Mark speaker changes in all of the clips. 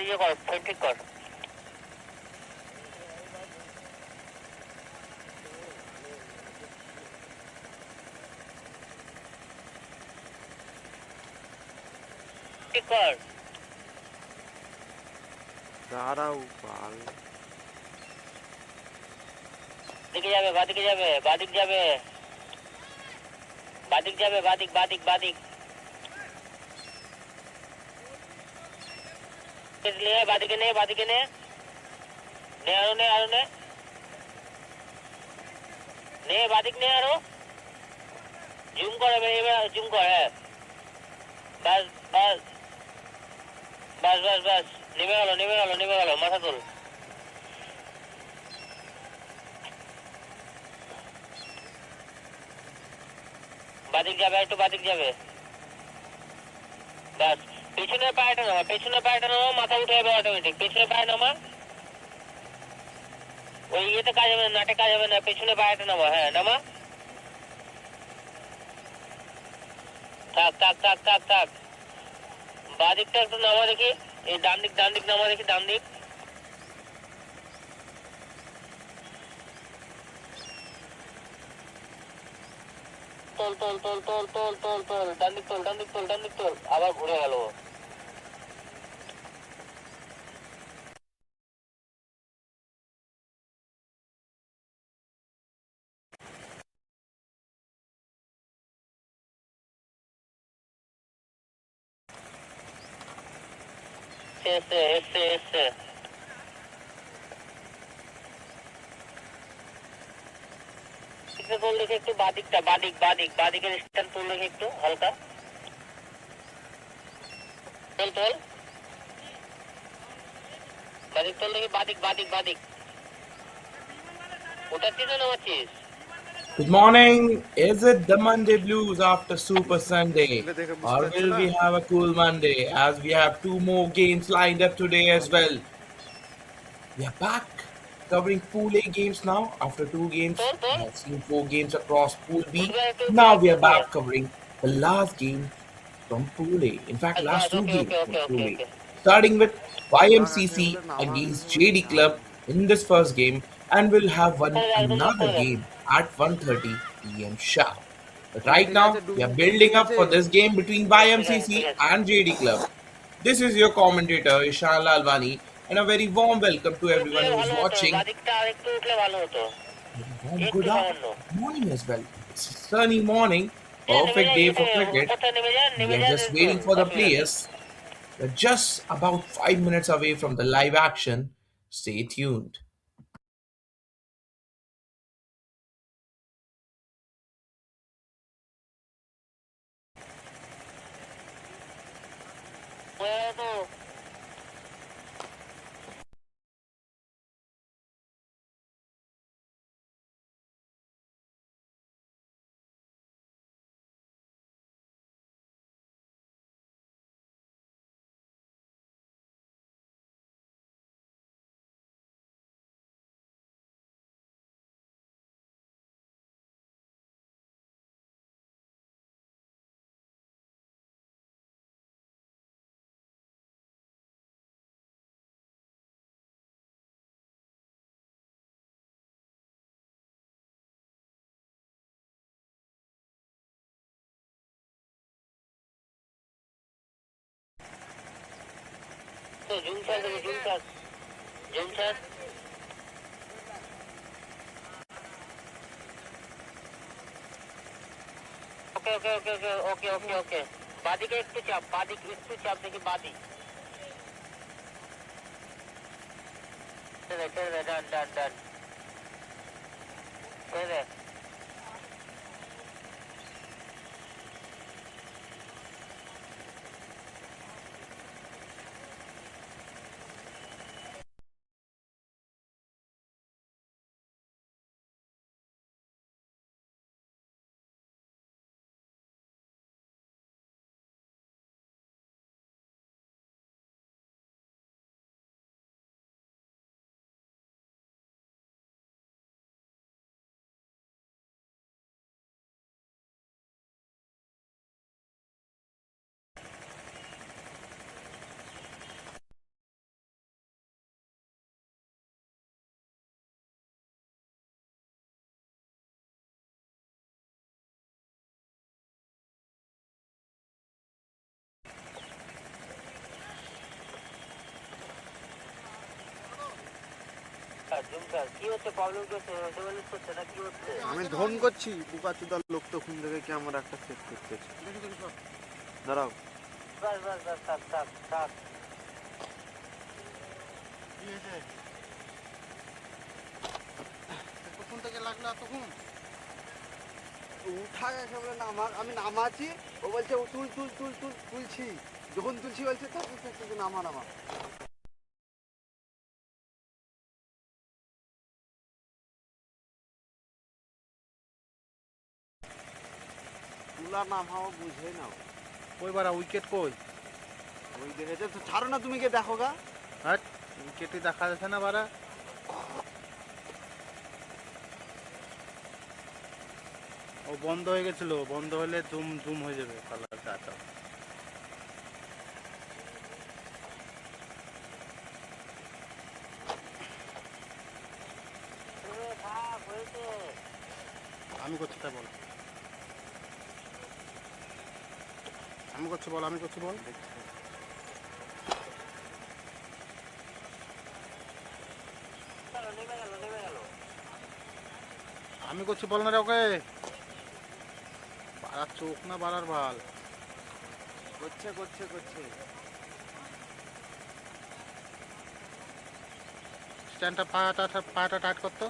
Speaker 1: ইয়ে কর, ঠিক কর। ঠিক কর।
Speaker 2: দাঁড়াও বাল।
Speaker 1: দিকে যাবে, বাদিকে যাবে, বাদিক যাবে, বাদিক যাবে, বাদিক বাদিক বাদিক নে, বাদিকে নে, বাদিকে নে, নে আরো, নে আরো, নে নে, বাদিক নে আরো, জুম কর এবার, জুম কর। হ্যাঁ, বাস বাস বাস বাস বাস, নেমে গেল, নেমে গেল, নেমে গেল, মাথা তোল। বাদিক যাবে, একটু বাদিক যাবে, বাস। পেছনের পায়েটা নামা, পেছনের পায়েটা নামা, মাথা উঠে যাবে অটোমেটিক। পেছনের পায়ে নামা, ওই ইয়েতে কাজ হবে না, নাটে কাজ হবে না, পেছনে পায়েটা নামা। হ্যাঁ, নামা, থাক থাক থাক থাক থাক। বাদিকটা একটু নামা দেখি, এই ডান দিক, ডান দিক নামা দেখি, ডান দিক। তোল তোল তোল তোল তোল তোল তোল, ডান দিক তোল, ডান দিক তোল, ডান দিক তোল। আবার ঘুরে গেল। এসছে এসছে এসছে। তোল দেখে একটু বাদিকটা, বাদিক বাদিক বাদিকের স্ট্যান্ড তোল দেখে একটু হালকা তোল তোল, বাদিক তোল দেখি, বাদিক বাদিক বাদিক। ওটাচ্ছিস না নামাচ্ছিস?
Speaker 3: Good morning. Is it the Monday blues after Super Sunday?
Speaker 2: দেখে
Speaker 3: Or
Speaker 2: বুঝতে পারছো
Speaker 3: will
Speaker 2: না?
Speaker 3: we have a cool Monday as we have two more games lined up today as well? We are back covering Pool A games now. After two games,
Speaker 1: তোল
Speaker 3: we
Speaker 1: তোল,
Speaker 3: have seen four games across Pool B.
Speaker 1: উঠবে একটু,
Speaker 3: Now
Speaker 1: উঠবে
Speaker 3: we
Speaker 1: একটু,
Speaker 3: are
Speaker 1: উঠবে।
Speaker 3: back covering the last game from Pool A. In fact,
Speaker 1: bus
Speaker 3: last
Speaker 1: bus,
Speaker 3: two
Speaker 1: okay
Speaker 3: games
Speaker 1: okay
Speaker 3: from
Speaker 1: okay okay
Speaker 3: Pool A.
Speaker 1: Okay.
Speaker 3: Starting with
Speaker 2: দাগ আছে
Speaker 3: YMCC
Speaker 2: বলে নামা
Speaker 3: against
Speaker 2: বলে
Speaker 3: JD
Speaker 2: নাম।
Speaker 3: Club in this first game, and we'll have
Speaker 1: একদম lock
Speaker 3: another
Speaker 1: করে দে।
Speaker 3: game at 1:30 p.m. sharp. But
Speaker 2: ডুম
Speaker 3: right
Speaker 2: ঠিক
Speaker 3: now,
Speaker 2: আছে,
Speaker 3: we
Speaker 2: ডুম
Speaker 3: are
Speaker 2: ডুম
Speaker 3: building
Speaker 2: ঠিক
Speaker 3: up
Speaker 2: আছে।
Speaker 3: for this game between
Speaker 1: ঠিক আছে
Speaker 3: YMCC
Speaker 1: ঠিক আছে।
Speaker 3: and JD Club. This is your commentator, Ishan Lalwani, and a very warm welcome to everyone
Speaker 1: উঠলে
Speaker 3: who is
Speaker 1: ভালো হতো,
Speaker 3: watching.
Speaker 1: বাদিকটা আর একটু উঠলে ভালো হতো,
Speaker 3: Very warm
Speaker 1: একটু সামান্য।
Speaker 3: good morning as well. It's a sunny morning,
Speaker 1: নেমে
Speaker 3: perfect
Speaker 1: যা
Speaker 3: day
Speaker 1: ইয়েতে,
Speaker 3: for cricket.
Speaker 1: কোথায় নেমে যা,
Speaker 3: We
Speaker 1: নেমে
Speaker 3: are
Speaker 1: যা,
Speaker 3: just
Speaker 1: তোল,
Speaker 3: waiting for the
Speaker 1: অসুবিধা নেই।
Speaker 3: players. We're just about 5 minutes away from the live action. Stay tuned.
Speaker 1: হয়ে গেল তো। তো জুম চার দেবো, জুম চার, জুম চার। ওকে ওকে ওকে ওকে ওকে ওকে ওকে। বাদিকে একটু চাপ, বাদিক একটু চাপ দেখি, বাদিক। ছেড়ে দে, ডান ডান ডান, ছেড়ে দে। কর কি হচ্ছে প্রবলেম কি হচ্ছে ডেভেলপ করছে না কি হচ্ছে
Speaker 2: আমি ধন করছি বুকাচুদার লোক তো খুন থেকে কি আমার একটা সেট করতেছে দাঁড়াও
Speaker 1: বাস বাস বাস থাক থাক থাক
Speaker 4: কি হয়েছে কখন থেকে লাগলো এতক্ষণ
Speaker 2: উঠা গেছে বলে নামা আমি নামাচ্ছি ও বলছে ও তুল তুল তুল তুল তুলছি যখন তুলছি বলছে তখন নামা নামা তুলা নামাও বুঝে নাও
Speaker 4: কই বারা উইকেট কই
Speaker 2: ওই দেখেছে তো ছাড়ো না তুমি কে দেখো গা
Speaker 4: হ্যাঁ উইকেটই দেখা যাচ্ছে না বারা ও বন্ধ হয়ে গেছিল বন্ধ হলে জুম জুম হয়ে যাবে কালার গাটা
Speaker 1: থাক হয়েছে
Speaker 4: আমি করছি তাই বল আমি করছি বল আমি করছি বল
Speaker 1: নেমে গেল
Speaker 4: আমি করছি বল না রে ওকে বাড়ার চোখ না বাড়ার ভাল
Speaker 2: করছে করছে করছে
Speaker 4: স্ট্যান্ডটা পাটা টাইট করতো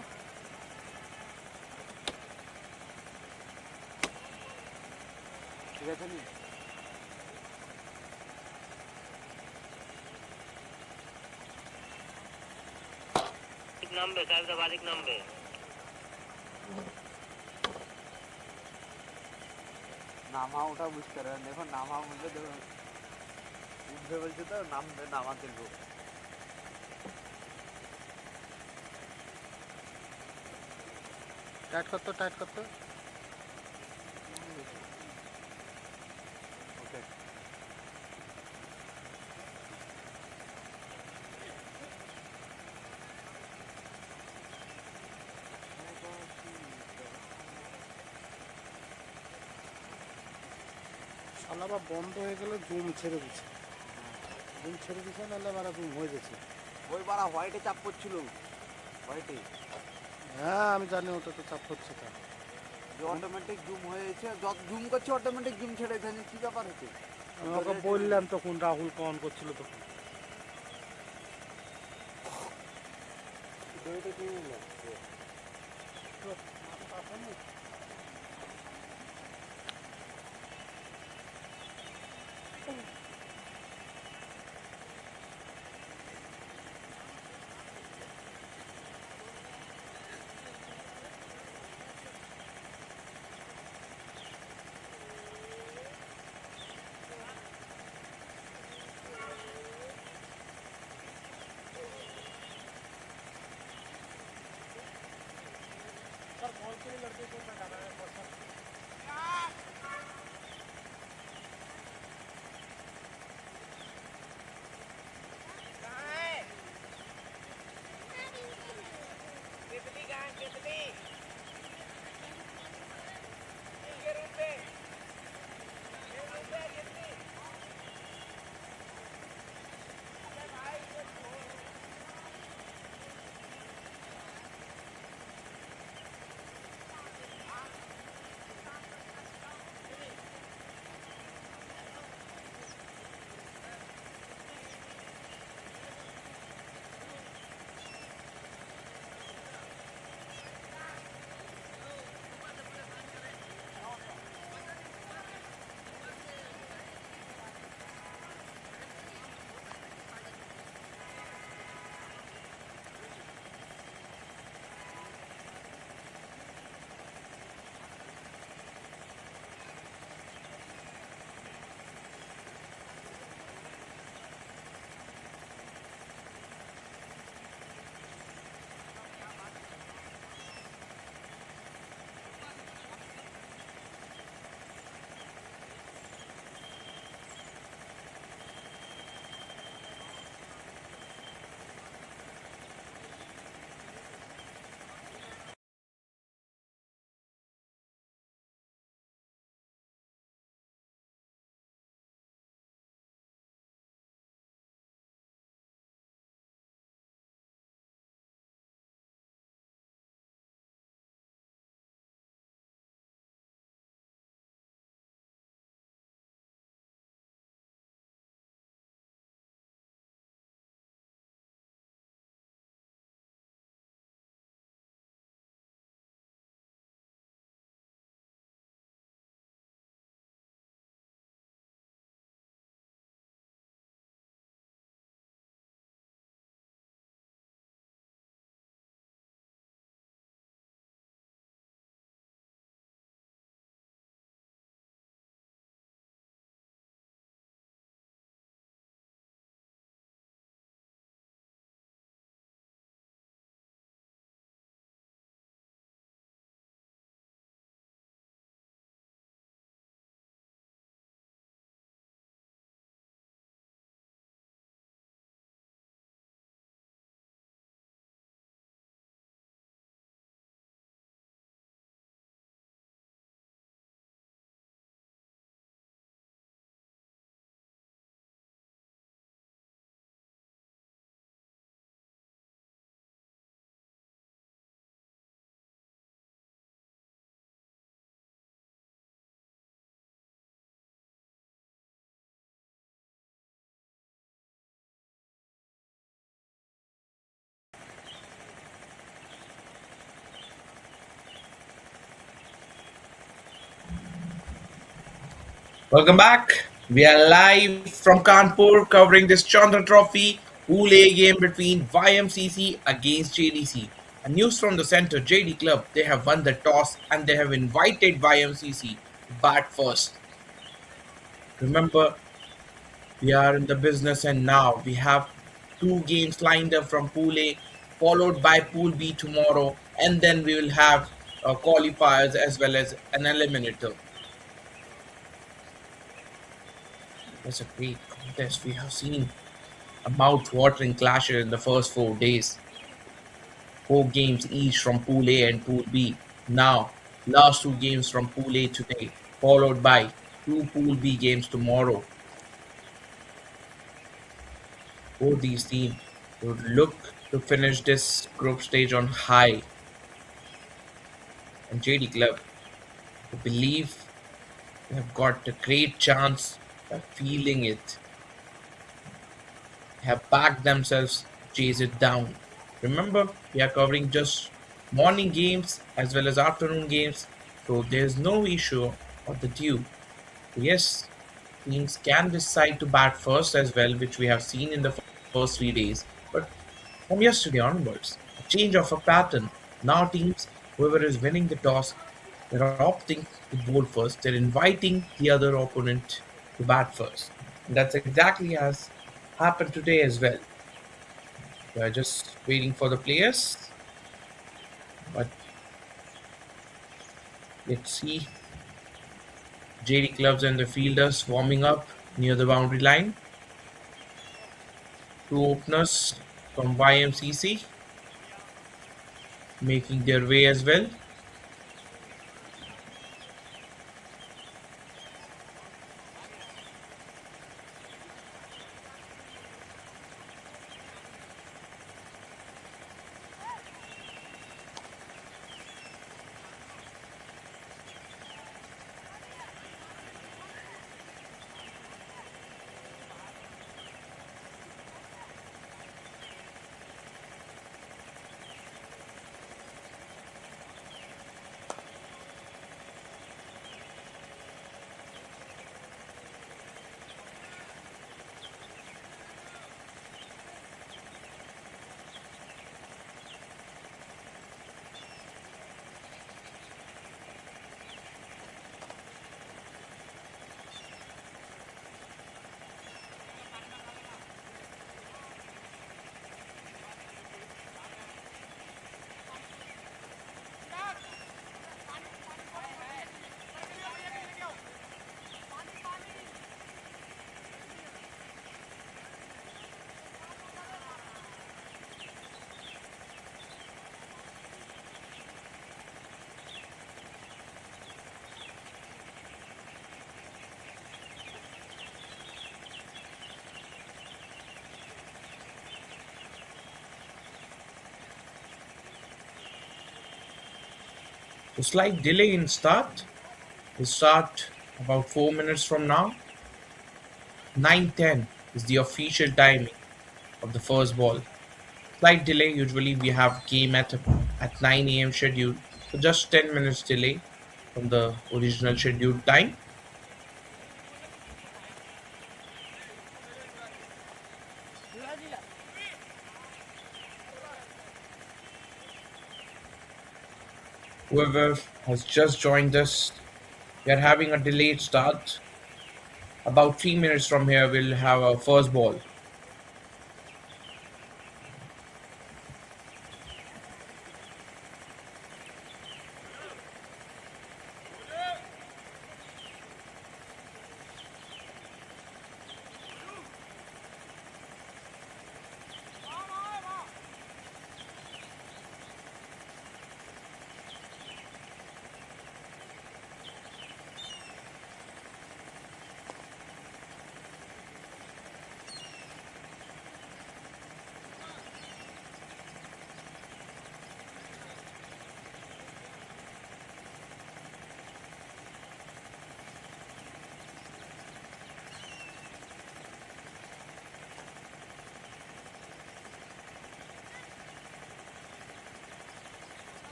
Speaker 2: ঠিক আছে নি
Speaker 1: নামবে সাহেবটা বাদিক নামবে
Speaker 2: নামা ওটা বুঝতে পারেন দেখো নামা বলতে দেখো উঠবে বলছে তো নামবে নামাতে লোক
Speaker 4: টাইট করতো
Speaker 2: ওকে
Speaker 4: শালা বা বন্ধ হয়ে গেলে জুম ছেড়ে দিচ্ছে নাহলে বারা জুম হয়ে গেছে
Speaker 2: ওই বাড়া হোয়াইটে চাপ করছিল হোয়াইটে
Speaker 4: হ্যাঁ আমি জানি ওটা তো চাপ হচ্ছে তা
Speaker 2: যে অটোমেটিক জুম হয়েছে যত জুম করছে অটোমেটিক জুম ছেড়ে দিয়েছে কি ব্যাপার হচ্ছে
Speaker 4: আমি ওকে বললাম তখন রাহুল কন করছিল তখন
Speaker 3: Welcome back. We are live from Kanpur covering this Chandra Trophy Pool A game between YMCC against JDC. And news from the center, JD Club, they have won the toss and they have invited YMCC to bat first. Remember, we are in the business and now we have two games lined up from Pool A, followed by Pool B tomorrow, and then we will have qualifiers as well as an eliminator. That's a great contest. We have seen a mouth-watering clashes in the first 4 days. Four games each from Pool A and Pool B. Now, last two games from Pool A today, followed by two Pool B games tomorrow. Both these teams would look to finish this group stage on high. And JD Club, I believe they have got a great chance by feeling it. They have backed themselves to chase it down. Remember, we are covering just morning games as well as afternoon games, so there's no issue of the dew. Yes, teams can decide to bat first as well, which we have seen in the first 3 days, but from yesterday onwards, a change of a pattern. Now, teams, whoever is winning the toss, they're opting to bowl first. They're inviting the other opponent to bat first. And that's exactly as happened today as well. We are just waiting for the players, but let's see. JD clubs and the fielders warming up near the boundary line. Two openers from YMCC making their way as well. A slight delay in start. We start about 4 minutes from now. 9:10 is the official timing of the first ball. Slight delay. Usually we have game at 9 a.m. schedule, so just 10 minutes delay from the original scheduled time. Whoever has just joined us, we are having a delayed start. About 3 minutes from here, we'll have our first ball.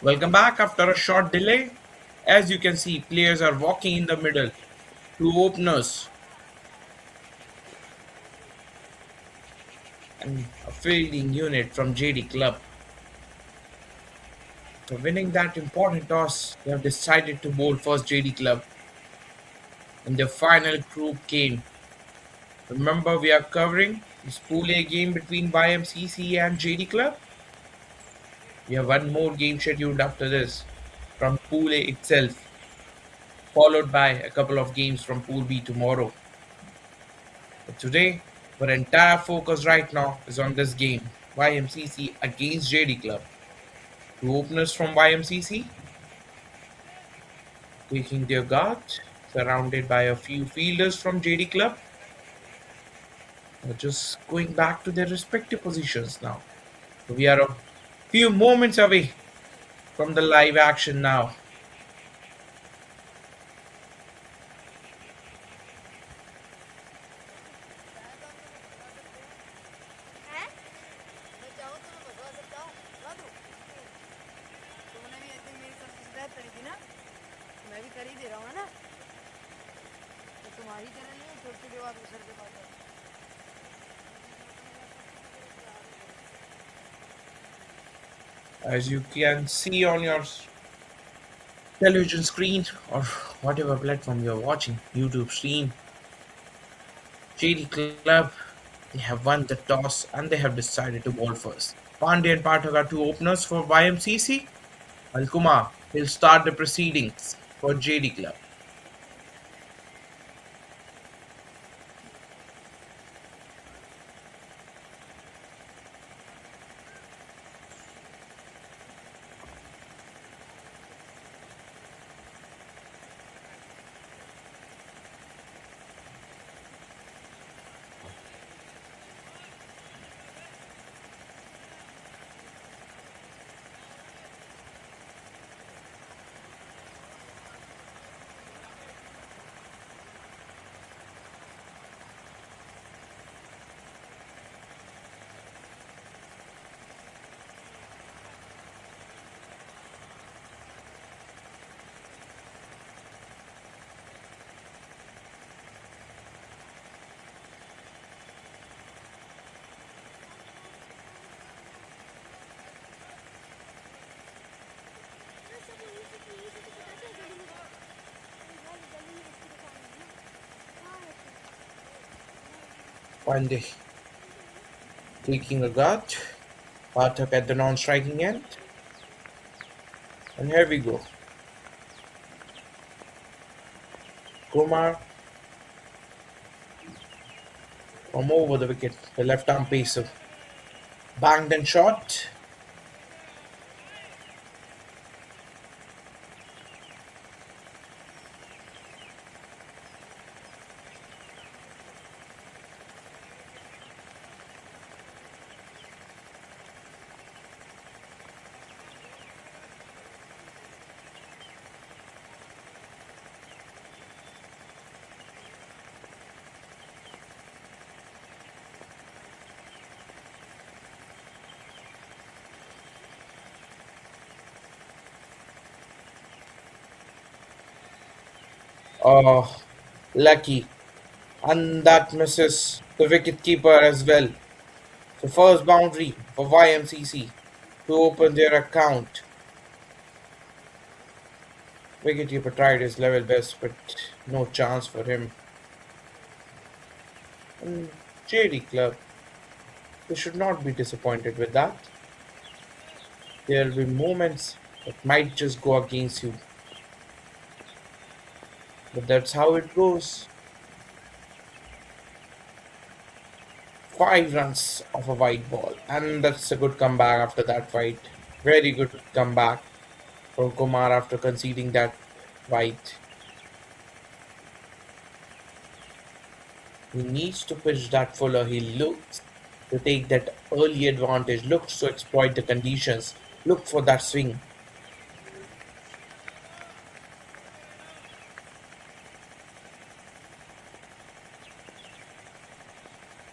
Speaker 3: Welcome back after a short delay. As you can see, players are walking in the middle. Two openers and a fielding unit from JD Club. So winning that important toss, they have decided to bowl first JD Club. And the final group came. Remember, we are covering this Pool A game between YMCC and JD Club. We have one more game scheduled after this from Pool A itself, followed by a couple of games from Pool B tomorrow. But today, our entire focus right now is on this game, YMCC against JD Club. Two openers from YMCC taking their guard, surrounded by a few fielders from JD Club. They're just going back to their respective positions now. We are a few moments away from the live action now. As you can see on your television screen or whatever platform you're watching, YouTube stream, JD Club, they have won the toss and they have decided to bowl first. Pandey and Pathak are two openers for YMCC, while Kumar will start the proceedings for JD Club. Pandey taking a guard. Pathak at the non-striking end. And here we go. Kumar from over the wicket. The left arm pacer. Banged and shot. Oh, lucky. And that misses the wicket keeper as well. The first boundary for YMCC to open their account. Wicketkeeper tried his level best, but no chance for him. And JD Club, they should not be disappointed with that. There will be moments that might just go against you, but that's how it goes. 5 runs of a white ball, and that's a good comeback after that fight. Very good comeback from Kumar after conceding that white. He needs to pitch that fuller. He looks to take that early advantage, looks to exploit the conditions, look for that swing.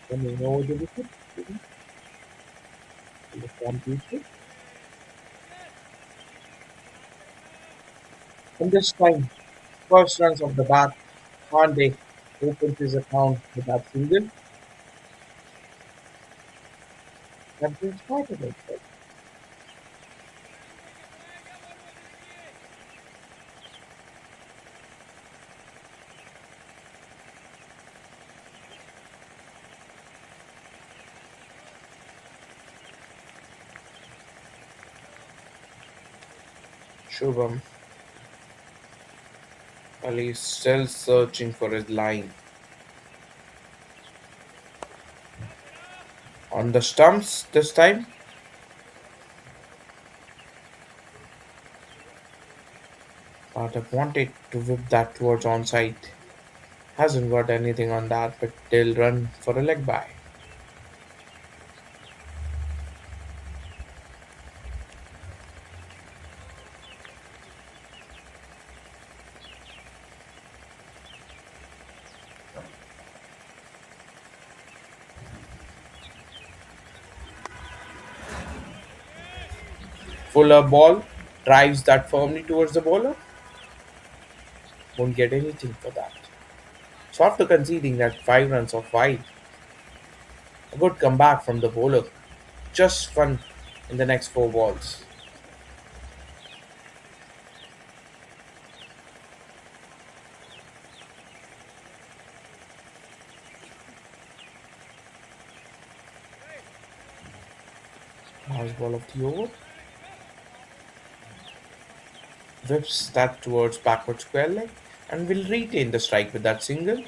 Speaker 3: Coming over the wicket, the championship. And this time, first runs of the bat, Pandey opens his account with that single. That brings part of it. Shubham Ali is still searching for his line. On the stumps this time, Pathak wanted to whip that towards onside. Hasn't got anything on that, but they'll run for a leg by. Fuller ball drives that firmly towards the bowler. Won't get anything for that. So after conceding that 5 runs of wide, a good comeback from the bowler. Just fun in the next 4 balls. Last ball of the over. Whips that towards backward square leg and will retain the strike with that single.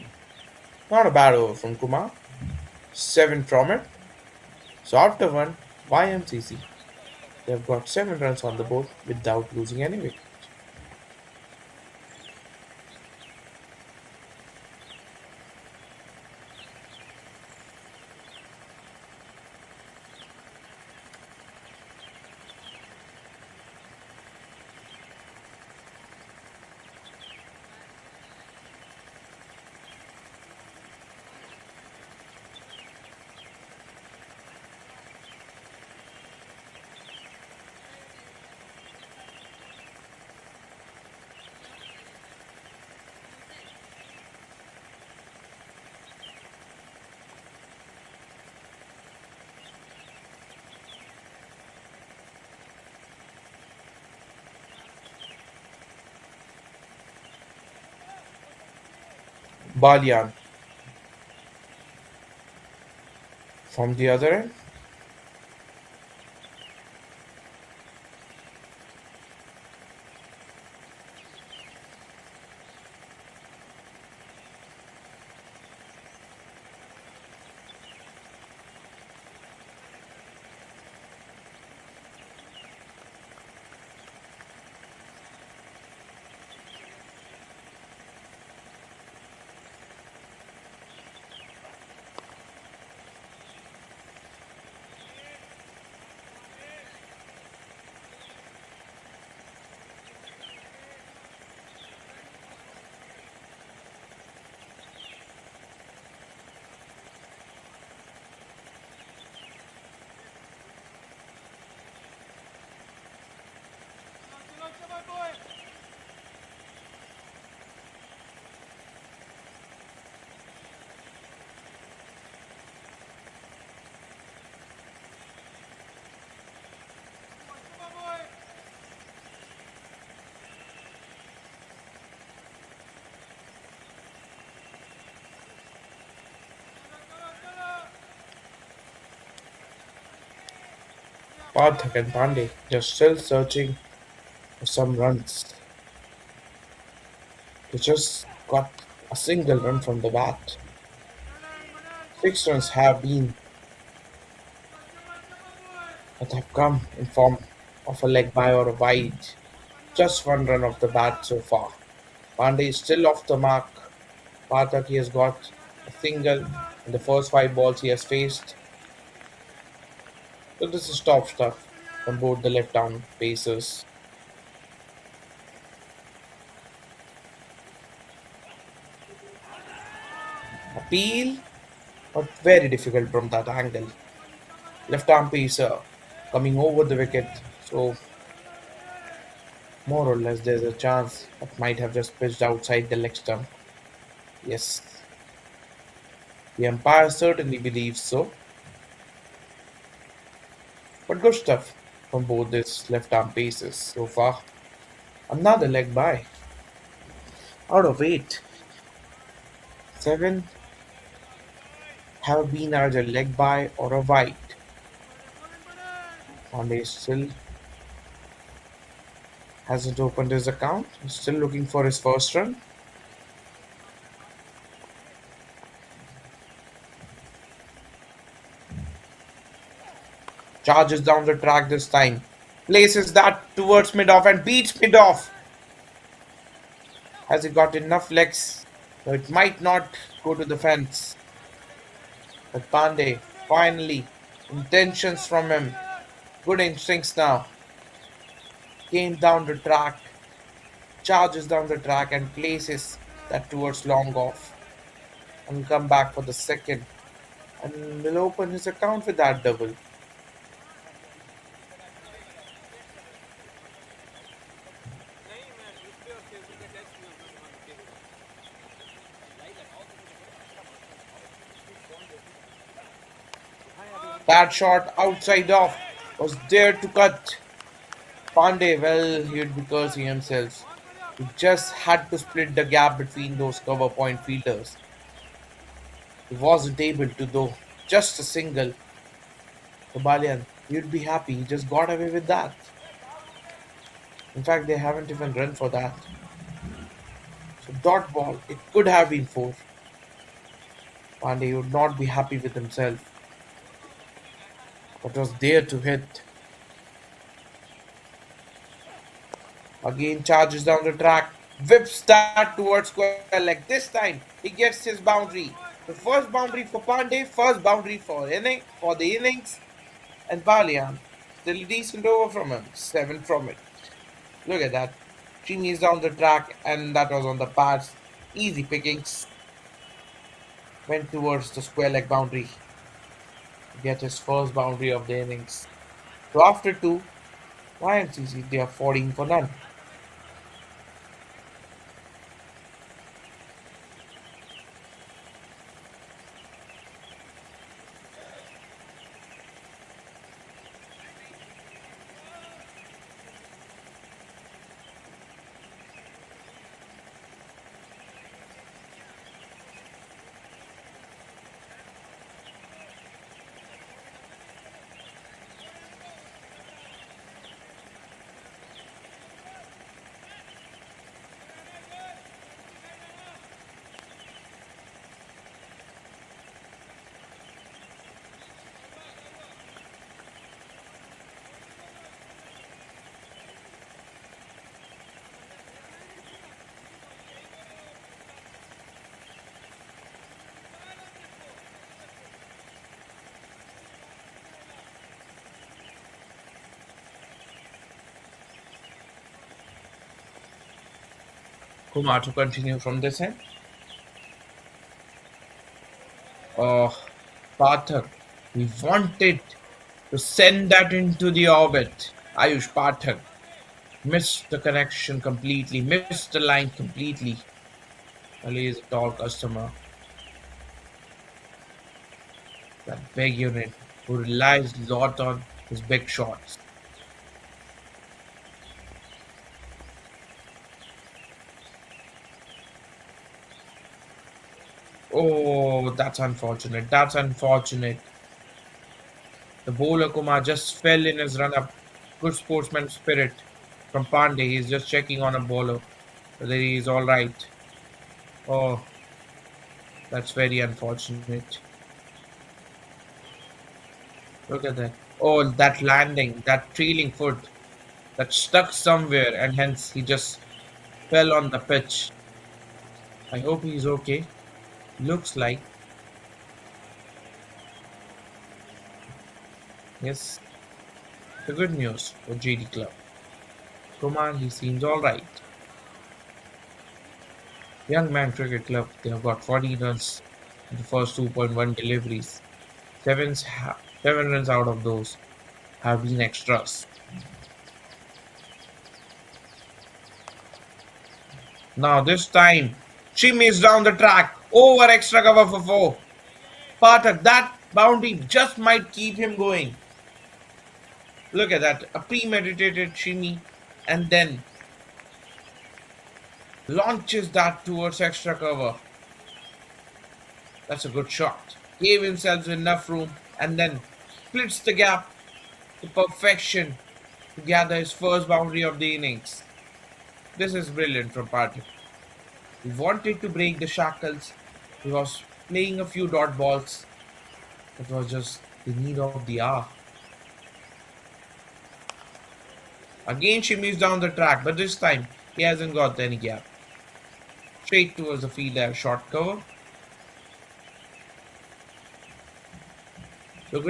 Speaker 3: Not a bad over from Kumar. 7 from it. So after one, YMCC. They've got 7 runs on the board without losing any wicket. Balyan from the other end. Pathak and Pandey just still searching for some runs. They just got a single run from the bat. 6 runs have been that have come in form of a leg by or a wide. Just one run off the bat so far. Pandey is still off the mark. Pathak he has got a single in the first 5 balls he has faced. So this is top stuff from both the left arm pacers. Appeal, but very difficult from that angle. Left arm pacer coming over the wicket. So more or less there's a chance that might have just pitched outside the leg stump. Yes, the umpire certainly believes so. But good stuff from both these left arm paces so far. Another leg by. Out of 8, 7 have been either leg by or a wide. Pandey still hasn't opened his account. He's still looking for his first run. Charges down the track this time. Places that towards mid-off and beats mid-off. Has he got enough legs? So it might not go to the fence. But Pandey, finally, intentions from him. Good instincts now. Came down the track, charges down the track and places that towards long off. And come back for the second. And will open his account with that double. That shot outside off was there to cut. Pandey, well, he'd be cursing himself. He just had to split the gap between those cover point fielders. He wasn't able to, though. Just a single. Kabalian, you'd be happy. He just got away with that. In fact, they haven't even run for that. So, dot ball, it could have been 4. Pandey would not be happy with himself. But was there to hit. Again charges down the track, whips that towards square leg. This time he gets his boundary. The first boundary for Pandey, first boundary for the innings, and Balian. Still a decent over from him. 7 from it. Look at that. Chini is down the track, and that was on the pads. Easy pickings. Went towards the square leg boundary to get his first boundary of the innings. So after 2, YMCC they are 14 for none. Kumar to continue from this end. Oh, Pathak, we wanted to send that into the orbit. Ayush Pathak missed the connection completely, missed the line completely. Ali is a tall customer, that big unit who relies a lot on his big shots. Oh, that's unfortunate. That's unfortunate. The bowler Kumar just fell in his run up. Good sportsman spirit from Pandey. He's just checking on a bowler whether he is all right. Oh, that's very unfortunate. Look at that. Oh, that landing, that trailing foot that stuck somewhere and hence he just fell on the pitch. I hope he's okay. Looks like. Yes, the good news for JD Club. Kumar, he seems alright. Young Man Cricket Club, they have got 40 runs in the first 2.1 deliveries. Seven runs out of those have been extras. Now this time, Shimi is down the track. Over extra cover for 4. Pathak, that boundary just might keep him going. Look at that. A premeditated shimmy and then launches that towards extra cover. That's a good shot. Gave himself enough room and then splits the gap to perfection to gather his first boundary of the innings. This is brilliant from Pathak. He wanted to break the shackles. He was playing a few dot balls. It was just the need of the hour. Again, shimmies down the track, but this time he hasn't got any gap. Straight towards the fielder, short cover. So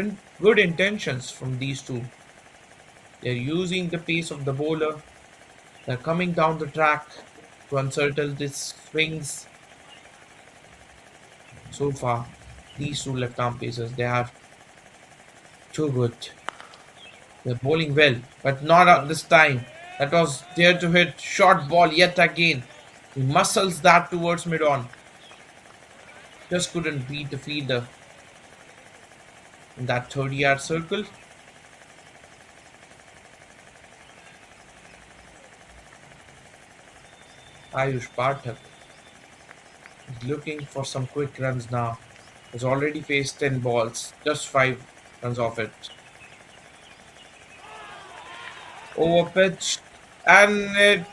Speaker 3: good intentions from these two. They're using the pace of the bowler. They're coming down the track to unsettle these swings. So far, these two left-arm pacers, they are too good. They're bowling well, but not at this time. That was there to hit short ball yet again. He muscles that towards mid-on. Just couldn't beat the fielder in that 30-yard circle. Ayush Pathak is looking for some quick runs now. Has already faced 10 balls, just 5 runs off it. Over pitch, and it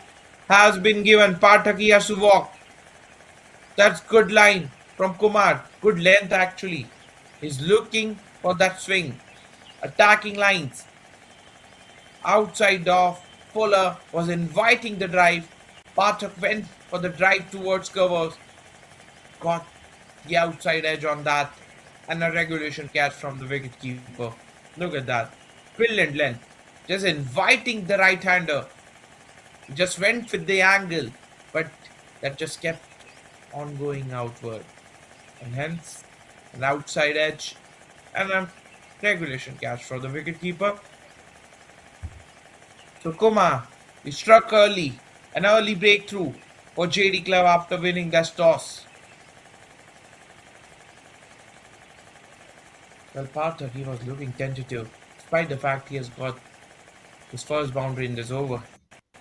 Speaker 3: has been given. Pathak, he has to walk. That's good line from Kumar. Good length actually. He's looking for that swing. Attacking lines. Outside off. Fuller was inviting the drive. Pathak went for the drive towards covers. Got the outside edge on that. And a regulation catch from the wicketkeeper. Look at that. Brilliant length. Just inviting the right-hander. Just went with the angle. But that just kept on going outward. And hence, an outside edge and a regulation catch for the wicketkeeper. So Kumar, he struck early. An early breakthrough for JD Club after winning that toss. Well, Pathak, he was looking tentative, despite the fact he has got his first boundary in this over.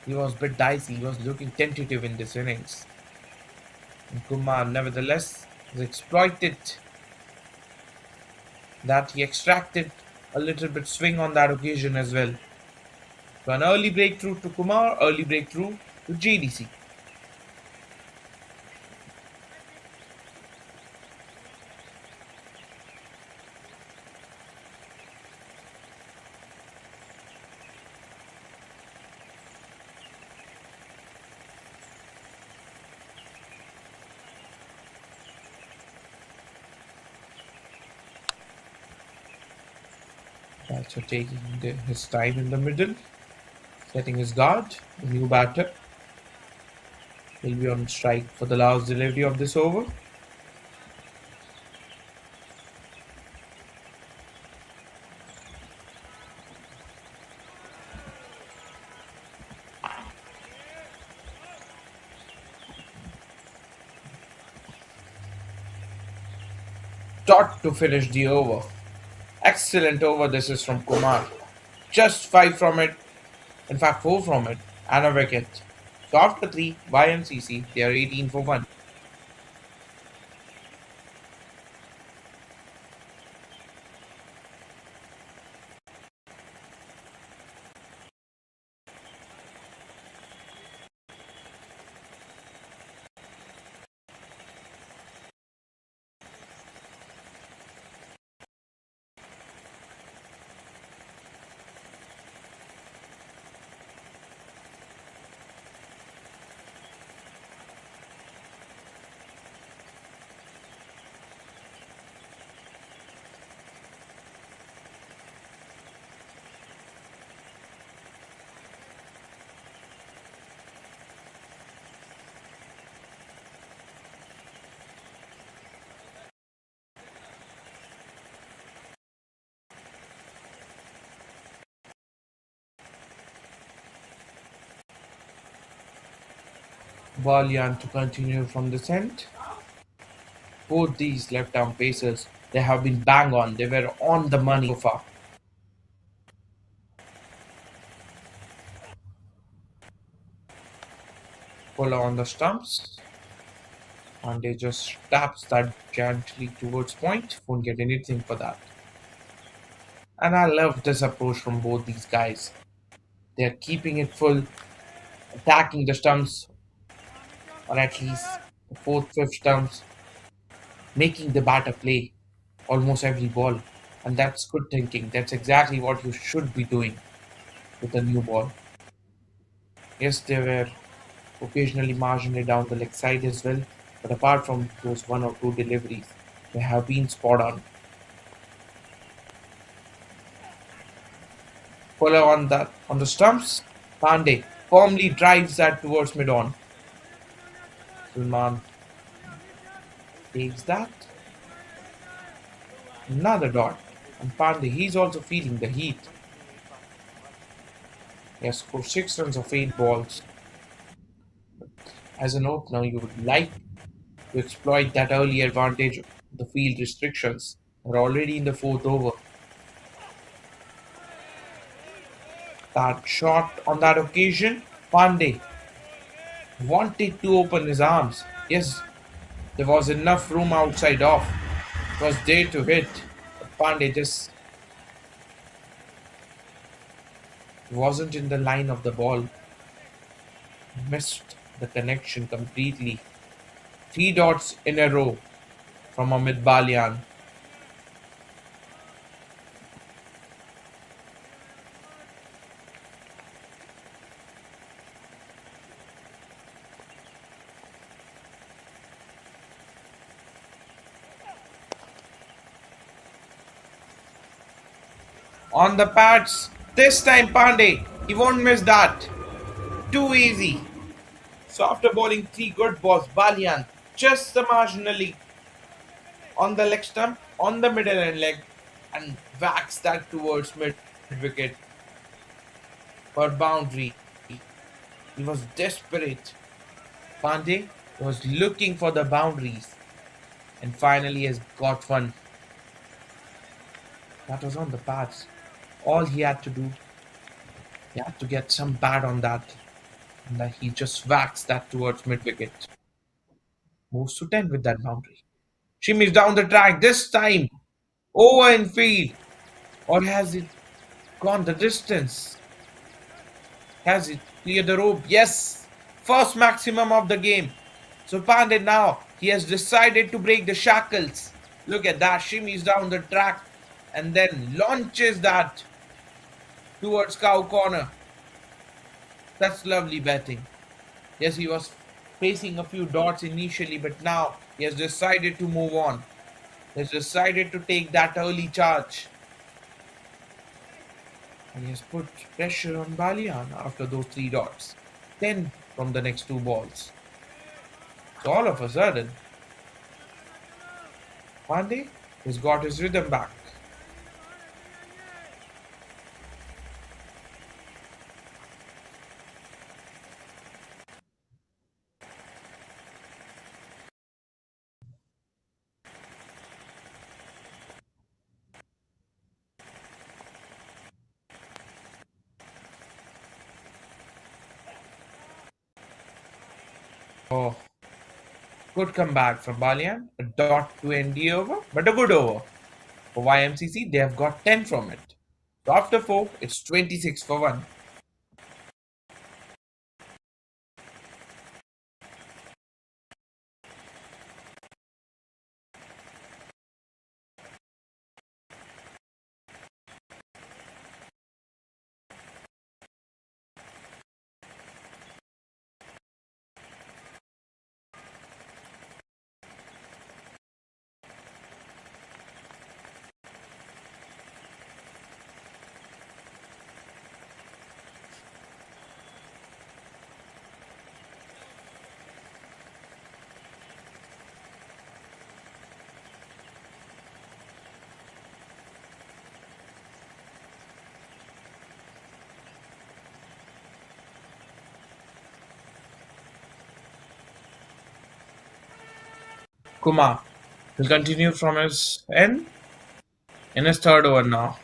Speaker 3: He was a bit dicey, he was looking tentative in this innings. And Kumar, nevertheless, has exploited that. He extracted a little bit swing on that occasion as well. So an early breakthrough to Kumar, early breakthrough to JDC. Also taking his time in the middle, setting his guard, the new batter. He'll be on strike for the last delivery of this over. Dot to finish the over. Excellent over this is from Kumar. Just 5 from it, in fact 4 from it, and a wicket. So after 3, YMCC, they are 18 for 1. Balian to continue from this end. Both these left arm pacers, they have been bang on. They were on the money so far. Follow on the stumps. And they just taps that gently towards point. Won't get anything for that. And I love this approach from both these guys. They're keeping it full, attacking the stumps, or at least the fourth, fifth stumps, making the batter play almost every ball. And that's good thinking. That's exactly what you should be doing with a new ball. Yes, they were occasionally marginally down the leg side as well, but apart from those one or two deliveries, they have been spot on. Follow on that on the stumps. Pandey firmly drives that towards mid on. Salman takes that. Another dot. And Pandey, he's also feeling the heat. He has scored 6 runs of 8 balls. As an opener, you would like to exploit that early advantage of the field restrictions. They're already in the fourth over. That shot on that occasion, Pandey wanted to open his arms. Yes, there was enough room outside off. It was there to hit. But Pandey just wasn't in the line of the ball. Missed the connection completely. 3 dots in a row from Amit Balian. On the pads, this time Pandey, he won't miss that. Too easy. So after bowling 3 good balls, Balian just the marginally on the leg stump, on the middle and leg, and whacks that towards mid wicket for boundary. He was desperate. Pandey was looking for the boundaries and finally has got one. That was on the pads. All he had to do, he had to get some bat on that. And that he just whacks that towards mid wicket. Moves to 10 with that boundary. Shimmies down the track this time. Over in field. Or has it gone the distance? Has it cleared the rope? Yes. First maximum of the game. So Pandey now, he has decided to break the shackles. Look at that. Shimmies down the track and then launches that towards cow corner. That's lovely batting. Yes, he was facing a few dots initially, but now he has decided to move on. He has decided to take that early charge. And he has put pressure on Balian after those 3 dots. 10 from the next 2 balls. All of a sudden, Pandey has got his rhythm back. Oh, good comeback from Balian. A dot to end the over, but a good over. For YMCC, they have got 10 from it. So after 4, it's 26 for 1. Kumar will continue from his end in his third over now.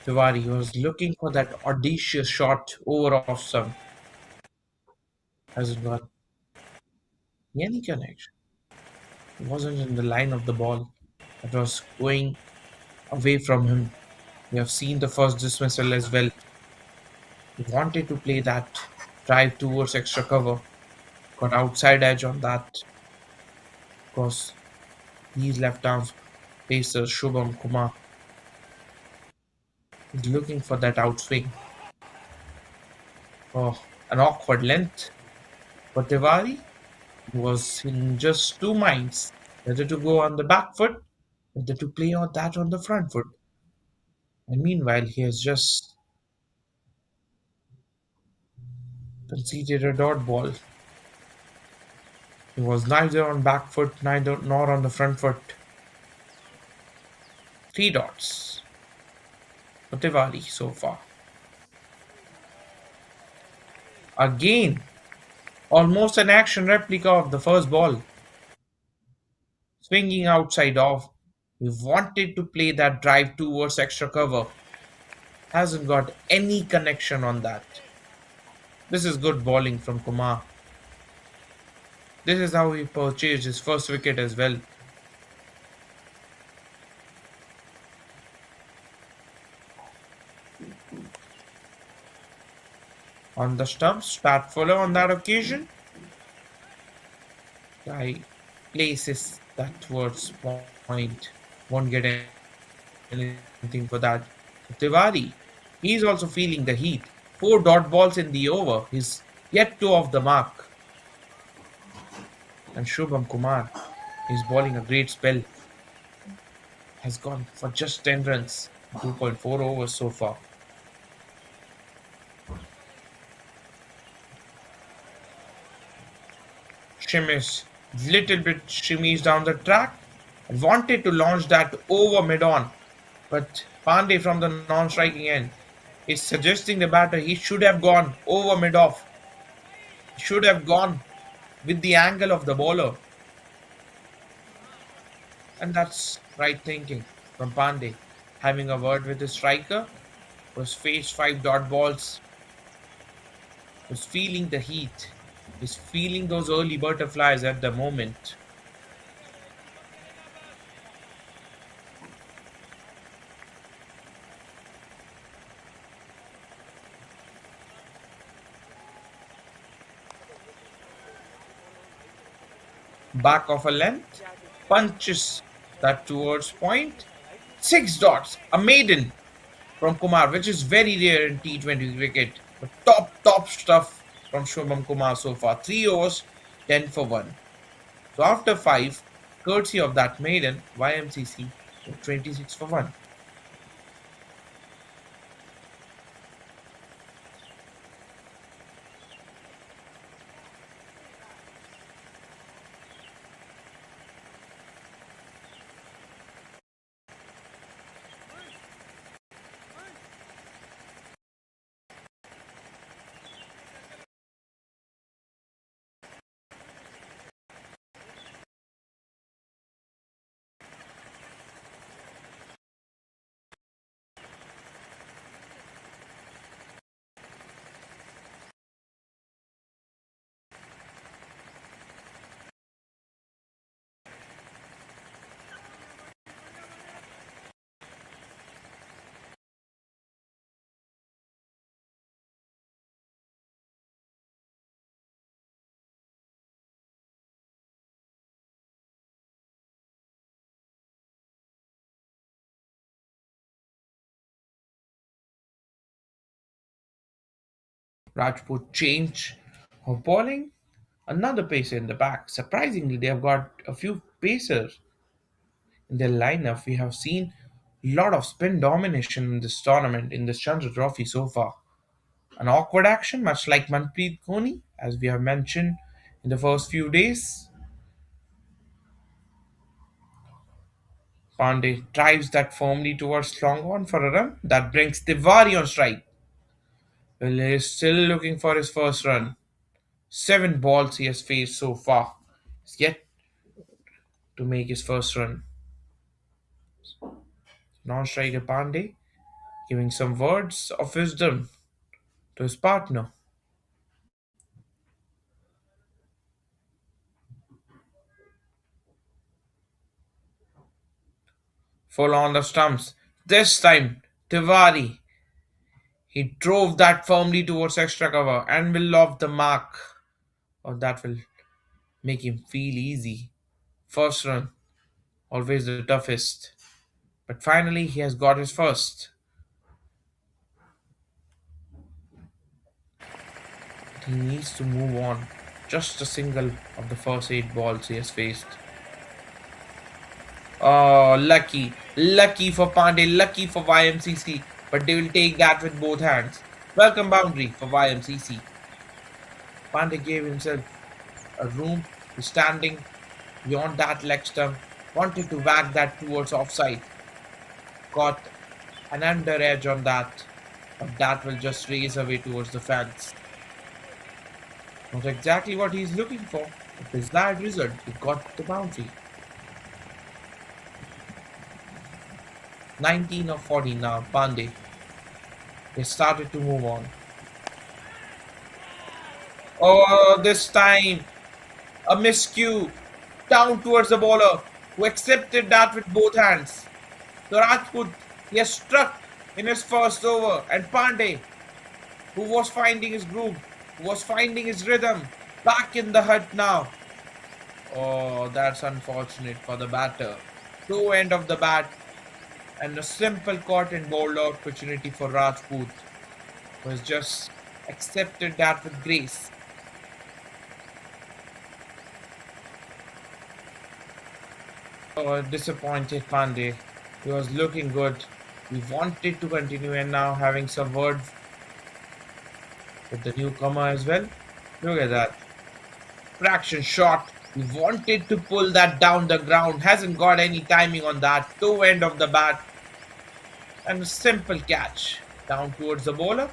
Speaker 3: Tiwari was looking for that audacious shot over off some. Hasn't got any connection. He wasn't in the line of the ball. It was going away from him. We have seen the first dismissal as well. He wanted to play that drive towards extra cover. Got outside edge on that because these left arm pacer Shubham Kumar is looking for that outswing. Oh, an awkward length. For Tiwari, he was in just two minds whether to go on the back foot, whether to play on that on the front foot. And meanwhile, he has just conceded a dot ball. He was neither on back foot, neither nor on the front foot. Three dots for Tiwari so far. Again, almost an action replica of the first ball. Swinging outside off. He wanted to play that drive towards extra cover. Hasn't got any connection on that. This is good bowling from Kumar. This is how he purchased his first wicket as well. On the stumps, Pat Fuller on that occasion. Guy places that towards point. Won't get anything for that. Tiwari, he's also feeling the heat. Four dot balls in the over. He's yet to off the mark. And Shubham Kumar is bowling a great spell. Has gone for just 10 runs, 2.4 overs so far. Shimmis, little bit shimmies down the track. Wanted to launch that over mid on, but Pandey from the non-striking end is suggesting the batter he should have gone over mid off. Should have gone with the angle of the bowler. And that's right thinking from Pandey. Having a word with his striker, was faced five dot balls, was feeling the heat, is feeling those early butterflies at the moment. Back of a length, punches that towards point. Six dots, a maiden from Kumar, which is very rare in T20 cricket. But top stuff from Shubham Kumar so far. 3 overs, 10 for 1. So after 5, courtesy of that maiden, YMCC 26 for 1. Rajput change of bowling. Another pacer in the back. Surprisingly, they have got a few pacers in their lineup. We have seen a lot of spin domination in this tournament, in this Chandra Trophy so far. An awkward action, much like Manpreet Kohli, as we have mentioned in the first few days. Pandey drives that firmly towards long on for a run. That brings Tiwari on strike. Well, he is still looking for his first run. 7 balls he has faced so far. He's yet to make his first run. Non-striker Pandey giving some words of wisdom to his partner. Full on the stumps. This time, Tiwari. He drove that firmly towards extra cover and will off the mark. Or that will make him feel easy. First run, always the toughest. But finally, he has got his first. He needs to move on. Just a single of the first 8 balls he has faced. Oh, lucky. Lucky for Pandey, lucky for YMCC. But they will take that with both hands. Welcome boundary for YMCC. Pandey gave himself a room to standing beyond that leg stump. Wanted to whack that towards offside. Got an under edge on that. But that will just race away towards the fence. Not exactly what he's looking for. The desired result. He got the boundary. 19 of 40 now, Pandey. They started to move on. Oh, this time a miscue down towards the bowler who accepted that with both hands. The Rajput, he has struck in his first over, and Pandey, who was finding his groove, who was finding his rhythm, back in the hut now. Oh, that's unfortunate for the batter. Two end of the bat, and a simple caught and bowled opportunity for Rajput, who has just accepted that with grace. Oh, disappointed Pandey. He was looking good. He wanted to continue and now having some words with the newcomer as well. Look at that. Fraction shot. He wanted to pull that down the ground. Hasn't got any timing on that. Two end of the bat. And a simple catch down towards the bowler.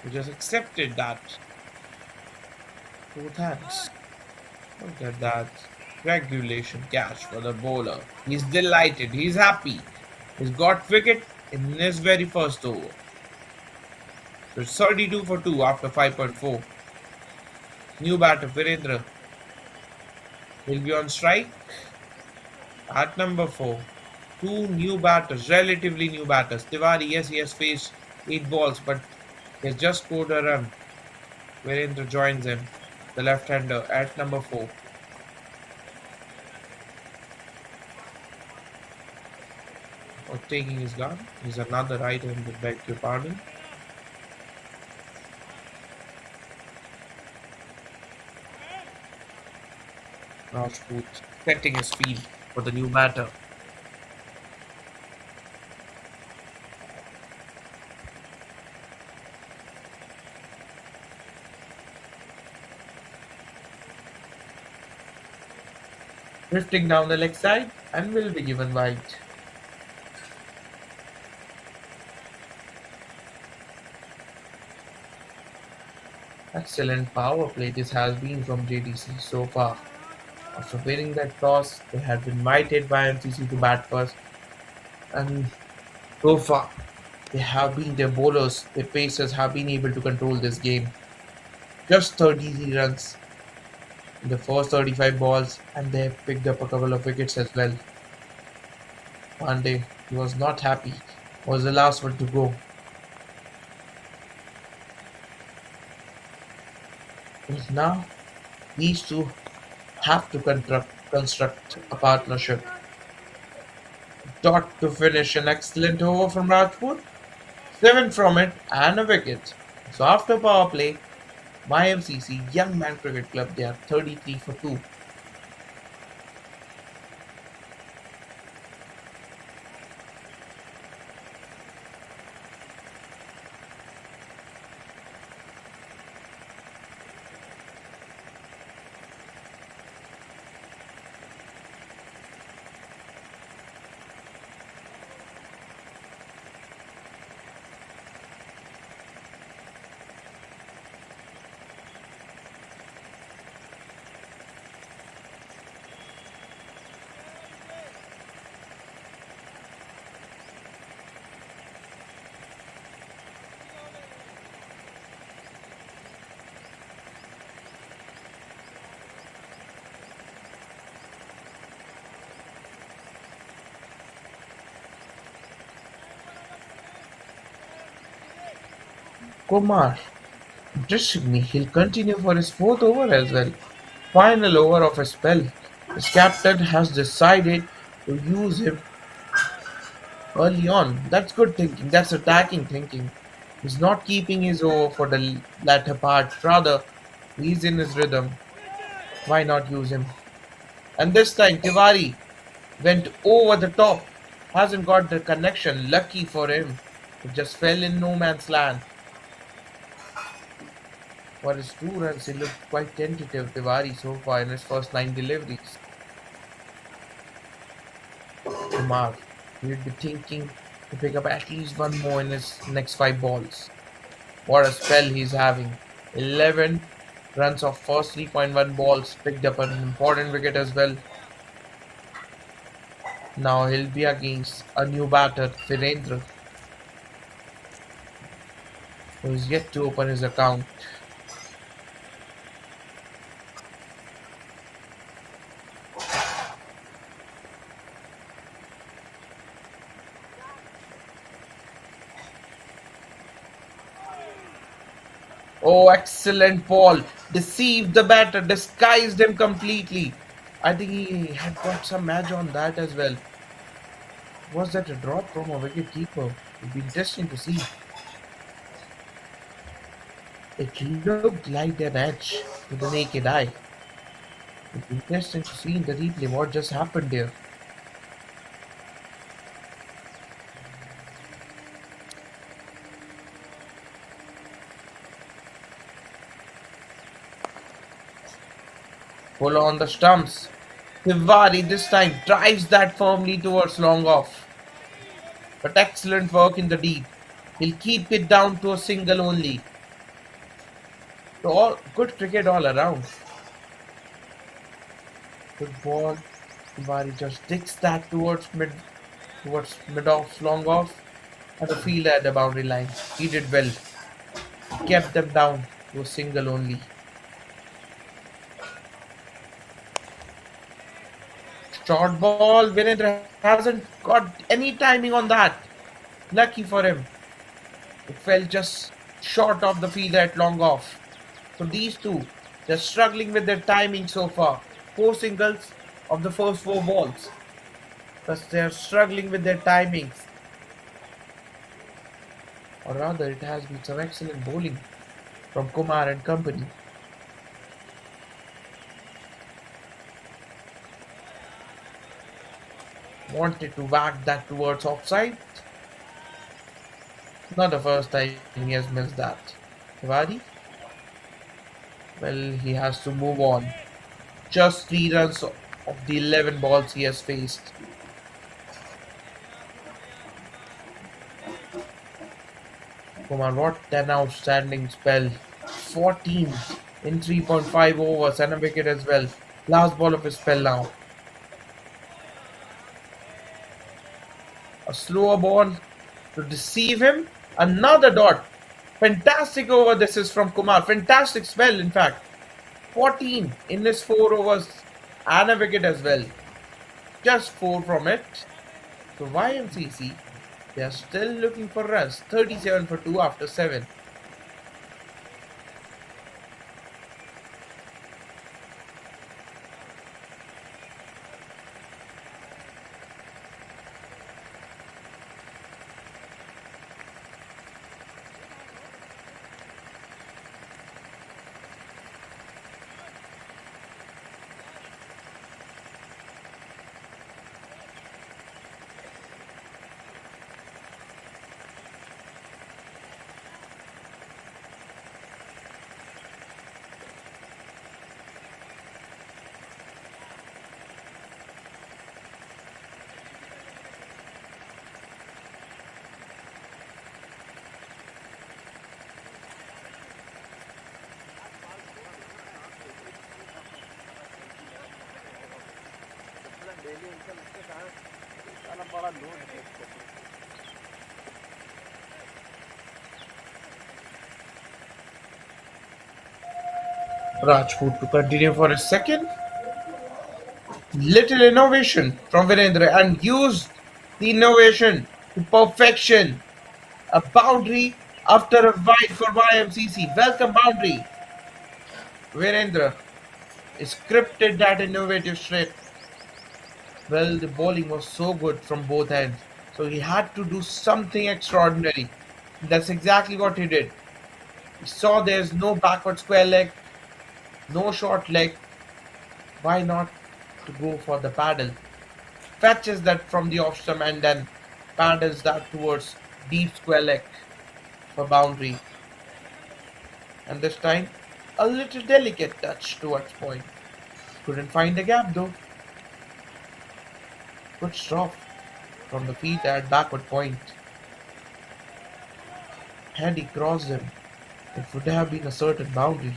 Speaker 3: He just accepted that. Both hands. Look at that. Regulation catch for the bowler. He's delighted. He's happy. He's got wicket in his very first over. So it's 32 for 2 after 5.4. New batter Virendra will be on strike at number 4. Two new batters, relatively new batters. Tiwari, yes, he has faced 8 balls, but he has just scored a run. Virendra joins him, the left-hander, at number 4. Or taking his gun. He's another right-hander, beg your pardon. Rajput setting his field for the new batter. Drifting down the leg side and will be given wide. Excellent power play this has been from JDC so far. After winning that toss, they had been invited by MCC to bat first, and so far they have been their bowlers, their pacers have been able to control this game. Just 30 runs in the first 35 balls, and they have picked up a couple of wickets as well. Pandey, he was not happy, was the last one to go. But now these two have to construct a partnership. Dot to finish an excellent over from Rajput. 7 from it and a wicket. So after power play, YMCC Young Man Cricket Club, they are 33 for 2. Kumar, interestingly, he'll continue for his fourth over as well. Final over of his spell. His captain has decided to use him early on. That's good thinking. That's attacking thinking. He's not keeping his over for the latter part. Rather, he's in his rhythm. Why not use him? And this time, Tiwari went over the top. Hasn't got the connection. Lucky for him. It just fell in no man's land. For his 2 runs, he looked quite tentative, Tiwari, so far in his first 9 deliveries. Kumar will be thinking to pick up at least one more in his next 5 balls. What a spell he's having. 11 runs of first 3.1 balls, picked up an important wicket as well. Now he'll be against a new batter, Virendra, who is yet to open his account. Oh, excellent ball. Deceived the batter, disguised him completely. I think he had got some edge on that as well. Was that a drop from a wicket keeper? It'd be interesting to see. It looked like an edge to the naked eye. It'd be interesting to see in the replay what just happened there. Pull on the stumps. Tiwari this time drives that firmly towards long off. But excellent work in the deep. He'll keep it down to a single only. So all good cricket all around. Good ball. Tiwari just digs that towards mid off, long off, and the fielder at the boundary line. He did well. He kept them down to a single only. Short ball. Virendra hasn't got any timing on that. Lucky for him. It fell just short of the fielder at long off. So these two, they're struggling with their timing so far. 4 singles of the first 4 balls. Thus they're struggling with their timings. Or rather, it has been some excellent bowling from Kumar and company. Wanted to whack that towards offside. Not the first time he has missed that. Tiwari? Well, he has to move on. Just 3 runs of the 11 balls he has faced. Kumar, what an outstanding spell. 14 in 3.5 overs and a wicket as well. Last ball of his spell now. A slower ball to deceive him. Another dot. Fantastic over this is from Kumar. Fantastic spell, in fact. 14 in his 4 overs and a wicket as well. Just 4 from it. So YMCC, they are still looking for runs. 37 for 2 after 7.
Speaker 2: Daily उनका लगता है साला बड़ा load है इसको।
Speaker 3: Rajput to continue for a second. Little innovation from Virendra and used the innovation to perfection. A boundary after a wide for YMCC. Welcome boundary. Virendra scripted that innovative strip. Well, the bowling was so good from both ends, so he had to do something extraordinary. That's exactly what he did. He saw there's no backward square leg, no short leg. Why not to go for the paddle? Fetches that from the off stump and then paddles that towards deep square leg for boundary. And this time, a little delicate touch towards point. Couldn't find the gap though. Good stop from the feet at backward point. Had he crossed him, it would have been a certain boundary.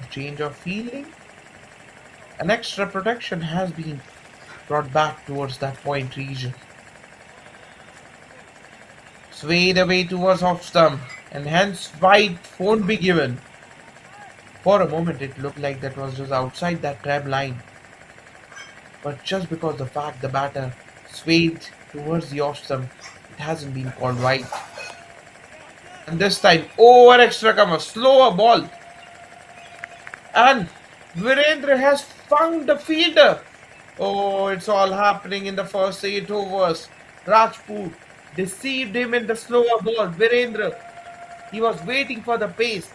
Speaker 3: A change of feeling, an extra protection has been brought back towards that point region. Swayed away towards off stump, and hence wide won't be given. For a moment it looked like that was just outside that trap line, but just because the fact the batter swayed towards the off stump, it hasn't been called wide. And this time, over extra cover, slower ball, and Virendra has found the fielder. Oh, it's all happening in the first 8 overs. Rajput deceived him in the slower ball. Virendra, he was waiting for the pace,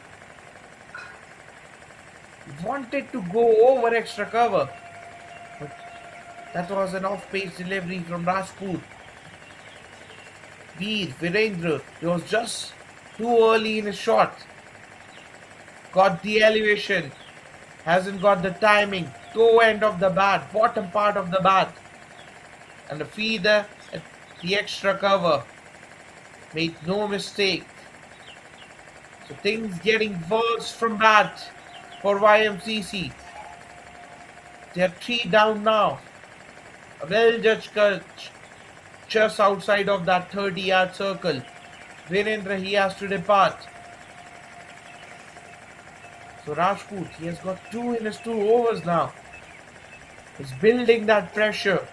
Speaker 3: wanted to go over extra cover, but that was an off-pace delivery from Rajput. Veer, Virendra, he was just too early in his shot. Got the elevation, hasn't got the timing. Toe end of the bat, bottom part of the bat, and the feeder at the extra cover. Made no mistake. So things getting worse from bat for YMCC. They're 3 down now. A well-judged catch just outside of that 30-yard circle. Virendra, he has to depart. So Rajput, he has got 2 in his 2 overs now. He's building that pressure.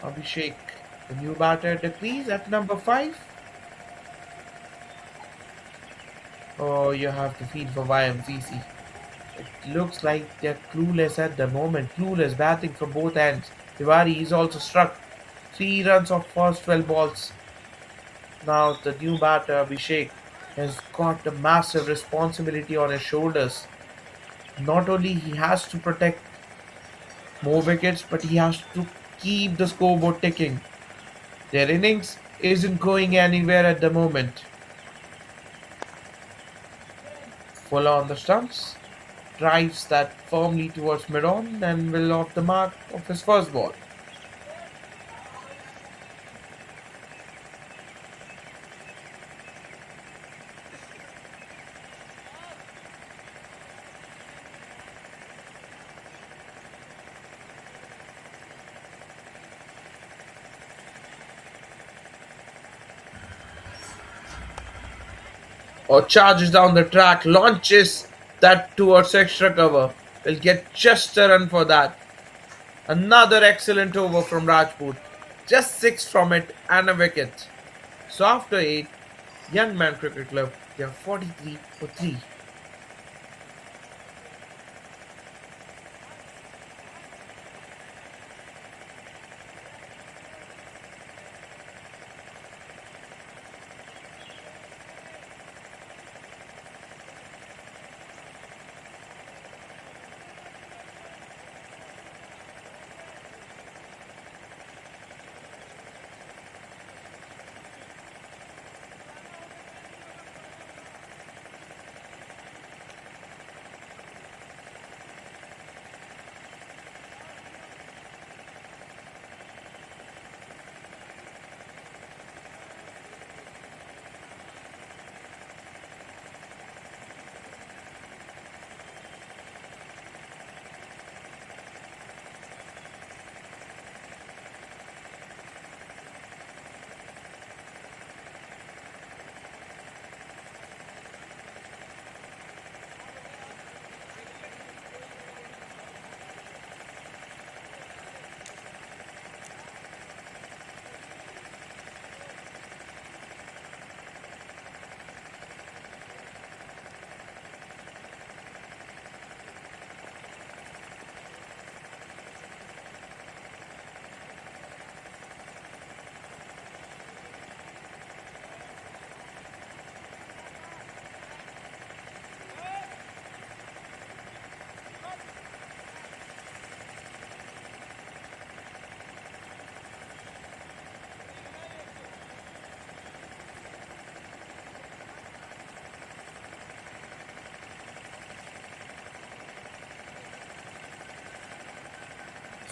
Speaker 3: Abhishek, the new batter at the crease at number 5. Oh, you have to feel for YMCC. It looks like they're clueless at the moment. Clueless batting from both ends. Tiwari is also struck. 3 runs of first 12 balls. Now the new batter Abhishek has got a massive responsibility on his shoulders. Not only he has to protect more wickets, but he has to keep the scoreboard ticking. Their innings isn't going anywhere at the moment. Full on the stumps, drives that firmly towards mid-on and will off the mark of his first ball. Or charges down the track, launches that towards extra cover. Will get just a run for that. Another excellent over from Rajput. Just 6 from it and a wicket. So after 8, Young Man Cricket Club, they are 43 for 3.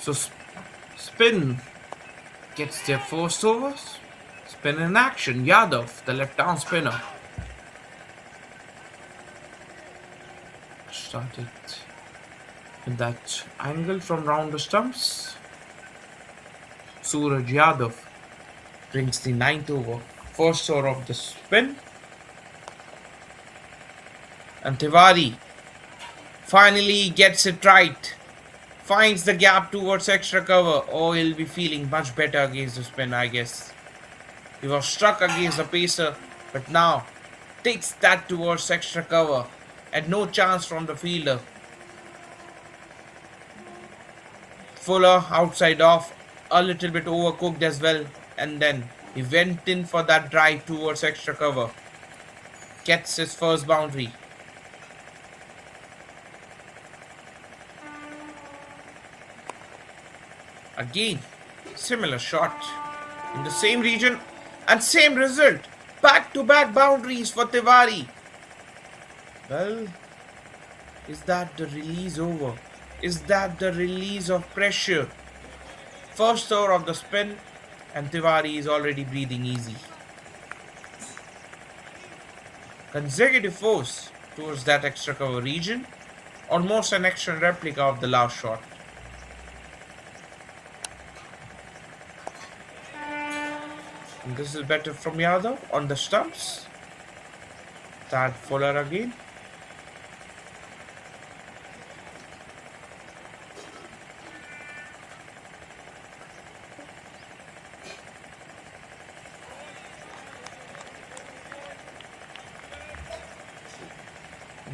Speaker 3: So spin gets their first over. Spin in action. Yadav, the left-arm spinner, started in that angle from round the stumps. Suraj Yadav brings the ninth over. First over of the spin. And Tiwari finally gets it right. Finds the gap towards extra cover. Oh, he'll be feeling much better against the spin, I guess. He was struck against the pacer, but now takes that towards extra cover. And no chance from the fielder. Fuller outside off, a little bit overcooked as well. And then he went in for that drive towards extra cover. Gets his first boundary. Again, similar shot in the same region and same result. Back-to-back boundaries for Tiwari. Well, is that the release over? Is that the release of pressure? First over of the spin and Tiwari is already breathing easy. Consecutive force towards that extra cover region. Almost an extra replica of the last shot. And this is better from Yadav on the stumps. Tad Fuller again.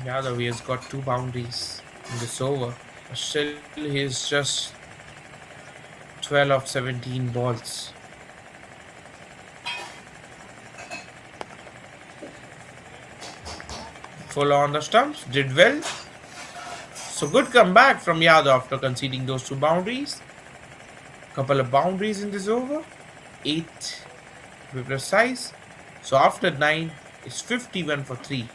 Speaker 3: Yadav, he has got 2 boundaries in this over. But still, he is just 12 of 17 balls. Full on the stumps, did well. So good comeback from Yadav after conceding those 2 boundaries. Couple of boundaries in this over. 8 to be precise. So after 9, it's 51 for 3.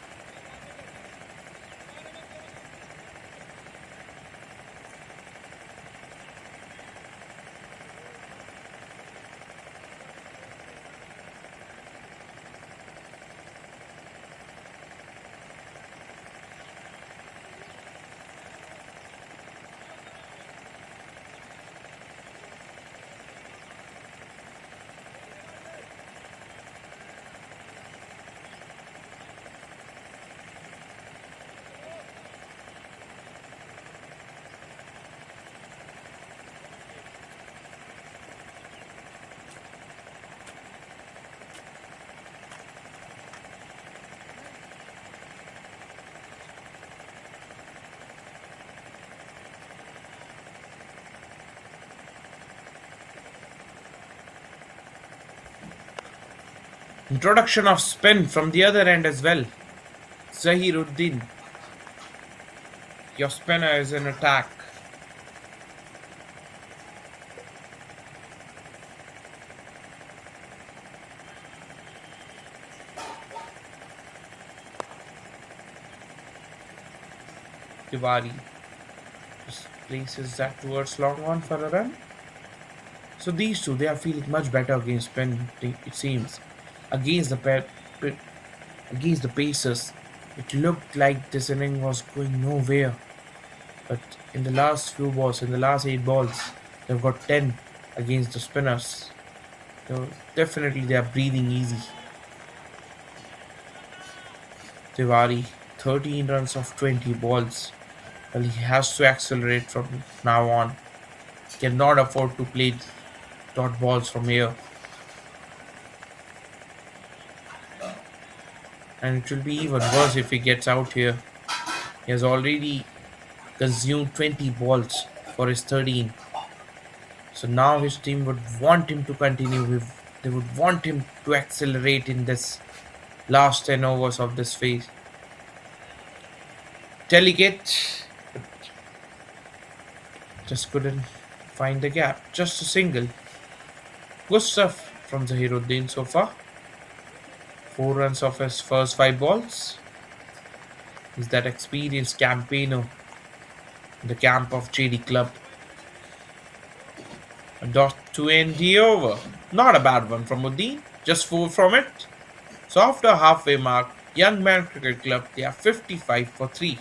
Speaker 3: Introduction of spin from the other end as well. Zahiruddin. Your spinner is in attack. Tiwari just places that towards long on for a run. So these two, they are feeling much better against spin, it seems. Against the Pacers, it looked like this inning was going nowhere. But in the last few balls, in the last 8 balls, they've got 10 against the spinners. So definitely they are breathing easy. Tiwari, 13 runs of 20 balls. Well, he has to accelerate from now on. Cannot afford to play dot balls from here. And it will be even worse if he gets out here. He has already consumed 20 balls for his 13. So now his team would want him to continue with, they would want him to accelerate in this last 10 overs of this phase. Delicate, but just couldn't find the gap. Just a single. Good stuff from Zahiruddin so far. 4 runs off his first 5 balls. He's that experienced campaigner in the camp of JD Club. A dot to end the over. Not a bad one from Uddin, just 4 from it. So after halfway mark, Young Man Cricket Club, they are 55 for 3.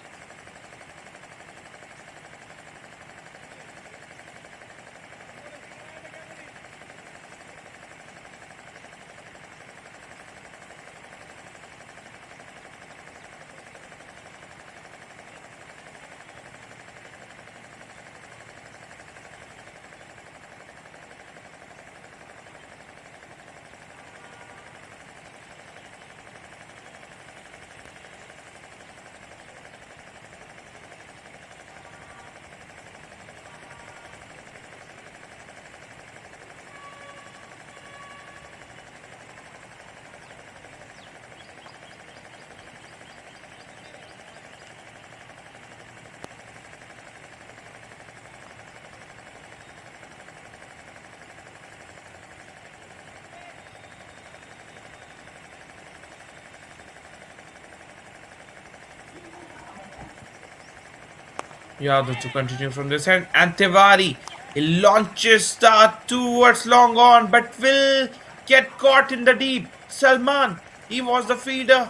Speaker 3: Yadav to continue from this end. And Tiwari, he launches start towards long on, but will get caught in the deep. Salman, he was the fielder,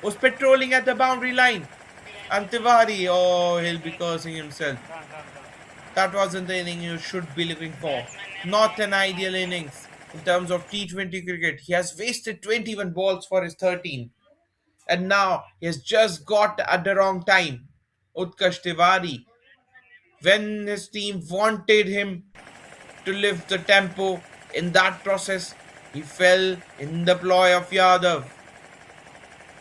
Speaker 3: was patrolling at the boundary line. And Tiwari, oh, he'll be cursing himself. That wasn't the inning you should be looking for. Not an ideal innings in terms of T20 cricket. He has wasted 21 balls for his 13. And now he has just got at the wrong time. Utkarsh Tiwari, when his team wanted him to lift the tempo in that process, he fell in the ploy of Yadav.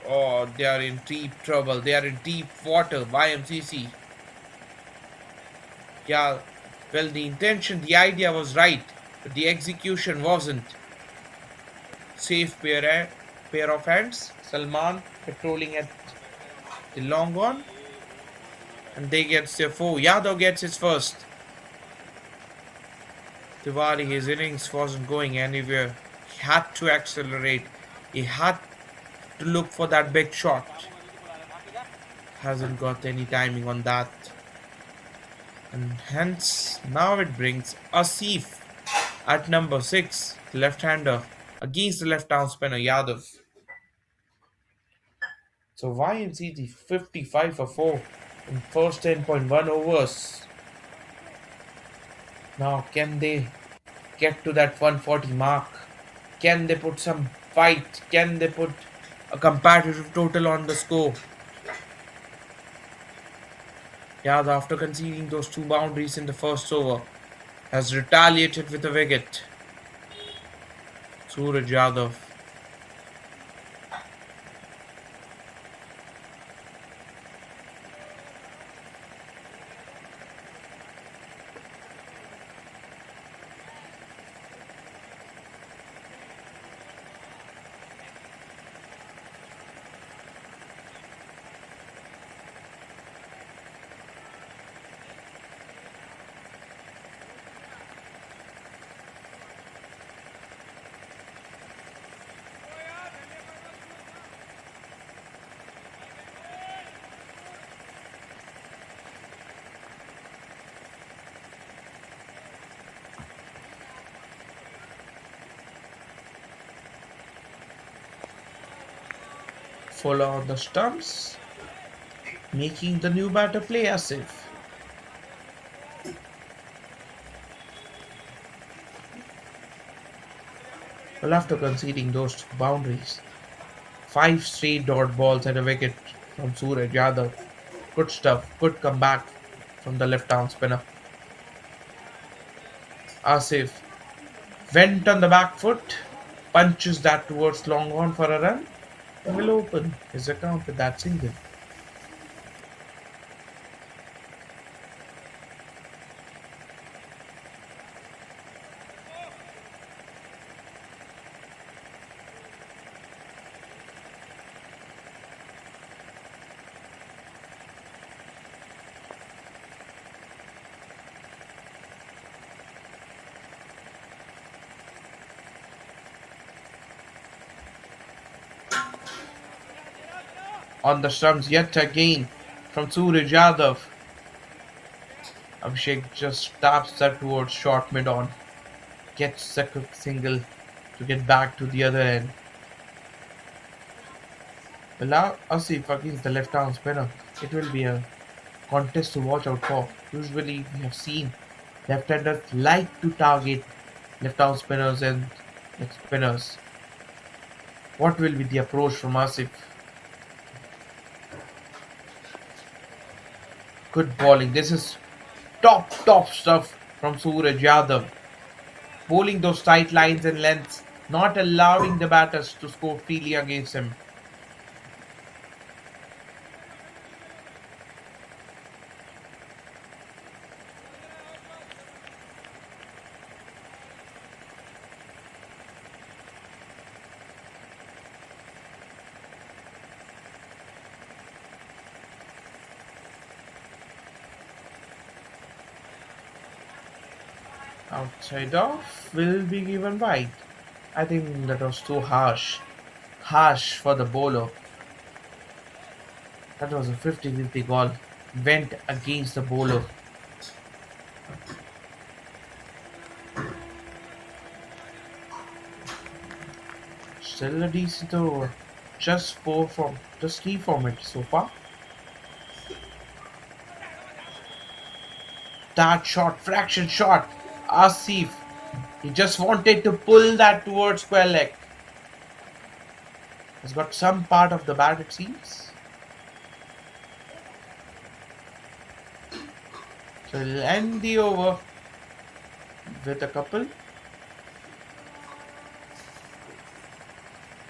Speaker 3: Oh, they are in deep trouble. They are in deep water. YMCC. Yeah, well, the intention, the idea was right, but the execution wasn't. Safe pair of hands. Salman patrolling at the long on, and they get their four. Yadav gets his first. Tiwari, his innings wasn't going anywhere. He had to accelerate. He had to look for that big shot. Hasn't got any timing on that. And hence, now it brings Asif at number 6, the left-hander, against the left-arm spinner Yadav. So YMCG 55 for 4 in first 10.1 overs. Now, can they get to that 140 mark? Can they put some fight? Can they put a competitive total on the score? Yadav, after conceding those 2 boundaries in the first over, has retaliated with a wicket. Suraj Yadav. Follow on the stumps, making the new batter play as if. Well, after conceding those 2 boundaries, 5 straight dot balls and a wicket from Suraj Yadav. Good stuff, good comeback from the left arm spinner. Asif went on the back foot, punches that towards long on for a run, and will open his account with that single. On the stumps yet again from Suraj Yadav. Abhishek just taps that towards short mid on. gets a quick single to get back to the other end. Well, Asif against the left arm spinner. It will be a contest to watch out for. Usually, we have seen left-handers like to target left-arm spinners and leg spinners. What will be the approach from Asif? Good bowling. This is top stuff from Suraj Yadav. Bowling those tight lines and lengths, not allowing the batters to score freely against him. Outside off will be given wide. I think that was too harsh. Harsh for the bowler. That was a 50-50 ball. Went against the bowler. Still a decent over. Just 3 from it so far. That shot, fraction shot. Asif. He just wanted to pull that towards square leg. Has got some part of the bat, it seems. So he'll end the over with a couple.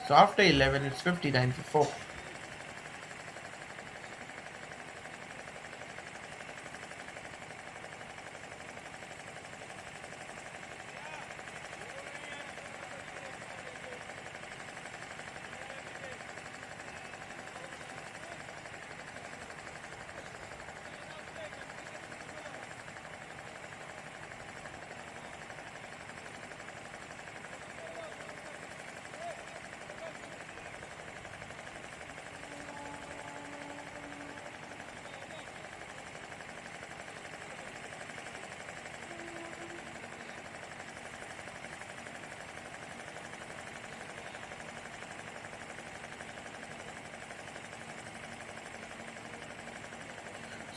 Speaker 3: So after 11, it's 59 for 4.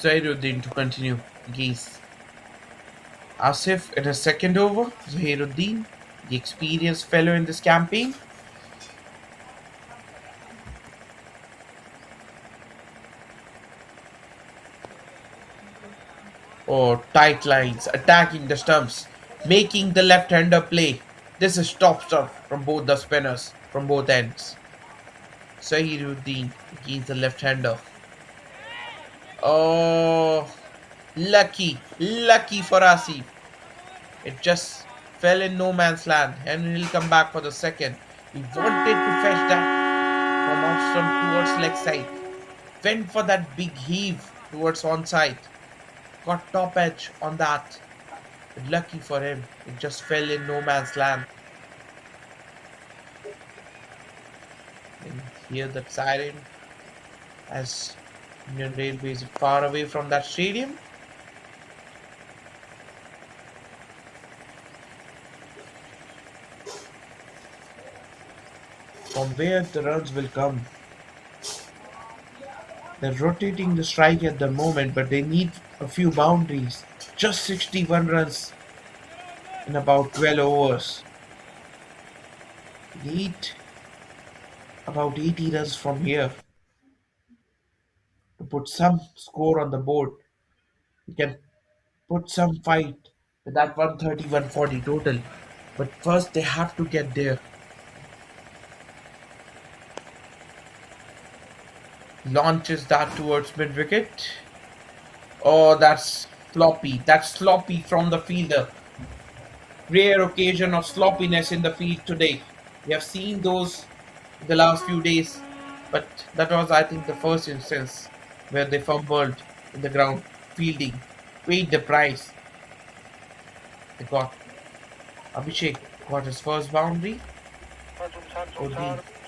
Speaker 3: Zahiruddin to continue against Asif in his second over. Zahiruddin, the experienced fellow in this campaign. Or tight lines, attacking the stumps, making the left-hander play. This is top stuff from both the spinners, from both ends. Zahiruddin against the left-hander. Oh, lucky for Asif. It just fell in no man's land, and he'll come back for the second. He wanted to fetch that from off stump towards leg side. Went for that big heave towards onside. Got top edge on that. But lucky for him, it just fell in no man's land. And hear that siren as Indian Railways is far away from that stadium. From where the runs will come. They're rotating the strike at the moment, but they need a few boundaries. Just 61 runs in about 12 overs. Need about 80 runs from here to put some score on the board. You can put some fight with that 130, 140 total. But first they have to get there. Launches that towards mid wicket. Oh, that's sloppy. That's sloppy from the fielder. Rare occasion of sloppiness in the field today. We have seen those in the last few days, but that was, I think, the first instance where they fumbled in the ground fielding, paid the price. They got Abhishek got his first boundary.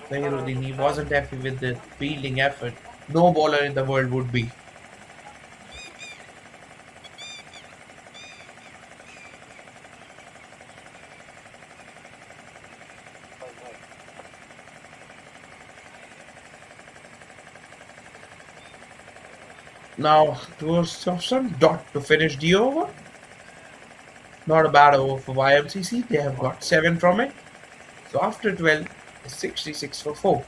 Speaker 3: Zahiruddin, he wasn't happy with the fielding effort. No bowler in the world would be. Now towards Thompson, dot to finish the over. Not a bad over for YMCC. They have got 7 from it. So after 12, it's 66 for 4.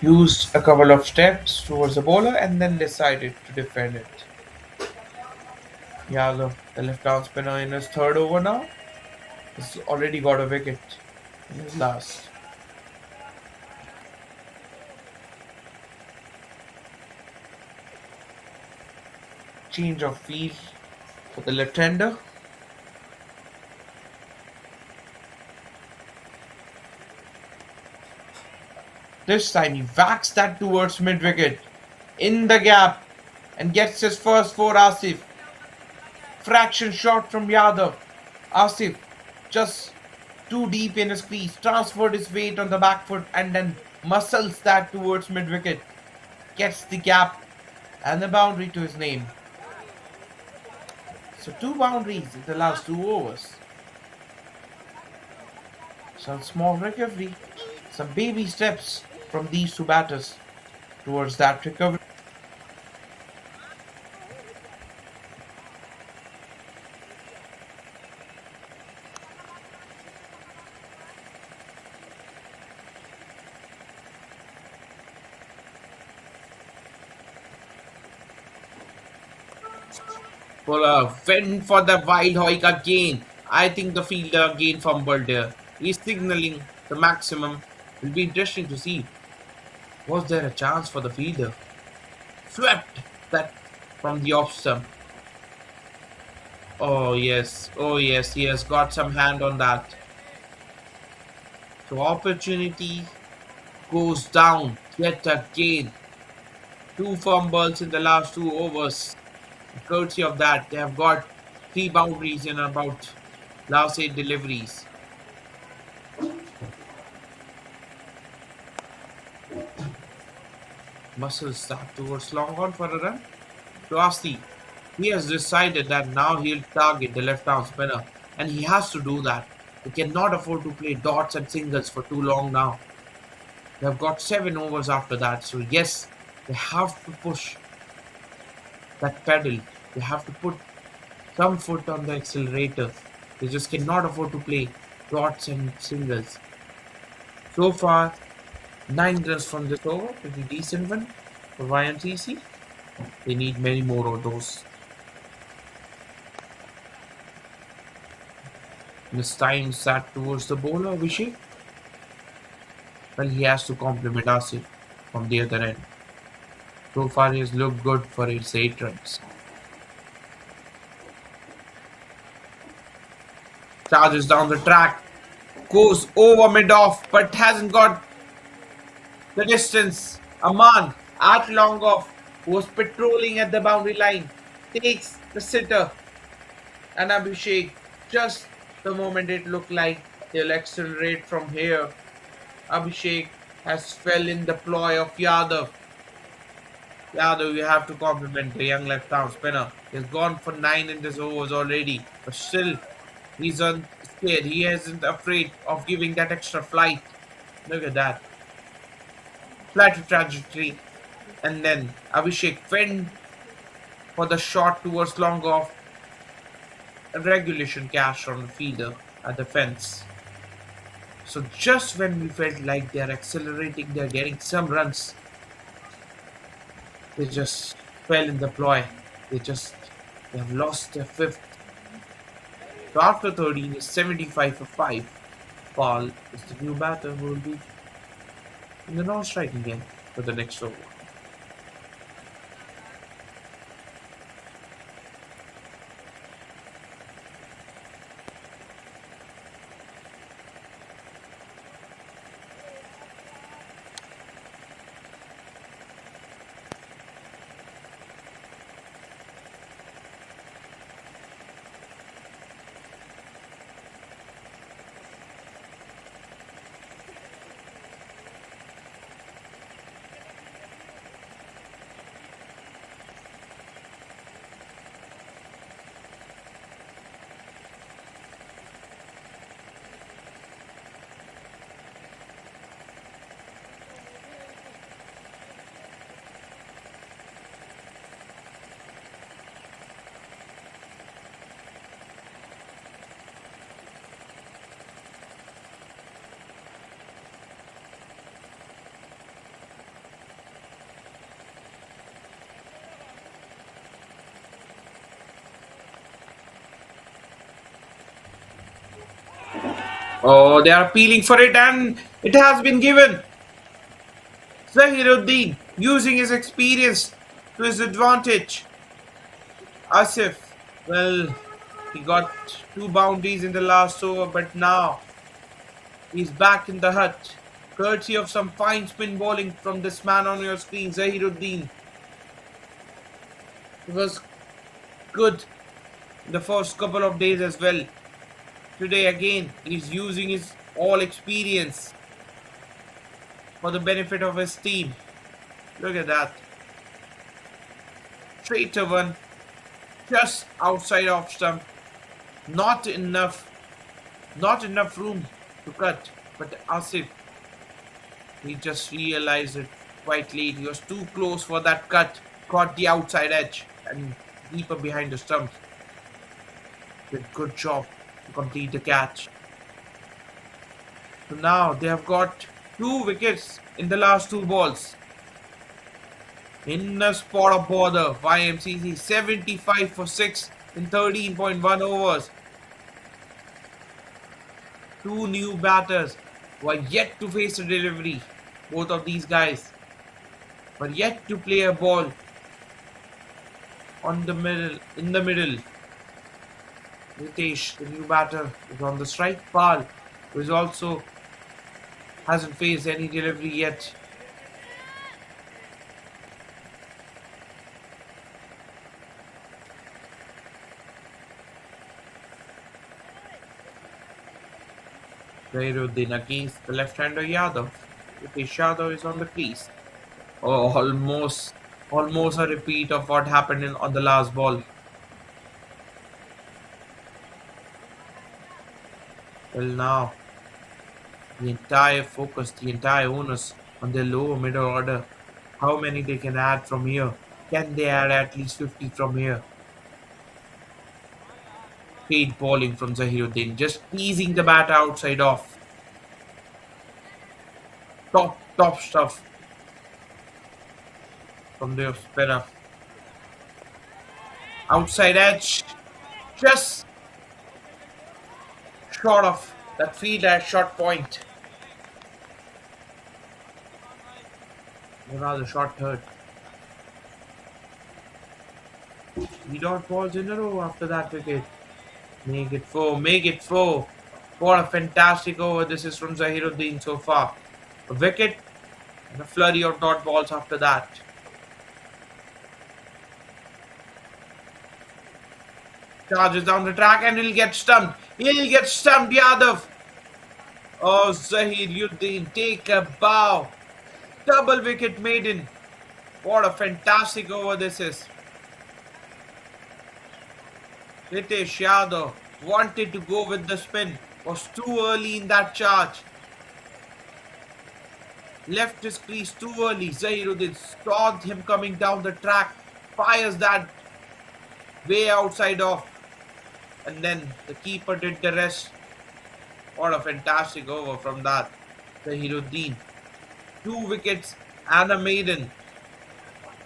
Speaker 3: Used a couple of steps towards the bowler and then decided to defend it. Yadav, the left arm spinner in his third over now, has already got a wicket in his last. Change of field for the left-hander. This time he whacks that towards mid-wicket, in the gap, and gets his first 4. Asif. Fraction shot from Yadav. Asif just too deep in his crease, transferred his weight on the back foot and then muscles that towards mid-wicket. Gets the gap and the boundary to his name. So 2 boundaries in the last 2 overs. Some small recovery, some baby steps from these 2 batters towards that recovery. Bowler went for the wild hoik again. I think the fielder again fumbled there. He's signaling the maximum. Will be interesting to see. Was there a chance for the fielder? Swept that from the off stump. Oh yes, he has got some hand on that. So opportunity goes down yet again. 2 fumbles in the last 2 overs. Courtesy of that, they have got 3 boundaries in about last 8 deliveries. Muscles start towards long on for a run. Rossi, he has decided that now he'll target the left arm spinner, and he has to do that. He cannot afford to play dots and singles for too long now. They have got 7 overs after that, so yes, they have to push that pedal. They have to put some foot on the accelerator. They just cannot afford to play dots and singles. So far, 9 runs from this over, pretty decent one for YMCC. They need many more of those. This time sat towards the bowler, Abhishek. Well, he has to compliment Asif from the other end. So far, he has looked good for his 8 runs. Charges down the track, goes over mid-off, but hasn't got the distance. Aman at long off, who was patrolling at the boundary line, takes the sitter, and Abhishek, just the moment it looked like he'll accelerate from here, Abhishek has fell in the ploy of Yadav. Yadav, you have to compliment the young left-arm spinner. He's gone for 9 in this overs already, but still, he's unscared. He isn't afraid of giving that extra flight. Look at that. Flat trajectory. And then Abhishek went for the shot towards long off. A regulation catch from the fielder at the fence. So just when we felt like they're accelerating, they're getting some runs, they just fell in the ploy. They have lost their 5th. So after 13 is 75 for 5. Paul is the new batter who will be in the non-striking end for the next over. Oh, they are appealing for it and it has been given. Zahiruddin using his experience to his advantage. Asif, well, he got 2 boundaries in the last over, but now he's back in the hut. Courtesy of some fine spin bowling from this man on your screen, Zahiruddin. He was good in the first couple of days as well. Today again, he's using his all experience for the benefit of his team. Look at that. Straight to one, just outside off stump. Not enough room to cut. But Asif, he just realized it quite late. He was too close for that cut. Caught the outside edge and deeper behind the stumps. Did good job to complete the catch. So now they have got 2 wickets in the last 2 balls. In a spot of bother, YMCC 75 for 6 in 13.1 overs. 2 new batters were yet to face a delivery. Both of these guys were yet to play a ball in the middle. Ritesh, the new batter, is on the strike. Pal, who is also hasn't faced any delivery yet. Zahiruddin against the left-hander Yadav. Ritesh Yadav is on the crease. Oh, almost a repeat of what happened on the last ball. Well, now the entire focus, the entire onus on their lower middle order. How many they can add from here? Can they add at least 50 from here? Great bowling from Zahiruddin, just teasing the bat outside off. Top stuff from the spinner. Outside edge, just short of that field at short point. Another short third. 3 dot balls in a row after that wicket. Make it 4, make it 4. What a fantastic over this is from Zahiruddin so far. A wicket and a flurry of dot balls after that. Charges down the track and he'll get stumped. He'll get stumped, Yadav. Oh, Zahiruddin, take a bow. Double wicket maiden. What a fantastic over this is. Ritesh Yadav wanted to go with the spin. Was too early in that charge. Left his crease too early. Zahiruddin saw him coming down the track. Fires that way outside off. And then the keeper did the rest. What a fantastic over from that. Zahiruddin. 2 wickets and a maiden.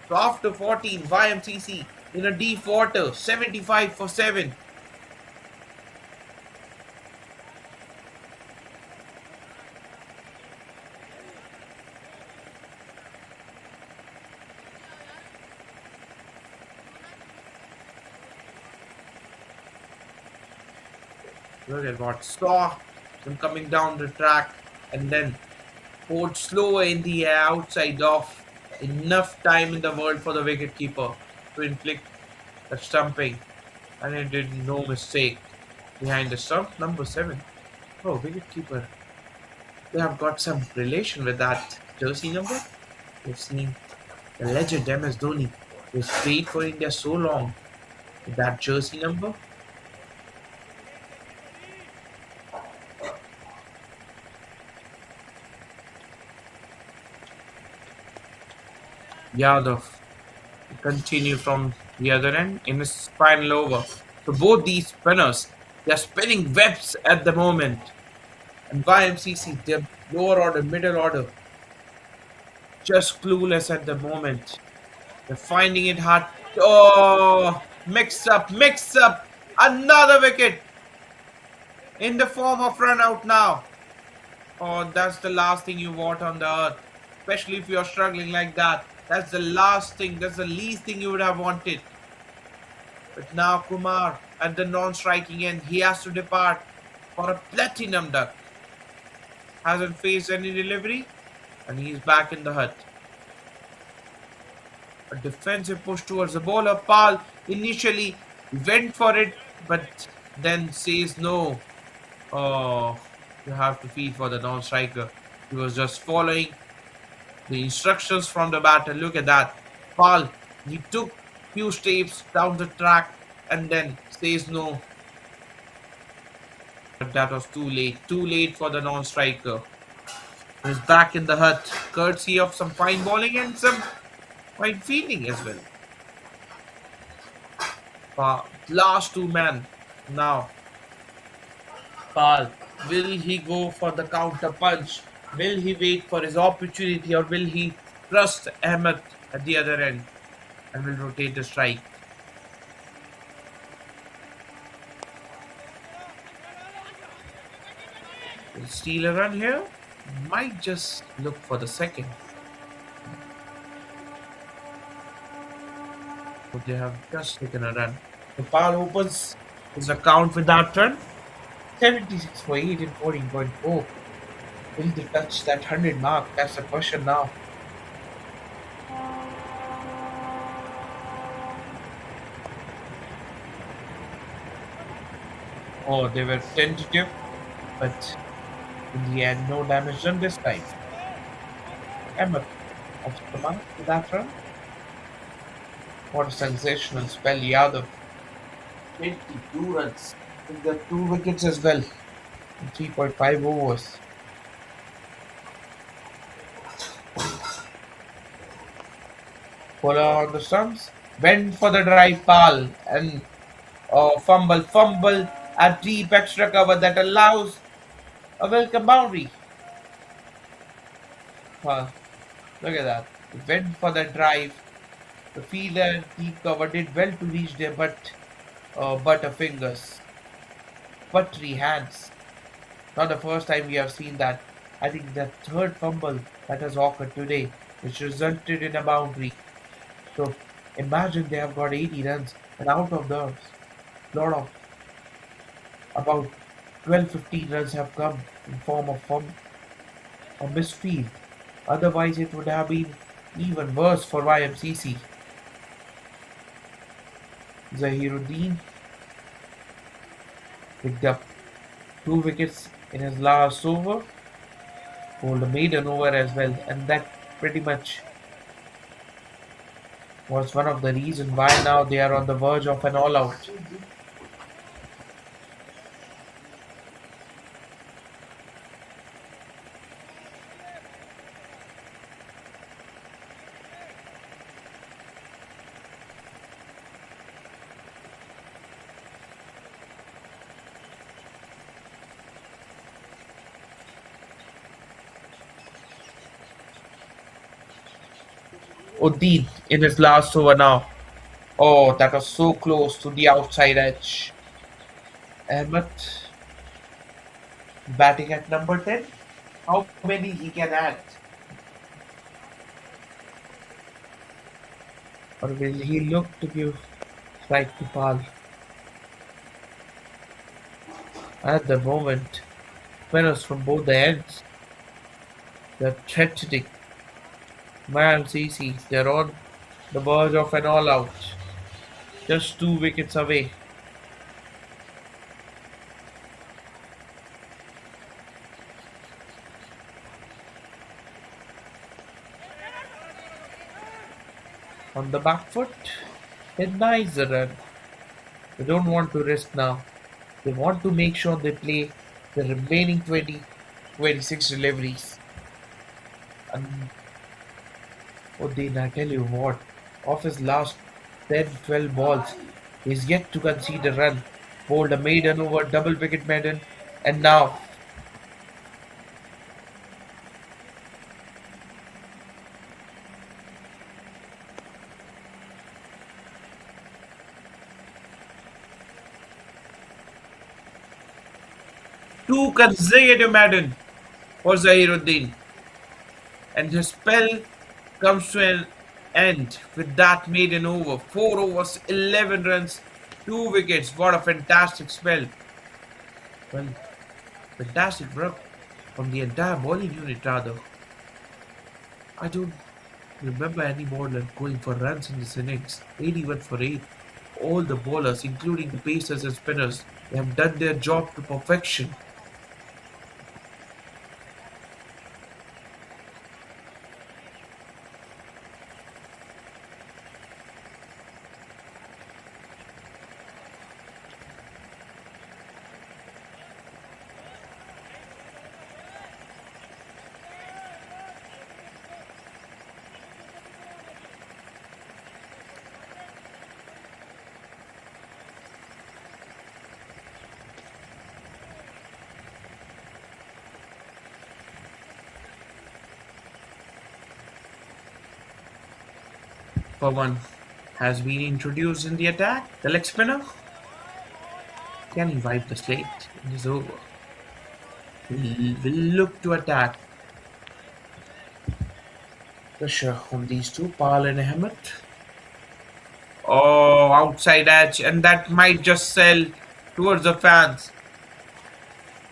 Speaker 3: So after 14, YMCC in a deep water, 75 for 7. Look at what saw him coming down the track and then poured slower in the air outside off. Enough time in the world for the wicketkeeper to inflict a stumping, and he did no mistake behind the stump. Number 7. Oh, wicketkeeper. They have got some relation with that jersey number. We've seen the legend MS Dhoni, who's played for India so long with that jersey number. Yadav continue from the other end in his final over. So both these spinners, they're spinning webs at the moment. And YMCC, their lower order, middle order, just clueless at the moment. They're finding it hard. Oh, mix up. Another wicket in the form of run out now. Oh, that's the last thing you want on the earth. Especially if you're struggling like that. That's the last thing. That's the least thing you would have wanted. But now Kumar at the non-striking end, he has to depart for a platinum duck. Hasn't faced any delivery, and he's back in the hut. A defensive push towards the bowler. Pal initially went for it, but then says no. Oh, you have to feel for the non-striker. He was just following the instructions from the batter. Look at that. Pal, he took few steps down the track and then says no. But that was too late. Too late for the non-striker. He's back in the hut, courtesy of some fine bowling and some fine fielding as well. Last two men now. Pal, will he go for the counter punch? Will he wait for his opportunity or will he trust Ahmed at the other end and will rotate the strike? Will steal a run here? Might just look for the second. But they have just taken a run. The Pal opens his account with that run. 76 for 8 in 14.4. Will they touch that 100 mark? That's the question now. Oh, they were tentative, but in the end, no damage done this time. Ahmed off the mark with that run. What a sensational spell, Yadav. 22 runs. He got 2 wickets as well in 3.5 overs. Bowler on the stumps. Went for the drive, Pal, and fumble, a deep extra cover that allows a welcome boundary. Pal, look at that. He went for the drive. The fielder deep cover did well to reach there, but butterfingers, buttery hands. Not the first time we have seen that. I think the third fumble that has occurred today, which resulted in a boundary. So imagine they have got 80 runs, and out of those, lot of about 12-15 runs have come in form of a misfield. Otherwise, it would have been even worse for YMCC. Zahiruddin picked up 2 wickets in his last over, bowled a maiden over as well, and that pretty much was one of the reasons why now they are on the verge of an all-out. Uddin in his last over now. Oh, that was so close to the outside edge. Ahmed batting at number 10. How many he can add? Or will he look to give strike to Pal? At the moment, spinners from both the ends, they're threatening. Man, CC, they're on the verge of an all-out, just 2 wickets away. On the back foot, denies the run. They don't want to risk now. They want to make sure they play the remaining 20, 26 deliveries. And Odin, I tell you what, of his last 10, 12 balls, he's yet to concede a run. Bowled a maiden over, double wicket maiden, and now two consecutive maiden for Zahiruddin. And his spell comes to an end with that maiden over. 4 overs, 11 runs, 2 wickets. What a fantastic spell. Well, fantastic work from the entire bowling unit, rather. I don't remember any bowler going for runs in this innings. 81 for 8. All the bowlers, including the pacers and spinners, they have done their job to perfection. For one has been introduced in the attack. The leg spinner, can he wipe the slate in this over? Will look to attack. Pressure on these two, Pal and Ahmed. Oh, outside edge, and that might just sell towards the fans.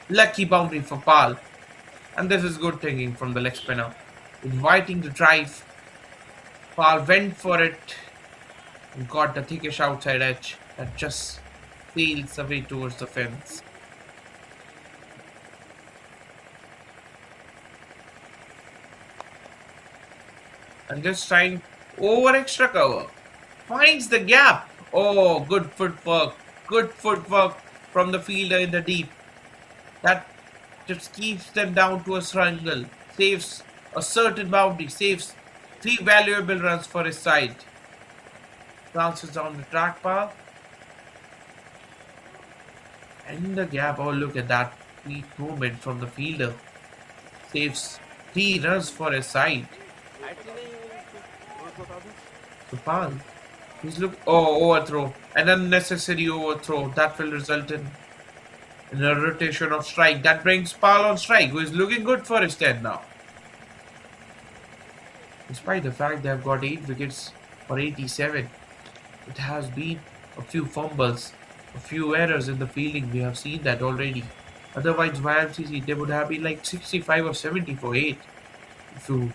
Speaker 3: Lucky boundary for Pal. And this is good thinking from the leg spinner. Inviting the drive. Pal went for it and got the thickish outside edge that just sails away towards the fence. And just trying over extra cover. Finds the gap. Oh, good footwork. Good footwork from the fielder in the deep. That just keeps them down to a strangle. Saves a certain boundary. Saves 3 valuable runs for his side. Bounces down the track path. And the gap. Oh, look at that sweet movement from the fielder. Saves 3 runs for his side. So Pal, he's look. Oh, overthrow. An unnecessary overthrow. That will result in a rotation of strike. That brings Pal on strike, who is looking good for his 10 now. Despite the fact they have got 8 wickets for 87, it has been a few fumbles, a few errors in the fielding. We have seen that already. Otherwise, YMCC, they would have been like 65 or 70 for 8. If you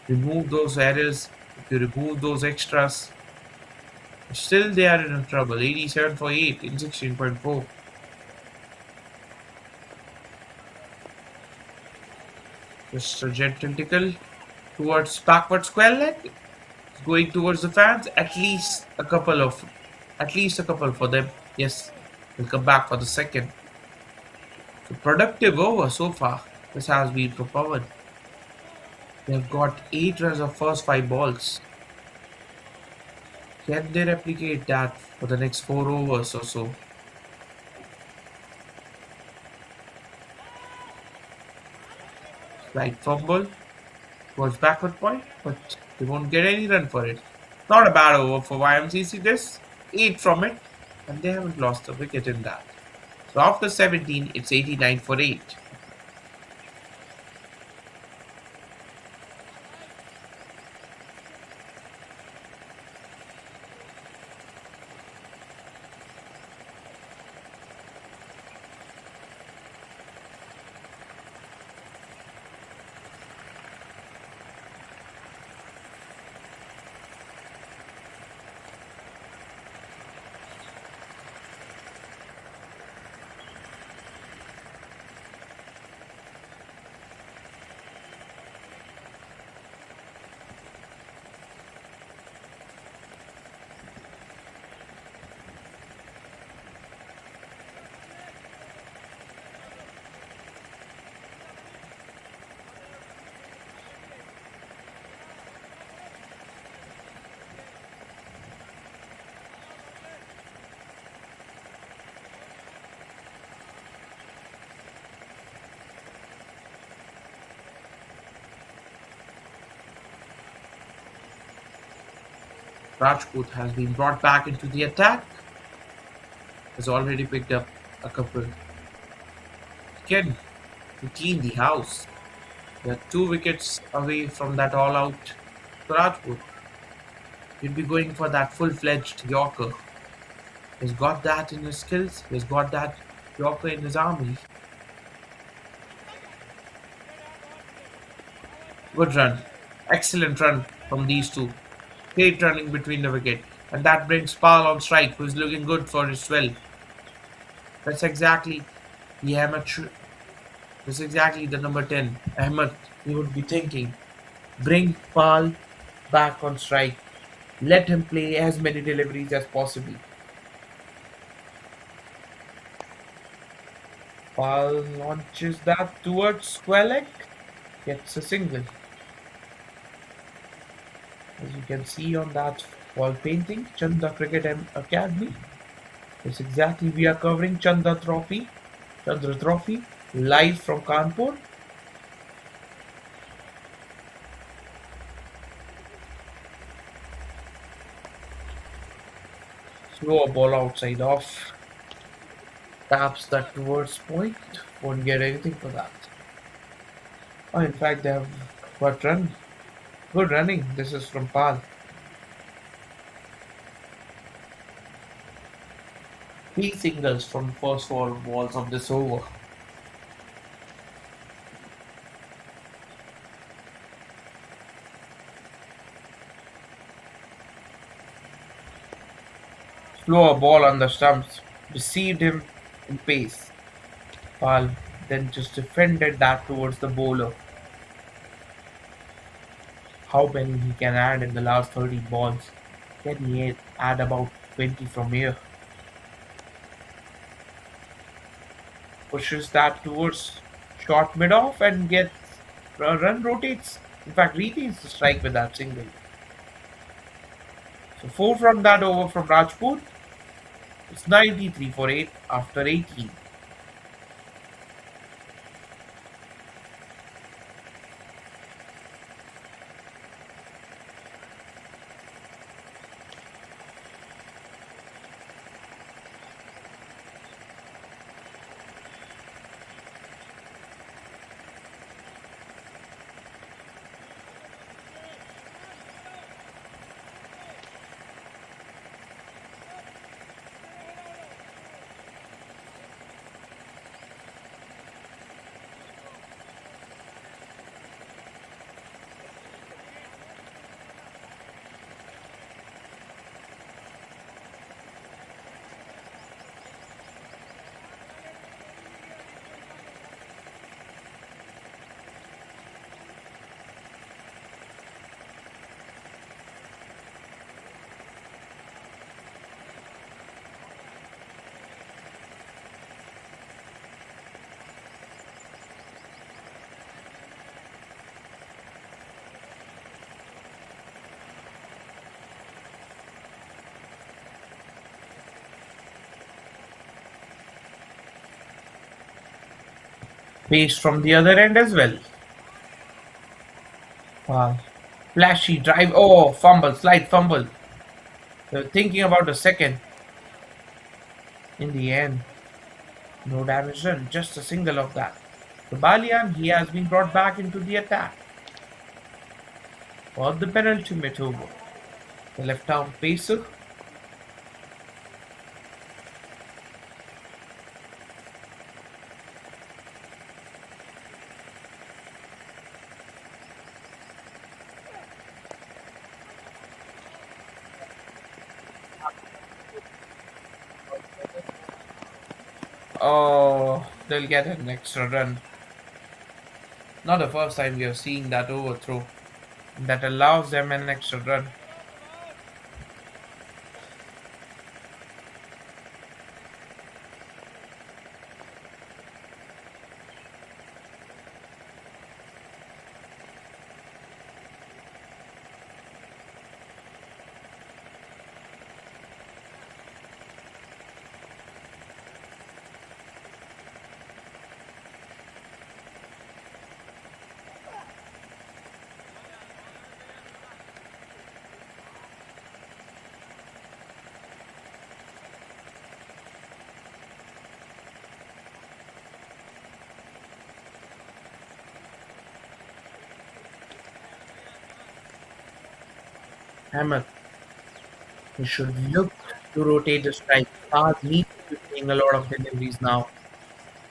Speaker 3: remove those errors, if you remove those extras, still they are in trouble. 87 for 8 in 16.4. Just a gentle tickle towards backward square leg. Going towards the fans. At least a couple for them. Yes, we'll come back for the second. So productive over so far. This has been for Pawan. They've got 8 runs of first 5 balls. Can they replicate that for the next 4 overs or so? Slight fumble towards backward point, but they won't get any run for it. Not a bad over for YMCC this. 8 from it, and they haven't lost a wicket in that. So after 17, it's 89 for 8. Rajput has been brought back into the attack, has already picked up a couple. Again, to clean the house. They're 2 wickets away from that all out. So Rajput will be going for that full fledged Yorker. He's got that in his skills, he's got that Yorker in his army. Good run. Excellent run from these two. Great running between the wicket. And that brings Pal on strike, who's looking good for his 12. That's exactly the amateur. That's exactly the number 10. Ahmed, he would be thinking. Bring Pal back on strike. Let him play as many deliveries as possible. Pal launches that towards square leg. Gets a single. As you can see on that wall painting, Chandra Cricket Academy. Yes, exactly. We are covering Chandra Trophy, live from Kanpur. Slow ball outside off. Taps that towards point. Won't get anything for that. Oh, in fact, they have got run. Good running. This is from Pal. 3 singles from the first 4 balls of this over. Slower ball on the stumps. Deceived him in pace. Pal then just defended that towards the bowler. How many he can add in the last 30 balls? Can he add about 20 from here? Pushes that towards short mid off and gets a run, rotates. In fact, retains the strike with that single. So 4 from that over from Rajput. It's 93 for 8 after 18. Pace from the other end as well. Wow. Flashy drive. Oh, fumble, slight fumble. They were thinking about the second. In the end, no damage done, just a single of that. So Balian, he has been brought back into the attack for the penultimate over. The left-arm pacer. Oh, they'll get an extra run. Not the first time we are seeing that overthrow that allows them an extra run. Ahmed, he should look to rotate the strike. Pal needs to be playing a lot of deliveries now.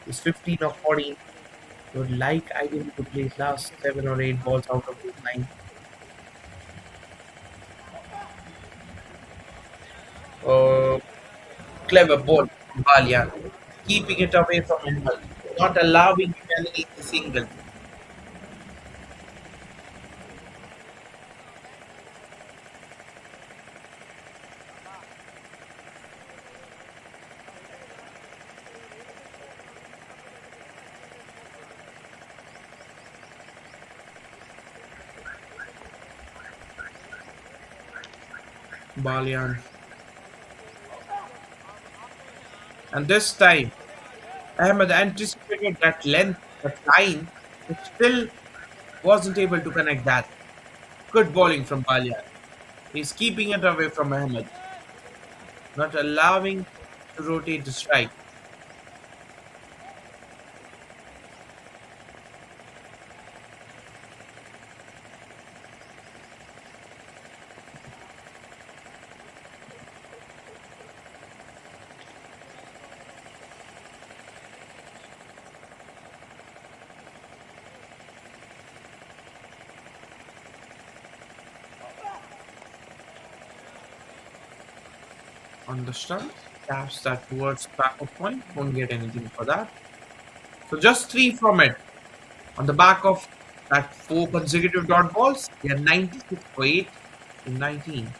Speaker 3: He's 15 or 14. He would like ideally to play last 7 or 8 balls out of those 9. Uh, Clever ball from Balian. Keeping it away from Ahmed. Not allowing him an easy single. Balian. And this time, Ahmed anticipated that length, that line, but still wasn't able to connect that. Good bowling from Balian. He's keeping it away from Ahmed, not allowing to rotate the strike. On the stump, taps that towards back of point, won't get anything for that. So just 3 from it. On the back of that 4 consecutive dot balls, they are 96 for 8 in 19.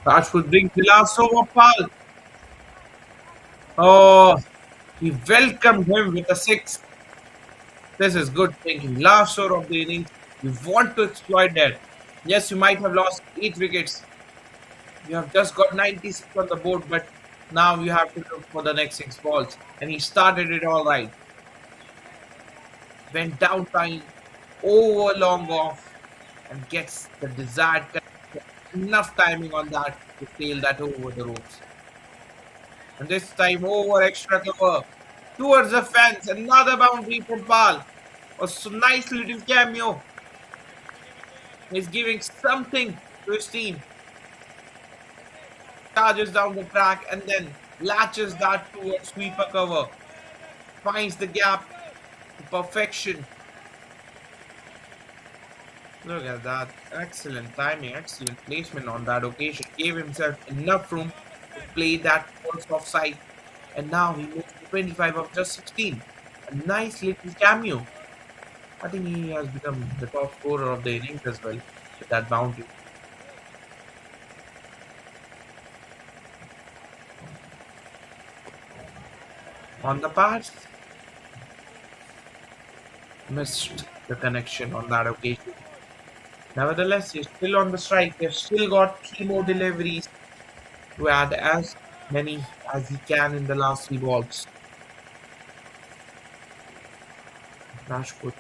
Speaker 3: Rashford brings the last over, Pal. Oh, he welcomed him with a 6. This is good thinking. Last over of the innings. You want to exploit that. Yes, you might have lost 8 wickets. You have just got 96 on the board, but now you have to look for the next 6 balls. And he started it all right. Went down time, over long off, and gets the desired enough timing on that to sail that over the ropes. And this time over extra cover towards the fence. Another boundary for Pal. A nice little cameo. He's giving something to his team. Charges down the track and then latches that towards sweeper cover. Finds the gap to perfection. Look at that. Excellent timing, excellent placement on that occasion. Gave himself enough room to play that first offside. And now he moves to 25 of just 16. A nice little cameo. I think he has become the top scorer of the innings as well with that boundary. On the pass, missed the connection on that occasion. Nevertheless, he's still on the strike. They've still got 3 more deliveries to add as many as he can in the last 3 balls. Rashford,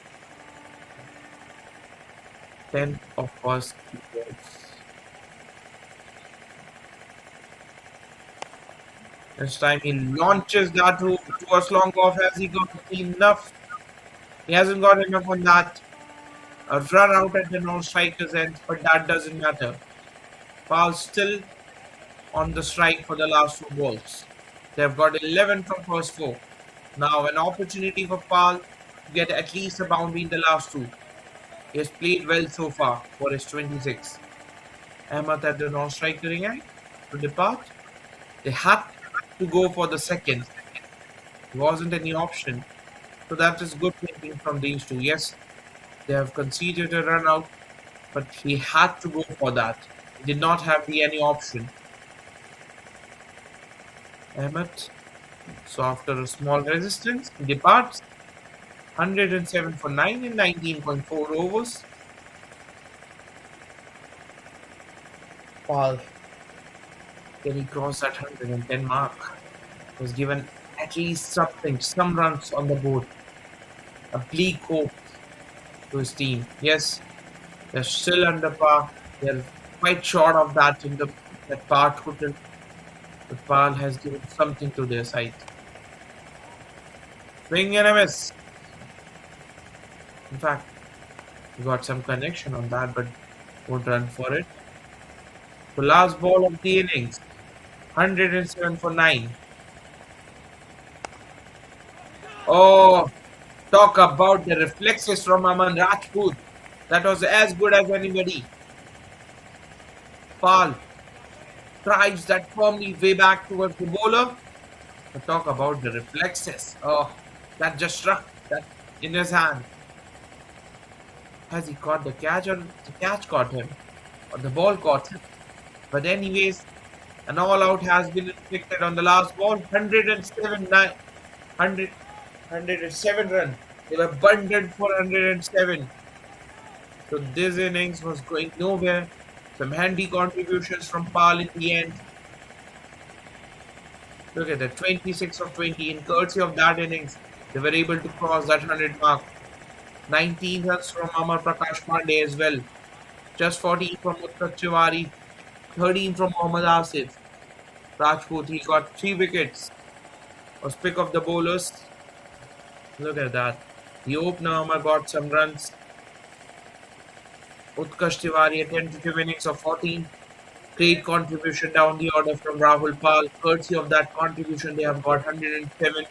Speaker 3: 10 of first 3 balls. This time he launches that towards long off. Has he got enough? He hasn't got enough on that. A run out at the non-striker's end, but that doesn't matter. Foul still on the strike for the last 2 balls. They've got 11 from first 4. Now an opportunity for Pal to get at least a boundary in the last 2. He has played well so far for his 26. Ahmed at the non-strike ring to depart. They had to go for the second. There wasn't any option. So that is good thinking from these two. Yes, they have conceded a run out, but he had to go for that. He did not have the any option. Ahmed. So after a small resistance, he departs. 107 for 9 in 19.4 overs. Paul, can he cross that 110 mark? Was given at least something, some runs on the board. A bleak hope to his team. Yes, they're still under par. They're quite short of that in the that par total. But Paul has given something to their side. Swing and a miss. In fact, he got some connection on that, but won't run for it. The last ball of the innings, 107 for 9. Oh, talk about the reflexes from Aman Rajput. That was as good as anybody. Paul drives that firmly way back towards the bowler. But talk about the reflexes. Oh, that just struck that in his hand. Has he caught the catch or the catch caught him? Or the ball caught him? But anyways, an all out has been inflicted on the last ball. 107, 107 run. They were bundled for 107. So this innings was going nowhere. Some handy contributions from Pal in the end. Look at that, 26 of 20. In courtesy of that innings, they were able to cross that 100 mark. 19 runs from Amar Prakash Pandey as well. Just 14 from Uttar Tiwari. 13 from Mohammad Asif. Rajput, he got 3 wickets. Was pick of the bowlers. Look at that. The opener Amar got some runs. Utkarsh Tiwari, a tentative innings of 14. Great contribution down the order from Rahul Pal. Courtesy of that contribution, they have got 107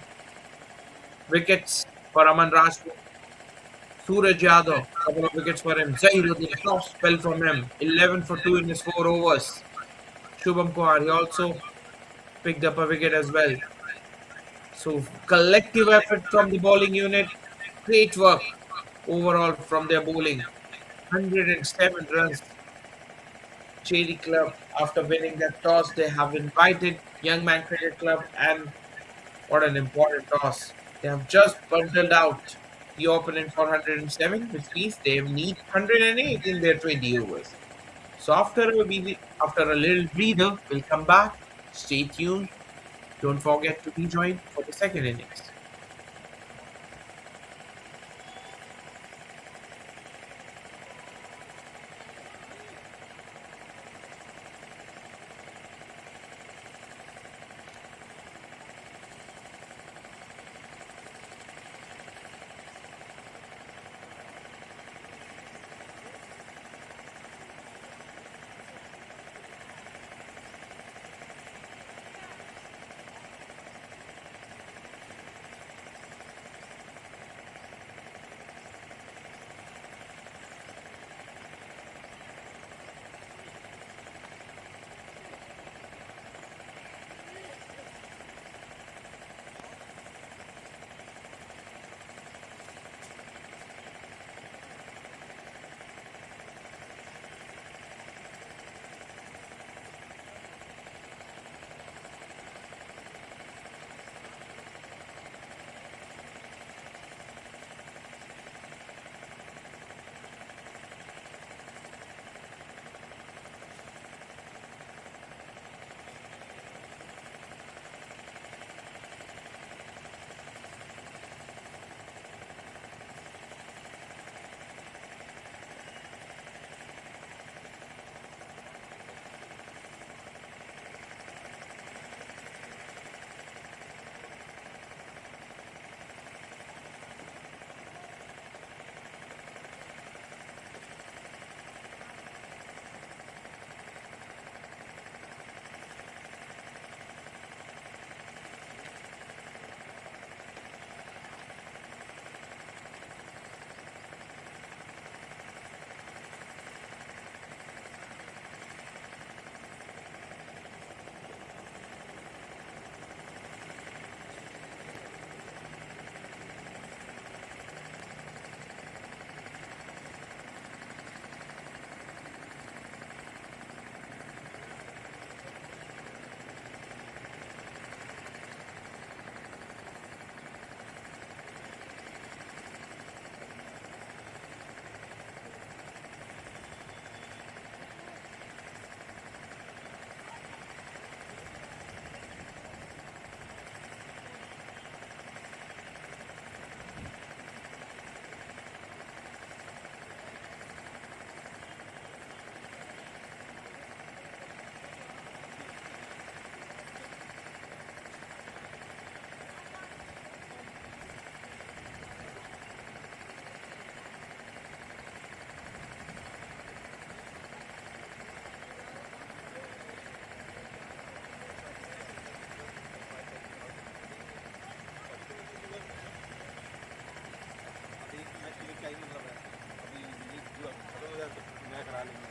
Speaker 3: wickets for Aman Rajput. Suraj Yadav, couple of wickets for him. Zahiruddin, a top spell from him. 11 for 2 in his 4 overs. Shubham Kumar, he also picked up a wicket as well. So collective effort from the bowling unit. Great work overall from their bowling. 107 runs. Cherry Club, after winning that toss, they have invited Young Man Cricket Club, and what an important toss. They have just bundled out the opponent for 107, which means they need 108 in their 20 overs. So after a little breather, we'll come back. Stay tuned. Don't forget to rejoin for the second innings.
Speaker 2: लेंगे।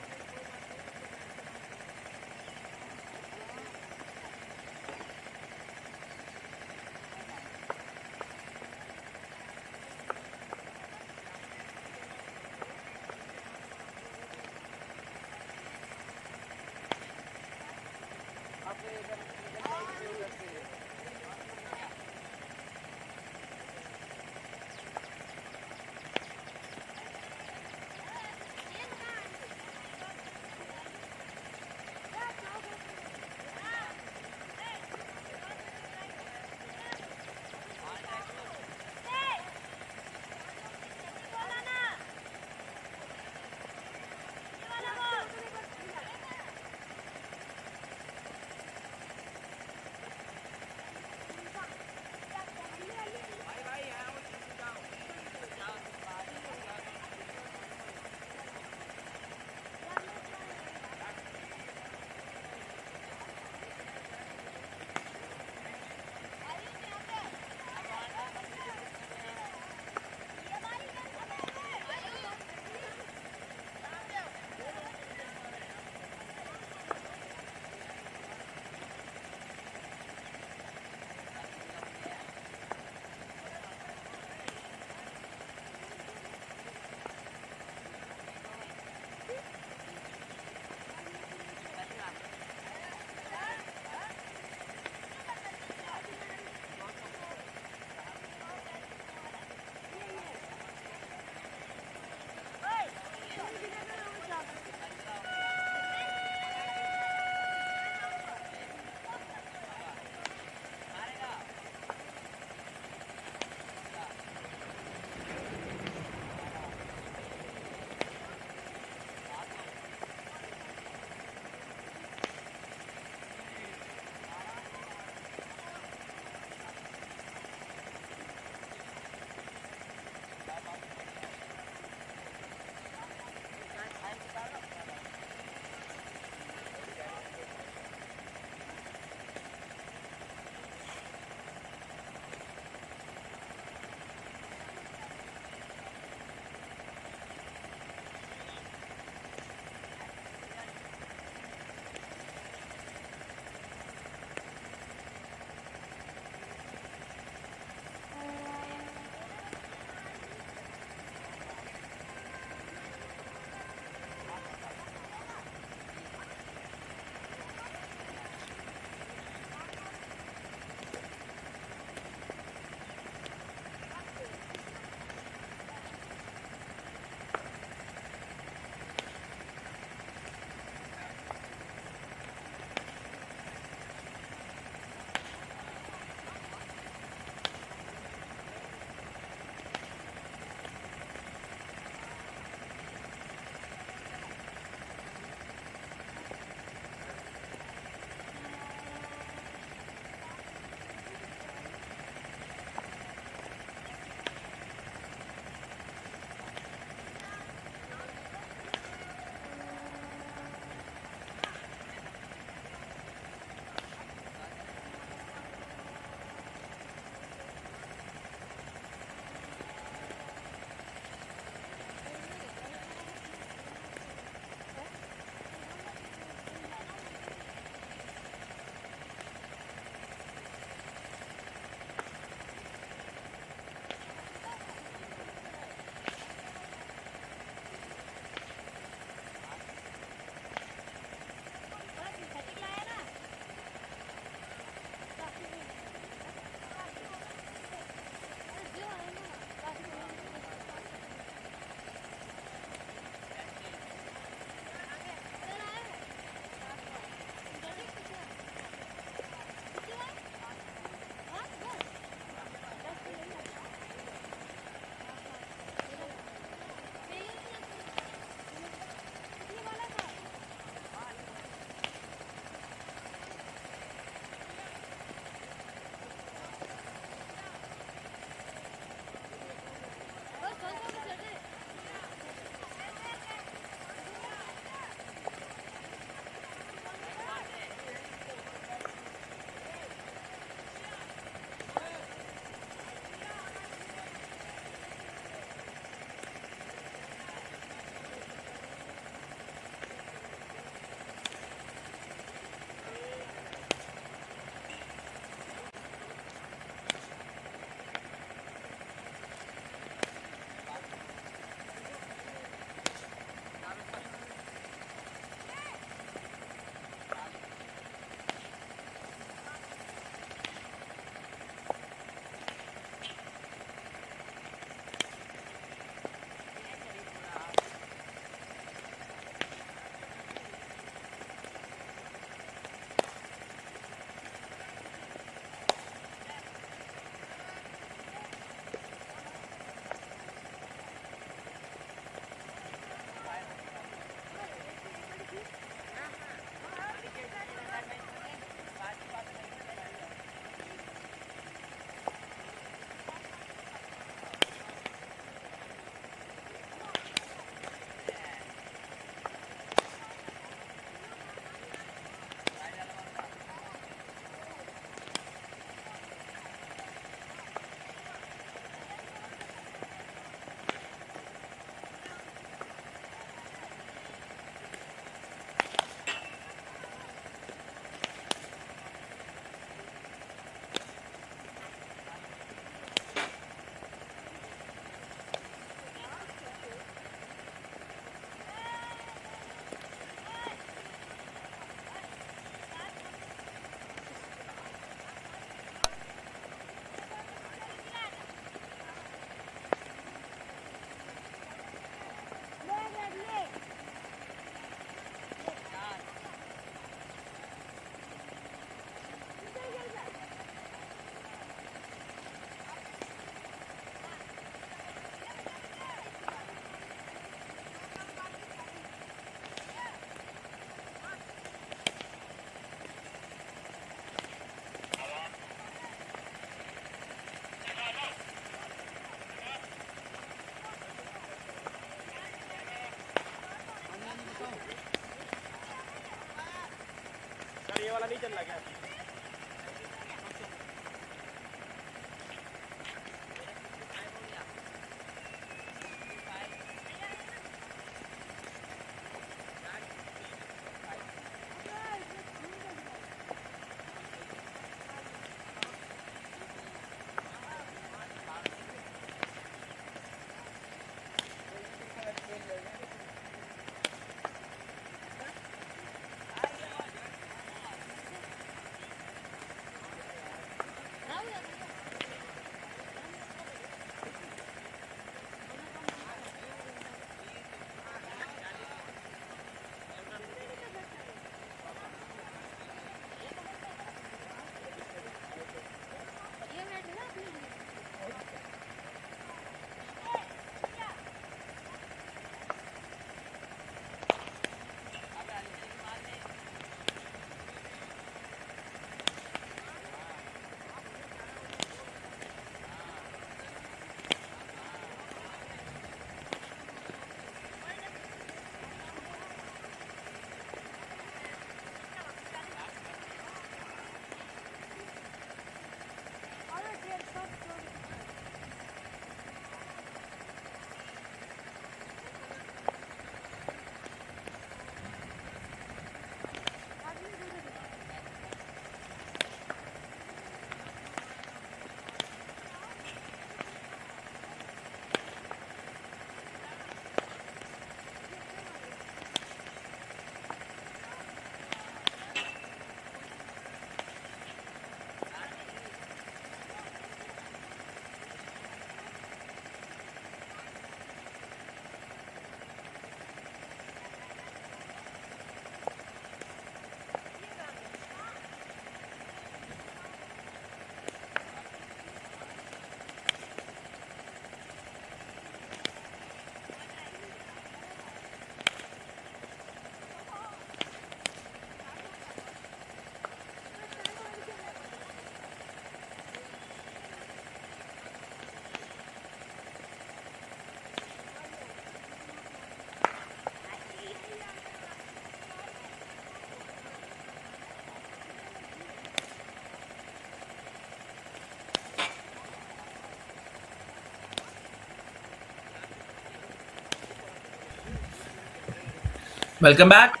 Speaker 3: Welcome back.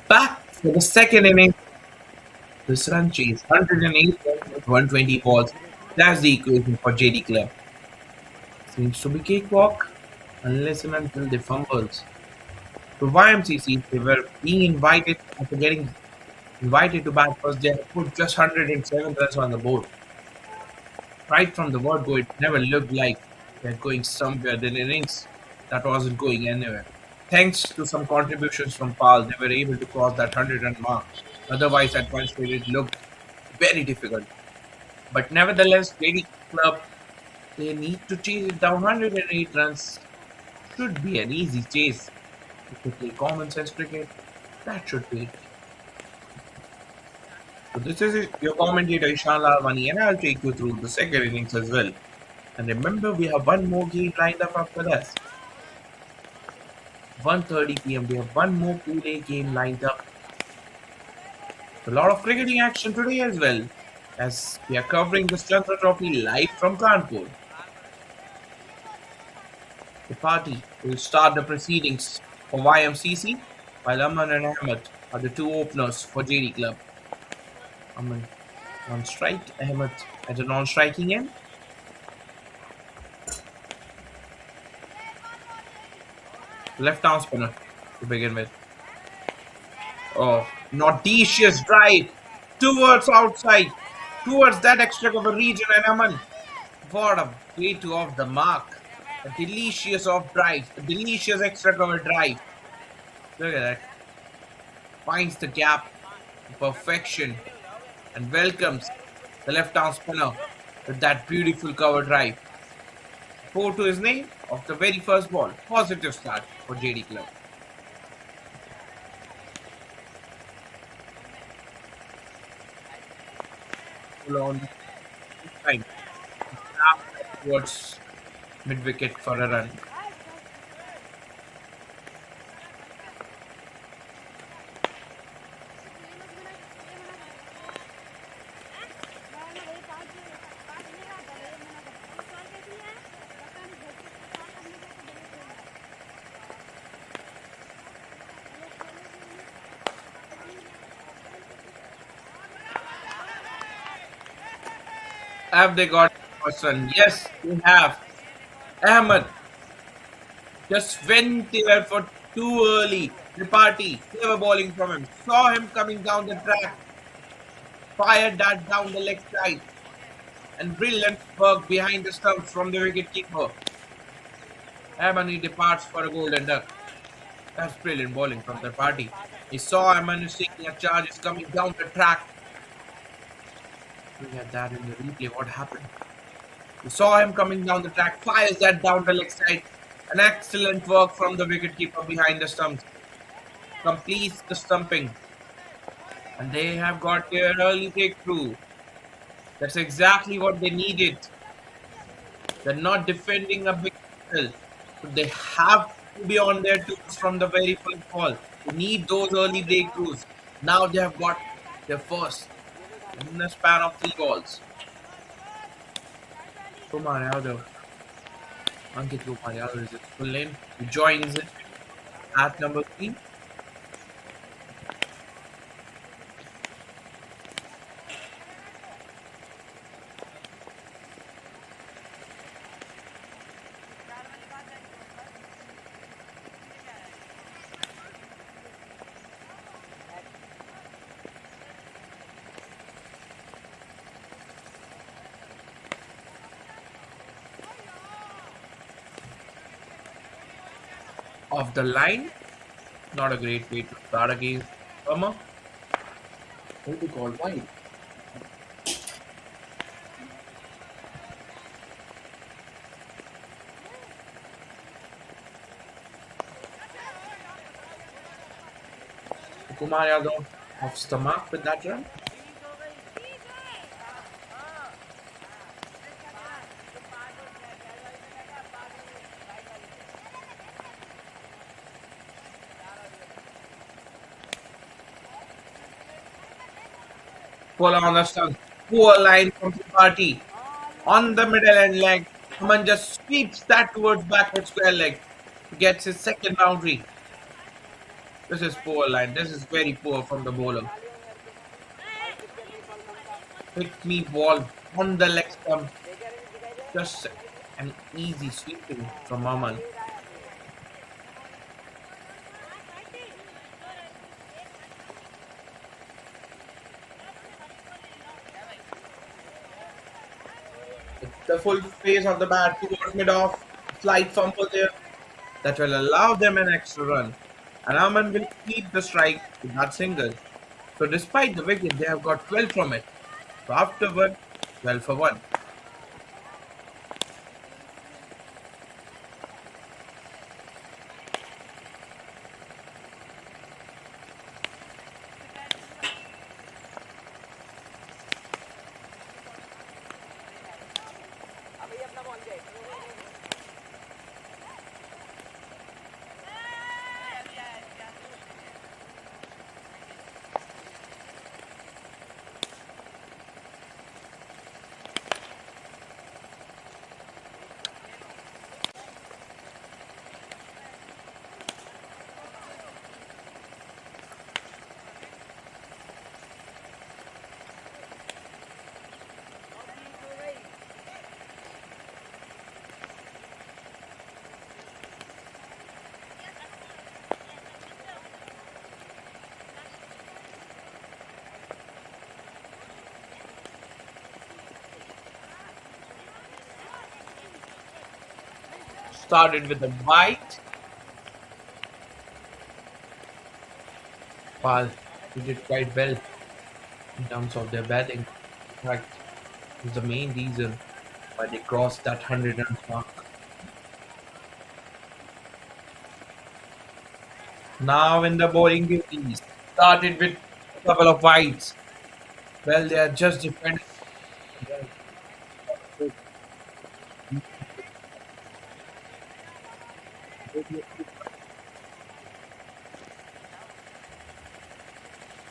Speaker 3: Back for the second inning. This run chase 108 runs with 120 balls. That's the equation for JD Club. Seems to be cakewalk unless and until they fumbles. To YMCC, they were being invited after getting invited to bat first. They had put just 107 runs on the board. Right from the word go, it never looked like they're going somewhere. The innings that wasn't going anywhere. Thanks to some contributions from Pal, they were able to cross that 100 run mark. Otherwise, at one stage, it looked very difficult. But nevertheless, JD Club, they need to chase it down 108 runs. Should be an easy chase. If they play common sense cricket, that should be it. So this is your commentator Ishan Lalwani, and I'll take you through the second innings as well. And remember, we have one more game lined up after this. 1:30 p.m. We have one more two-day game lined up. A lot of cricketing action today as well, as we are covering the Chandra Trophy live from Kanpur. The party will start the proceedings for YMCC, while Aman and Ahmed are the two openers for JD Club. Aman on strike, Ahmed at a non-striking end. Left arm spinner to begin with. Oh, audacious drive towards outside, towards that extra cover region, and Aman. What a way to off the mark. A delicious off drive, a delicious extra cover drive. Look at that. Finds the gap to perfection and welcomes the left arm spinner with that beautiful cover drive. 4 to his name of the very first ball. Positive start for JD Club. Full on time. Towards mid wicket for a run. Have they got the first run? Yes, they have. Ahmed just went there for too early. The party, clever bowling from him. Saw him coming down the track, fired that down the leg side, and brilliant work behind the stumps from the wicket-keeper. Ahmed departs for a golden duck. That's brilliant bowling from the party. He saw Ahmed taking a charge, is coming down the track. Look at that in the replay. What happened? We saw him coming down the track, fires that down the leg side. An excellent work from the wicketkeeper behind the stumps. Completes the stumping. And they have got their early breakthrough. That's exactly what they needed. They're not defending a big hill. So they have to be on their toes from the very first ball. They need those early breakthroughs. Now they have got their first in the span of 3 balls. Kumar Yadav, Ankit Kumar Yadav is his full name. He joins it at number 3. Off the line, not a great way to start against Burma. Who to call wide? Kumar Yadav off the mark with that run. Pull on the stump. Poor line from the party. On the middle end leg, Aman just sweeps that towards backward square leg. Gets his second boundary. This is poor line. This is very poor from the bowler. Hit me ball on the leg stump. Just an easy sweeping from Aman. The full face of the bat towards mid-off. Slight fumble there. That will allow them an extra run. And Aman will keep the strike with that single. So despite the wicket, they have got 12 from it. So afterward, 12 for 1. Started with the white. Well, they did quite well in terms of their batting. In fact, it's the main reason why they crossed that 100 run mark. Now in the bowling duties, started with a couple of whites. Well, they are just defending.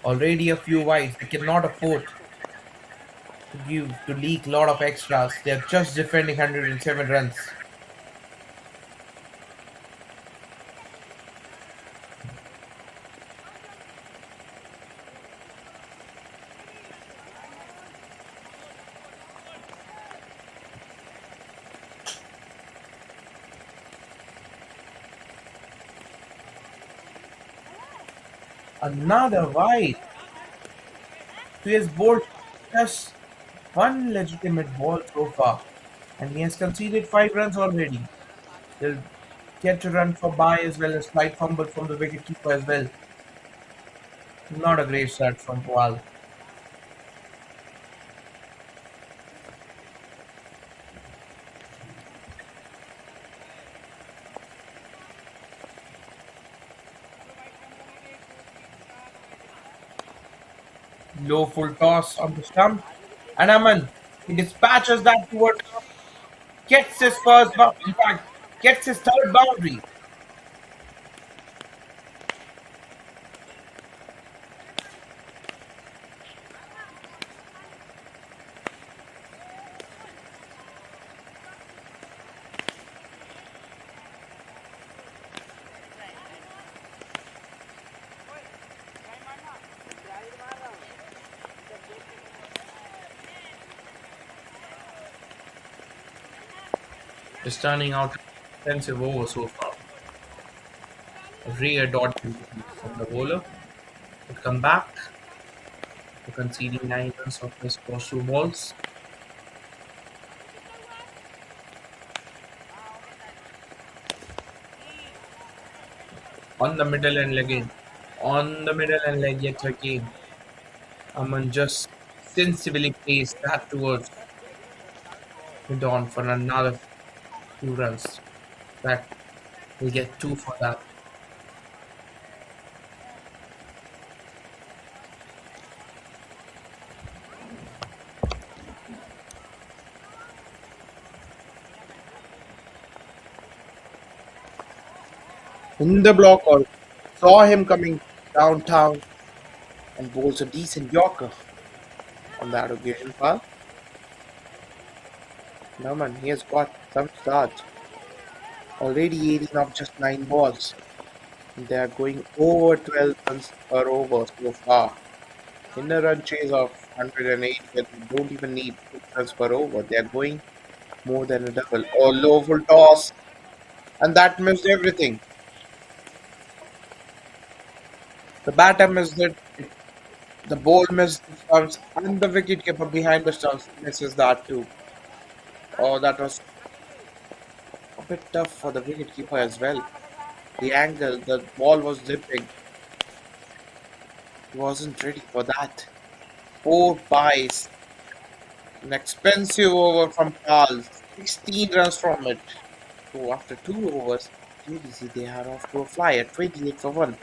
Speaker 3: Already a few whites. They cannot afford to leak a lot of extras. They are just defending 107 runs. Another wide. He has bowled just one legitimate ball so far, and he has conceded 5 runs already. He'll get a run for bye as well as slight fumble from the wicketkeeper as well. Not a great start from Pawal. Low full toss on the stump, and Aman he dispatches that towards gets his in fact gets his third boundary. Is turning out expensive over so far. A rare dot from the bowler would come back to conceding 9 runs of his first 2 balls. On the middle and leg in. On the middle and leg yet again. Aman just sensibly placed that towards the dawn for another 2 runs. That will get 2 for that.
Speaker 5: In the blocker, saw him coming downtown and bowls a decent Yorker on that occasion, pal. No man, he has got some start. Already 18 of just 9 balls. They are going over 12 runs per over so far. In a run chase of 108, where they don't even need 6 runs per over. They are going more than a double. Oh, low full toss. And that missed everything. The batter missed it. The ball missed the stumps. And the wicketkeeper behind the stumps misses that too. Oh, that was a bit tough for the wicketkeeper as well. The angle, the ball was dipping. He wasn't ready for that. 4 byes. An expensive over from Pal. 16 runs from it. So after 2 overs, JDC they are off to a flyer. 28 for 1.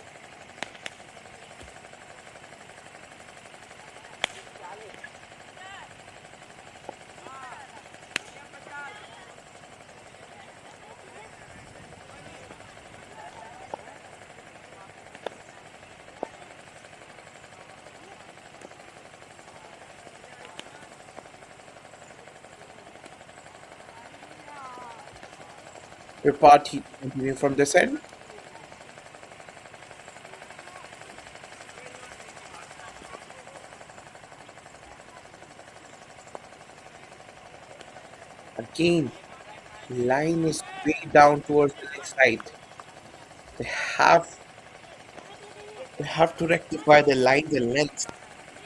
Speaker 5: Party continuing from this end. Again, line is way down towards the leg side. They have they have to rectify the lines and lengths.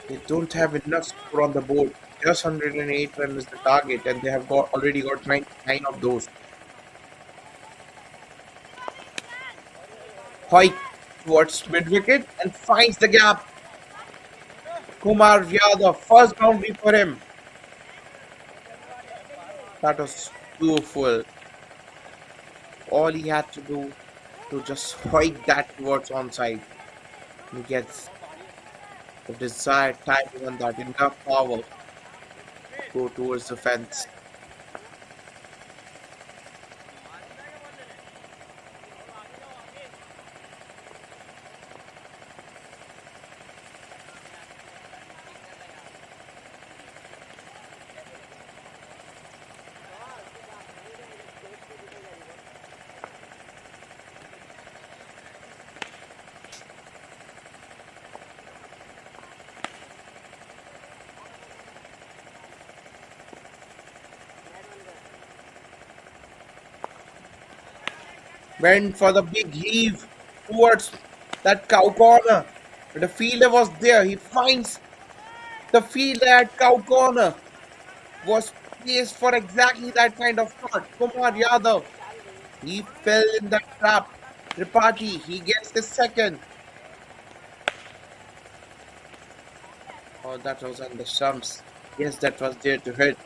Speaker 5: They don't have enough score on the board. Just 108 run is the target, and they have already got 99 of those. Hoik towards mid wicket and finds the gap. Kumar Yadav, first boundary for him. That was beautiful. All he had to do to just hoik that towards onside. He gets the desired timing on that, enough power to go towards the fence. Went for the big heave towards that cow corner. But the fielder was there. He finds the fielder at cow corner. Was placed for exactly that kind of shot. Kumar Yadav. He fell in that trap. Tripathi, he gets the second. Oh, that was on the stumps. Yes, that was there to hit.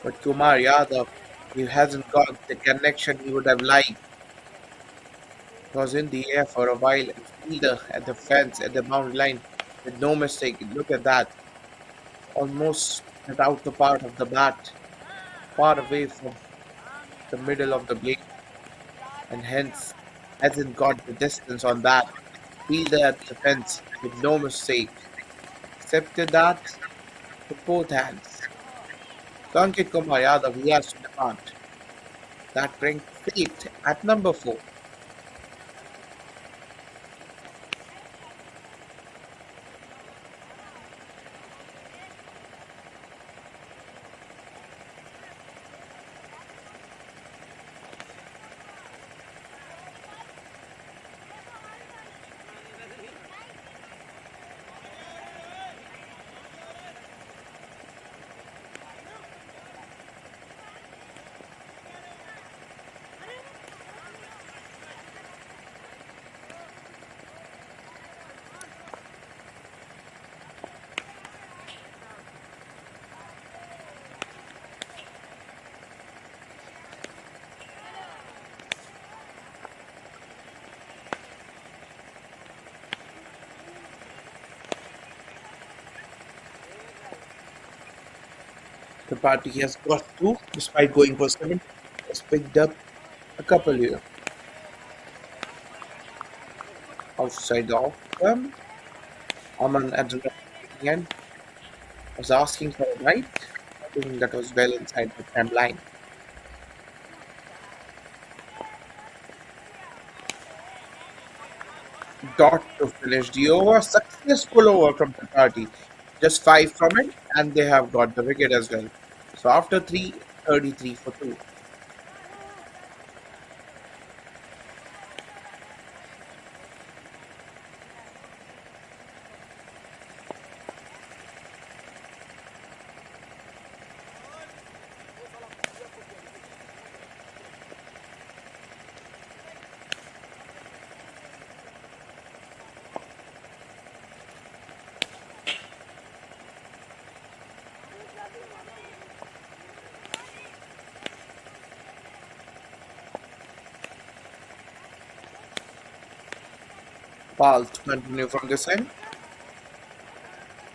Speaker 5: But Kumar Yadav, he hasn't got the connection he would have liked. It was in the air for a while and fielder at the fence at the boundary line with no mistake. Look at that. Almost at outer part of the bat, far away from the middle of the blade, and hence hasn't got the distance on that. Fielder at the fence with no mistake. Accepted that with both hands. Ankit Kumar Yadav, he has to demand. That brings fate at number 4. The party has got 2 despite going for 7. Has picked up a couple here. Outside off them. Aman at the end was asking for a right. I think that was well inside the front line. Dot to finish the over. Successful over from the party. Just 5 from it, and they have got the wicket as well. So after 3, 33 for 2. Pal to continue from this end.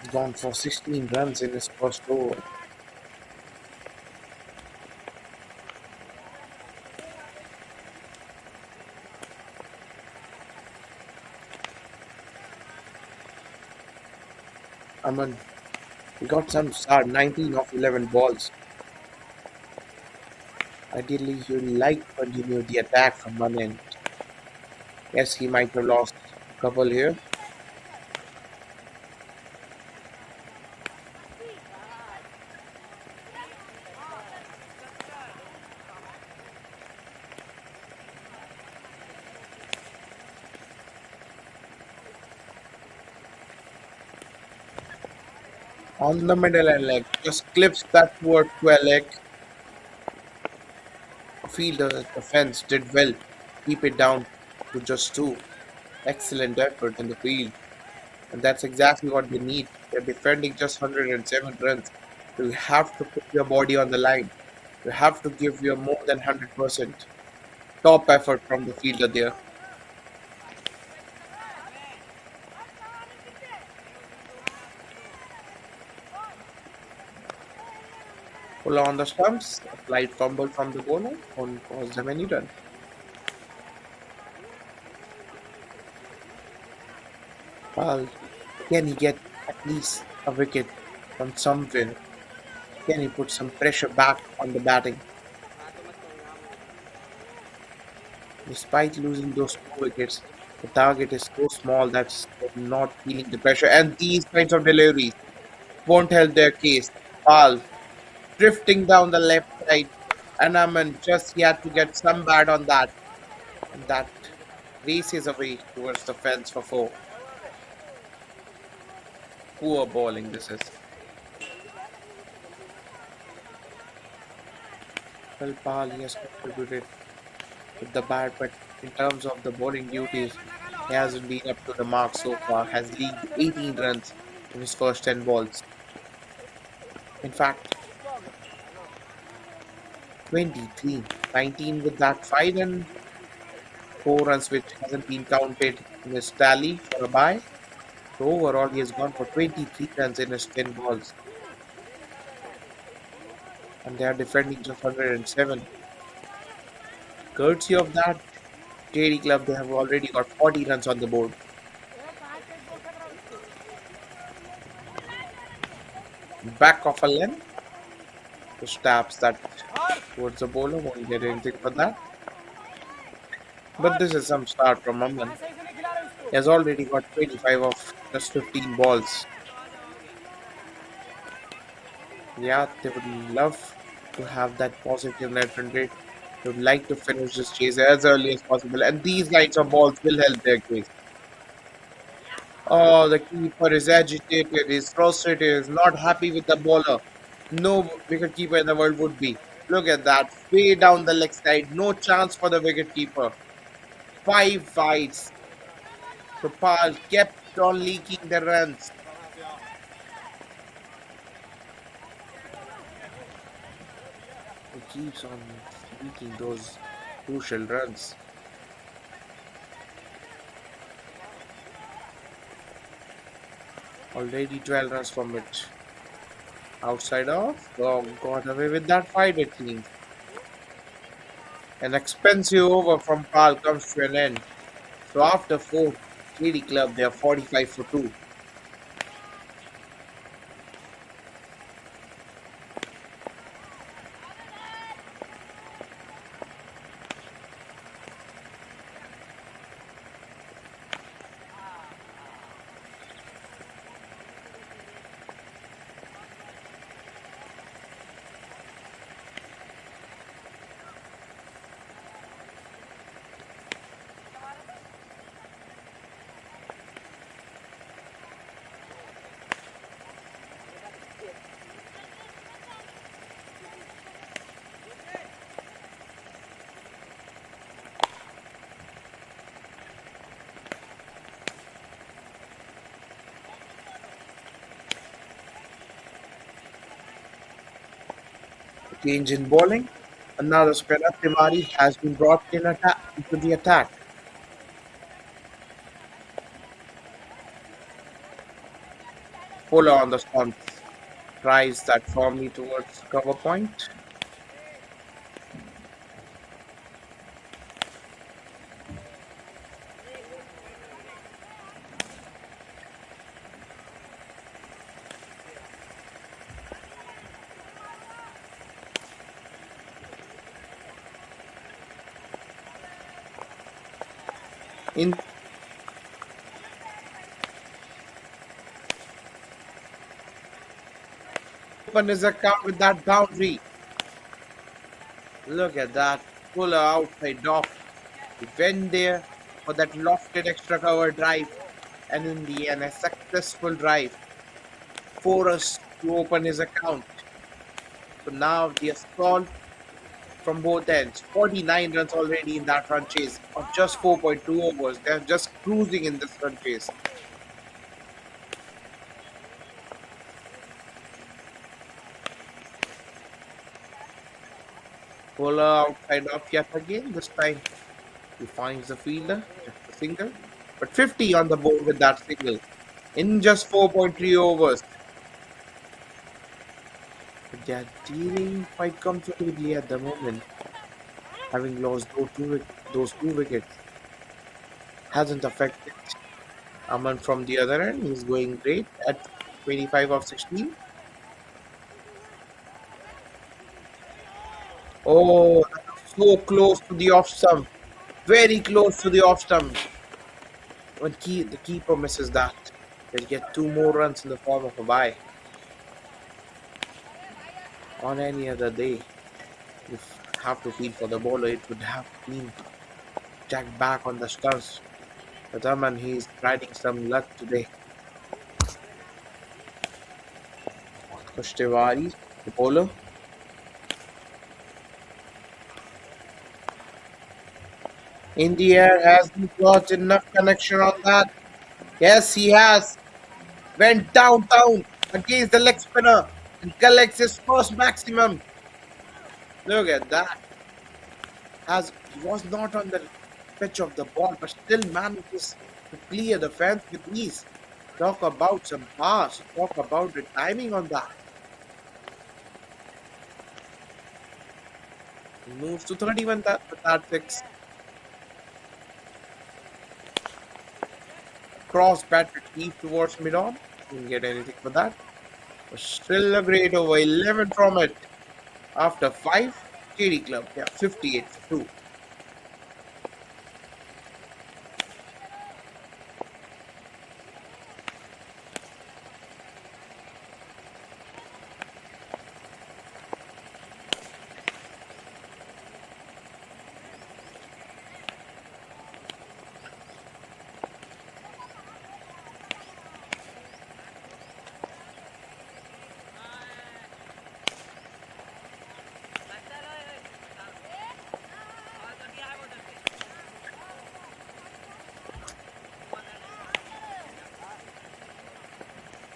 Speaker 5: He's gone for 16 runs in his first over. Aman, he got some start, 19 of 11 balls. Ideally, you'd like to continue the attack from one end. Yes, he might have lost a couple here. On the middle and leg, just clips that toward to a leg. Fielder at the fence did well. Keep it down to just 2. Excellent effort in the field. And that's exactly what they need. They're defending just 107 runs. You have to put your body on the line. You have to give your more than 100%. Top effort from the fielder there. Pull on the stumps. A slight fumble from the bowler. Won't cause them any run. Well, can he get at least a wicket from somewhere? Can he put some pressure back on the batting? Despite losing those 2 wickets, the target is so small that they're not feeling the pressure. And these kinds of deliveries won't help their case. Pal drifting down the left side. And Aman just he had to get some bat on that. And that races away towards the fence for 4. Poor bowling this is. Well, Pal, he has contributed with the bat, but in terms of the bowling duties, he hasn't been up to the mark so far. Has leaked 18 runs in his first 10 balls. In fact, 23, 19 with that 5 and 4 runs, which hasn't been counted in his tally for a bye. So overall, he has gone for 23 runs in his 10 balls, and they are defending just 107. Courtesy of that JD club, they have already got 40 runs on the board. Back of a length, which taps that towards the bowler, won't get anything for that. But this is some start from Aman. He has already got 25 of just 15 balls. Yeah, they would love to have that positive net run rate. They would like to finish this chase as early as possible, and these kinds of balls will help their case. Oh, the keeper is agitated, is frustrated, is not happy with the bowler. No wicket keeper in the world would be. Look at that, way down the leg side, no chance for the wicket keeper. 5 wides. Gopal kept on leaking the runs. He keeps on leaking those crucial runs. Already 12 runs from it. Outside off, got away with that fight it seems. An expensive over from Pal comes to an end. So after 4, KD Club, they are 45 for 2. Change in bowling. Another spinner, Timari, has been brought into the attack. Bowler on the stumps drives that firmly towards cover point. In open his account with that boundary. Look at that. Puller outside off. He went there for that lofted extra cover drive, and in the end, a successful drive for us to open his account. So now the assault from both ends. 49 runs already in that run chase of just 4.2 overs. They're just cruising in this run chase. Bowler outside off yet again. This time he finds the fielder, just a single. But 50 on the board with that single in just 4.3 overs. But they are dealing quite comfortably at the moment, having lost those two wickets. Hasn't affected Aman from the other end. He's going great at 25 of 16. Oh, so close to the off stump. Very close to the off stump. When the keeper misses that, they'll get 2 more runs in the form of a bye. On any other day, if have to feel for the bowler, it would have been jacked back on the stumps. But Aman, he's riding some luck today. Tiwari, the bowler. In the air, has he got enough connection on that? Yes, he has. Went down against the leg spinner and collects his first maximum. Look at that. As he was not on the pitch of the ball, but still manages to clear the fence with ease. Talk about some pass. Talk about the timing on that. He moves to 31 with that six. Cross bat retrieve towards mid on. Didn't get anything for that. But still a great over. 11 from it. After 5, KD Club. Yeah, 58 for 2.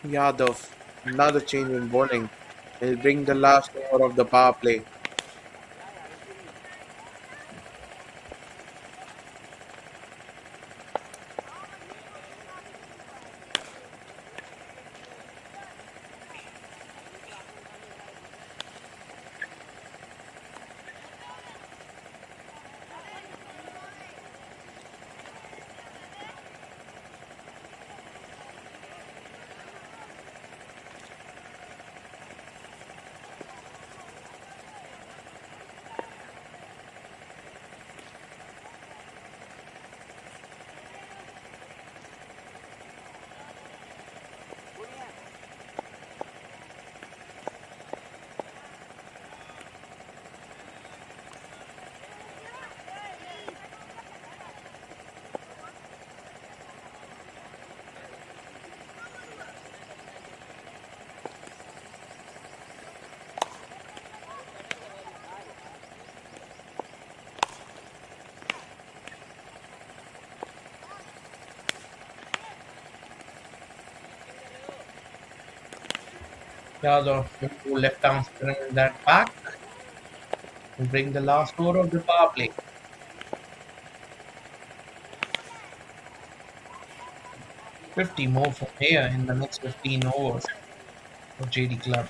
Speaker 5: Yadav, another change in bowling. He'll bring the last over of the power play.
Speaker 3: Yadav will left arm spinner in that back and bring the last over of the power play. 50 more from here in the next 15 overs for JD Club.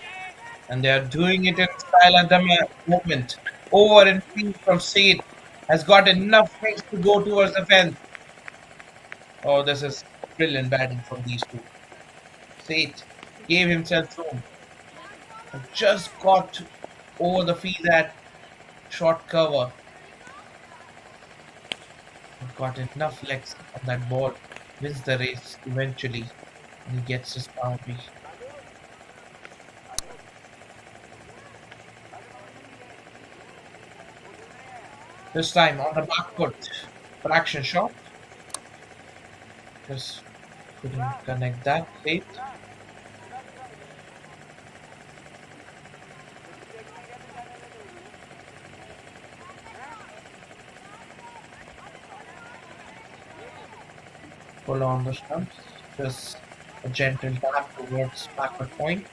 Speaker 3: And they are doing it in style at the moment. Over and field from Said has got enough wings to go towards the fence. Oh, this is brilliant batting from these two. Said gave himself room and just got over the field at short cover. And got enough legs on that ball. Wins the race eventually. And he gets his boundary. This time on the back foot. Fraction shot. Just couldn't connect that late. Pull on the stumps. Just a gentle tap towards backward point.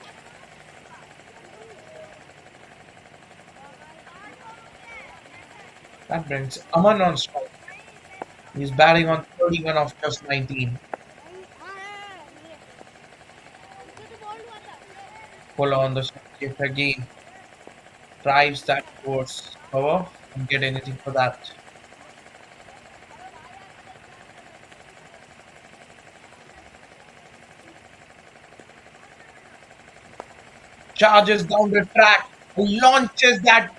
Speaker 3: That brings Aman on strike. He's batting on 31 of just 19. Pull on the shift again. Drives that towards cover and get anything for that. Charges down the track. Launches that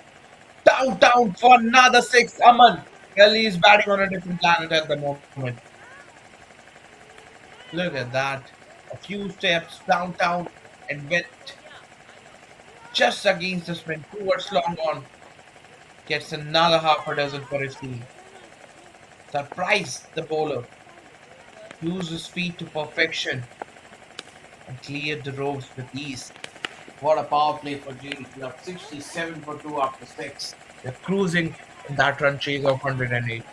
Speaker 3: down for another six. Aman. Kelly is batting on a different planet at the moment. Look at that. A few steps downtown and went just against the spin towards long on. Gets another half a dozen for his team. Surprised the bowler. Used his feet to perfection and cleared the ropes with ease. What a power play for GDP of 67 for 2 after 6. They're cruising in that run chase of 108.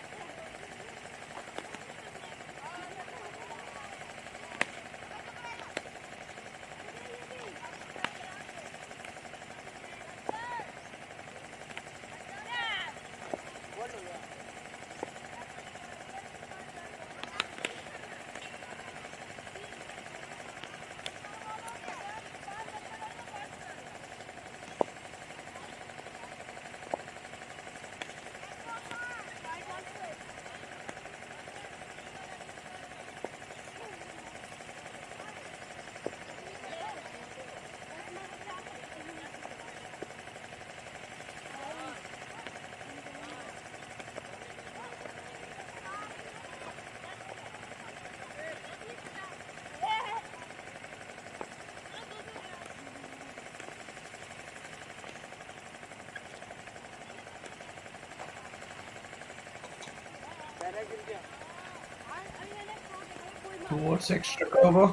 Speaker 3: Towards extra cover.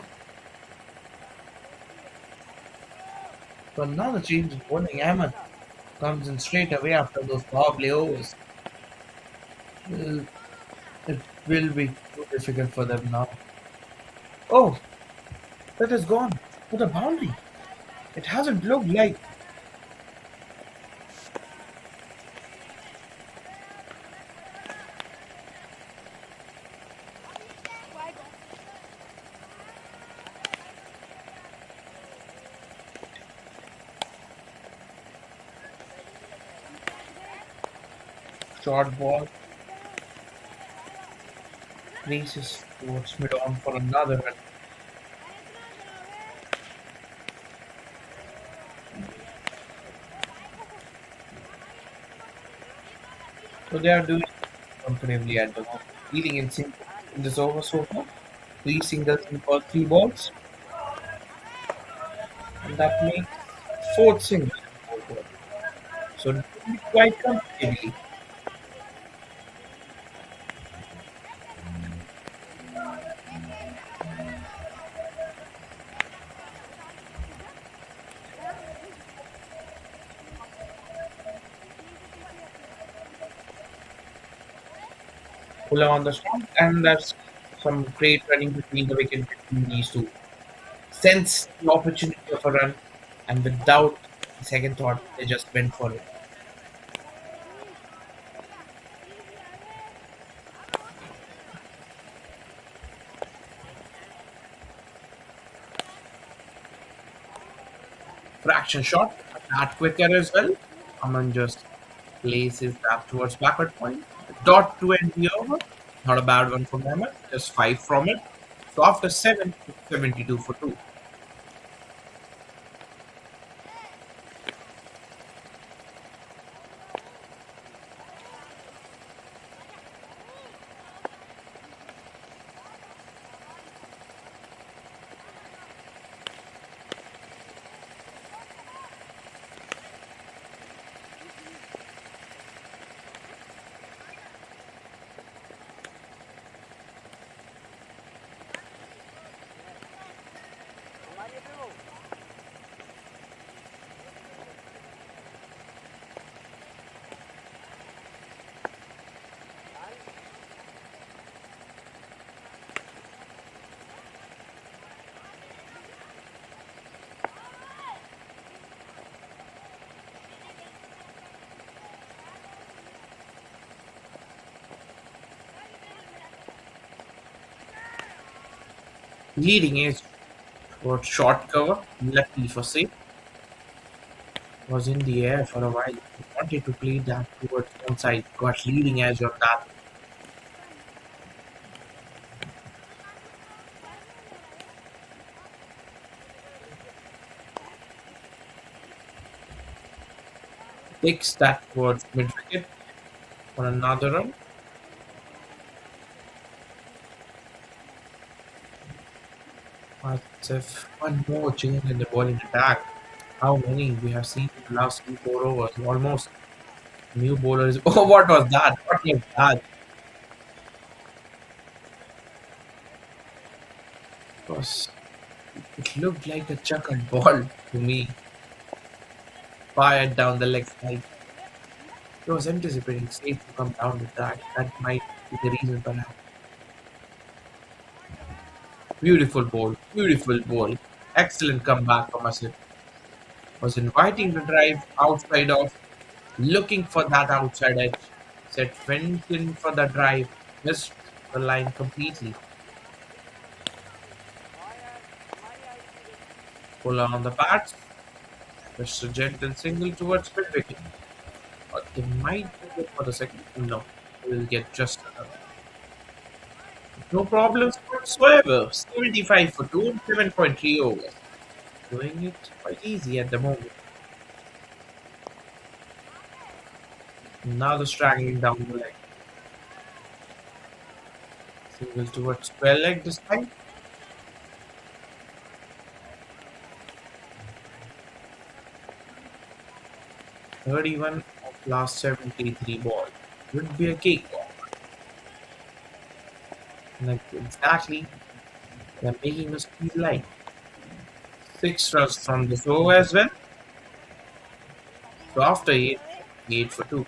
Speaker 3: So now the change is bowling. Ahmed comes in straight away after those power play overs. Uh, It will be too difficult for them now. Oh, that is gone for the boundary. It hasn't looked like short ball. Races towards mid on for another run. So they are doing comfortably at the moment. Leading in single in this over so far. Three singles in first three balls. And that makes fourth single in fourth ball. So doing quite comfortably. Puller on the stump, and that's some great running between the wicket between these two. Sense the opportunity of a run, and without a second thought, they just went for it. Fraction shot, that quicker as well. Aman just places that towards backward point. Dot to end the over. Not a bad one from Ahmed, just 5 from it. So after 7, it's 72 for 2. Leading is towards short cover, luckily for safe. Was in the air for a while. He wanted to play that towards one side, got leading edge on that. Takes that towards mid wicket for another run. As if one more change in the bowling attack. How many we have seen in the last 3 4 overs? Almost new bowlers. Oh, what was that? What was that? Was it looked like a chuckled ball to me. fired down the leg side. He was anticipating Safe to come down the track. That might be the reason, perhaps. Beautiful ball, beautiful ball. Excellent comeback from Asif. Was inviting the drive outside off, looking for that outside edge. Said went in for the drive, missed the line completely. Pull on the bats, just a gentle single towards mid wicket. Or they might go for the second. No, they will get just another. No problems whatsoever. 75 for 2, 7.3 overs. Doing it quite easy at the moment. Now the straggling down the leg. Single towards square leg this time. 31 of last 73 balls. Would be a cakewalk. Like exactly, they're making us feel like 6 runs from this over as well. So after 8, 8 for 2.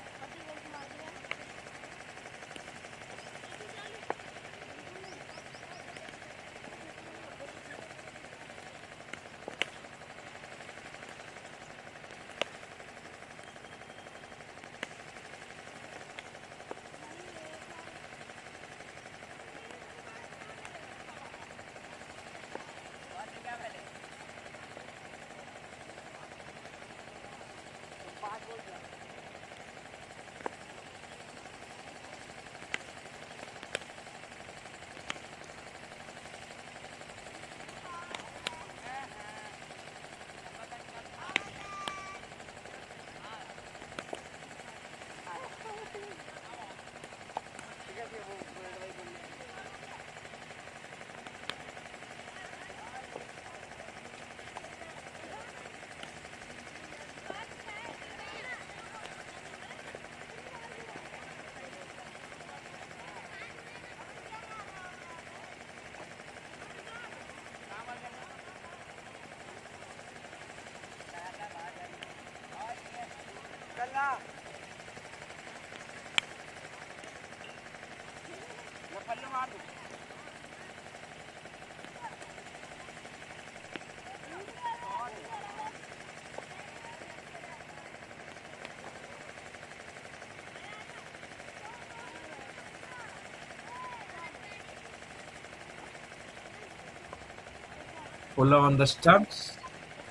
Speaker 3: Puller on the stumps.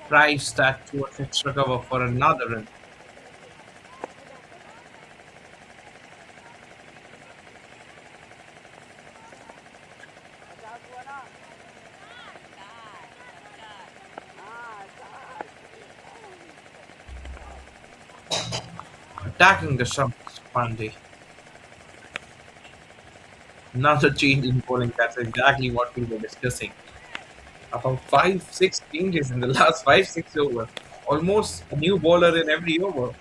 Speaker 3: Drives that towards extra cover for another run. Attacking the stumps, Pandey. Another change in bowling. That's exactly what we were discussing. About 5, 6 changes in the last 5, 6 overs. Almost a new bowler in every over.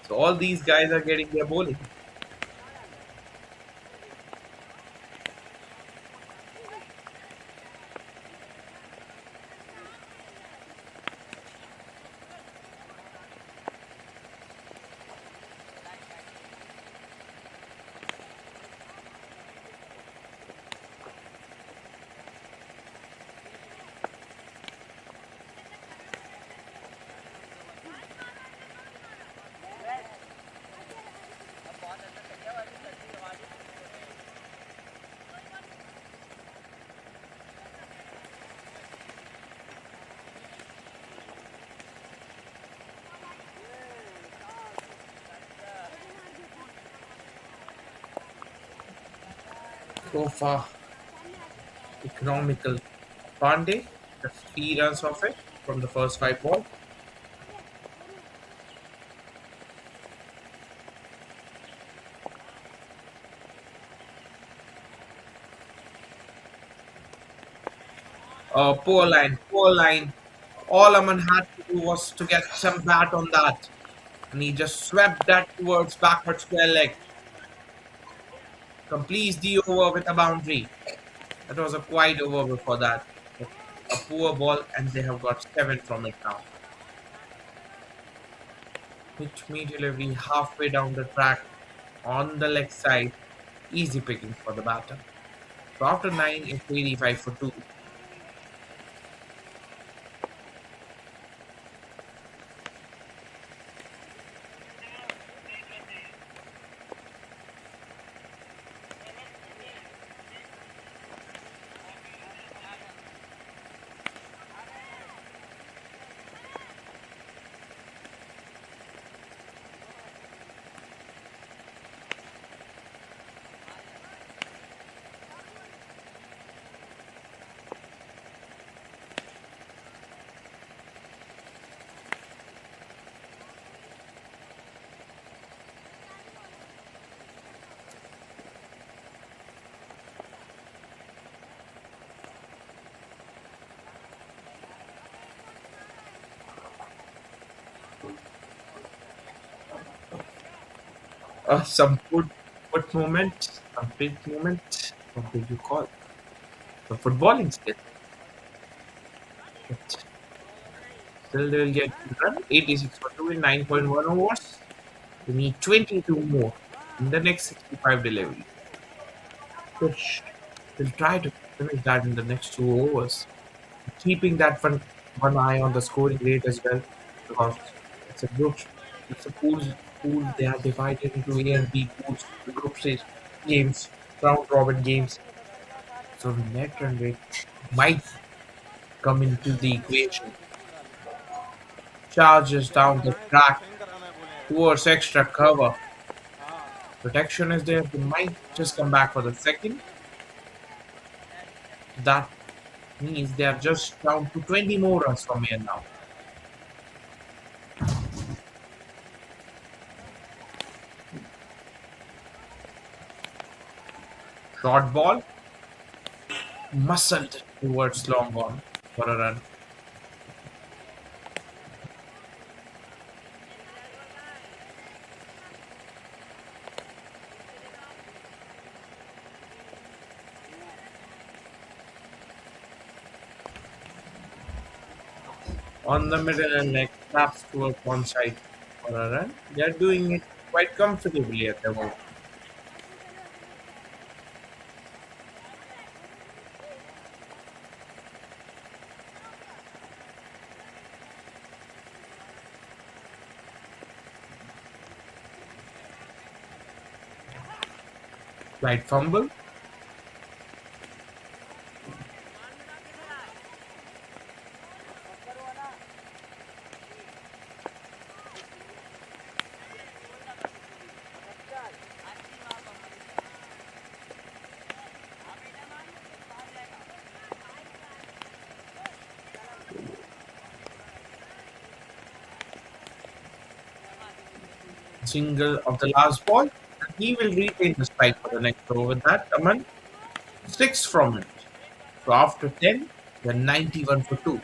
Speaker 3: So all these guys are getting their bowling. So far, economical. Pandey, the 3 runs off it from the first 5 balls. Oh, poor line, poor line. All Aman had to do was to get some bat on that. And he just swept that towards backward square leg. Completes the over with a boundary. That was a quiet over before that. But a poor ball, and they have got 7 from it now. Hit me delivery halfway down the track on the leg side. Easy picking for the batter. So after 9, it's 85 for 2. Some foot movement, some pitch movement. What do you call it? The footballing skill. But still, they'll get the run. 86 for 2 in 9.1 overs. They need 22 more in the next 65 delivery. Which they'll try to finish that in the next 2 overs. Keeping that one eye on the scoring rate as well, because it's a group, it's a pool. They are divided into A and B pools, the group stage games, round robin games. So net run rate might come into the equation. Charges down the track towards extra cover. Protection is there. They might just come back for the second. That means they are just down to 20 more runs from here now. Short ball, muscled towards long on for a run. On the middle and leg, taps towards one side for a run. They are doing it quite comfortably at the moment. Slight fumble. Single of the last ball. And he will retain the strike for the next over. With that, Aman, 6 from it. So after 10, they're 91 for 2.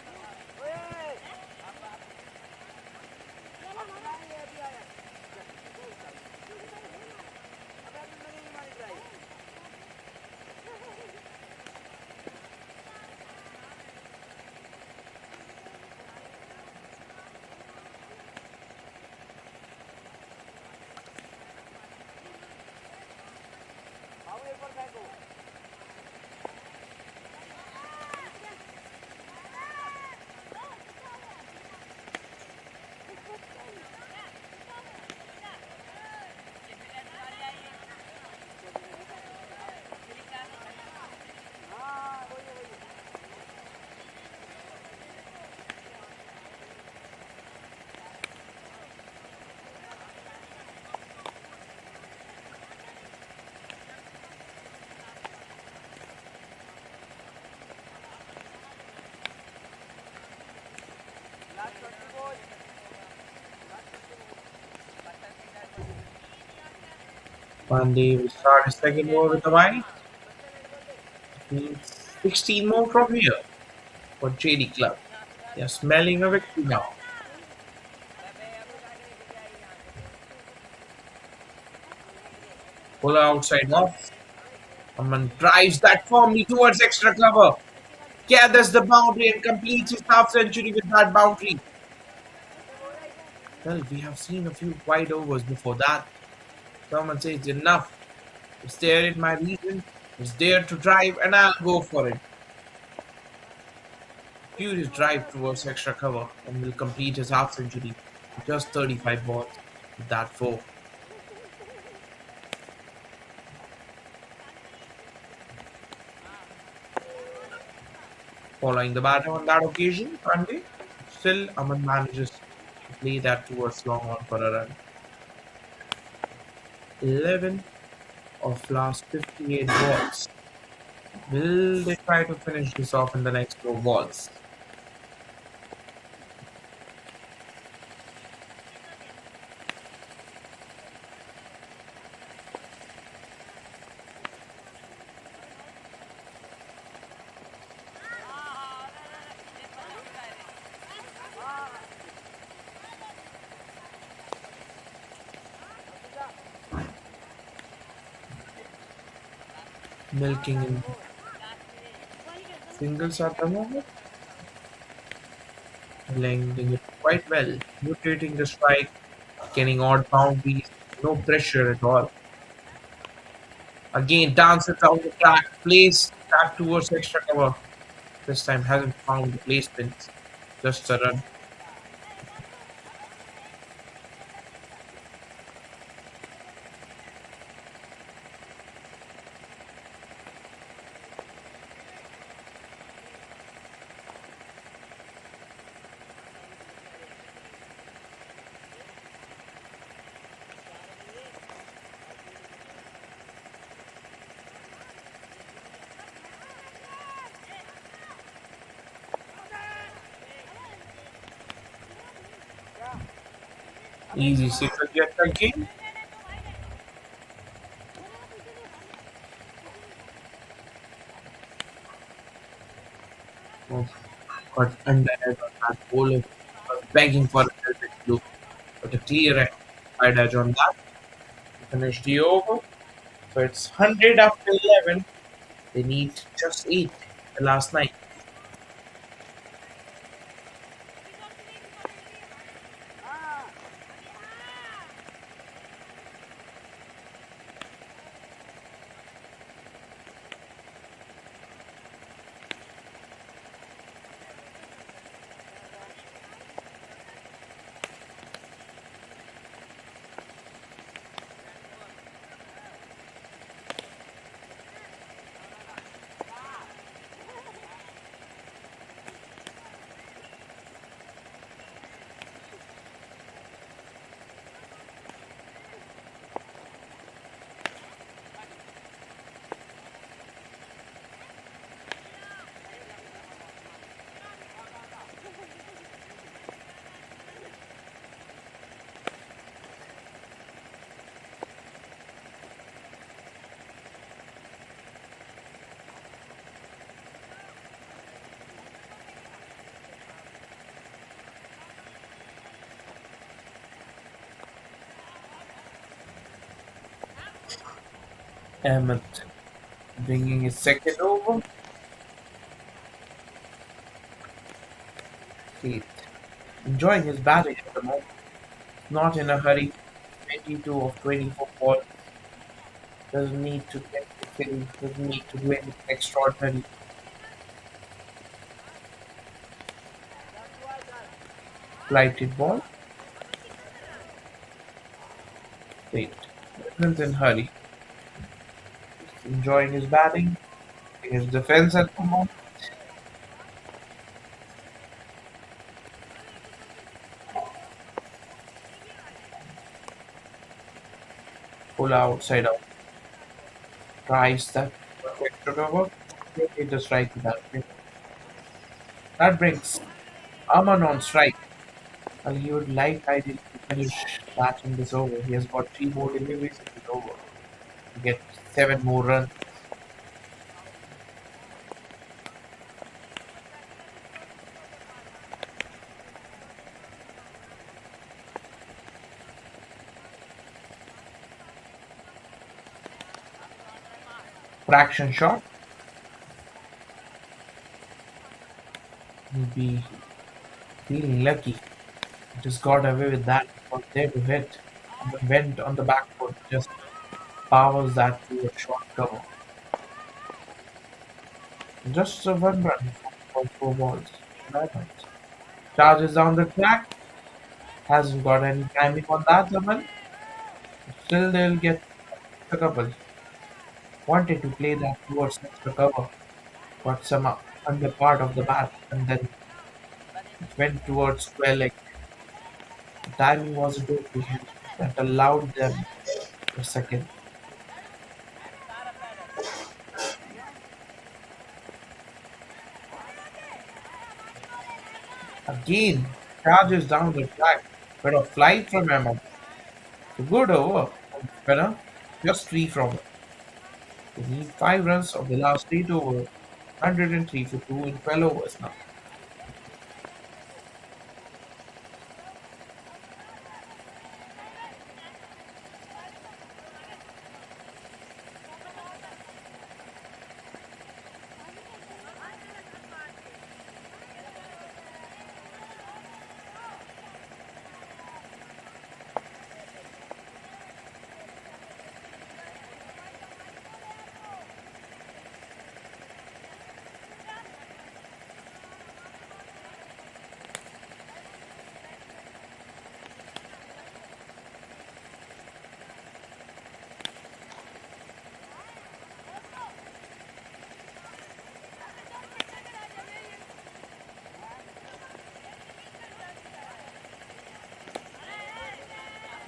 Speaker 3: Pandey will start his second over with a wide. Means 16 more from here for JD Club. They are smelling a victory now. Puller outside off. Aman drives that firmly towards extra cover. Gathers the boundary and completes his half century with that boundary. Well, we have seen a few wide overs before that. Someone says enough. It's there in my region. It's there to drive, and I'll go for it. Furious drive towards extra cover and will complete his half century in just 35 balls with that four. Following the batter on that occasion, Pandey, still Aman manages to play that towards long on for a run. 11 of last 58 balls. Will they try to finish this off in the next four balls? Milking in singles at the moment, lengthening it quite well, mutating the strike, getting odd boundaries, no pressure at all. Again, dances down the track, plays that towards extra cover. This time hasn't found the placements, just a run. Easy single yet again. Oh, got under edge on that bowler. Was begging for a velvet blue, but a clear wide edge on that. To finish the over. So it's 100 after 11. They need just 8 the last night. Ahmed bringing his second over. He's enjoying his batting at the moment. Not in a hurry. 22 of 24 balls. Doesn't need to get the kill. Doesn't need to do anything extraordinary. Flighted ball. Wait. Isn't in hurry. Enjoying his batting. His defense at the moment. Pull outside out. Tries that extra cover. It the strike with that. That brings Aman on strike. Well, he would like ideally to finish batting this over. He has got 3 more deliveries in this over to get 7 more runs. Fraction shot. He'll be feeling lucky. Just got away with that. Was there to hit. And then went on the back foot. Just powers that to a short cover. Just a one run for four balls. No points. Charges down the track. Hasn't got any timing on that one. Still they'll get a couple. Wanted to play that towards extra cover. Got some under part of the bat and then it went towards square leg. The timing was a good behind that allowed them a second. Again, charges down the track, but a flight from Emma. A good over from the spinner, just three from it. They need 5 runs of the last 8 overs, 103 for 2 in 12 overs now.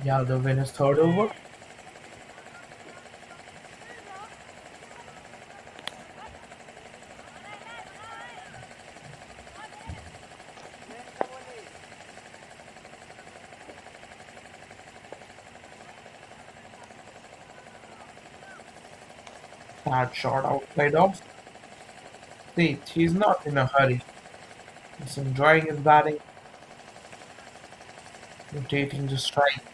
Speaker 3: Yeah, the winner's third over. That shot outside off. See, he's not in a hurry. He's enjoying his batting, rotating the strike.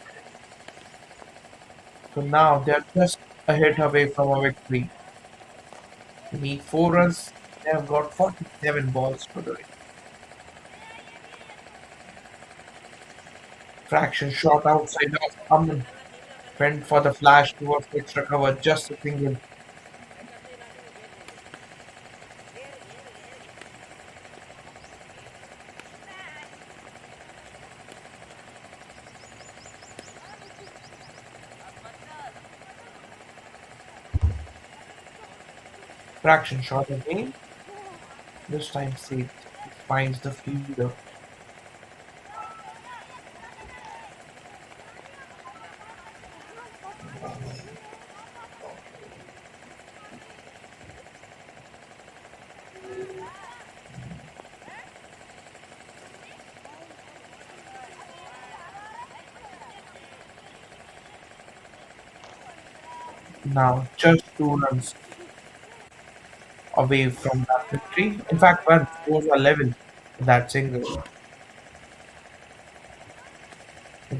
Speaker 3: So now they're just a hit away from a victory. They need 4 runs. They have got 47 balls to do it. Fraction shot outside of Aman. Went for the flash towards extra cover, just a single. Fraction shot again. This time saved. Finds the fielder. Now just 2 runs away from that victory. In fact, one scores are level with that single.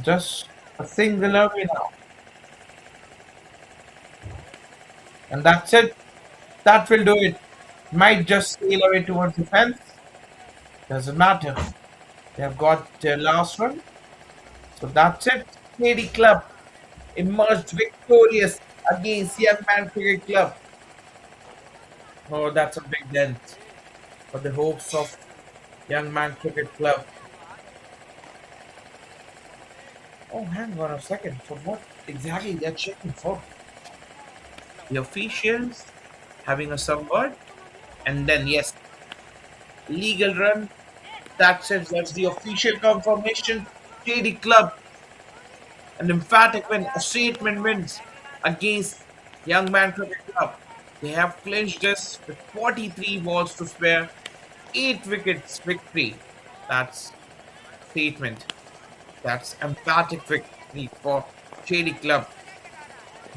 Speaker 3: Just a single away now. And that's it. That will do it. Might just sail away towards the fence. Doesn't matter. They have got their last one. So that's it. Lady Club emerged victorious against Young Man Cricket Club. Oh, that's a big dent for the hopes of Young Man Cricket Club. Oh, hang on a second. For what exactly they're checking for? The officials having a some word, and then yes, legal run. That's it. That's the official confirmation. JD Club, an emphatic win, a statement wins against Young Man Cricket Club. They have clinched this with 43 balls to spare, 8 wickets victory. That's statement. That's emphatic victory for JD Club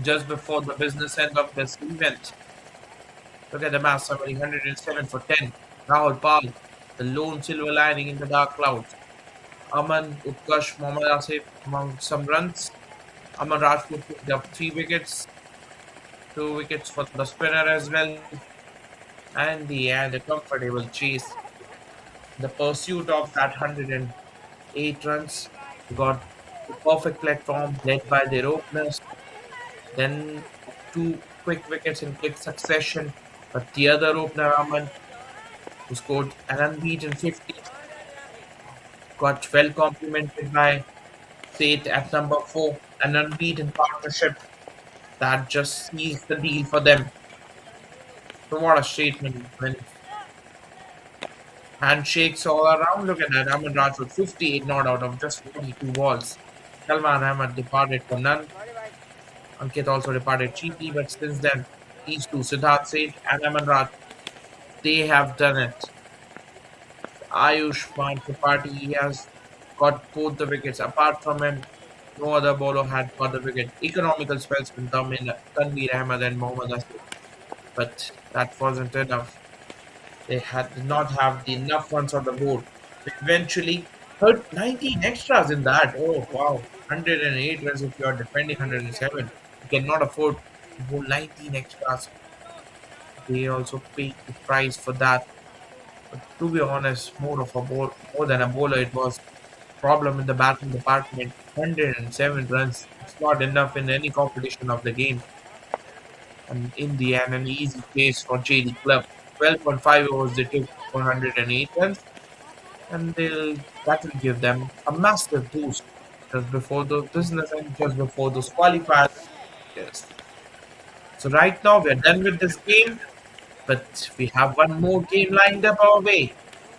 Speaker 3: just before the business end of this event. Look at the match summary 107 for 10. Rahul Pal, the lone silver lining in the dark clouds. Aman, Utkarsh, Mohammad Asif among some runs. Aman Rajput picked up 3 wickets, 2 wickets for the spinner as well. And the comfortable chase. The pursuit of that 100 8 runs. They got the perfect platform led by their openers. Then two quick wickets in quick succession. But the other opener, Raman, who scored an unbeaten 50, got well complimented by Seth at number 4, an unbeaten partnership that just seals the deal for them. So what a statement when handshakes all around. Look at that. Ahmed Raj with 58 not out of just 42 balls. Salman Ahmed departed for none. Ankit also departed cheaply, but since then, these two, Siddharth Seth and Ahmed Raj, they have done it. Ayushman Tripathi, he has got both the wickets. Apart from him, no other bowler had got the wicket. Economical spells from Tanveer Ahmed and Mohammad Asif, but that wasn't enough. They did not have the enough runs on the board. Eventually, 19 extras in that. Oh, wow. 108 runs if you are defending 107. You cannot afford to bowl 19 extras. They also paid the price for that. But to be honest, more than a bowler, it was problem in the batting department. 107 runs. It's not enough in any competition of the game. And in the end, an easy chase for JD Club. 12.5 overs they took 108 runs, and that will give them a massive boost just before the business and just before those qualifiers. Yes. So right now we're done with this game, but we have one more game lined up our way.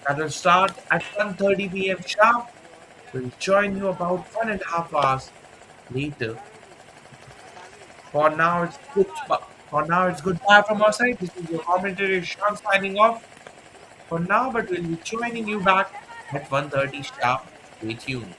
Speaker 3: That will start at 1:30 p.m. sharp. We'll join you about 1.5 hours later. For now it's goodbye from our side. This is your commentary Sean signing off for now, but we'll be joining you back at 1:30 sharp. Stay tuned.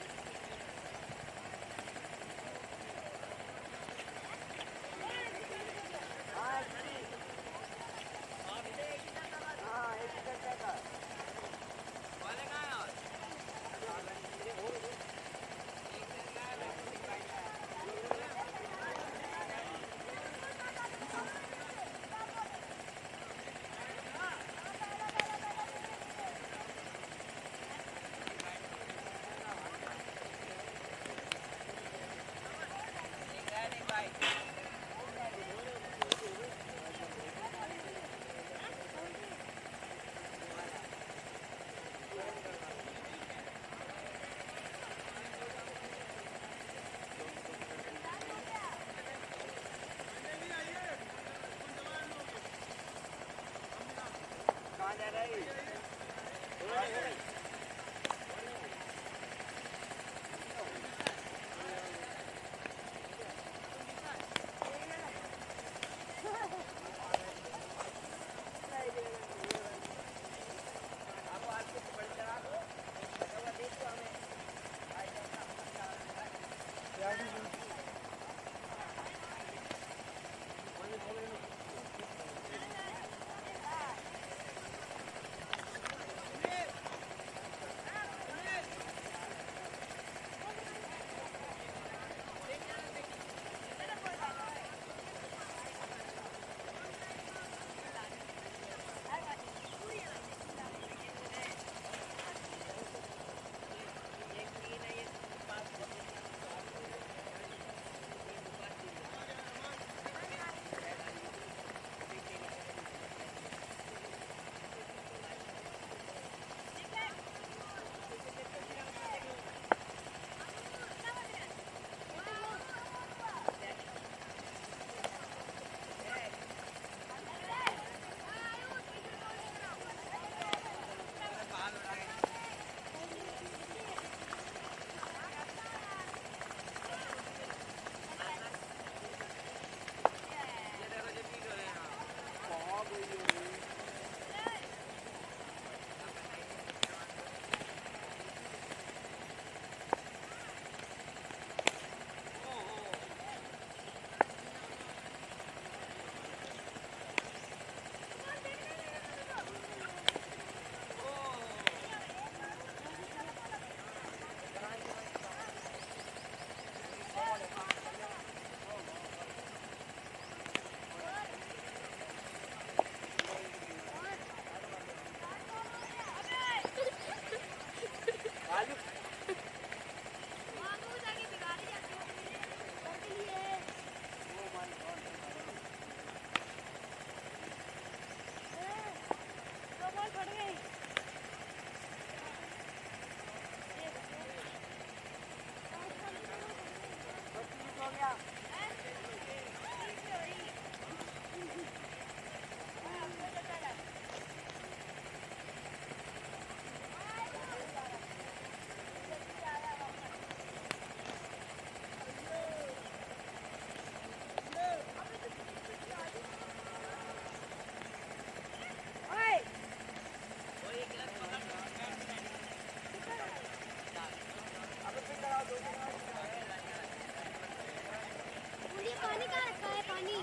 Speaker 6: मुझे पानी कहाँ रखा है पानी?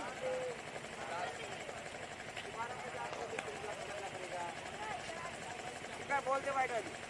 Speaker 2: बोलते white वाली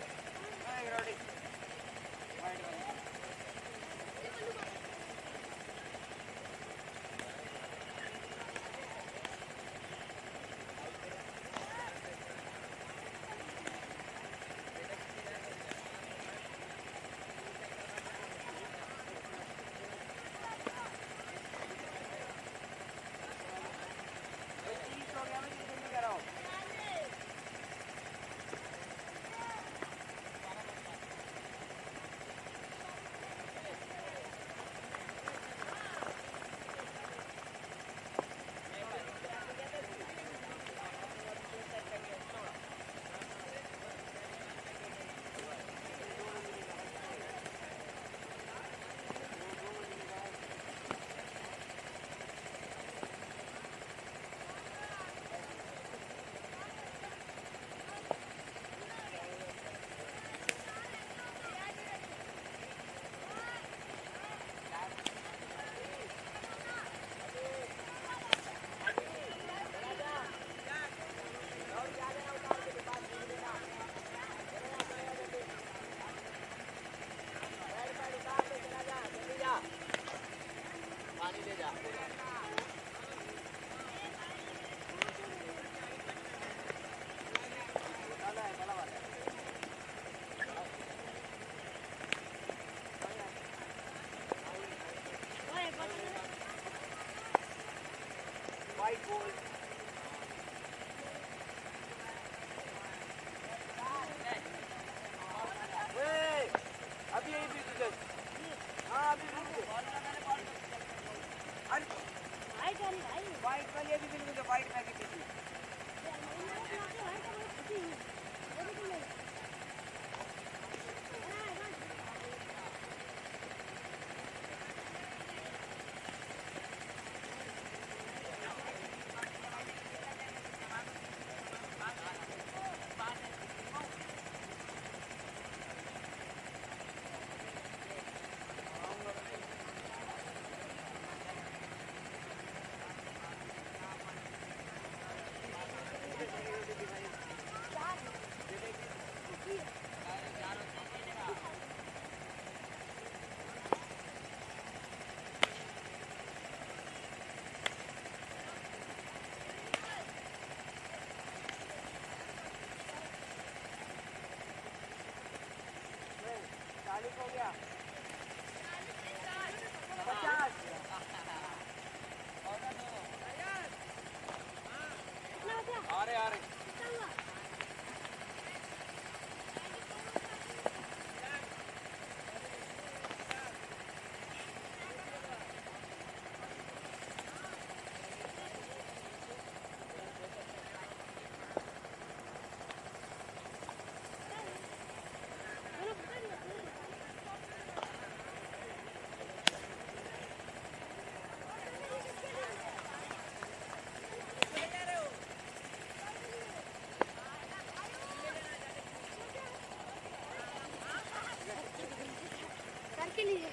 Speaker 6: के लिए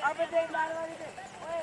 Speaker 2: अबे देख लाल वाली देख ओए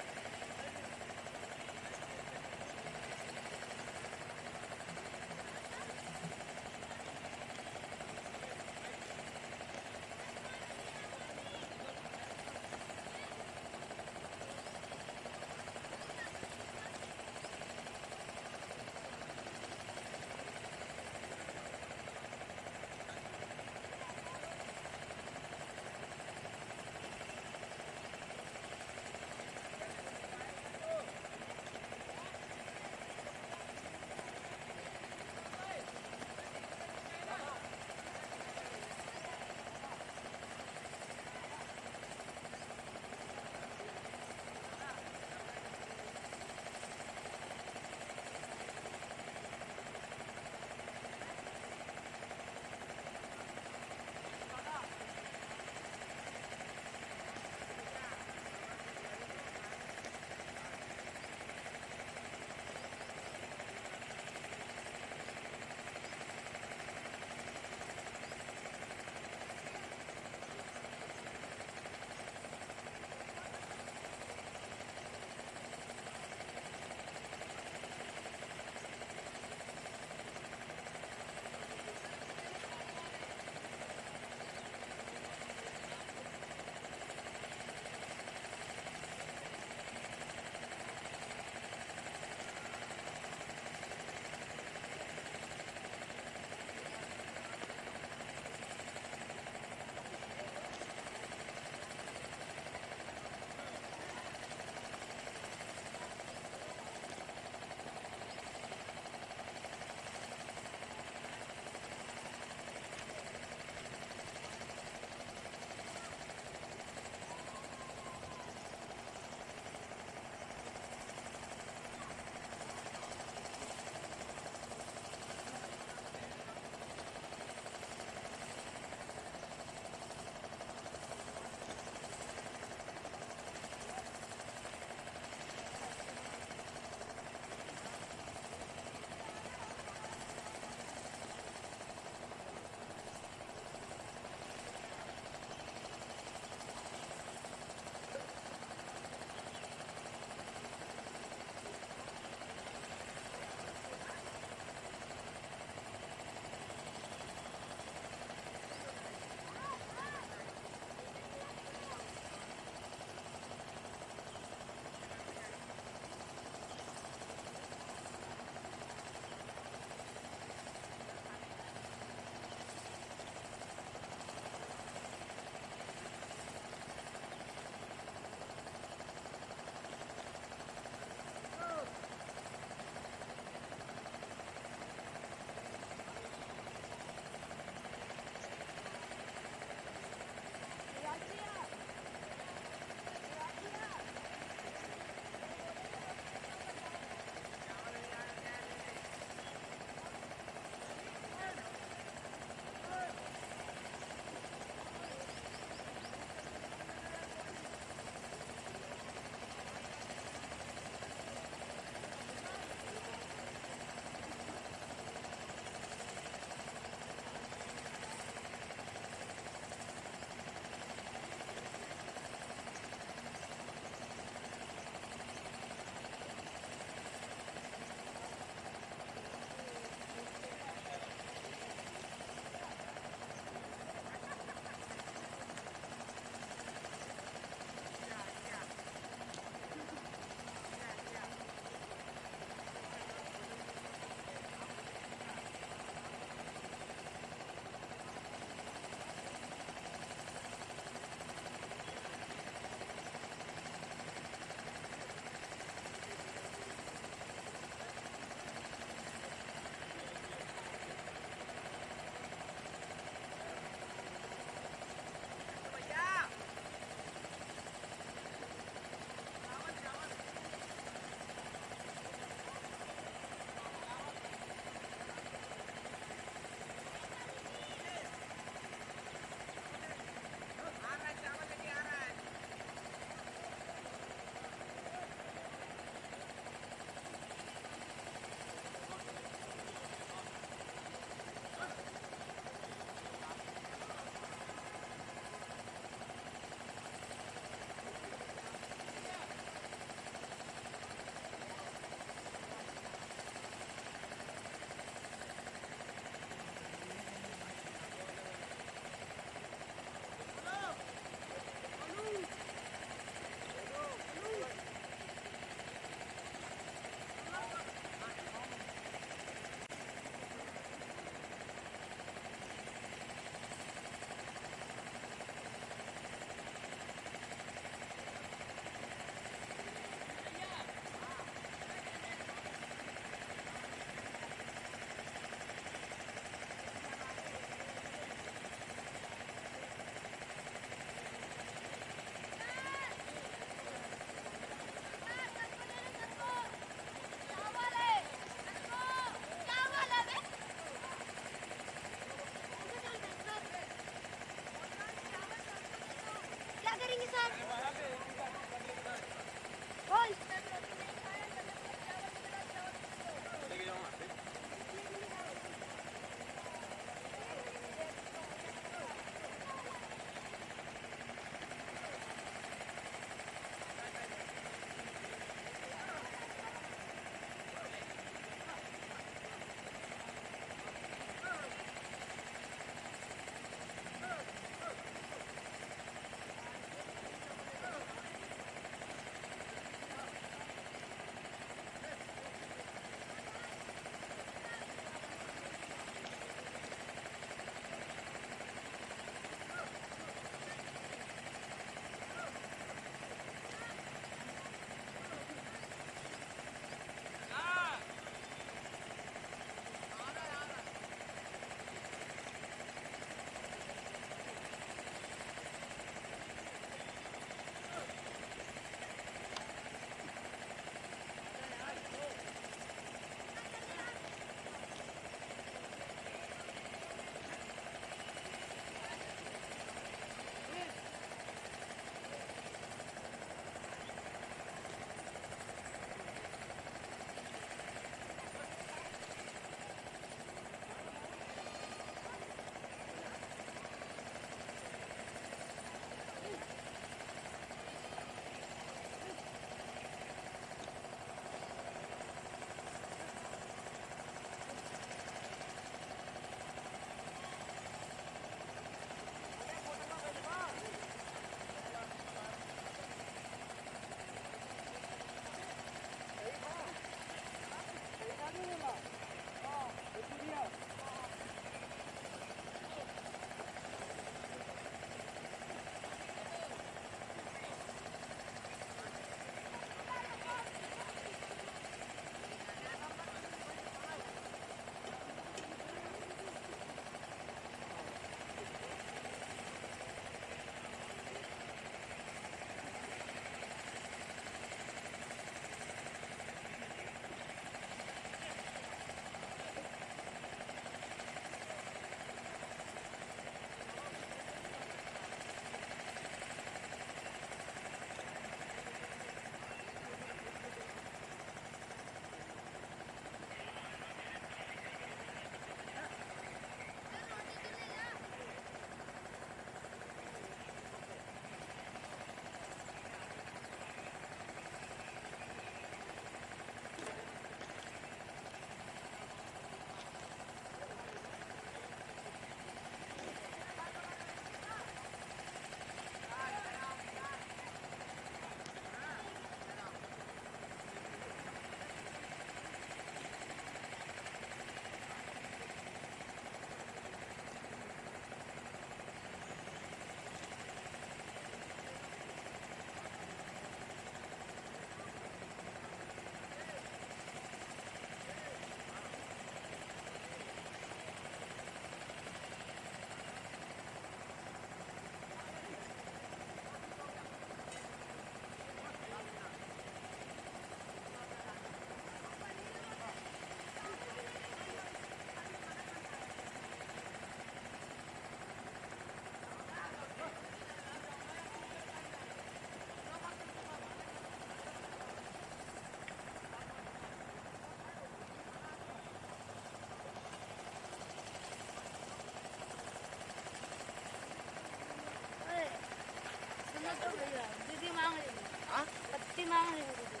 Speaker 6: भैया दीदी मांग रही है
Speaker 2: हाँ
Speaker 6: पत्ती मांग रही है दीदी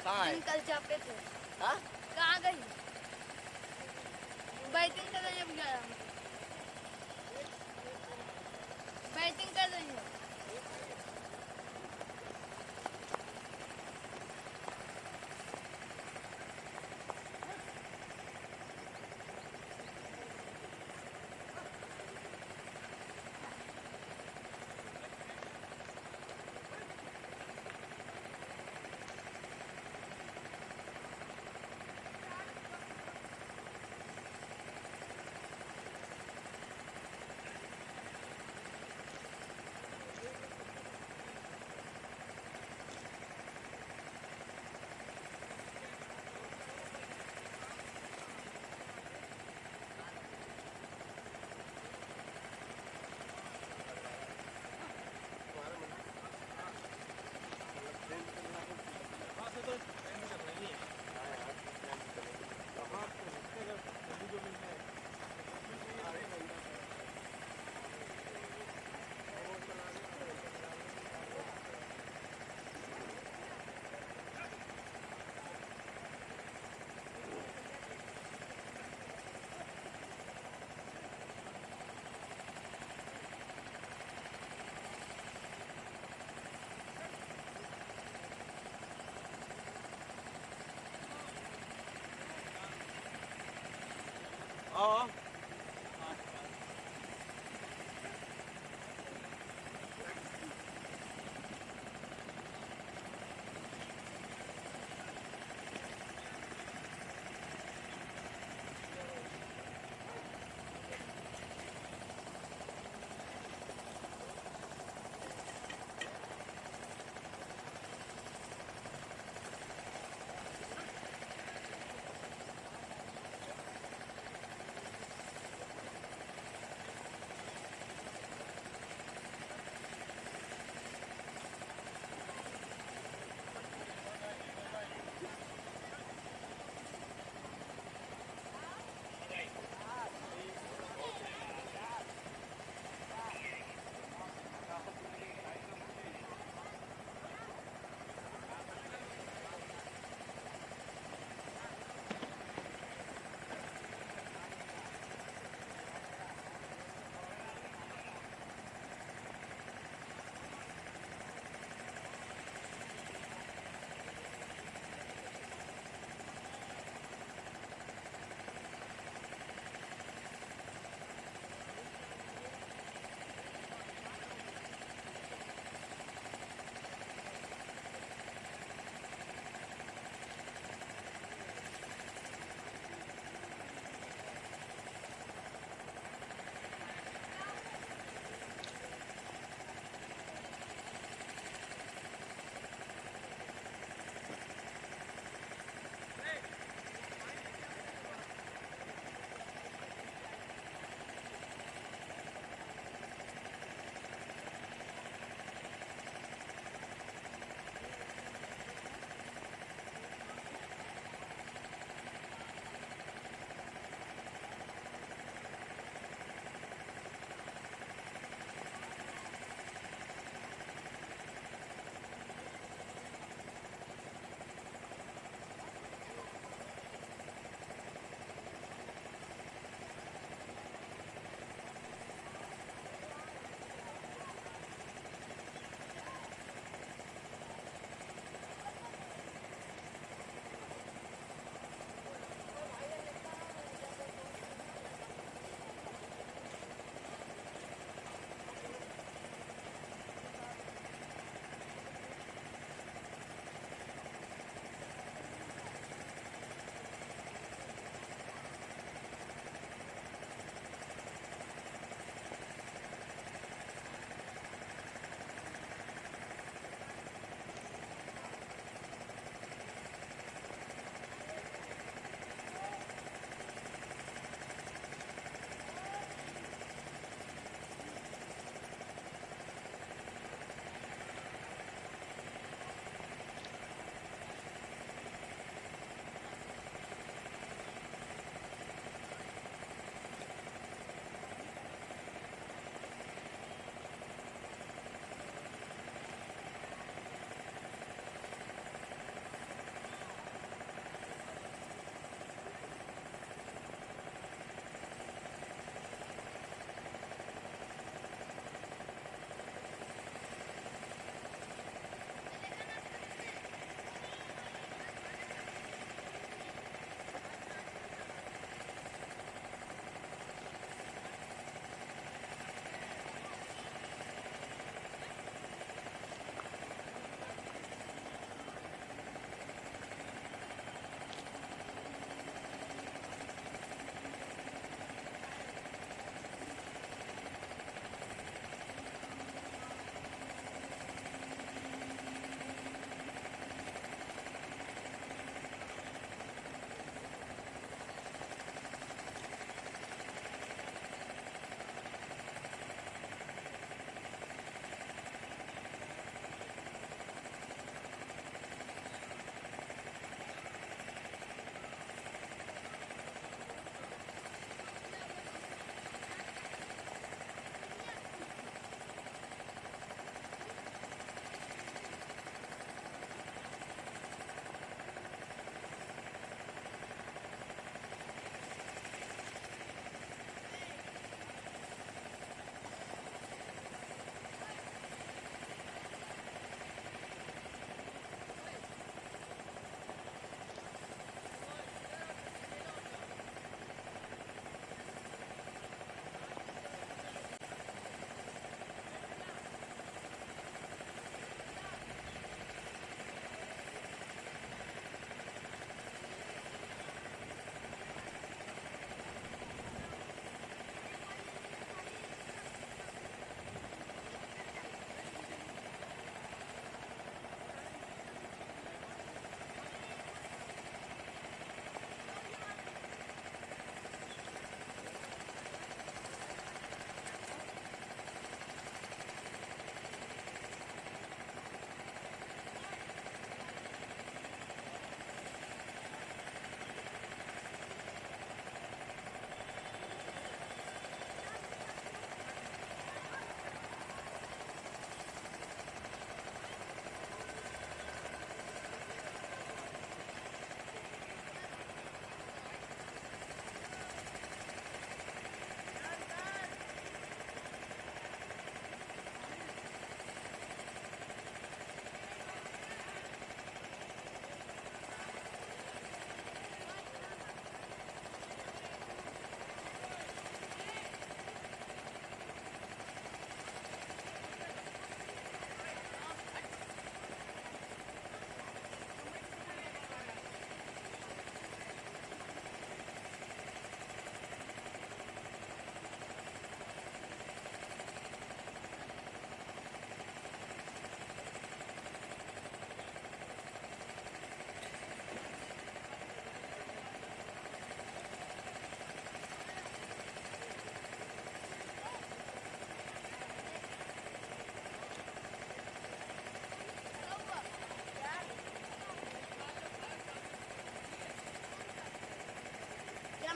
Speaker 2: कहाँ है
Speaker 6: दिन कल चापे थे
Speaker 2: हाँ
Speaker 6: कहाँ गई बैटिंग कर रही है भैया बैटिंग कर रही है
Speaker 2: हाँ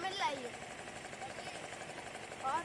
Speaker 6: मिल रही है और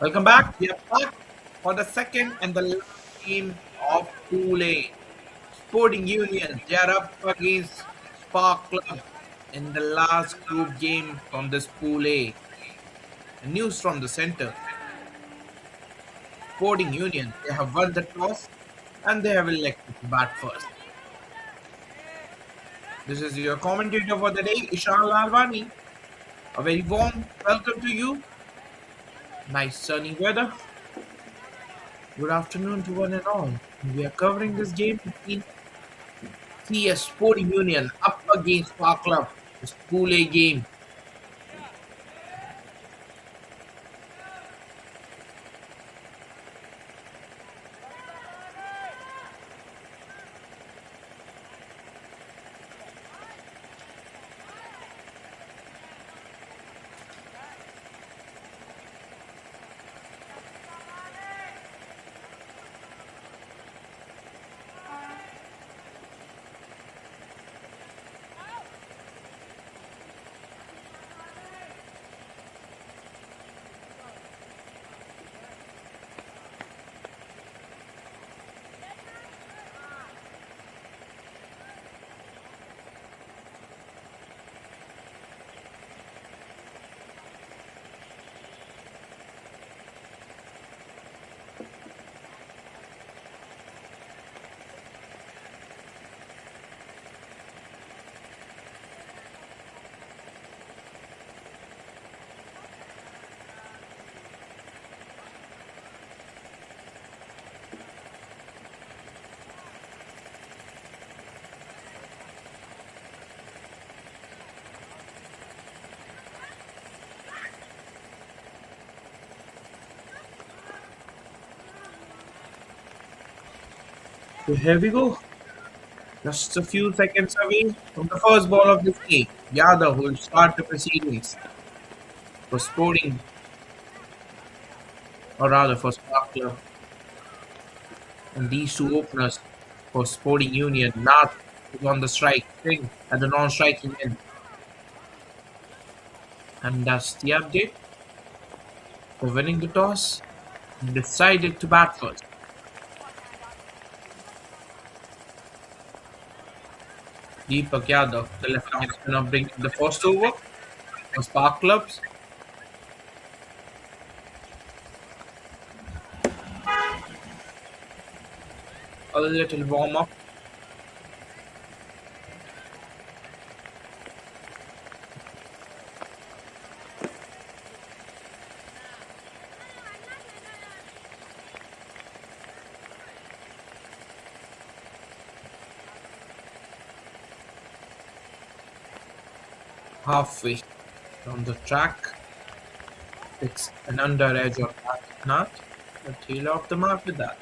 Speaker 3: Welcome back. We are back for the second and the last game of Pool A. Sporting Union, they are up against Spark Club in the last group game from this Pool A. And news from the center. Sporting Union, they have won the toss and they have elected to bat first. This is your commentator for the day, Ishan Lalwani. A very warm welcome to you. Nice sunny weather. Good afternoon to one and all. We are covering this game between CS Sporting Union up against Spark Club. This Pool A game. So here we go. Just a few seconds away from the first ball of this game. Yadav will start the proceedings for Sporting, or rather for Spark Club. And these two openers for Sporting Union, Nath is on the strike, Singh at the non-striking end. And that's the update for winning the toss. Decided to bat first. Deepak Yadav, the left-arm spinner, bringing the first over for Spark Clubs. A little warm-up. Halfway down the track. It's an under edge of that nut, but he'll off the mark with that.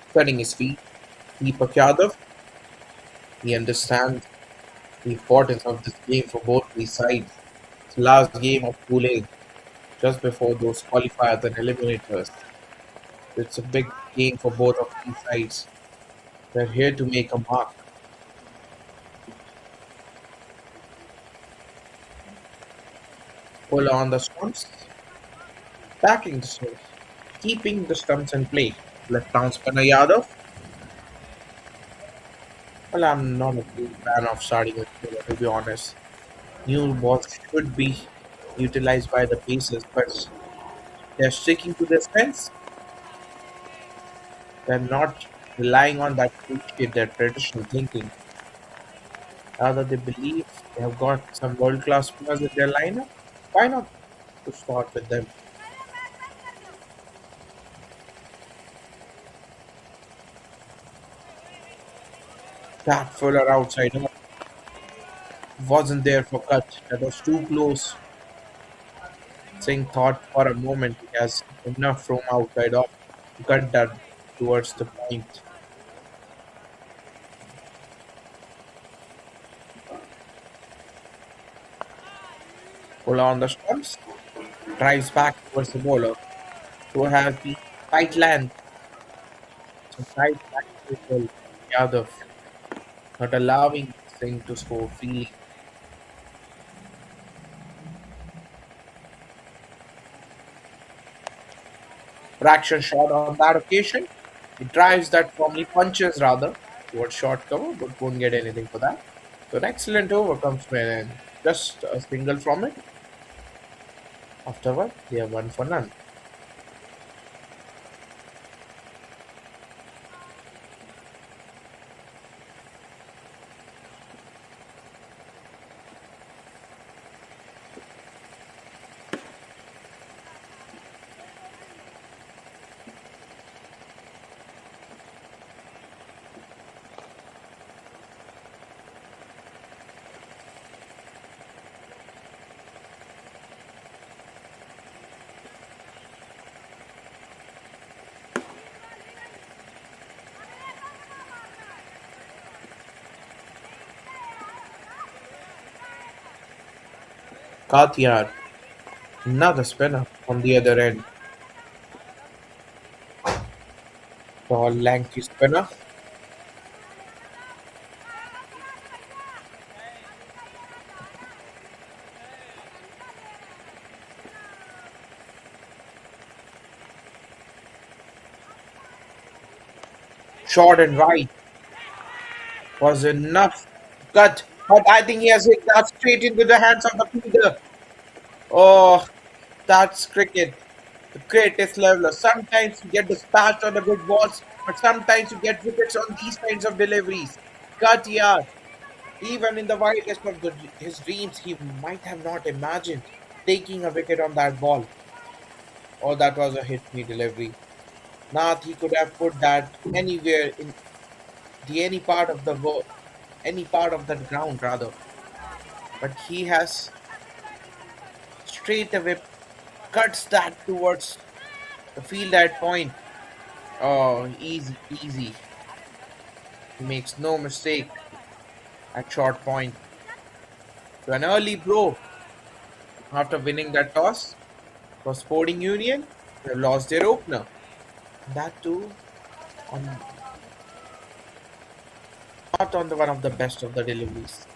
Speaker 3: Spreading his feet, Deepak Yadav, he understands the importance of this game for both these sides. It's the last game of Pool A, just before those qualifiers and eliminators. It's a big game for both of these sides. They're here to make a mark. Pull on the stumps, backing the stumps, keeping the stumps in play. Left down spinner Yadav. Well, I'm not a big fan of starting with Taylor, to be honest. New balls should be utilized by the Pacers, but they're sticking to their strengths. They're not relying on that bullshit, their traditional thinking. Rather, they believe they have got some world class players in their lineup. Why not to start with them? That fuller outside wasn't there for cut. That was too close. Singh thought for a moment he has enough room outside off to cut that towards the point. Pull on the stumps, drives back towards the bowler. who has the tight length, so tight length will Yadav, not allowing Singh to score freely. Fraction shot on that occasion. He drives that firmly, punches rather towards short cover, but won't get anything for that. So an excellent over comes to an end. Just a single from it. Afterward, they are one for none. Katiyar, another spinner on the other end. Tall, lanky spinner. Short and right was enough cut, but I think he has hit that straight into the hands of the fielder. Oh, that's cricket. The greatest leveler. Sometimes you get dispatched on the good balls, but sometimes you get wickets on these kinds of deliveries. Katiyar, even in the wildest of his dreams, he might have not imagined taking a wicket on that ball. Oh, that was a hit me delivery. Nath, he could have put that anywhere in the any part of the any part of the ground rather, but he has straight away cuts that towards the field at point. Oh, easy, easy. He makes no mistake at short point. So an early blow after winning that toss for Sporting Union. They lost their opener. That too on not on the one of the best of the deliveries.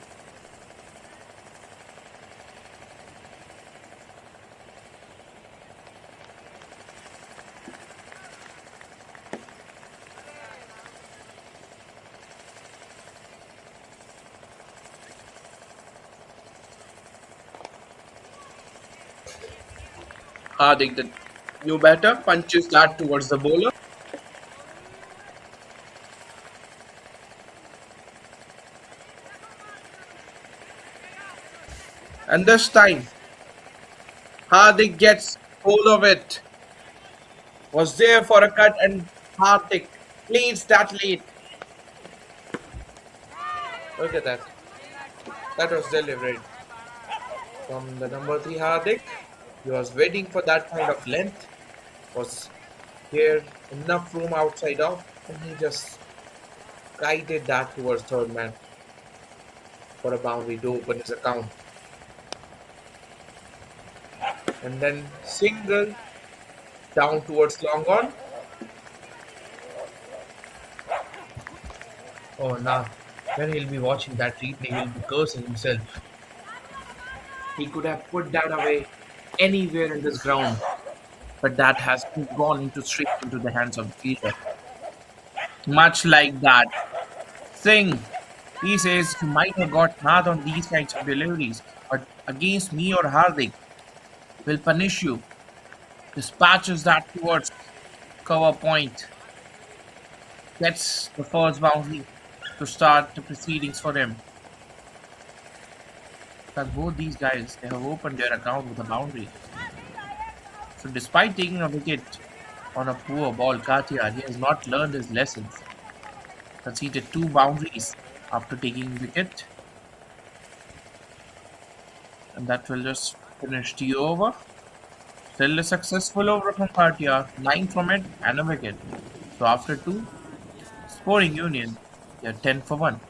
Speaker 3: Hardik, the new batter, punches that towards the bowler. And this time, Hardik gets hold of it. Was there for a cut, and Hardik leads that lead. Look at that. That was delivered from the number three Hardik. He was waiting for that kind of length. Was here enough room outside off, and he just guided that towards third man for a boundary to open his account. And then single down towards long on. Oh, nah. When he'll be watching that replay, he'll be cursing himself. He could have put that away anywhere in this ground, but that has gone into straight into the hands of the fielder. Much like that. Singh, he says you might have got mad on these kinds of deliveries, but against me or Hardik, will punish you. Dispatches that towards cover point. Gets the first boundary to start the proceedings for him. But both these guys, they have opened their account with a boundary. So despite taking a wicket on a poor ball, Katia, he has not learned his lessons. Conceded two boundaries after taking wicket, and that will just finish the over. Still a successful over from Katia, 9 from it and a wicket. So after two, Sporting Union, they are 10 for 1.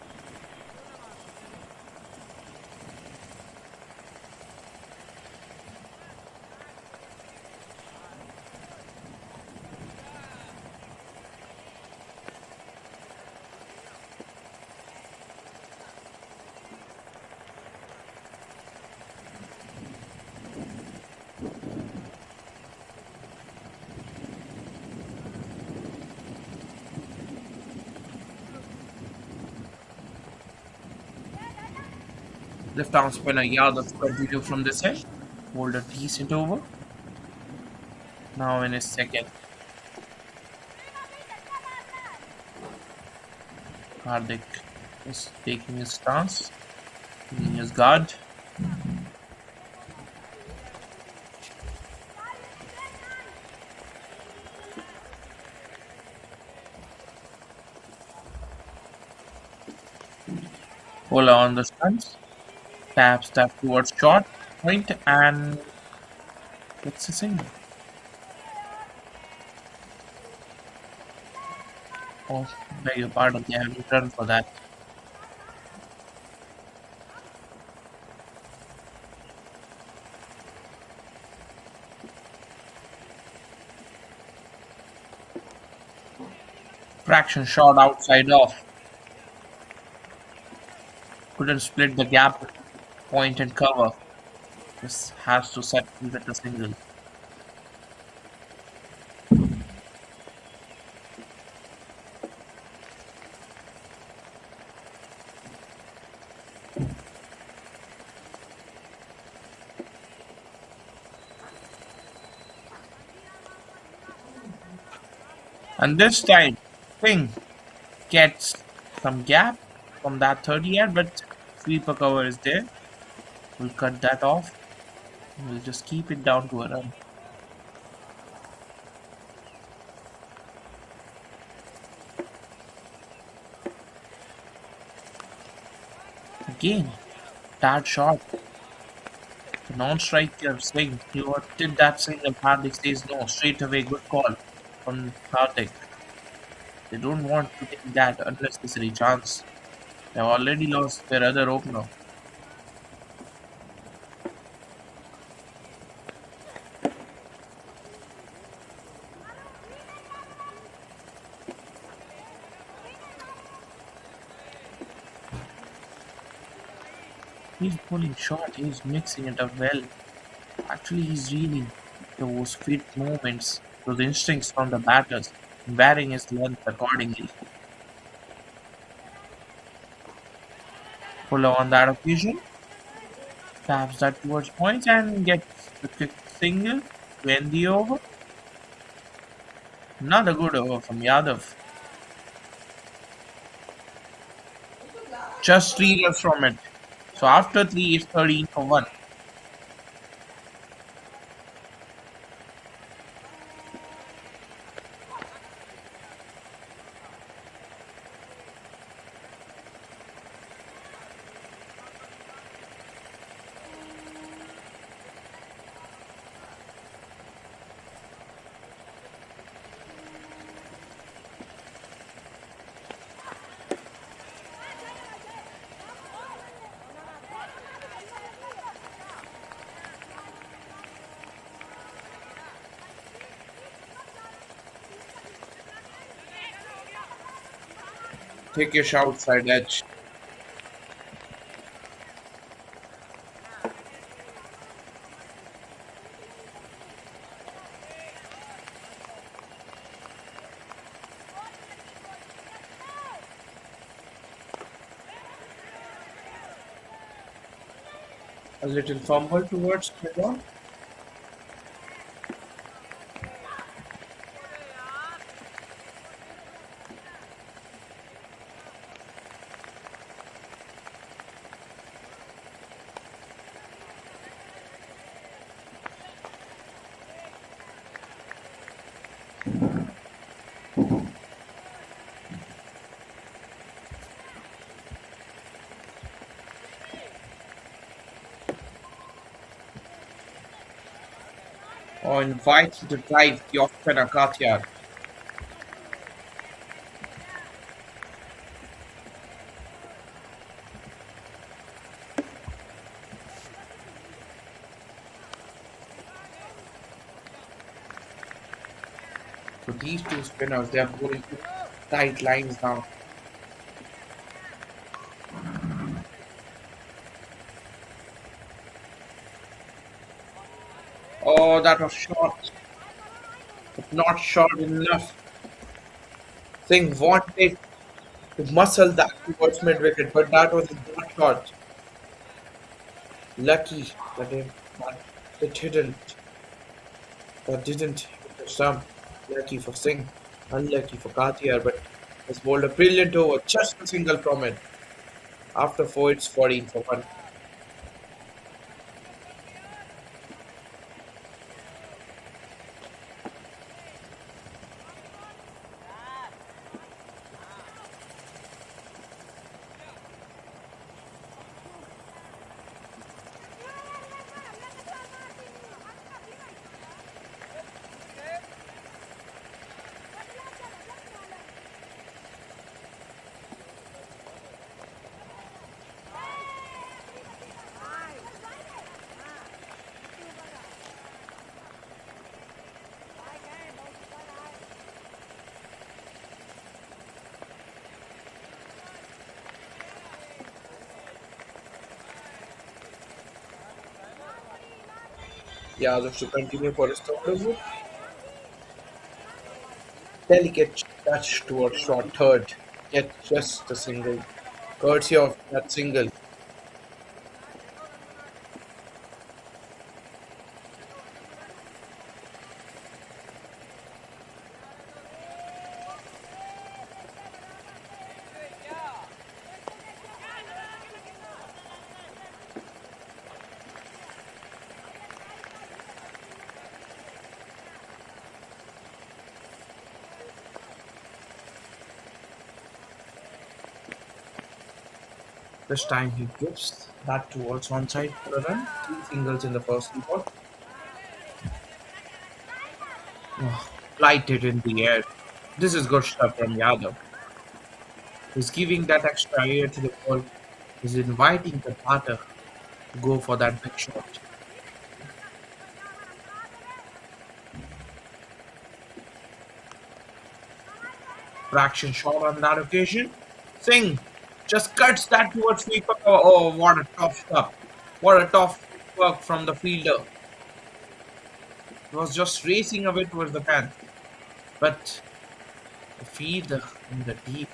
Speaker 3: Left arm spinner Yadav to continue from this end. Hold a decent over. Now in his second. Hardik is taking his stance, taking his guard. Bowler on the stance. Taps that towards short point and gets a single. Oh, beg your pardon, they have returned for that. Fraction shot outside off. Couldn't split the gap between point and cover. This has to settle with a single. And this time, Singh gets some gap from that 30 yard, but sweeper cover is there. We'll cut that off. We'll just keep it down to a run. Again, that shot. The non-striker Singh, he did that single. Hardik says no, straight away. Good call from Hardik. They don't want to take that unnecessary chance. They have already lost their other opener. He's pulling short, he's mixing it up well. Actually, he's reading those fit movements, those instincts from the batters, and varying his length accordingly. Puller on that occasion taps that towards points and gets the quick single to end the over. Another good over from Yadav. Just 3 runs from it. So after 3, it's 13 for 1. Take your outside edge. A little fumble towards mid-on. Or invite you to drive the off-spinner Katyar. So these two spinners, they are going to tight lines now. Oh, that was short, but not short enough. Singh wanted to muscle that towards mid wicket, but that was not short. Lucky that it didn't hit the stump. Lucky for Singh, unlucky for Kathiar, but has bowled a brilliant over, just a single from it. After 4, it's 14 for 1. Yadav to continue for his third over. Delicate touch towards short third. Yet just a single. Courtesy of that single. This time he gives that towards one side for a run. 3 singles in the first over. Oh, lighted in the air. This is good stuff from Yadav. He's giving that extra air to the ball. He's inviting the batter to go for that big shot. Fraction shot on that occasion. Singh just cuts that towards sweeper. Oh, what a tough stuff. What a tough work from the fielder. He was just racing away towards the fence. But the fielder in the deep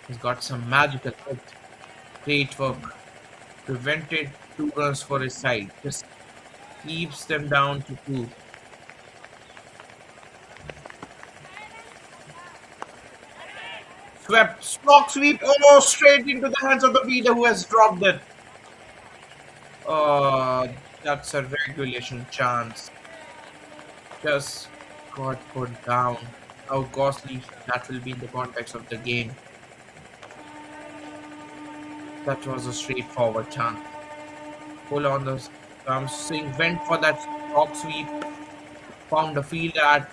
Speaker 3: has got some magical hit. Great work. Prevented 2 runs for his side. Just keeps them down to 2. Swept, stock sweep, almost straight into the hands of the fielder who has dropped it. That's a regulation chance. Just got put down. How costly that will be in the context of the game. That was a straightforward chance. Pull on the Singh went for that stock sweep. Found a fielder at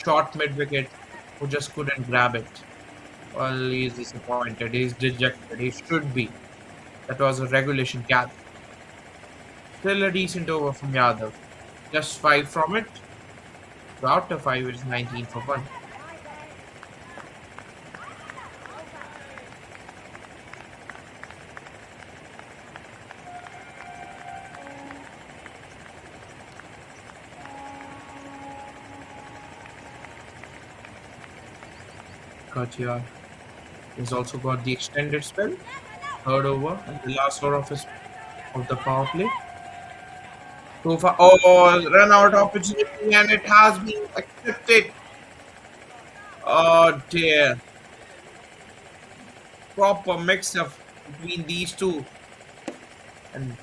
Speaker 3: short mid wicket who just couldn't grab it. Well, he's disappointed. He's dejected. He should be. That was a regulation catch. Still a decent over from Yadav. Just 5 from it. So after 5, it's 19 for 1. Katia has also got the extended spell. Third over and the last over of the power play. So far, run out opportunity and it has been accepted. Oh dear. Proper mix up between these two. And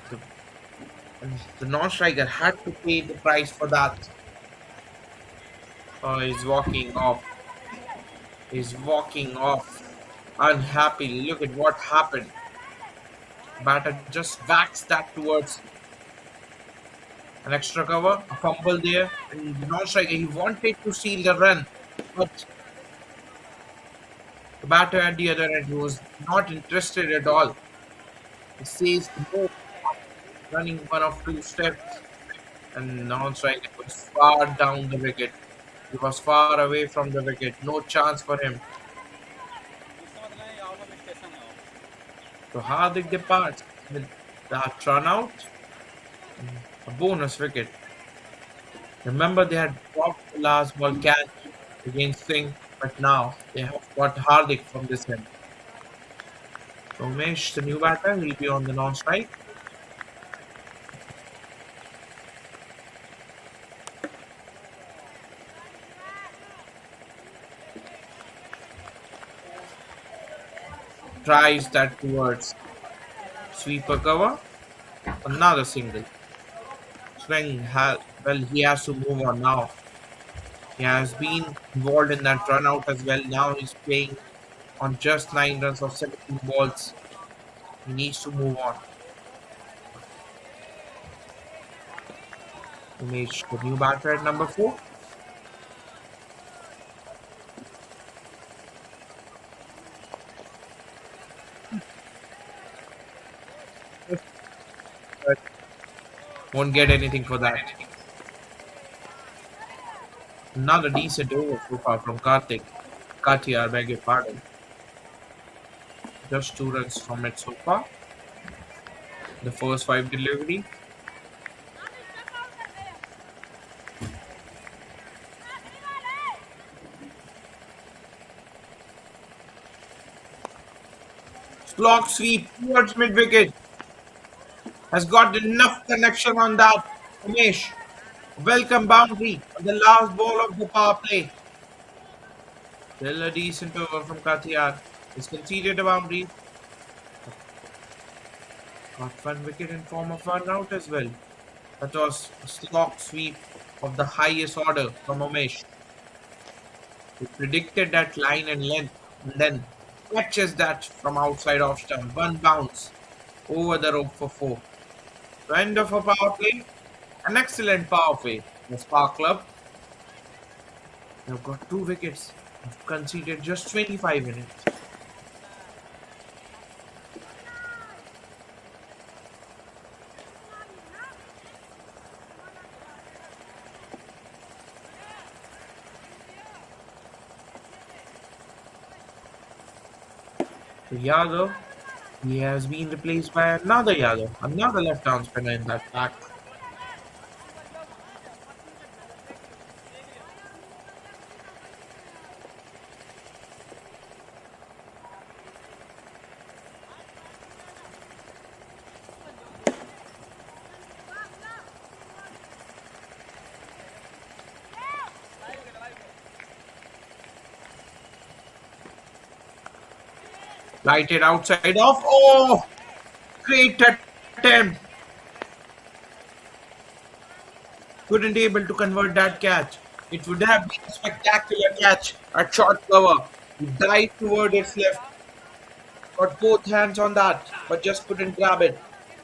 Speaker 3: the non-striker had to pay the price for that. He's walking off. He's walking off. Unhappy. Look at what happened. Batter just backs that towards an extra cover, a fumble there, and the non-striker, he wanted to steal the run, but the batter at the other end, he was not interested at all. He says no, running 1 or 2 steps, and non-striker was far down the wicket. He was far away from the wicket, no chance for him. So Hardik departs with that run out. A bonus wicket. Remember, they had dropped the last ball catch against Singh, but now they have got Hardik from this end. Umesh, the new batter, will be on the non-strike. Tries that towards sweeper cover. Another single. Well, he has to move on now. He has been involved in that run out as well. Now he's playing on just 9 runs of 17 balls. He needs to move on. Umesh, the new batter at number 4. But won't get anything for that. Another decent over so far from Katiyar, beg your pardon. Just 2 runs from it so far. The first 5 deliveries. Slog sweep towards mid wicket. Has got enough connection on that. Umesh, welcome boundary on the last ball of the power play. Still a decent over from Katiyar. He's conceded a boundary. Got 1 wicket in form of 1 out as well. That was a slog sweep of the highest order from Umesh. He predicted that line and length and then catches that from outside off stump. One bounce over the rope for 4. So end of a power play. An excellent power play. The Spark Club. They've got 2 wickets. They've conceded just 25 minutes. So Yadav, he has been replaced by another Yadav, another left-arm spinner in that pack. Lighted outside off. Oh, great attempt. Couldn't able to convert that catch. It would have been a spectacular catch at short cover. He dived toward its left, got both hands on that, but just couldn't grab it.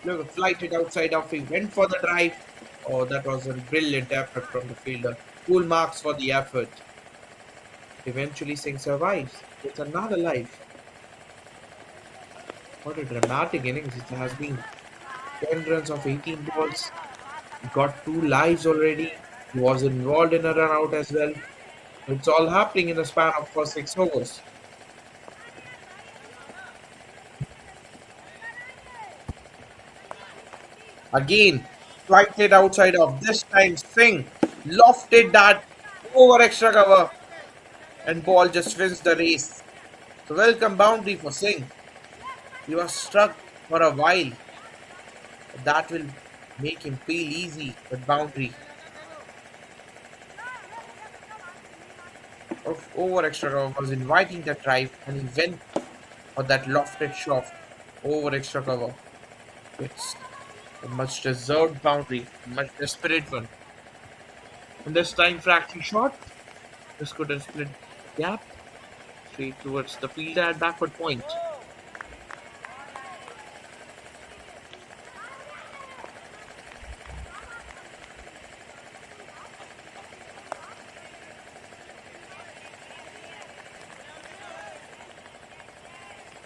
Speaker 3: Look, flighted outside off. He went for the drive. Oh, that was a brilliant effort from the fielder. Full marks for the effort. Eventually, Singh survives. It's another life. What a dramatic innings it has been. 10 runs of 18 balls. He got 2 lives already. He was involved in a run out as well. It's all happening in the span of first 6 overs. Again, flighted outside of. This time, Singh lofted that over extra cover and ball just wins the race. So, welcome boundary for Singh. He was struck for a while. That will make him feel easy with boundary. Over extra cover was inviting the drive and he went for that lofted shot over extra cover. It's a much deserved boundary, much desperate one. And this time fraction shot, just couldn't split gap straight towards the fielder at backward point.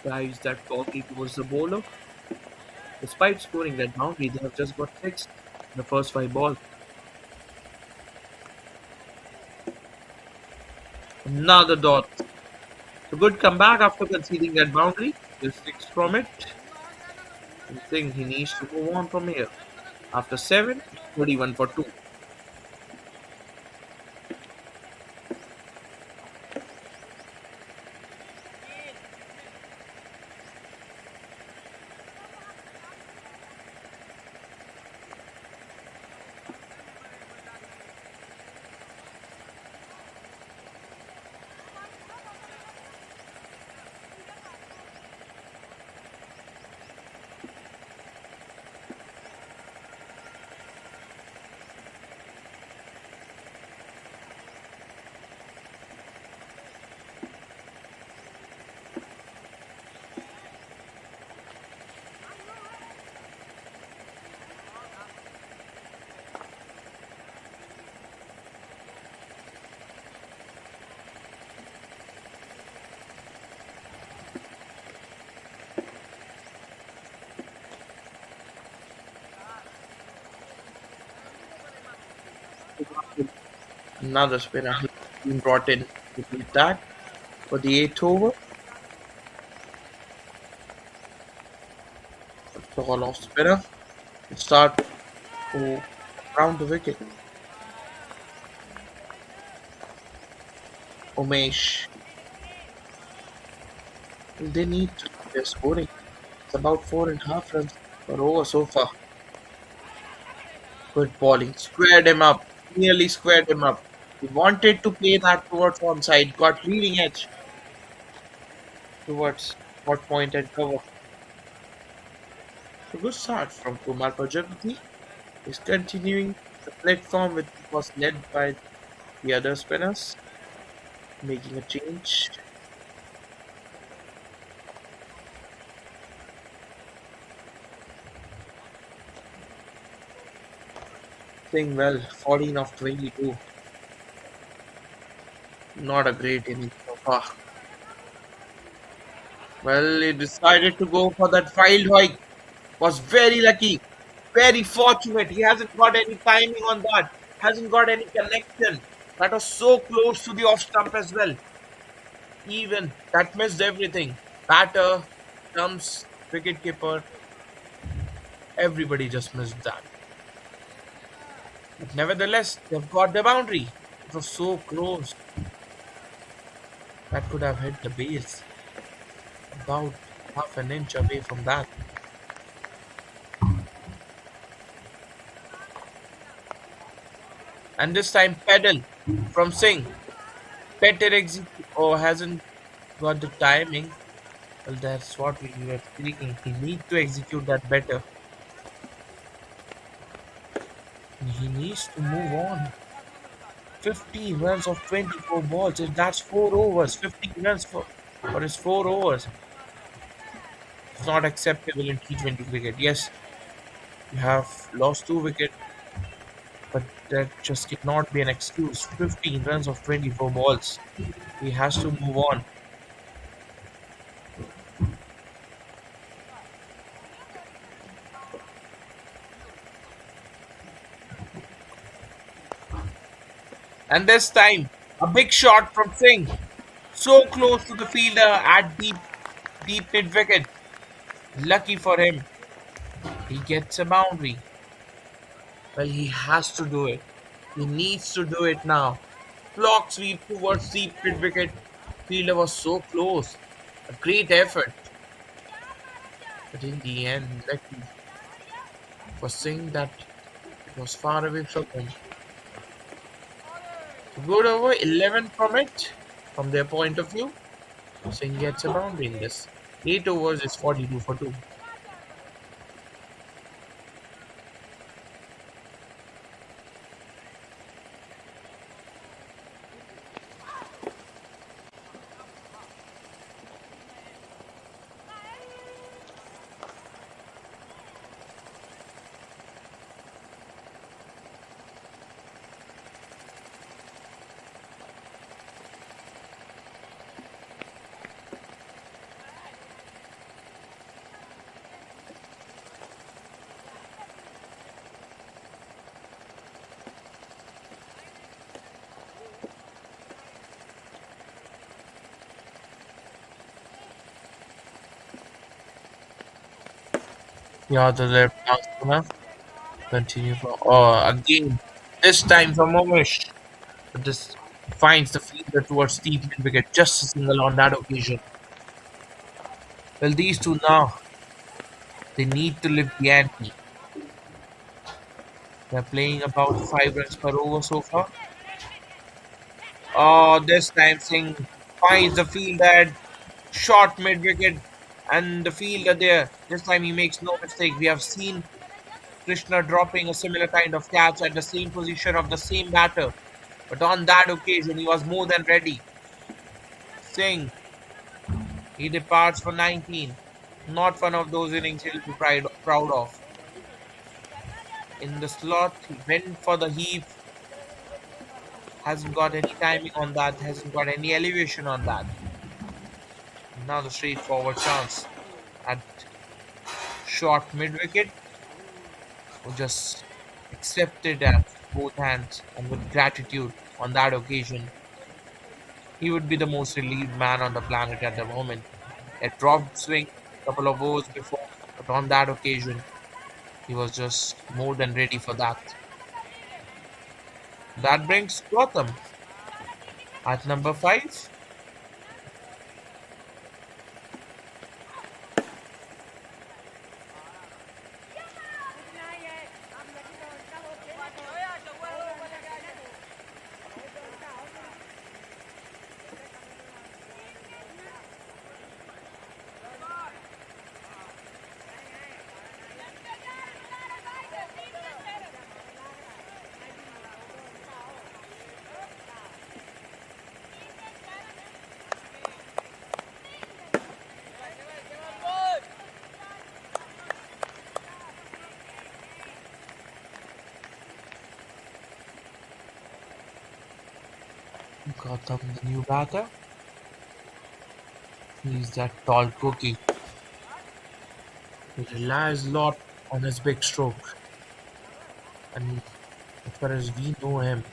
Speaker 3: Drives that cocky towards the bowler. Despite scoring that boundary, they have just got 6 in the first 5 balls. Another dot. So good comeback after conceding that boundary. Just 6 from it. I think he needs to move on from here. After 7, 31 for 2. Another spinner has been brought in to beat that for the eighth over. A tall off spinner. Start to round the wicket. Umesh. They need to their scoring. It's about 4.5 runs per over so far. Good bowling. Squared him up. Nearly squared him up. He wanted to play that towards one side. Got leading edge towards what point and cover. A good start from Kumar Prajapati. He's continuing the platform which was led by the other spinners, making a change. Playing well, 14 of 22. Not a great inning so far. Well, he decided to go for that wild hike. Was very lucky, very fortunate. He hasn't got any timing on that. Hasn't got any connection. That was so close to the off stump as well. Even that missed everything. Batter, stumps, wicketkeeper, everybody just missed that. But nevertheless, they've got the boundary. It was so close. That could have hit the base. About half an inch away from that. And this time, pedal from Singh. Better execute. Oh, hasn't got the timing. Well, that's what we were speaking. He needs to execute that better. He needs to move on. 15 runs of 24 balls. That's 4 overs. 15 runs for his 4 overs. It's not acceptable in T20 cricket. Yes, you have lost 2 wickets, but that just cannot be an excuse. 15 runs of 24 balls. He has to move on. And this time, a big shot from Singh. So close to the fielder at deep mid wicket. Lucky for him, he gets a boundary. Well, he has to do it. He needs to do it now. Clock sweep towards deep mid wicket. Fielder was so close. A great effort. But in the end, lucky for Singh that it was far away from him. So good over 11 from it, from their point of view. Singh gets a boundary in this. 8 overs is 42 for 2. Yeah, the left arm spinner continue for again. This time from Momish. But this finds the fielder towards deep mid wicket. Just a single on that occasion. Well, these two now they need to lift the ante. They're playing about 5 runs per over so far. Oh, this time Singh finds the fielder at short mid wicket, and the fielder there. This time he makes no mistake. We have seen Krishna dropping a similar kind of catch at the same position of the same batter. But on that occasion, he was more than ready. Singh, he departs for 19. Not one of those innings he'll be proud of. In the slot, he went for the heave. Hasn't got any timing on that. Hasn't got any elevation on that. Now the straightforward chance at short mid wicket. Who just accepted that both hands and with gratitude on that occasion. He would be the most relieved man on the planet at the moment. A dropped swing a couple of overs before, but on that occasion, he was just more than ready for that. That brings Gotham at number 5. Gotham, the new batter. He's that tall cookie. He relies a lot on his big stroke. And as far as we know him,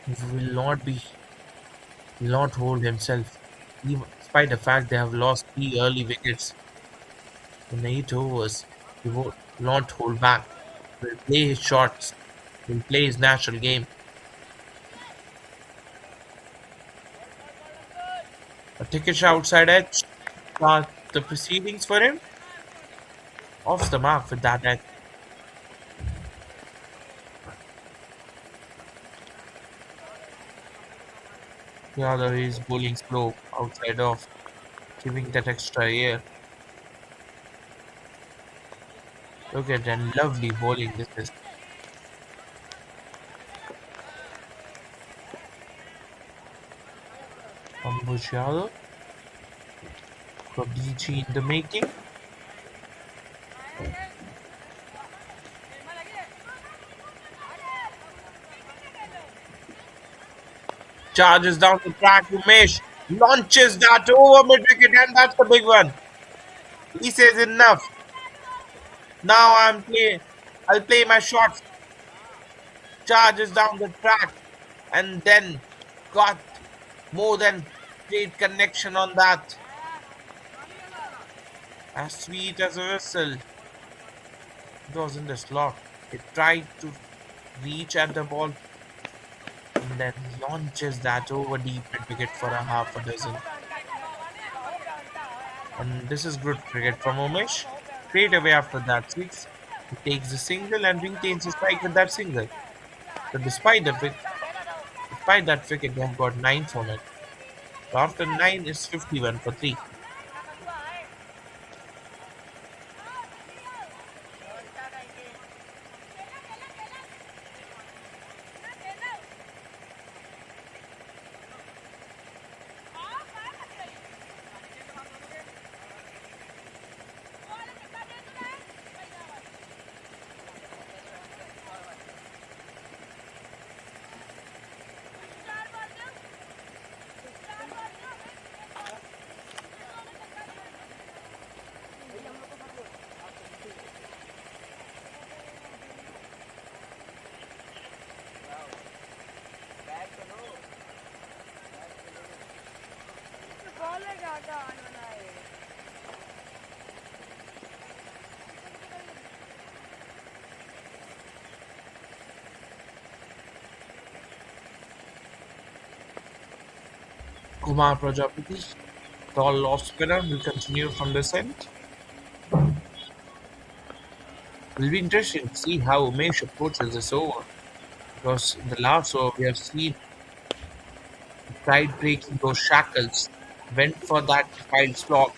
Speaker 3: he will not hold himself. Even despite the fact they have lost 3 early wickets in 8 overs, he will not hold back. He will play his shots. He will play his natural game. A ticket outside edge. Start the proceedings for him. Off the mark with that edge. The other is bowling slow outside off, giving that extra air. Look at that lovely bowling this is. Ambush Yadav, prodigy in the making. Charges down the track. Umesh launches that over mid wicket, and that's the big one. He says enough. Now I'll play my shots. Charges down the track, and then got more than great connection on that. As sweet as a whistle. It was in the slot. It tried to reach at the ball and then launches that over deep mid wicket for a half a dozen. And this is good cricket from Umesh. Straight away after that six, he takes the single and retains the strike with that single. So despite that wicket, they have got 9 from it. So after 9, it's 51 for 3. Kumar Prajapati, tall off spinner, will continue from this end. Will be interesting to see how Umesh approaches this over because in the last over we have seen he tried breaking those shackles, went for that wild slog.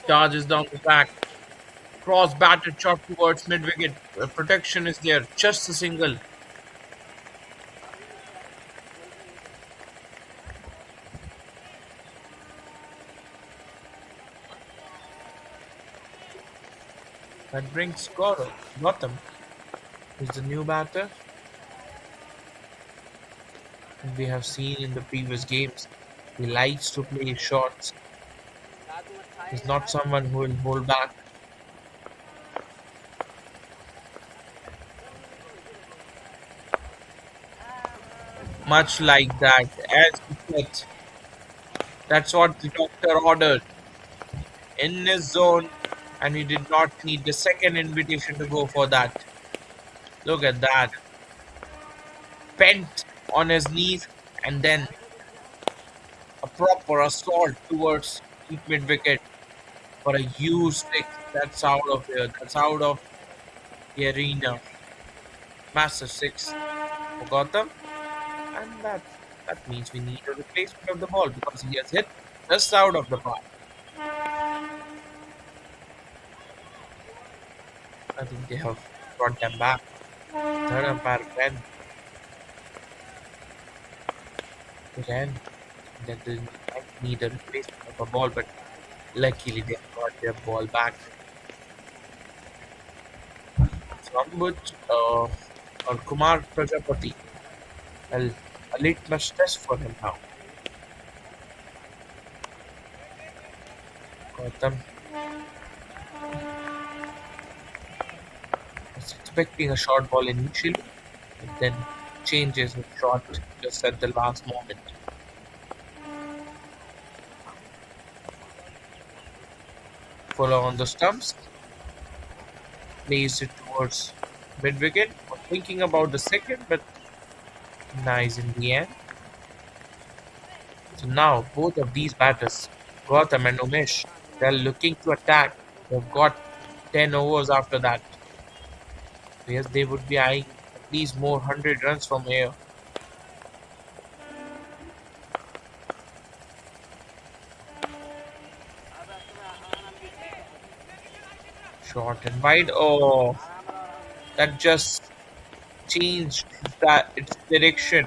Speaker 3: Charges down the back, cross batted shot towards mid wicket. Protection is there, just a single. That brings Gotham is the new batter. And we have seen in the previous games, he likes to play shots He's not someone who will hold back. Much like that, as he said, that's what the doctor ordered in his zone, and he did not need the second invitation to go for that. Look at that. Bent on his knees, and then a proper assault towards deep mid wicket for a huge six. That's out of here. That's out of the arena. Massive six for Gotham. And that means we need a replacement of the ball because he has hit just out of the park. I think they have brought them back. Third umpire ran that they might need a replacement of a ball, but luckily they got their ball back. Rambuj or Kumar Prajapati. Well, a litmus test for him now. Gautam was expecting a short ball initially, but then changes his shot just at the last moment. Follow on the stumps, placed it towards mid wicket. Was thinking about the second, but nice in the end. So now both of these batters, Gautam and Umesh, they're looking to attack. They've got 10 overs after that. Yes, they would be eyeing at least more 100 runs from here. Short and wide. Oh, that just changed that its direction.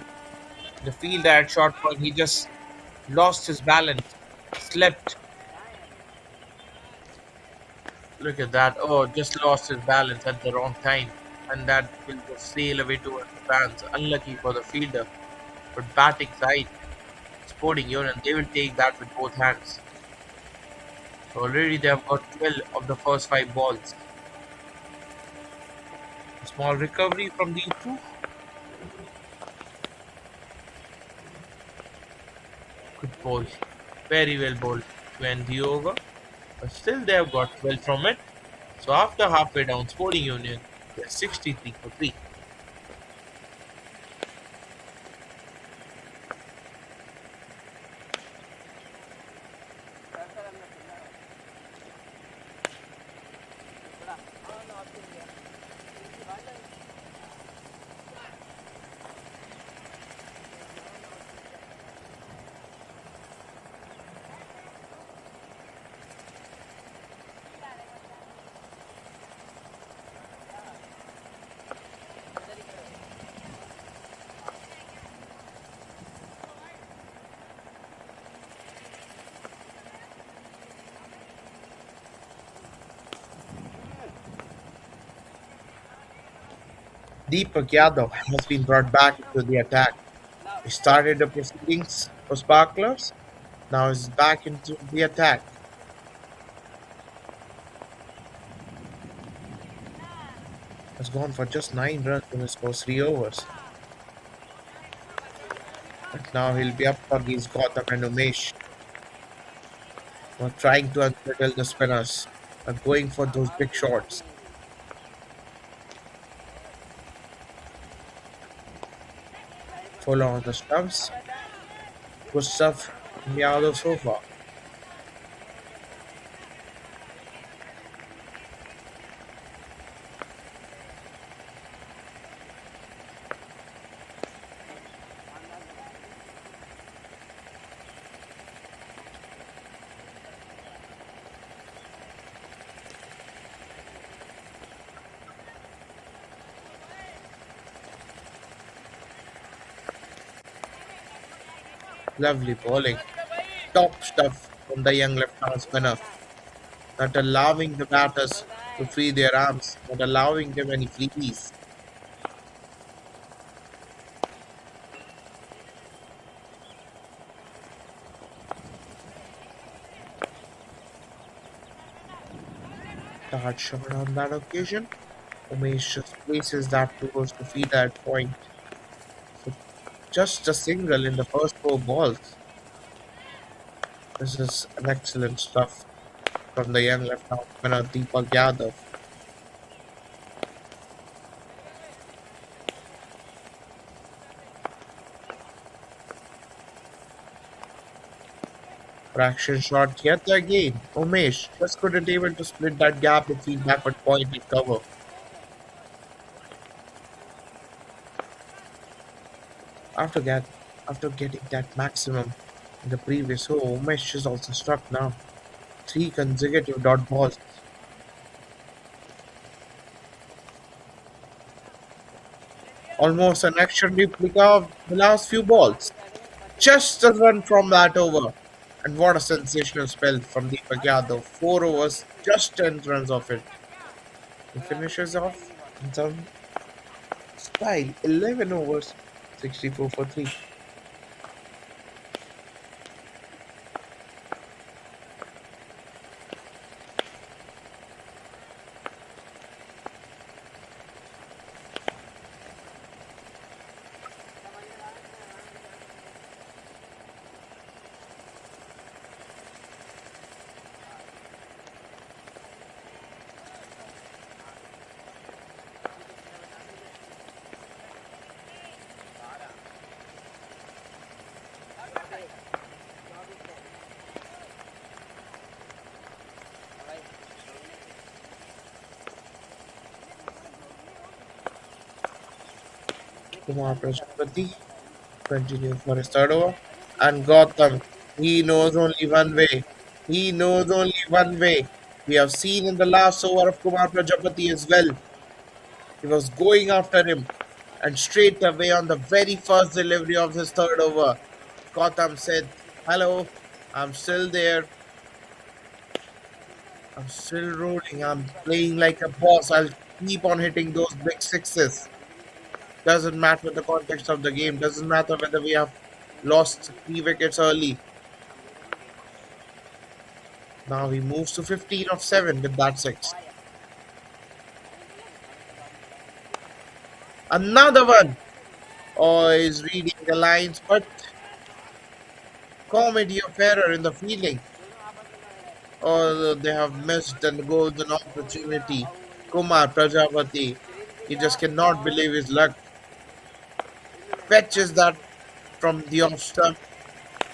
Speaker 3: The fielder at short ball, he just lost his balance, slept. Look at that. Oh, just lost his balance at the wrong time. And that will just sail away towards the fans. Unlucky for the fielder. But batting side, Sporting Union, they will take that with both hands. So already they have got 12 of the first 5 balls. A small recovery from these two. Good ball. Very well bowled to end the over. But still they have got 12 from it. So after halfway down, Sporting Union, they are 63 for 3.
Speaker 5: Deepak Yadav has been brought back into the attack. He started the proceedings for Sparklers, now is back into the attack. Has gone for just 9 runs in his first 3 overs. But now he'll be up against Gautam and Umesh, who are trying to unsettle the spinners, are going for those big shots. Follow on the stumps. Good stuff from Yadav so far. Lovely bowling. Top stuff from the young left-arm spinner. Not allowing the batters to free their arms, not allowing them any freebies. Dart shot on that occasion. Umesh just places that towards the fielder at point. So just a single in the first four balls. This is an excellent stuff from the young left-arm spinner Deepak Yadav. Fraction shot yet again. Umesh just couldn't able to split that gap between backward point and cover. After that, after getting that maximum in the previous over, Umesh is also struck now. Three consecutive dot balls. Almost an action replica of the last few balls. Just a run from that over. And what a sensational spell from Deepak Yadav. 4 overs, just 10 runs of it. He finishes off in some style. 11 overs, 64 for 3. Kumar Prajapati continues for his third over. And Gautam, he knows only one way. He knows only one way. We have seen in the last over of Kumar Prajapati as well. He was going after him. And straight away on the very first delivery of his third over, Gautam said, "Hello, I'm still there. I'm still rolling. I'm playing like a boss. I'll keep on hitting those big sixes. Doesn't matter the context of the game. Doesn't matter whether we have lost 3 wickets early. Now he moves to 15 of 7 with that six. Another one. Oh, he's reading the lines, but comedy of error in the fielding. Oh, they have missed the golden opportunity. Kumar Prajapati. He just cannot believe his luck. Fetches that from the off stump.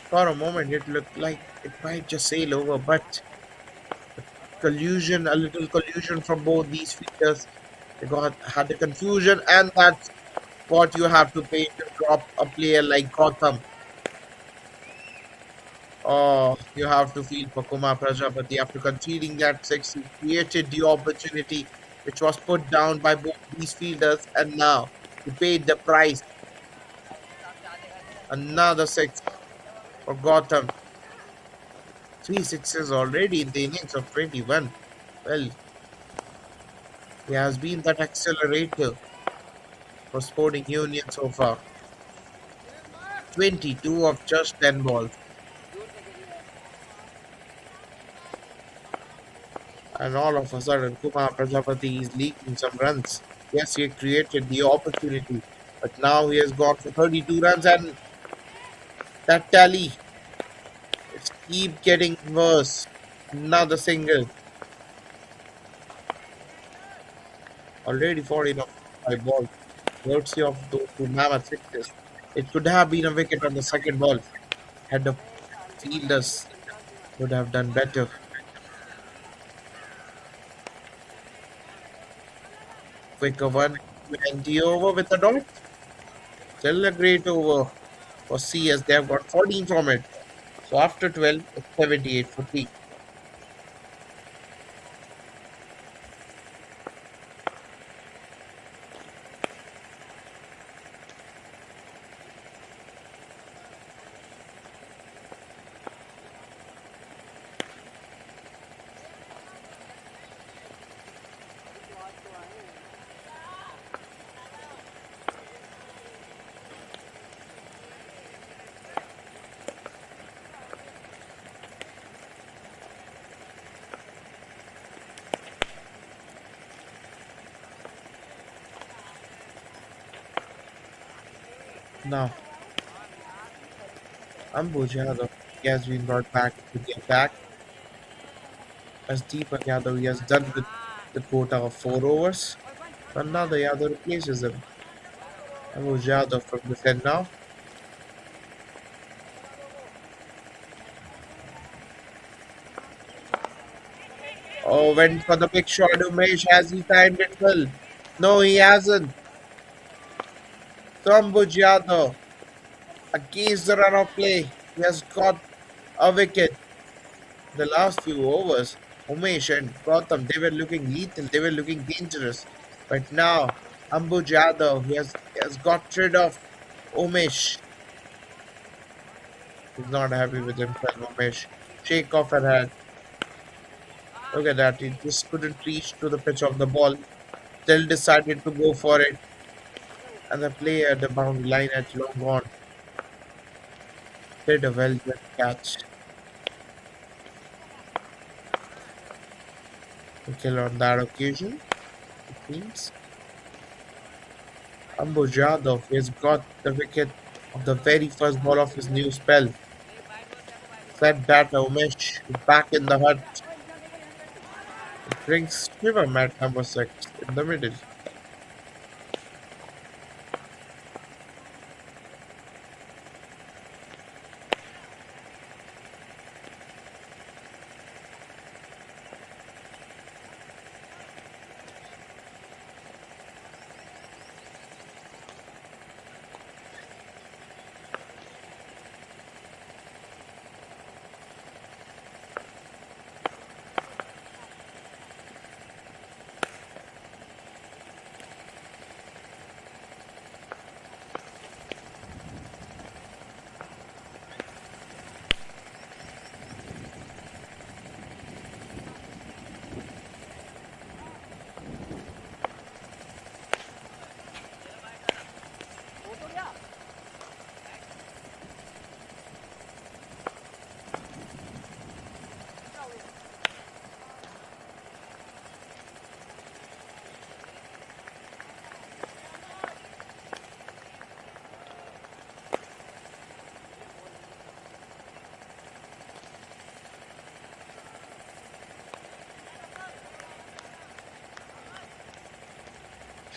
Speaker 5: For a moment, it looked like it might just sail over, but collusion, a little collusion from both these fielders. They got had the confusion, and that's what you have to pay to drop a player like Gotham. Oh, you have to feel for Kumar Prajapati after conceding that six. He created the opportunity which was put down by both these fielders, and now he paid the price. Another six for Gotham. Three sixes already in the innings of 21. Well, he has been that accelerator for Sporting Union so far. 22 of just 10 balls. And all of a sudden, Kumar Prajapati is leaking some runs. Yes, he created the opportunity, but now he has gone for 32 runs, and that tally it's keep getting worse. Another single, already 14 of 5 balls, courtesy of those two mammoth sixes. It could have been a wicket on the second ball had the fielders would have done better. Quicker one, 20 over with a dot. Still a great over for CS. They have got 14 from it. So after 12, it's 78 for 3. Now, Ambuj Yadav he has been brought back to the attack as Deepak Yadav he has done with the quota of 4 overs. Another Yadav replaces him. Ambuj Yadav from the end now. Oh, went for the big shot. Umesh, has he timed it well? No, he hasn't. So Ambuj Yadav against the run of play. He has got a wicket. The last few overs, Umesh and Gautam, they were looking lethal, they were looking dangerous. But now, Ambuj Yadav, he has got rid of Umesh. He's not happy with himself, Umesh. Shake off her head. Look at that, he just couldn't reach to the pitch of the ball. Still decided to go for it. And the player at the boundary line had long gone. Did a well done catch. To kill on that occasion, it means Ambuj Yadav has got the wicket of the very first ball of his new spell. Set batter Umesh is back in the hut. It brings Shivam at number 6 in the middle.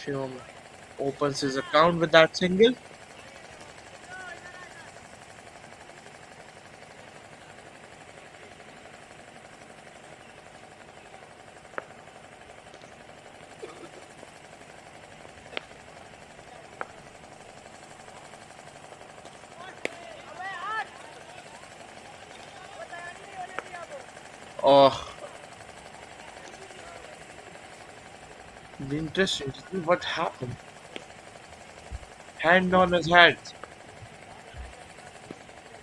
Speaker 5: Shivam opens his account with that single. Oh, interesting to see what happened. Hand on his head.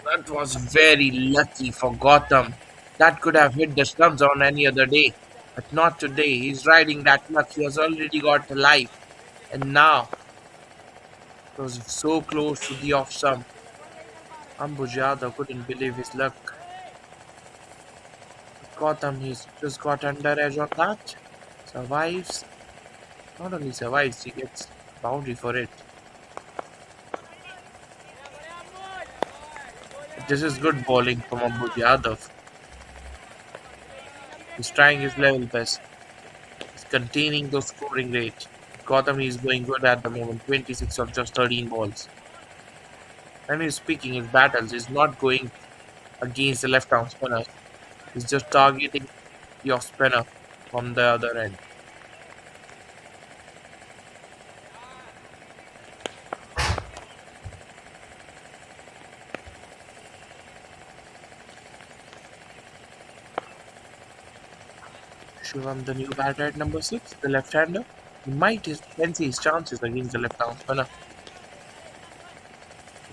Speaker 5: That was very lucky for Gotham. That could have hit the stumps on any other day. But not today. He's riding that luck. He has already got the life. And now, it was so close to the off stump. Ambuj Yadav couldn't believe his luck. Gotham, he's just got under edge on that. Survives. Not only survives, he gets a boundary for it. This is good bowling from Ambuj Yadav. He's trying his level best. He's containing those scoring rates. Gotham is going good at the moment, 26 of just 13 balls. And he's picking his battles. He's not going against the left arm spinner. He's just targeting the off spinner from the other end. Shivam, the new batter at number 6, the left-hander. He might fancy his chances against the left-arm spinner.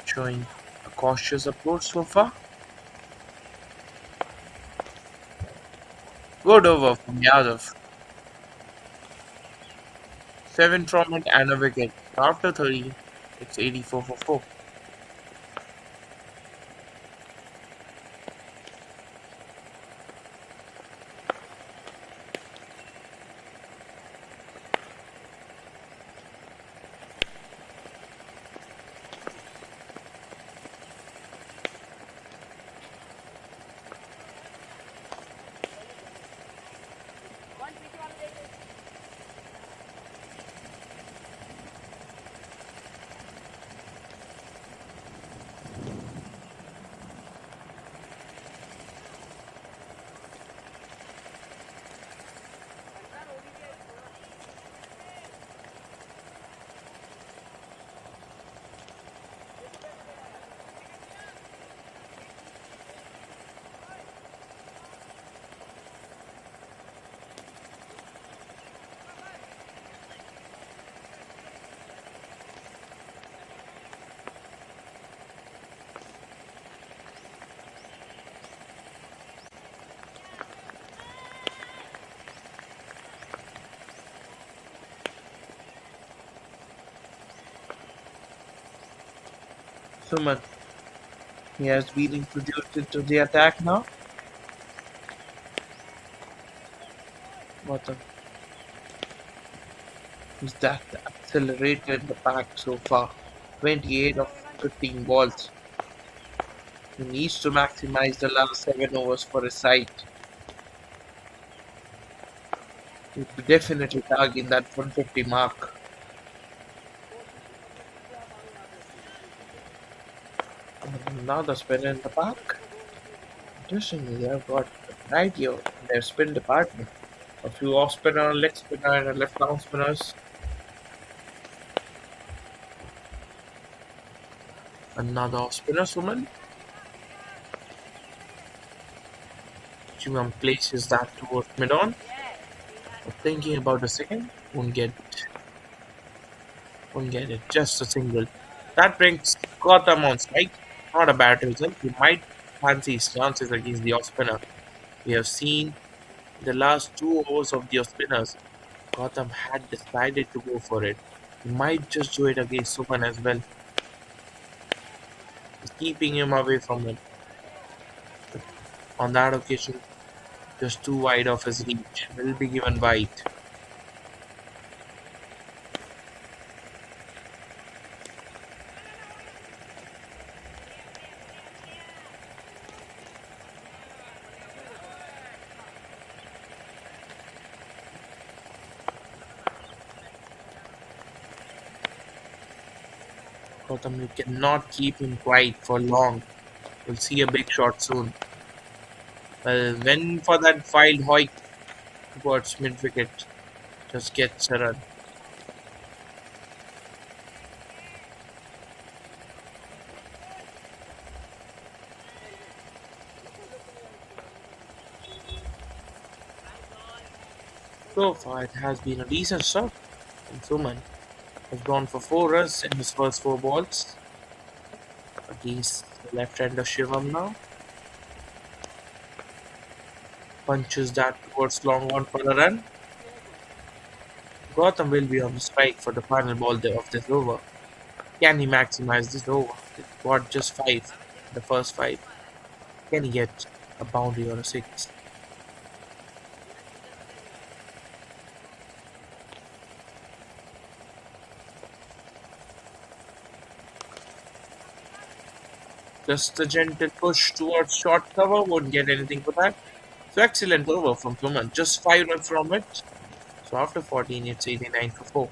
Speaker 5: Showing a cautious approach so far. Good over from Yadav. 7 from it and a wicket. After 30, it's 84 for 4.
Speaker 3: Suman, he has been introduced into the attack now. Gautam is that accelerated the pack so far. 28 of 15 balls. He needs to maximize the last 7 overs for his side. He'll be definitely targeting that 150 mark. Another spinner in the pack. Interestingly, they have got a variety in their spin department. A few off spinner, leg spinner, and left arm spinners. Another off spinner, Suman. Shivam places that towards mid on. Thinking about a second, won't get it. Just a single. That brings Gotham on strike. Not a bad result. He might fancy his chances against the off spinner. We have seen the last 2 overs of the off spinners. Gotham had decided to go for it. He might just do it against Suman as well. He's keeping him away from it. On that occasion, just too wide of his reach. Will be given wide. Gotham, you cannot keep him quiet for long. We'll see a big shot soon. Well, when for that wild hoik towards mid wicket, just gets a run. So far, it has been a decent start. And Suman has gone for 4 runs in his first 4 balls against the left-hander Shivam now. Punches that towards long one for a run. Gotham will be on the strike for the final ball of this over. Can he maximize this over? He got just 5, the first 5. Can he get a boundary or a 6? Just a gentle push towards short cover, won't get anything for that. So excellent over from Suman, just 5 runs from it. So after 14, it's 89 for 4.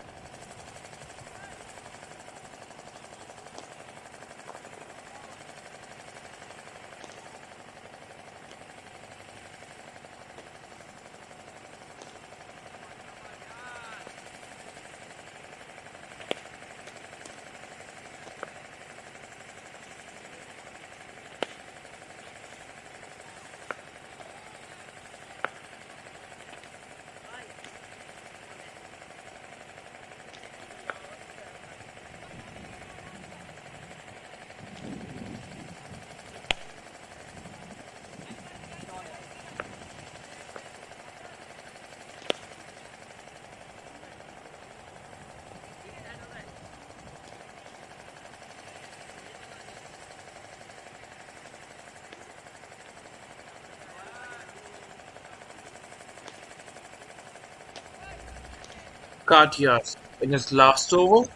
Speaker 3: Cartier, in his last over,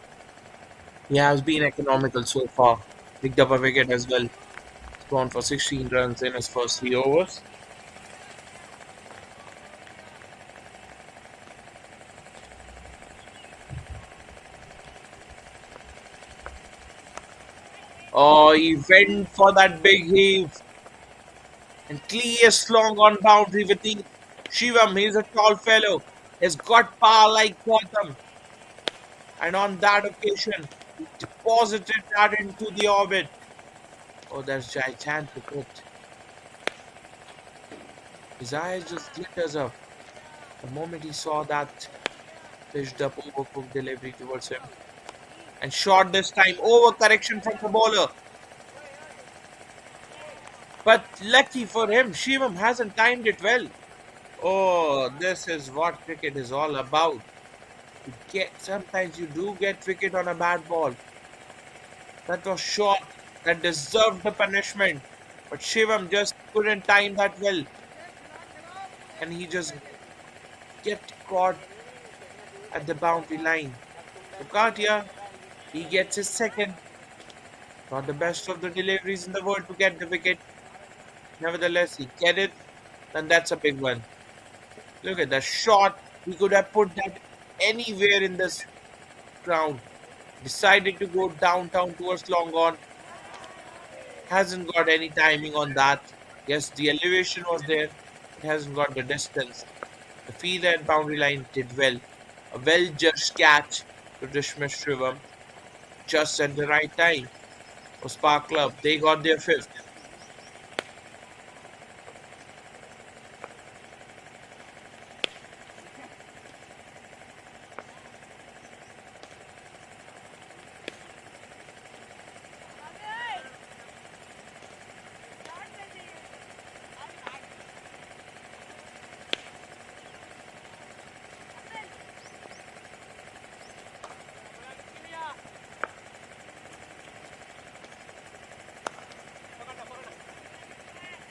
Speaker 3: he has been economical so far. Picked up a wicket as well. He's gone for 16 runs in his first 3 overs. Oh, he went for that big heave and clears long on boundary with the Shivam. He's a tall fellow. He's got power like Gotham. And on that occasion, he deposited that into the orbit. Oh, that's gigantic hit. His eyes just glitters up the moment he saw that pitched up overcooked delivery towards him. And shot this time, over correction from the bowler. But lucky for him, Shivam hasn't timed it well. Oh, this is what cricket is all about. Sometimes you do get wicket on a bad ball. That was short that deserved the punishment. But Shivam just couldn't time that well, and he just get caught at the boundary line. So Katia, he gets his second. Not the best of the deliveries in the world to get the wicket. Nevertheless, he get it, and that's a big one. Look at the shot. He could have put that anywhere in this ground. Decided to go downtown towards long on. Hasn't got any timing on that. Yes, the elevation was there. It hasn't got the distance. The fielder at boundary line did well. A well judged catch to dismiss Shivam just at the right time. For Spark Club, they got their fifth.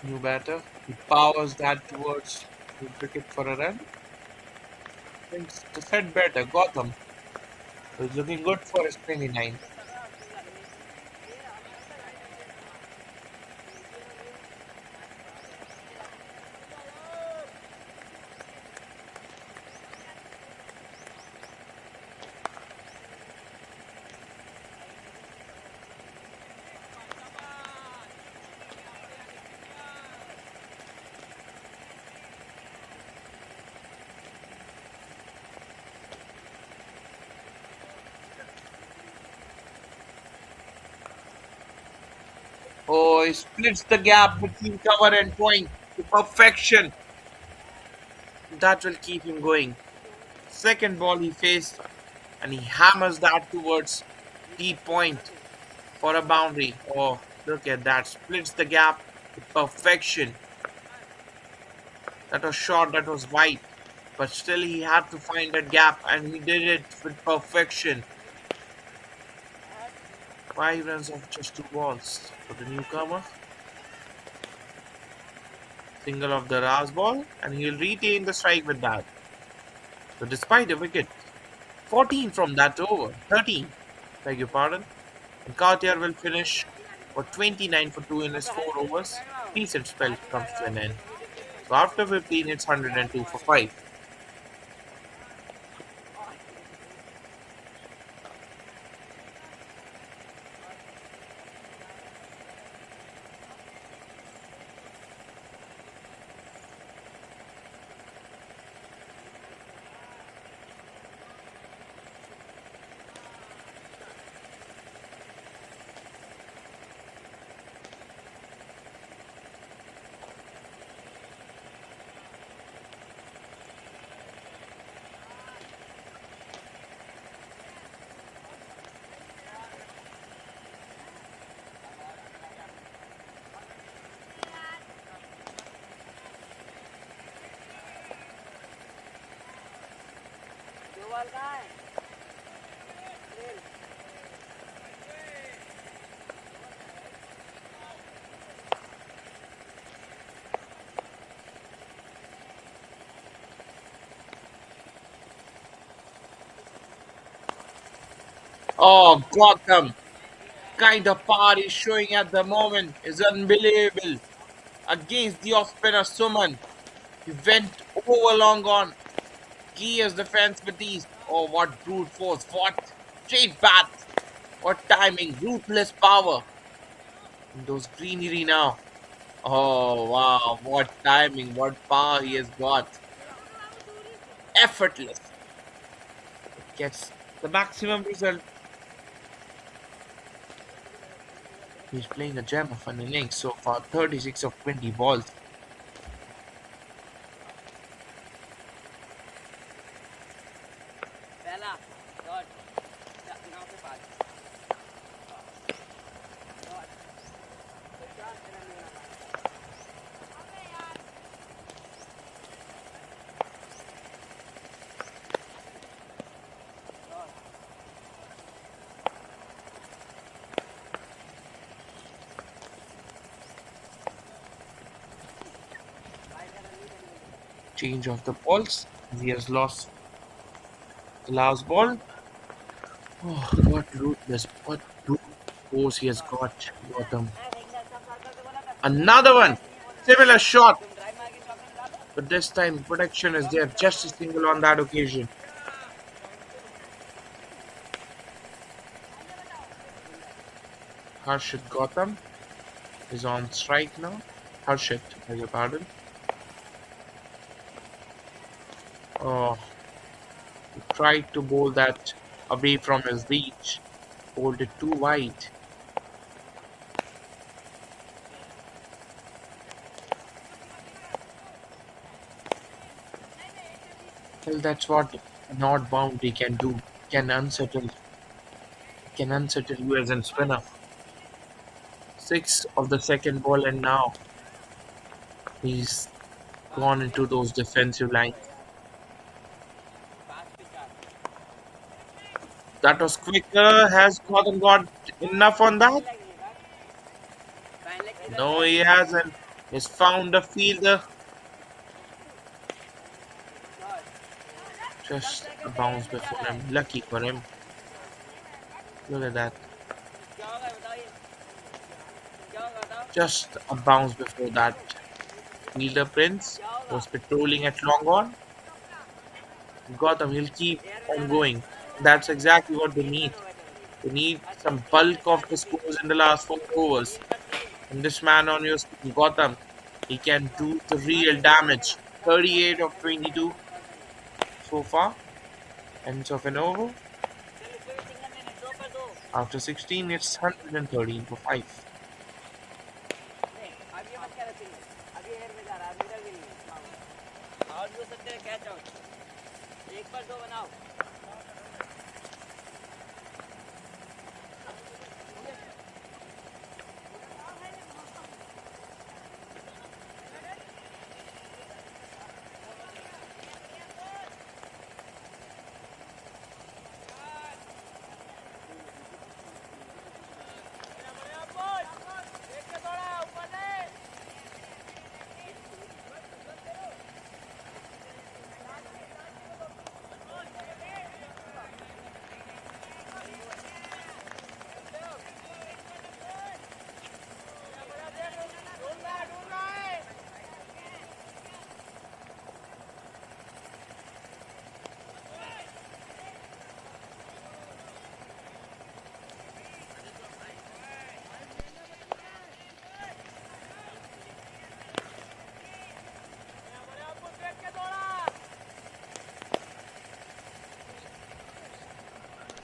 Speaker 3: New batter. He powers that towards the wicket for a run. Thinks the set better, Gotham. He's looking good for his 29. Oh, he splits the gap between cover and point to perfection. That will keep him going. Second ball he faced, and he hammers that towards deep point for a boundary. Oh, look at that. Splits the gap to perfection. That was short, that was wide. But still, he had to find that gap, and he did it with perfection. 5 runs off just 2 balls for the newcomer. Single of the last ball, and he'll retain the strike with that. So, despite a wicket, 14 from that over, 13, beg your pardon. And Cartier will finish for 29 for 2 in his 4 overs. Decent spell comes to an end. So, after 15, it's 102 for 5. Oh, Gotham! Kind of power he's showing at the moment is unbelievable. Against the off-spinner Suman, he went over long on. Key as defense with ease. Oh, what brute force! What straight bats! What timing! Ruthless power! And those greenery now. Oh wow! What timing! What power he has got! Effortless. Gets the maximum result. He's playing a gem of an innings so far. 36 of 20 balls. Change of the balls. He has lost the last ball. Oh, what ruthless, what brute force he has got them. Another one. Similar shot. But this time protection is there. Just a single on that occasion. Harshit Gautam is on strike now. Harshit, beg your pardon. Oh, he tried to bowl that away from his reach. Bowled it too wide. Well, that's what an odd boundary can do. Can unsettle you as a spinner. Six of the second ball, and now he's gone into those defensive lines. That was quicker. Has Gautam got enough on that? No, he hasn't. He's found a fielder. Just a bounce before him. Lucky for him. Look at that. Just a bounce before that. Fielder Prince was patrolling at long on. Gotham, he'll keep on going. That's exactly what they need. They need some bulk of the scores in the last 4 overs. And this man on your screen, Gotham, he can do the real damage. 38 of 22 so far. Ends of an over. After 16, it's 113 for 5.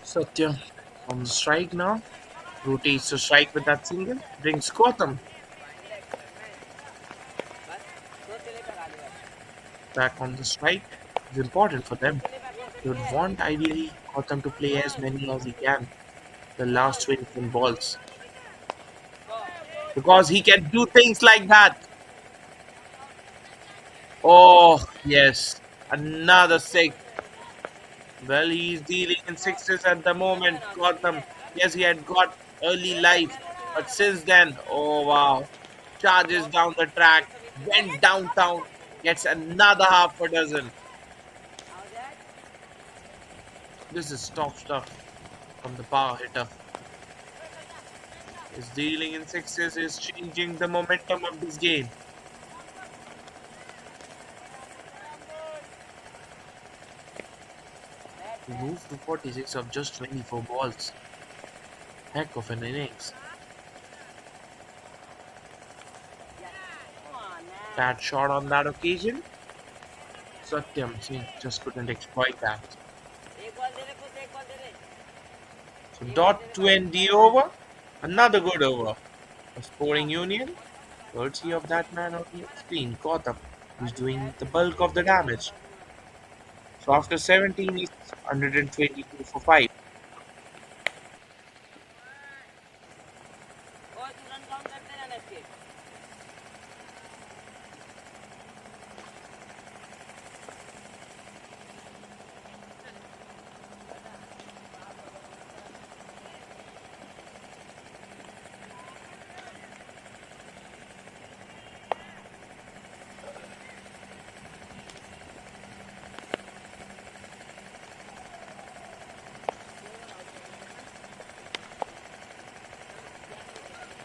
Speaker 3: Satyam on the strike now. Rotates to strike with that single. Brings Gotham back on the strike. It's important for them. They would want ideally Gotham to play as many as he can. The last 20 balls. Because he can do things like that. Oh, yes. Another six. Well, he's dealing in sixes at the moment. Gotham. Yes, he had got early life. But since then, oh wow. Charges down the track. Went downtown. Gets another half a dozen. This is top stuff from the power hitter. His dealing in sixes is changing the momentum of this game. He moved to 46 of just 24 balls. Heck of an innings. Bad shot on that occasion. Satyam Singh just couldn't exploit that. So dot to end the over. Another good over. A scoring union. Courtesy of that man on the screen, Gotham, who's doing the bulk of the damage. So after 17, he's 122 for 5.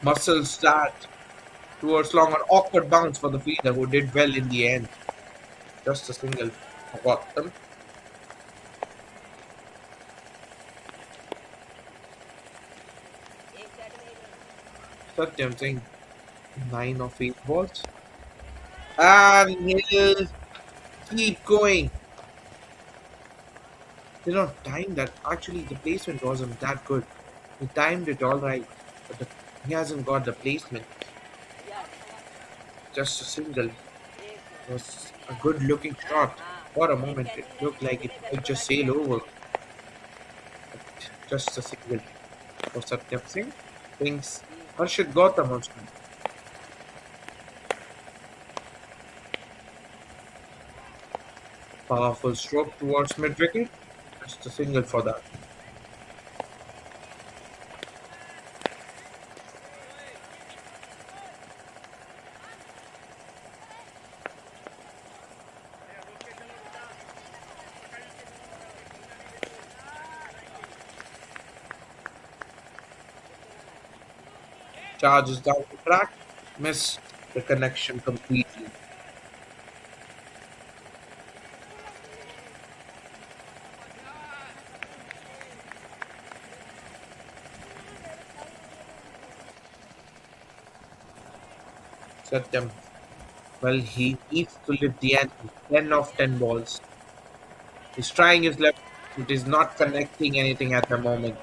Speaker 3: Muscles that towards long, an awkward bounce for the fielder who did well in the end. Just a single for them. Satyam Singh, 9 of 8 balls. And he'll keep going. Time that actually the placement wasn't that good. He timed it all right, but he hasn't got the placement. Just a single. It was a good looking shot. For a moment, it looked like it might just sail over. Just a single for Satyam Singh. Brings Harshit Gautam on screen. Powerful stroke towards mid wicket. Just a single for that. Charges down the track. Missed the connection completely. Satyam. Well, he needs to lift the ante. 10 of 10 balls. He's trying his left. It is not connecting anything at the moment.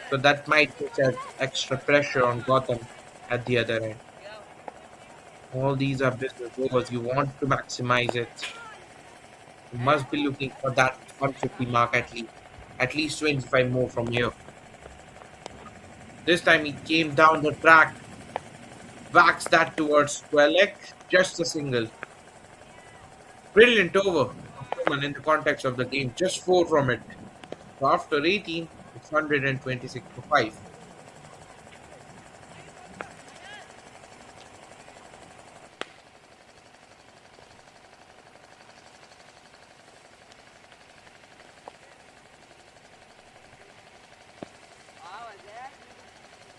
Speaker 3: So that might put that extra pressure on Gotham at the other end. All these are business overs. You want to maximize it. You must be looking for that 150 mark at least. At least 25 more from here. This time he came down the track, waxed that towards 12 just a single. Brilliant over of Roman in the context of the game. Just 4 from it. So after 18, it's 126 for 5.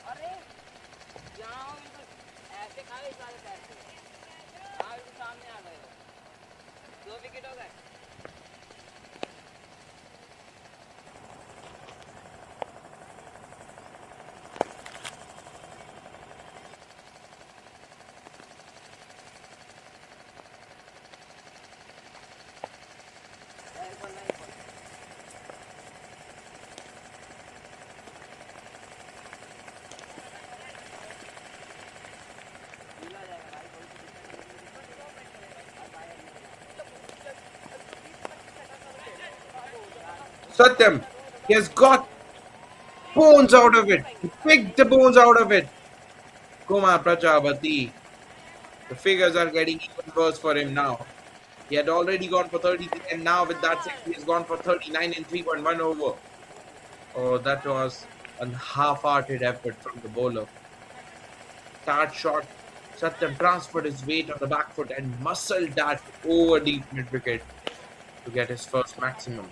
Speaker 6: अरे यहाँ हो बिल्कुल ऐसे खाए सारे पैसे हाँ बिल्कुल सामने आ गए हो 2 विकेट हो गए
Speaker 3: Satyam, he has got bones out of it. He picked the bones out of it. Kumar Prajapati. The figures are getting even worse for him now. He had already gone for 33, and now with that 6, he has gone for 39 in 3.1 over. Oh, that was a half-hearted effort from the bowler. Start shot. Satyam transferred his weight on the back foot and muscled that over deep mid wicket to get his first maximum.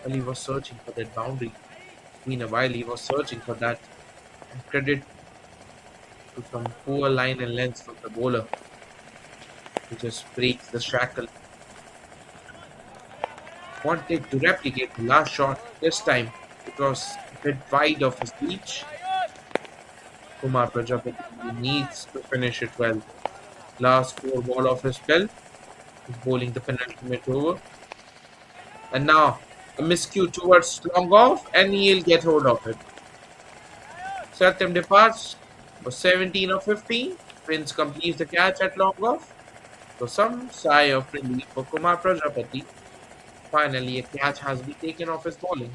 Speaker 3: Well, he was searching for that boundary. Been a while, he was searching for that. And credit to some poor line and length from the bowler, who just breaks the shackle. Wanted to replicate the last shot. This time, it was a bit wide of his reach. Kumar Prajapati needs to finish it well. Last 4 ball of his spell. He's bowling the penultimate over. And now a miscue towards long off, and he'll get hold of it. Satyam departs for 17 of 15. Prince completes the catch at long off. So some sigh of relief for Kumar Prajapati. Finally, a catch has been taken off his bowling.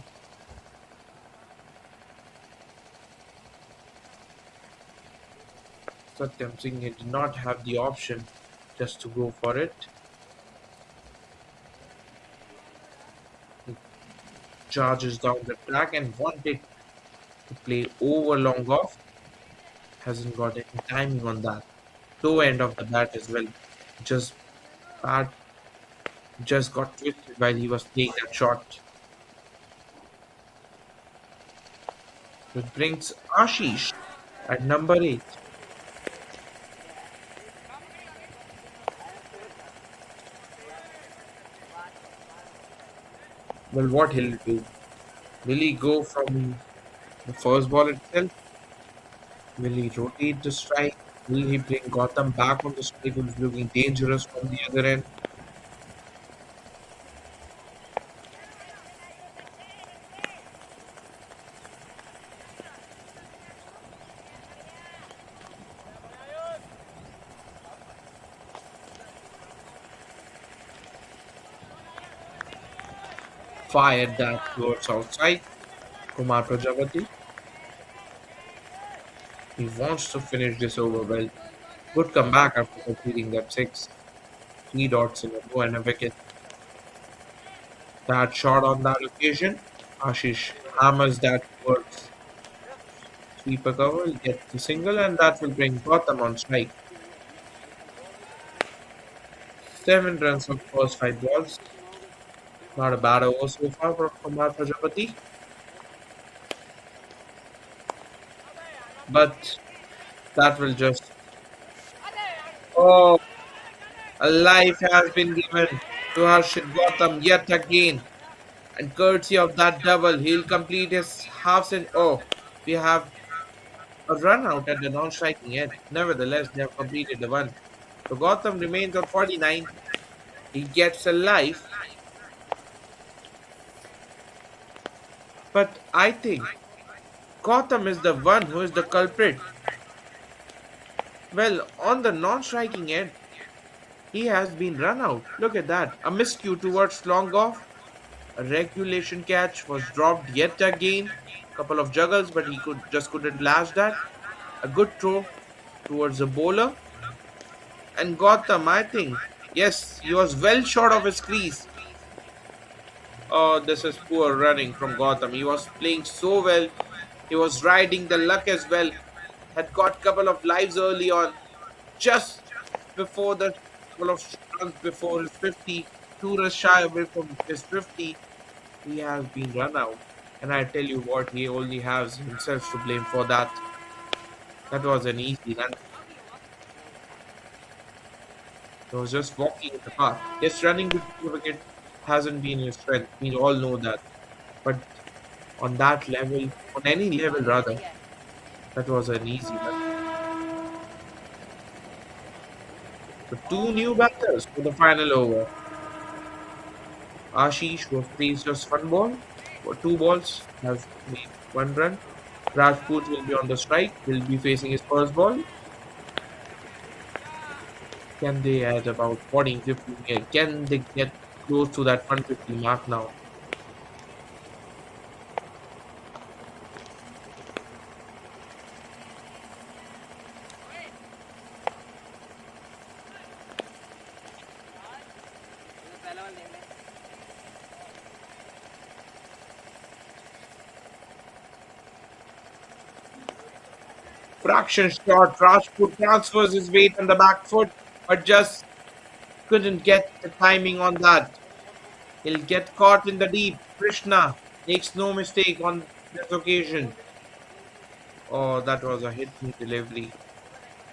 Speaker 3: Satyam Singh did not have the option just to go for it. He charges down the track and wanted to play over long off. Hasn't got any timing on that. Toe end of the bat as well. Just bat just got twisted while he was playing that shot. It brings Ashish At number 8, well, what he'll do? Will he go from the first ball itself? Will he rotate the strike? Will he bring Gotham back on the strike who's looking dangerous from the other end? Fired that towards outside. Kumar Prajapati. He wants to finish this over well. Good comeback after completing that six. 3 dots in a row and a wicket. That shot on that occasion. Ashish hammers that towards sweeper cover, gets the single, and that will bring Gotham on strike. 7 runs of first 5 balls. Not a bad over so far from Kumar Prajapati. But that will just. Oh, a life has been given to Harshit Gotham yet again. And courtesy of that double, he'll complete his half century. Oh, we have a run out at the non striking end. Nevertheless, they have completed the one. So Gotham remains on 49. He gets a life. But I think Gotham is the one who is the culprit. Well, on the non striking end, he has been run out. Look at that. A miscue towards long off. A regulation catch was dropped yet again. Couple of juggles, but he couldn't lash that. A good throw towards the bowler. And Gotham, I think, yes, he was well short of his crease. Oh, this is poor running from Gotham. He was playing so well. He was riding the luck as well. Had got couple of lives early on, just before the couple of runs before his 50, 2 runs shy away from his 50. He has been run out. And I tell you what, he only has himself to blame for that. That was an easy run. He was just walking in the path. Yes, running with the wicket hasn't been his strength. We all know that. But on that level, on any level rather, that was an easy run. So two new batters for the final over. Ashish was placed just 1 ball. For 2 balls, has made 1 run. Rajput will be on the strike. Will be facing his first ball. Can they add about 40, 50? Can they get close to that 150 mark now?
Speaker 6: पहला वाला ले ले
Speaker 3: Fraction shot. Rajput transfers his weight on the back foot, but just couldn't get the timing on that. He'll get caught in the deep. Krishna makes no mistake on this occasion. Oh, that was a hit me delivery.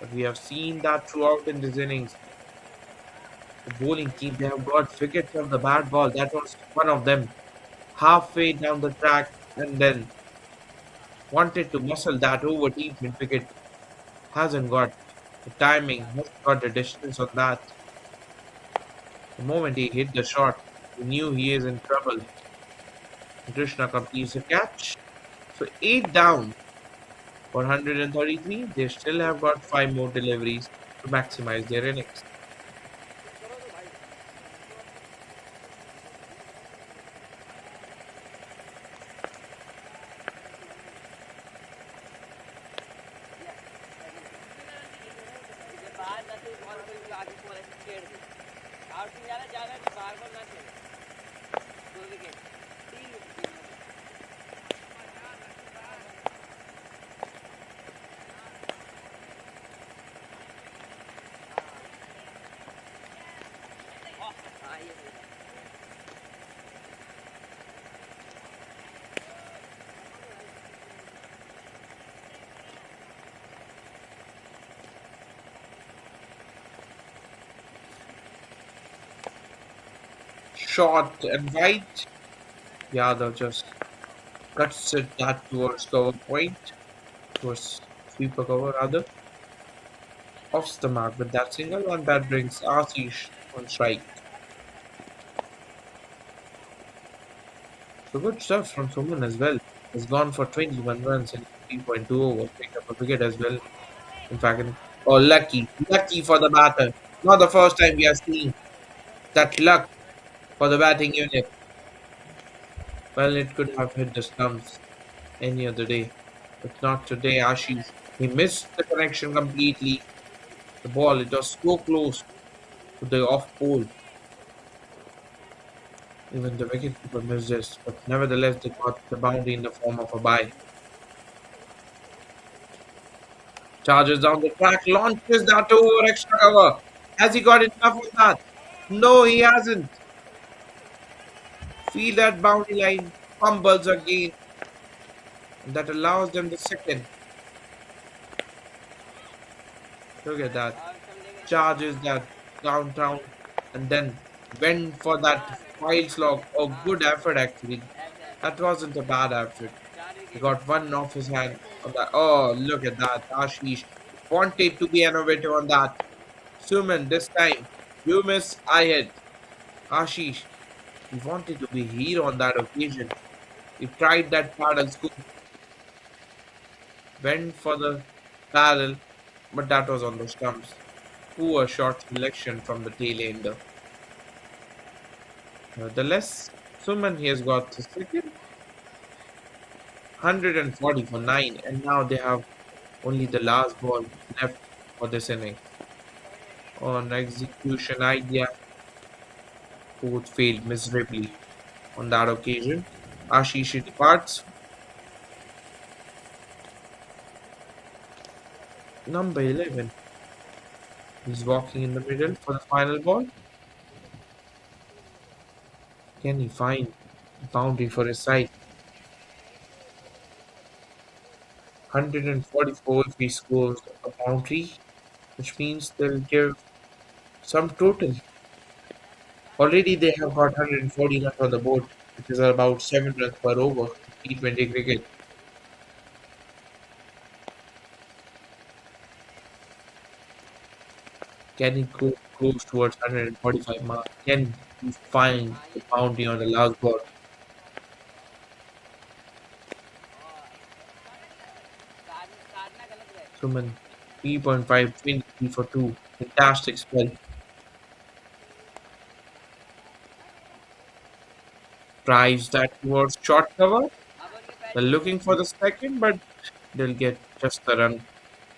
Speaker 3: But we have seen that throughout in this innings. The bowling team, they have got wickets of the bad ball. That was one of them. Halfway down the track and then wanted to muscle that over deep mid wicket. Hasn't got the timing, hasn't got the distance on that. The moment he hit the shot, he knew he is in trouble. Krishna completes the catch. So 8 down for 133. They still have got 5 more deliveries to maximize their innings.
Speaker 6: ये बाहर ना तो और कोई आगे को ऐसे छेड़ दे आउट नहीं जाना जाना बाहर को ना छेड़ 2 विकेट 3 विकेट हाँ ये
Speaker 3: short and wide. Yadav just cuts it that towards cover point, towards sweeper cover rather. Offs the mark with that single, and that brings Ashish on strike. So good stuff from Suman as well. Has gone for 21 runs in 3.2 overs, picked up a wicket as well. In fact, oh, lucky for the batter. Not the first time we are seeing that luck for the batting unit. Well, it could have hit the stumps any other day, but not today. Ashish, he missed the connection completely. The ball, it was so close to the off pole. Even the wicketkeeper missed this, but nevertheless, they got the boundary in the form of a bye. Charges down the track, launches that over extra cover. Has he got enough of that? No, he hasn't. Feel that boundary line, fumbles again, and that allows them the second. Look at that. Charges that downtown and then went for that wild slog. A good effort, actually. That wasn't a bad effort. He got one off his hand on that. Oh, look at that. Ashish wanted to be innovative on that. Suman, this time, you miss, I hit. Ashish, he wanted to be hero on that occasion. He tried that paddle scoop, went for the barrel, but that was on the stumps. Poor shot selection from the tail ender. Nevertheless, Suman he has got the second 140 for 9, and now they have only the last ball left for this inning. On execution idea, both failed miserably on that occasion. Ashish departs. Number 11. He's walking in the middle for the final ball. Can he find the boundary for his side? 144 if he scores a boundary, which means they'll give some total. Already they have got 140 runs on the board, which is about 7 runs per over in T20 cricket. Can he go close towards 145 mark? Can he find the boundary on the last ball? Suman 3.5, 23 for 2. Fantastic spell. Drives that towards short cover. They're looking for the second, but they'll get just the run.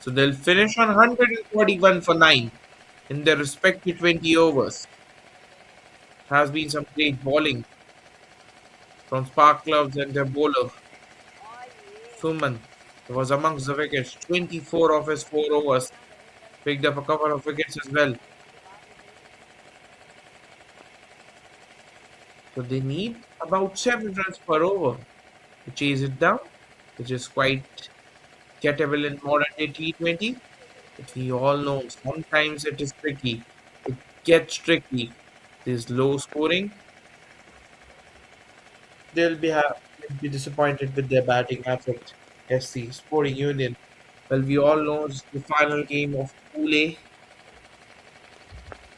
Speaker 3: So they'll finish on 141 for 9 in their respective 20 overs. Has been some great bowling from Spark Clubs and their bowler, Suman. He was amongst the wickets, 24 of his 4 overs. Picked up a couple of wickets as well. So they need about 7 runs per over to chase it down, which is quite gettable in modern day T20. But we all know sometimes it is tricky. It gets tricky. There's low scoring. They'll be disappointed with their batting effort. SC Sporting Union. Well, we all know it's the final game of Pool A.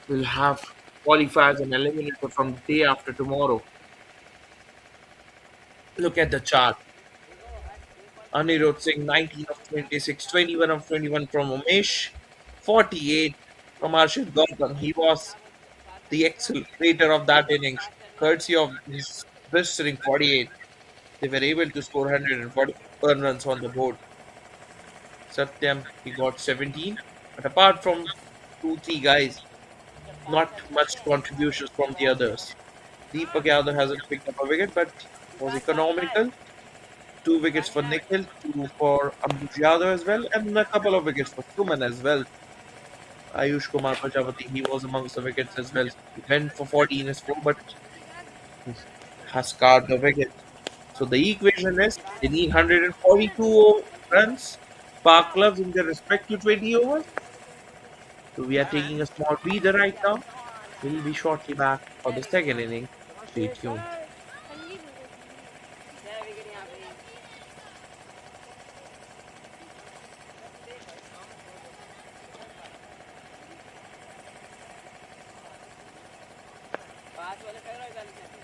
Speaker 3: We'll have qualifiers and eliminator from the day after tomorrow. Look at the chart. Anirudh Singh, 19 of 26, 21 of 21 from Umesh, 48 from Arshid Gautam. He was the accelerator of that innings, courtesy of his blistering 48. They were able to score 141 runs on the board. Satyam, he got 17. But apart from 2, 3 guys, not much contributions from the others. Deepak Yadav hasn't picked up a wicket, but was economical. 2 wickets for Nikhil, 2 for Ambuj Yadav as well, and a couple of wickets for Suman as well. Ayush Kumar Prajapati, he was amongst the wickets as well. He went for 40 in his 4, but has scarred the wicket. So the equation is they need 142 runs, Spark Clubs in their respective 20 overs. So we are taking a small breather right now. We'll be shortly back for the second inning. Stay tuned.
Speaker 6: क्या wicket यहाँ पे पास वाले कर रहा है गाली से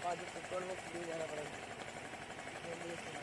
Speaker 6: बाद पेट्रोल में ले जाना पड़ेगा जल्दी से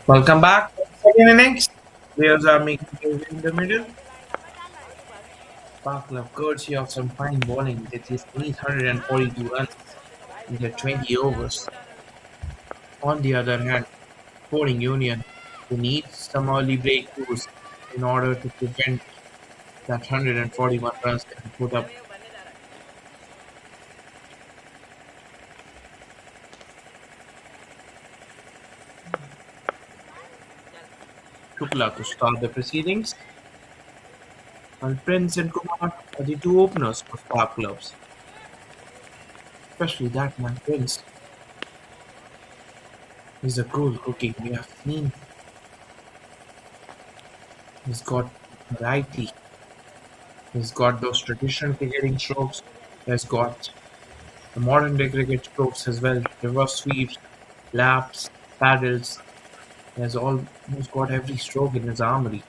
Speaker 3: Welcome back. Second innings. Players are making their way in the middle. Sparkle, courtesy of some fine bowling, they just need 142 runs in their 20 overs. On the other hand, Sporting Union, they need some early breakthroughs in order to prevent that 141 runs getting put up. Shukla to start the proceedings, while Prince and Kumar are the two openers for Spark clubs, especially that man Prince. He's a cool cookie. We have seen he's got variety. He's got those traditional cricketing strokes. He's got the modern day cricket strokes as well. Reverse sweeps, laps, paddles. He has almost got every stroke in his armory.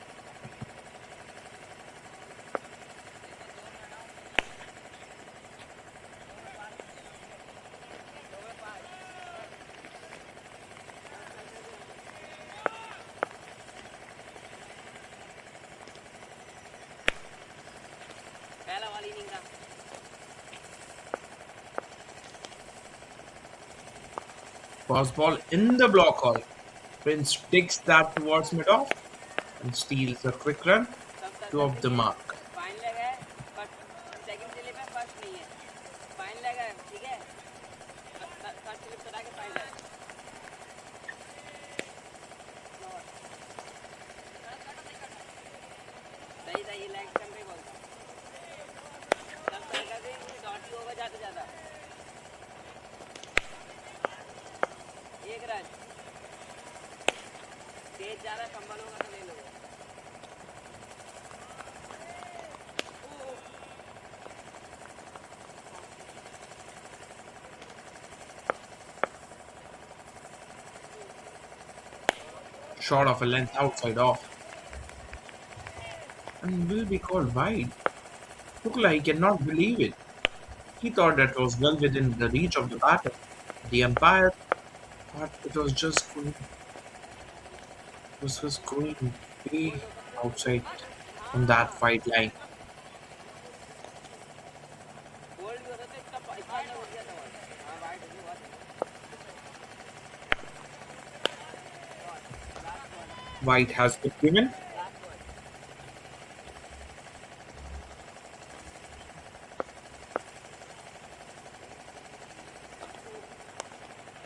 Speaker 6: पहला वाली inning का
Speaker 3: First ball in the block hole. Prince takes that towards mid-off and steals a quick run to off the mark.
Speaker 6: Fine लगा है but second slip है first नहीं है fine लगा है ठीक है फर्स्ट स्लिप चला के फाइन लगा सही सही लेग स्टंप पे बोलता सब कर कर दे डॉट ही होगा ज्यादा ज्यादा एक रन तेज ज्यादा संभल होगा तो ले लो
Speaker 3: Shot of a length outside off. And will be called wide. Shukla, he cannot believe it. He thought that was well within the reach of the batter. The umpire thought it was just going way outside from that wide line.
Speaker 6: Bold भी होता तो इतना इतना नहीं हो गया था हाँ वाइड हुआ
Speaker 3: White has been given.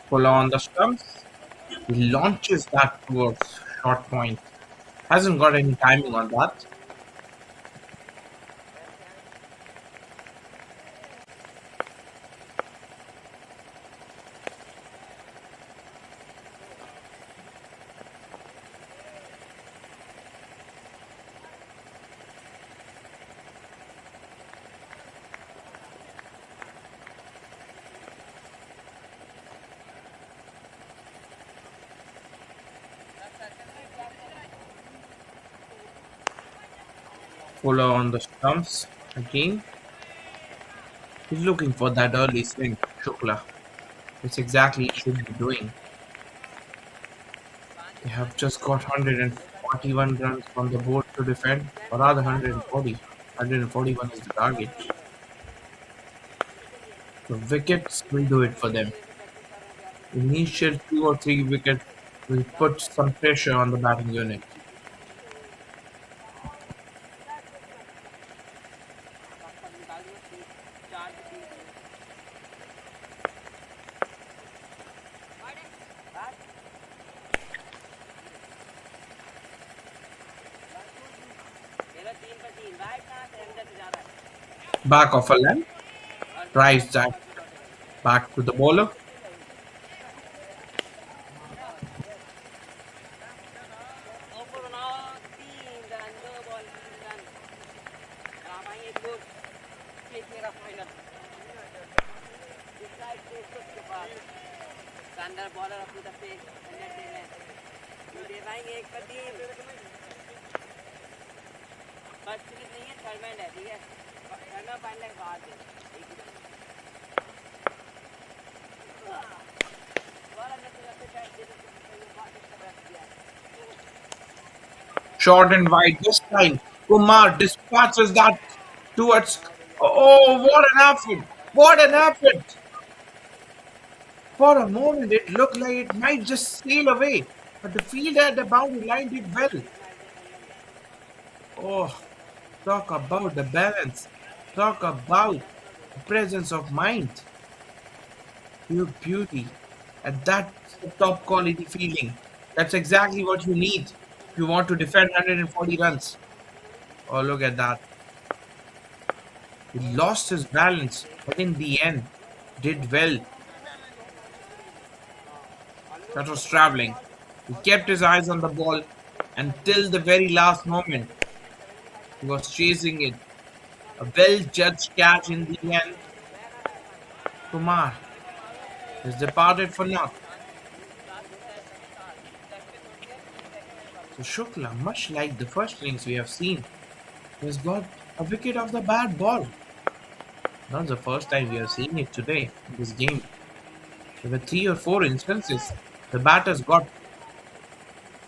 Speaker 3: Puller on the stumps. He launches that towards short point. Hasn't got any timing on that. Fuller on the stumps again. He's looking for that early swing, Shukla. That's exactly he should be doing. They have just got 141 runs from the board to defend, or rather 140. 141 is the target. The wickets will do it for them. Initial 2 or 3 wickets will put some pressure on the batting unit. Back of a lamp, drives that back to the bowler.
Speaker 6: शानदार bowler अपनी तरफ से दे पाएंगे एक पर तीन first slip नहीं है थर्ड मैन है ठीक है थर्ड मैन फाइनल है बाहर से एक ही बॉल अंदर से जाते बैठ दे तो बात इसका बैठ गया
Speaker 3: Short and wide this time. Kumar dispatches that towards. Oh, what an effort! What an effort! For a moment, it looked like it might just sail away, but the fielder at the boundary line did well. Oh, talk about the balance. Talk about the presence of mind. Pure beauty. And that's the top quality fielding. That's exactly what you need if you want to defend 140 runs. Oh, look at that. He lost his balance, but in the end, did well. That was traveling. He kept his eyes on the ball until the very last moment. He was chasing it. A well judged catch in the end. Kumar has departed for naught. So Shukla, much like the first innings we have seen, has got a wicket of the bad ball. Not the first time we are seeing it today in this game. There were 3 or 4 instances the batters got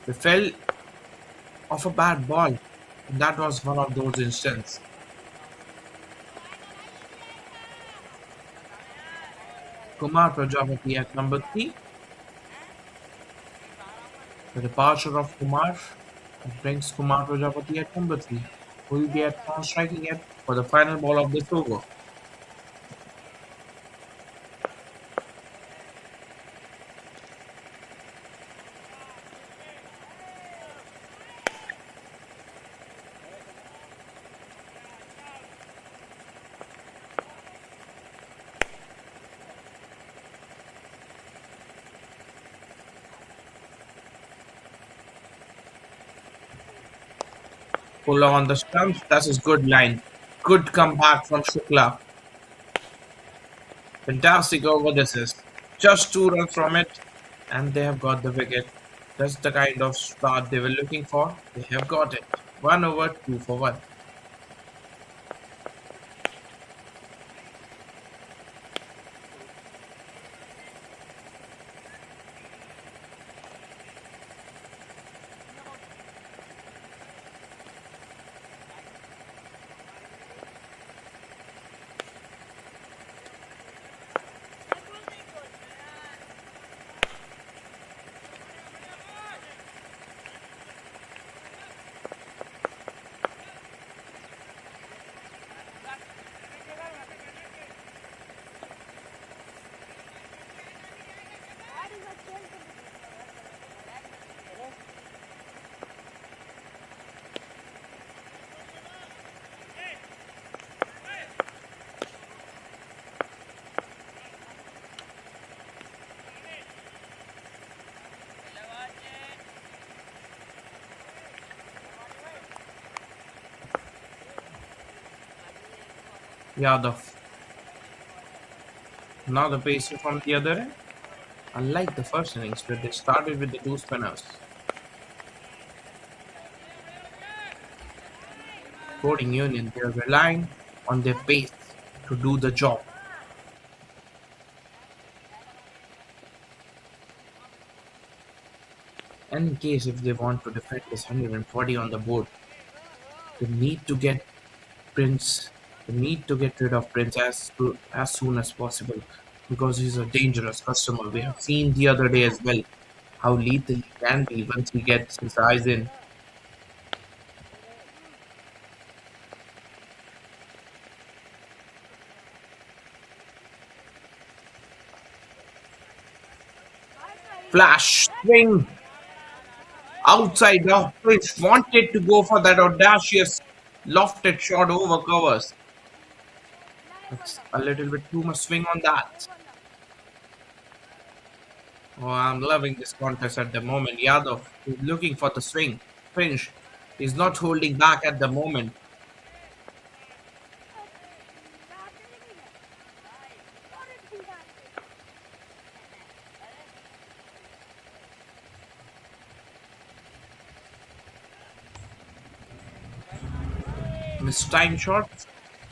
Speaker 3: the fell of a bad ball, and that was one of those instances. Kumar Prajapati at number 3. The departure of Kumar brings Kumar Prajapati at number 3, who will be at striking it for the final ball of this over. Pull on the stumps. That's his good line. Good comeback from Shukla. Fantastic over this is. Just 2 runs from it, and they have got the wicket. That's the kind of start they were looking for. They have got it. 1 over, 2 for 1. Yadav. Now the pacer from the other end. Unlike the first innings where they started with the 2 spinners. Sporting Union, they are relying on their pace to do the job. And in case if they want to defend this 140 on the board, they need to get Prince. They need to get rid of Prince as soon as possible because he's a dangerous customer. We have seen the other day as well how lethal he can be once he gets his eyes in. Flash swing outside off. Prince wanted to go for that audacious lofted shot over covers. It's a little bit too much swing on that. Oh, I'm loving this contest at the moment. Yadav is looking for the swing. Finch is not holding back at the moment. Mistime shot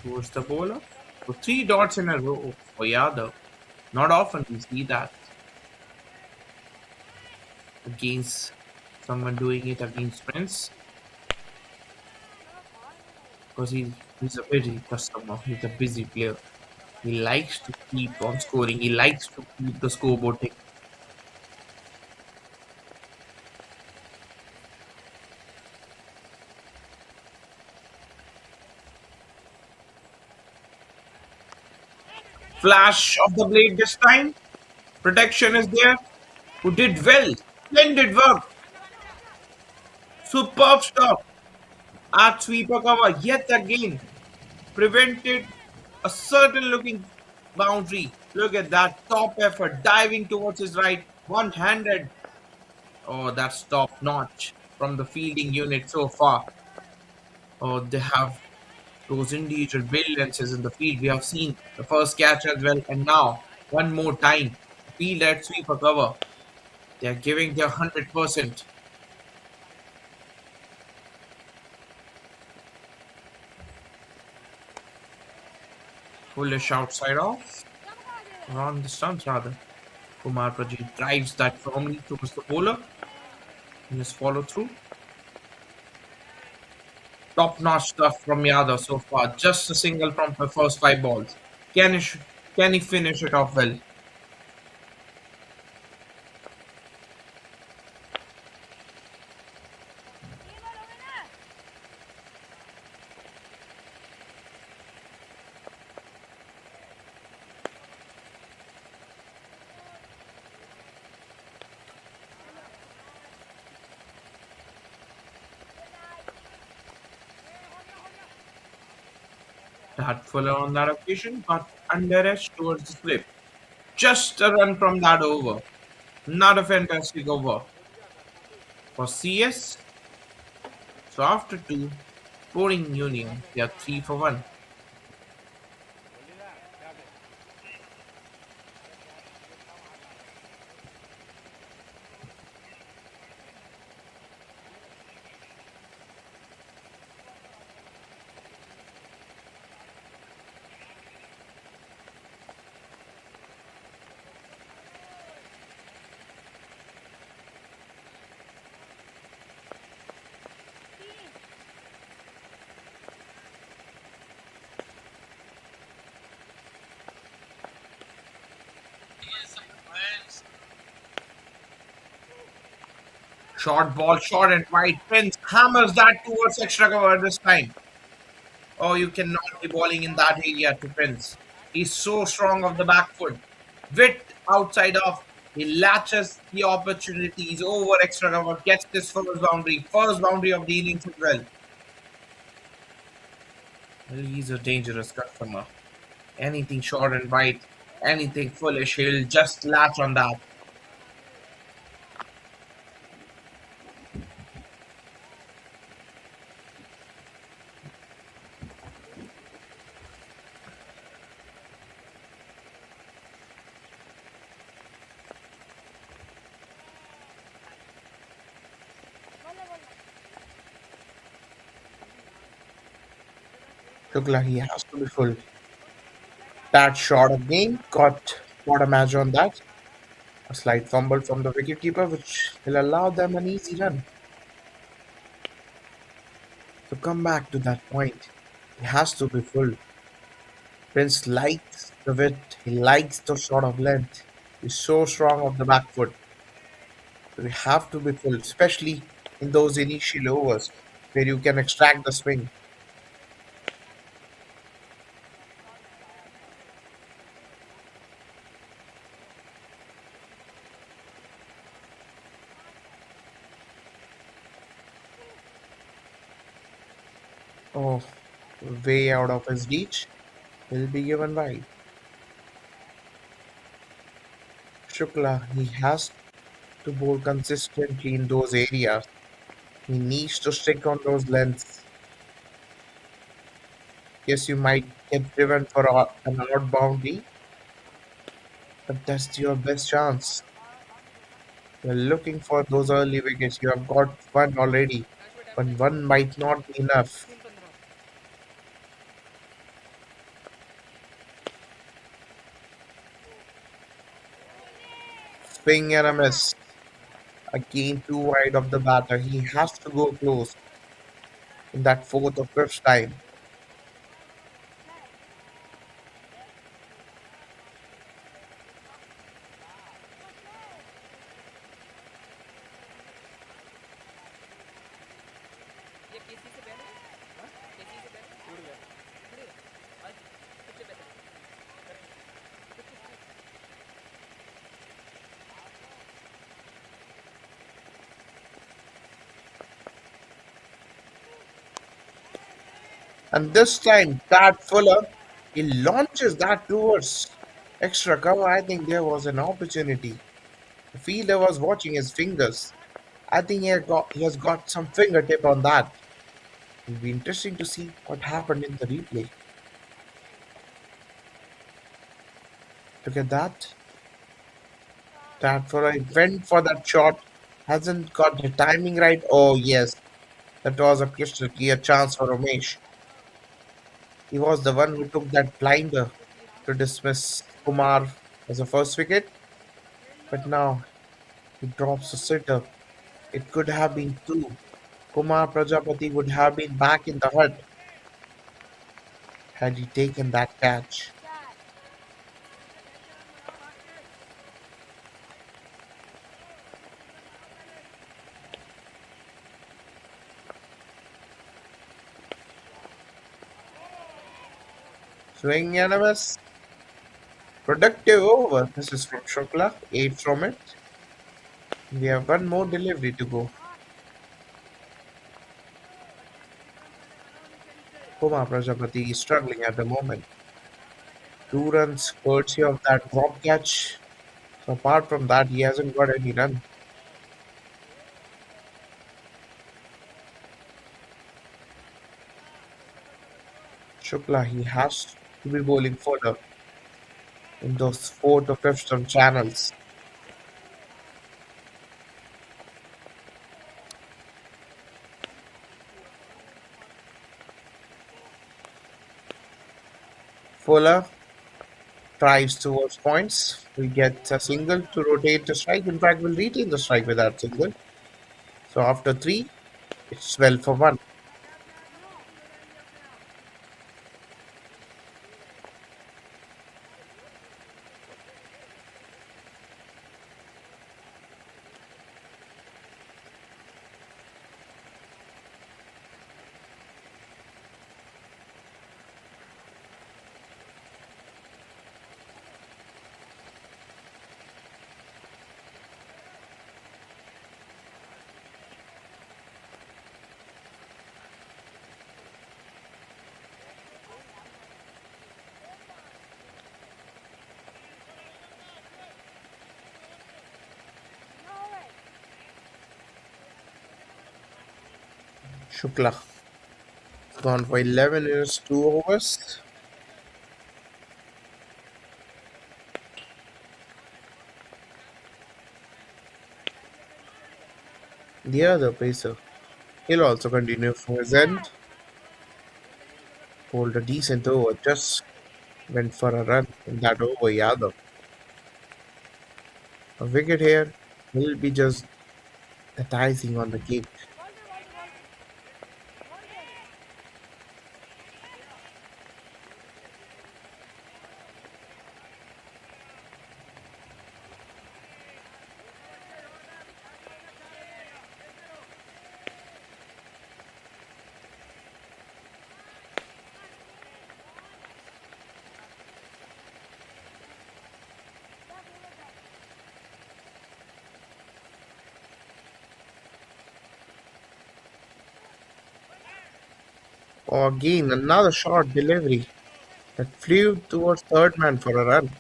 Speaker 3: towards the bowler. So 3 dots in a row for Yadav. Not often we see that against someone doing it against Prince. because he's a busy customer. He's a busy player. He likes to keep on scoring. He likes to keep the scoreboard ticking. Flash of the blade this time. Protection is there. Who did well. Splendid work. Superb stop at sweeper cover yet again. Prevented a certain looking boundary. Look at that top effort diving towards his right, one handed. Oh, that's top notch from the fielding unit so far. Oh, they have those individual brilliances in the field. We have seen the first catch as well, and now one more time. Field at sweeper cover. They are giving their 100%. Foolish outside off. Around the stumps rather. Kumar Pradeep drives that firmly towards the bowler. In his follow through. Top notch stuff from Yadav so far. Just a single from the first five balls. Can he, can he finish it off well? That Fuller on that occasion got under edge towards the slip. Just a run from that over. Not a fantastic over for CS. So after two, Boring Union, they are 3 for 1. Short ball, short and wide. Prince hammers that towards extra cover this time. Oh, you cannot be bowling in that area to Prince. He's so strong of the back foot. Wit outside off. He latches the opportunities over extra cover, gets this first boundary of the innings as well. Well, he's a dangerous customer. Anything short and wide, anything foolish, he'll just latch on that.
Speaker 5: Shukla, he has to be full. That shot again got a match on that. A slight fumble from the wicketkeeper, which will allow them an easy run. So come back to that point. He has to be full. Prince likes the width. He likes the shot of length. He's so strong of the back foot. So we have to be full, especially in those initial overs where you can extract the swing. Oh, way out of his reach. He'll be given wide. Shukla, he has to bowl consistently in those areas. He needs to stick on those lengths. Yes, you might get driven for an odd boundary, but that's your best chance. You're looking for those early wickets. You have got one already, but one might not be enough. Swing and a miss. Again, too wide of the batter. He has to go close in that fourth or fifth time.
Speaker 6: केसी से पहले केसी से पहले
Speaker 2: उड़ गया
Speaker 6: उड़े आज कितने पहले
Speaker 5: And this time, Pat Fuller, he launches that towards extra cover. I think there was an opportunity. The fielder was watching his fingers. I think he has got some fingertip on that. It'll be interesting to see what happened in the replay. Look at that. Pat Fuller went for that shot. Hasn't got the timing right. Oh, yes. That was a crystal clear chance for Ramesh. He was the one who took that blinder to dismiss Kumar as a first wicket. But now he drops a sitter. It could have been two. Kumar Prajapati would have been back in the hut had he taken that catch. Swing and a miss. Productive over. This is from Shukla. 8 from it. We have one more delivery to go. Kumar Prajapati is struggling at the moment. 2 runs courtesy of that drop catch. So apart from that, he hasn't got any run. Shukla, he has to be bowling further in those fourth or fifth stump channels. Fuller drives towards points. We get a single to rotate the strike. In fact, we'll retain the strike with that single. So after three, it's 12 for 1. Shukla gone for 11 innings, 2 overs. The other pacer, he'll also continue for his end. Hold a decent over, just went for a run in that over, Yadav. A wicket here will be just the icing on the cake. Oh, again, another short delivery that flew towards third man for a run.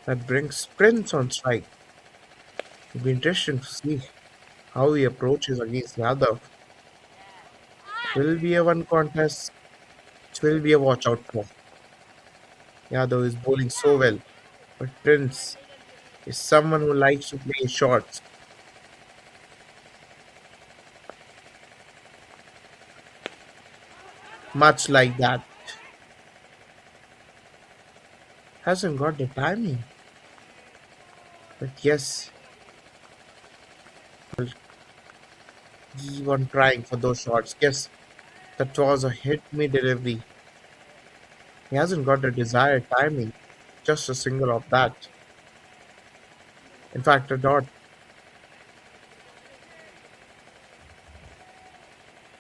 Speaker 5: That brings Prince on strike. It'll be interesting to see how he approaches against Yadav. It will be a one contest. It will be a watch out for. Yadav is bowling so well, but Prince is someone who likes to play shots. Much like that. Hasn't got the timing. But yes, will keep on trying for those shots. Yes, that was a hit me delivery. He hasn't got the desired timing. just a single of that. In fact, a dot.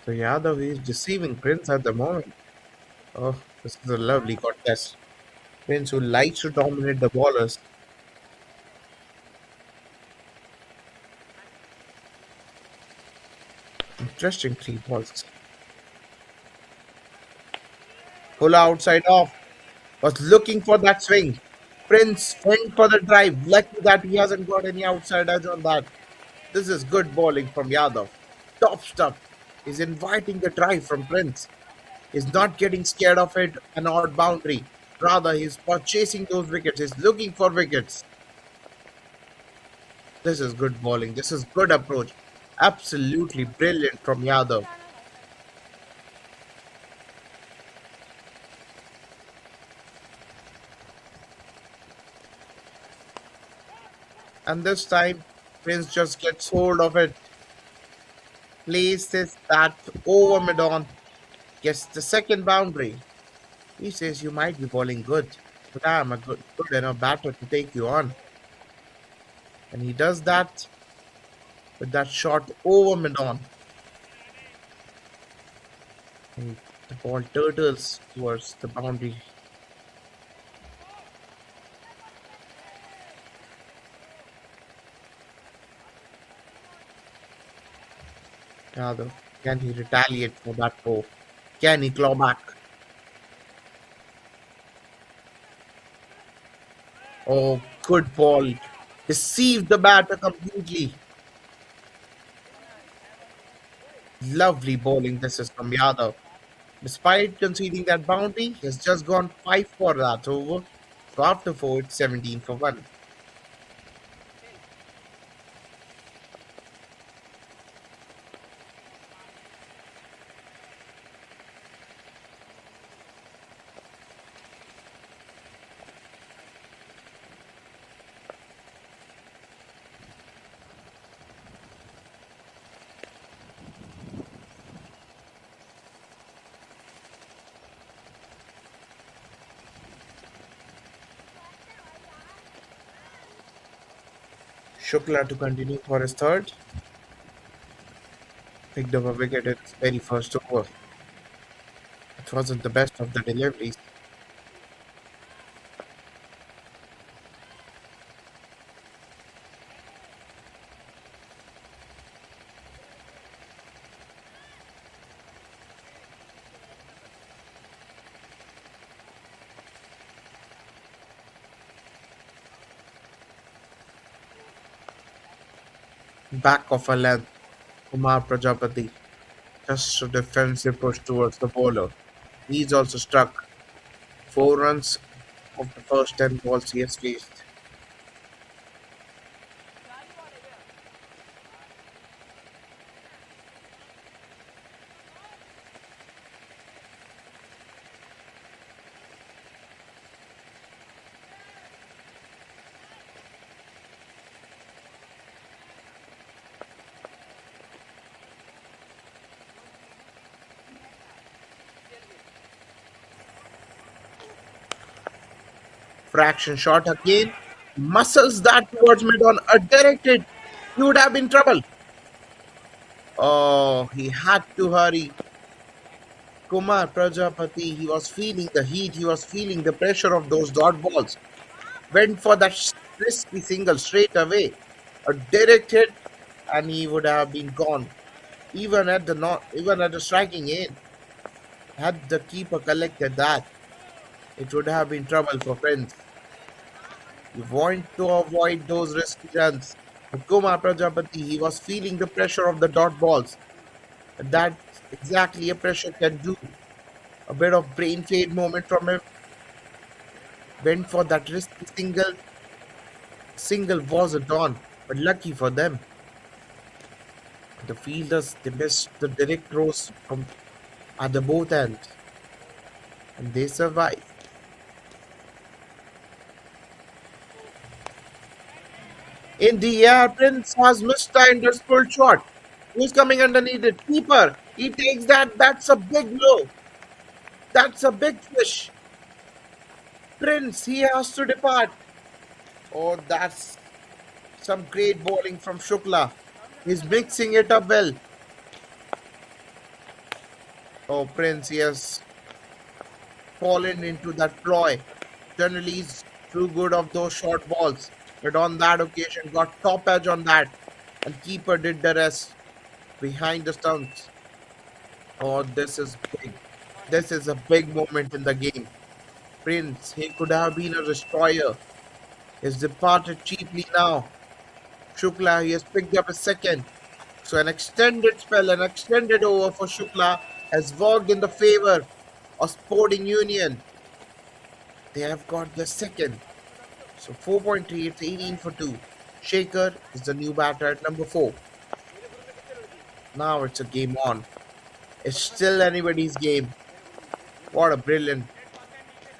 Speaker 5: So Yadav is deceiving Prince at the moment. Oh, this is a lovely contest. Prince who likes to dominate the bowlers. Interesting three balls. Pull outside off. Was looking for that swing. Prince went for the drive. Lucky that he hasn't got any outside edge on that. This is good bowling from Yadav. Top stuff. He's inviting the drive from Prince. He's not getting scared of it, an odd boundary. Rather, he's chasing those wickets. He's looking for wickets. This is good bowling. This is good approach. Absolutely brilliant from Yadav. And this time, Prince just gets hold of it, places that over mid on, gets the second boundary. He says, "You might be bowling good, but I am a good enough batter to take you on." And he does that with that shot over mid on. And the ball turtles towards the boundary. Yadav, can he retaliate for that four? Can he claw back? Oh, good ball. Deceived the batter completely. Lovely bowling this is from Yadav. Despite conceding that boundary, he has just gone 5 for that over. So after 4, it's 17 for 1. Shukla to continue for his third. Picked up a wicket at his very first over. It wasn't the best of the deliveries. Back of a length, Kumar Prajapati. Just a defensive push towards the bowler. He's also struck 4 runs of the first 10 balls he has faced. Fraction shot again. Muscles that towards mid on a directed. He would have been trouble. Oh, he had to hurry. Kumar Prajapati, he was feeling the heat, he was feeling the pressure of those dot balls. Went for that risky single straight away. A direct hit, and he would have been gone. Even at the striking end. Had the keeper collected that, it would have been trouble for Prince. You want to avoid those risky runs. But Kumar Prajapati, he was feeling the pressure of the dot balls. That's exactly a pressure can do. A bit of brain fade moment from him. Went for that risky single. Single was a dawn, but lucky for them. The fielders they missed the direct throws from at the both ends, and they survived. In the air, Prince has mistimed his full shot. Who's coming underneath it? Keeper. He takes that. That's a big blow. That's a big fish. Prince, he has to depart. Oh, that's some great bowling from Shukla. He's mixing it up well. Oh, Prince, he has fallen into that ploy. Generally, he's too good of those short balls. But on that occasion, got top edge on that. And keeper did the rest behind the stumps. Oh, this is big. This is a big moment in the game. Prince, he could have been a destroyer. He's departed cheaply now. Shukla, he has picked up a second. So an extended spell, an extended over for Shukla has worked in the favor of Sporting Union. They have got the second. So 4.3, it's 18 for 2. Shaker is the new batter at number 4. Now it's a game on. It's still anybody's game. What a brilliant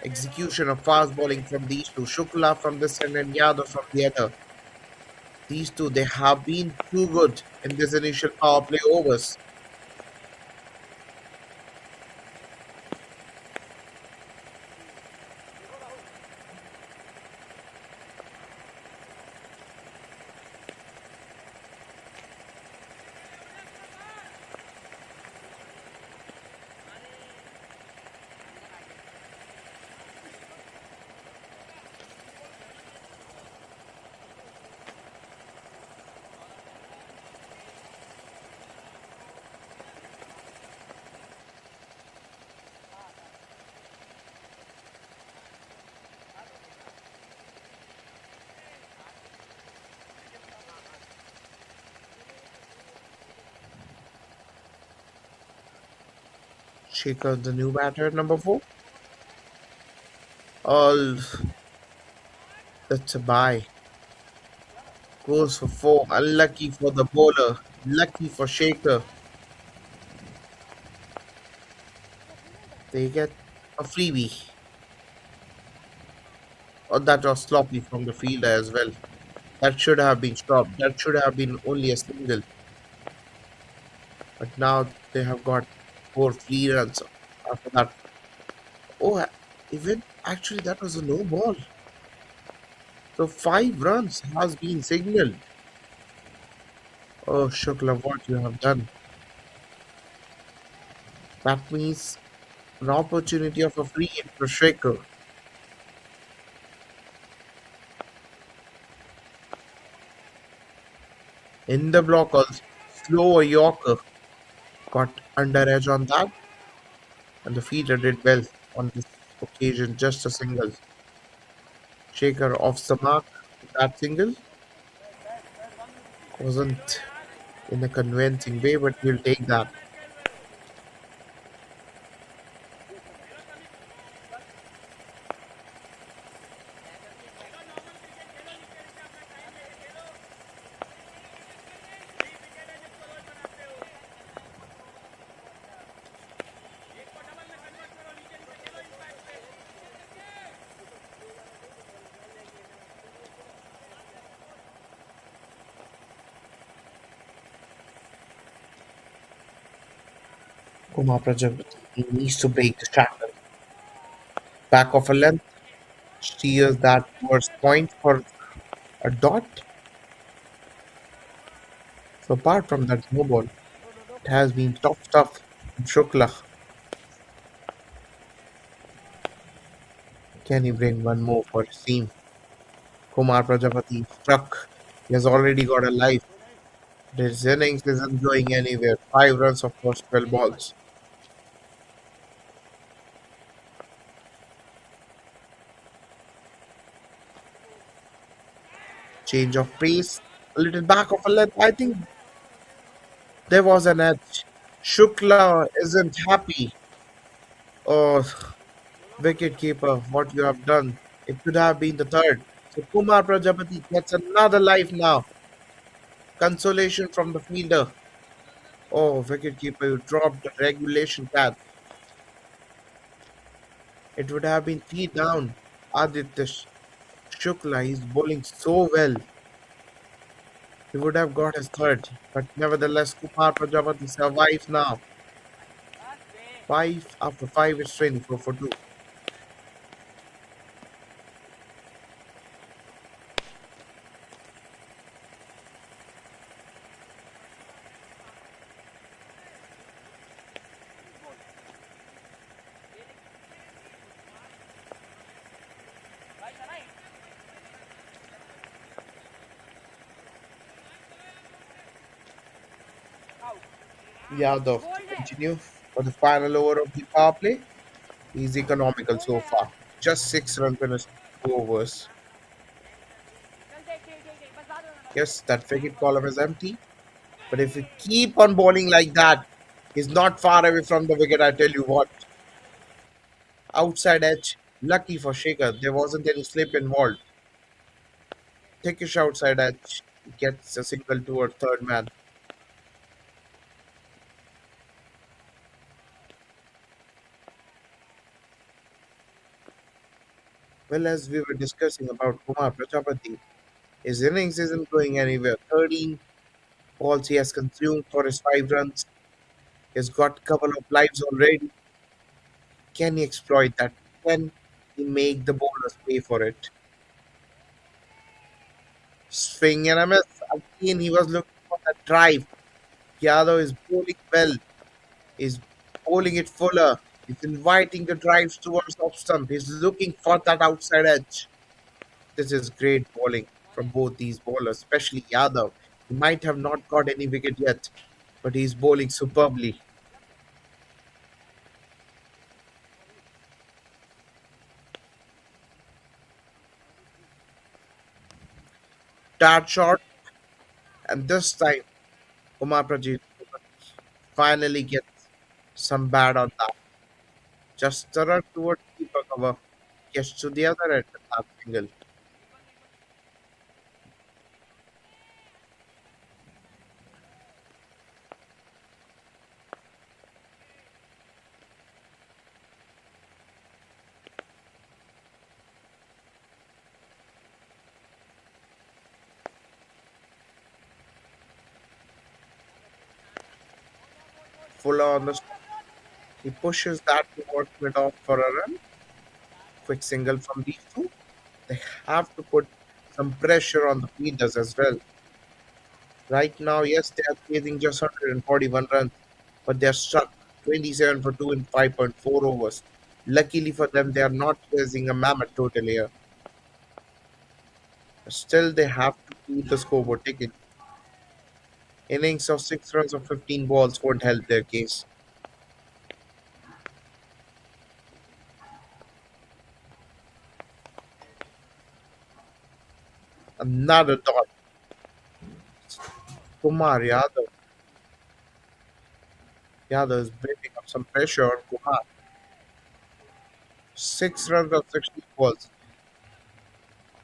Speaker 5: execution of fast bowling from these two. Shukla from this end and Yadav from the other. These two, they have been too good in this initial power play overs. Shaker, the new batter at number 4. All that's a bye. Goes for 4. Unlucky for the bowler. Lucky for Shaker. They get a freebie. Oh, that was sloppy from the fielder as well. That should have been stopped. That should have been only a single. But now they have got 4 free runs after that. Oh, even actually, that was a no ball. So 5 runs has been signaled. Oh, Shukla, what you have done. That means an opportunity of a free hit for Shaker. In the block also. Slow Yorker got under edge on that, and the fielder did well on this occasion, just a single. Shaker off the mark. That single wasn't in a convincing way, but we'll take that. Kumar Prajapati, he needs to break the shackle. Back of a length, steers that towards point for a dot. So apart from that no ball, it has been top stuff from Shukla. Can he bring one more for his team? Kumar Prajapati struck. He has already got a life. His innings isn't going anywhere. 5 runs of first 12 balls. Change of pace. A little back of a length. I think there was an edge. Shukla isn't happy. Oh, wicket keeper, what you have done. It could have been the third. So Kumar Prajapati gets another life now. Consolation from the fielder. Oh, wicket keeper, you dropped the regulation catch. It would have been 3 down. Aditya Shukla is bowling so well. He would have got his third. But nevertheless, Kumar Prajapati survives now. 5 after 5 is 24 for 2. Yadav to continue for the final over of the power play. He's economical so far. Just 6 runs in his 2 overs.
Speaker 6: चल देख देख देख देख बस बात होना
Speaker 5: Yes, that wicket column is empty. But if we keep on bowling like that, he's not far away from the wicket, I tell you what. Outside edge, lucky for Shaker, there wasn't any slip involved. Thickish outside edge, gets a single toward third man. Well, as we were discussing about Kumar Prajapati, his innings isn't going anywhere. 13 balls he has consumed for his 5 runs. He's got a couple of lives already. Can he exploit that? Can he make the bowlers pay for it? Swing and a miss. Again, he was looking for that drive. Yadav is bowling well. He's bowling it fuller. He's inviting the drives towards off stump. He's looking for that outside edge. This is great bowling from both these bowlers, especially Yadav. He might have not got any wicket yet, but he's bowling superbly. That shot, and this time Kumar Prajit finally gets some bad on that. Just a run towards keeper cover, gets to the other end of that single. Fuller on the stop. He pushes that towards mid off for a run. Quick single from these two. They have to put some pressure on the fielders as well. Right now, yes, they are chasing just 141 runs, but they are stuck 27 for 2 in 5.4 overs. Luckily for them, they are not chasing a mammoth total here. Still, they have to keep the scoreboard ticking. Innings of 6 runs of 15 balls won't help their case. Another dot. Kumar Yadav. Yadav is building up some pressure on Kumar. 6 runs of 16 balls.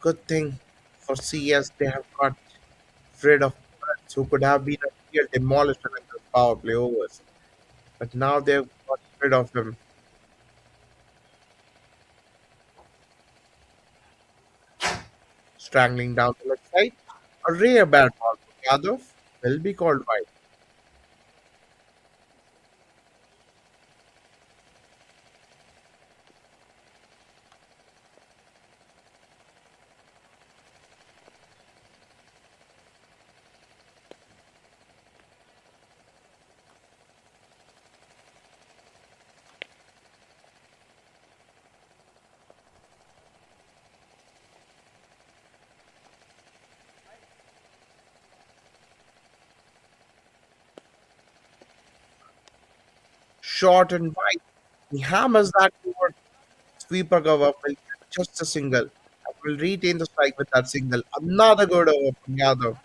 Speaker 5: Good thing for CS they have got rid of Burns, who could have been a real demolisher in the power play overs. But now they've got rid of him. Strangling down the left side. A rare bad ball from Yadav will be called wide. Short and wide. He hammers that toward sweeper cover will get just a single. And will retain the strike with that single. Another good over from Yadav.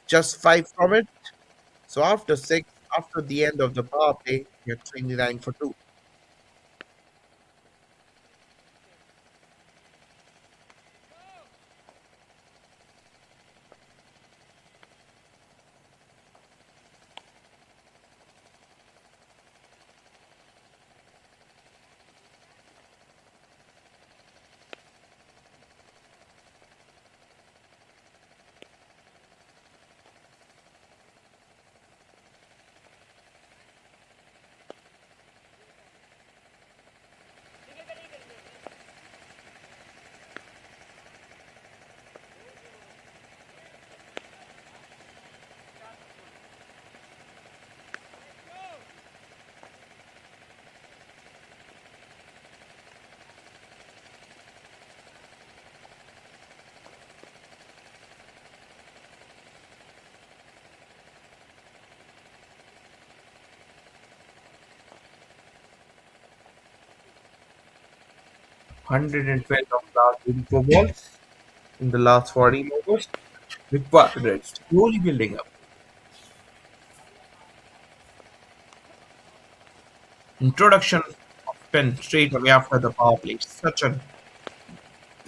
Speaker 5: Just 5 from it. So after 6, after the end of the power play, you're 29 for 2.
Speaker 3: 112 of last 84 balls in the last 40 overs. Required slowly building up. Introduction of spin straight away after the power play. Such a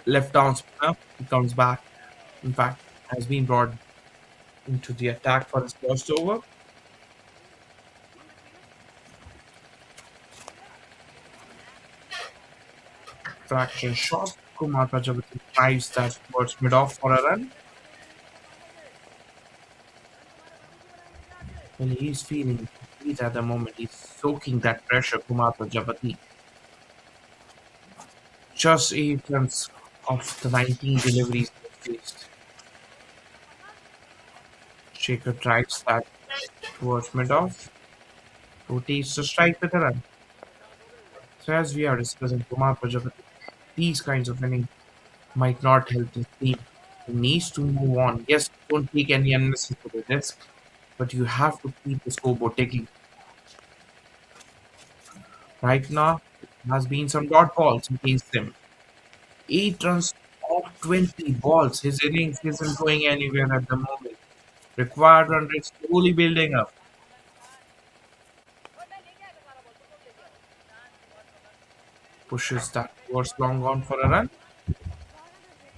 Speaker 3: left arm spinner. He comes back. In fact, has been brought into the attack for his first over. Fraction shot. Kumar Prajapati drives that towards mid off for a run. Well, he's feeling heat at the moment. He's soaking that pressure, Kumar Prajapati. Just 8 runs of the 19 deliveries he faced. Shaker drives that towards mid off. Rotates the strike with a run. So as we are discussing Kumar Prajapati, these kinds of innings might not help the team. He needs to move on. Yes, don't take any unnecessary risk, but you have to keep the scoreboard ticking. Right now, there has been some dot balls against them. 8 runs off 20 balls. His innings isn't going anywhere at the moment. Required run rate slowly building up. Pushes that towards long on for a run.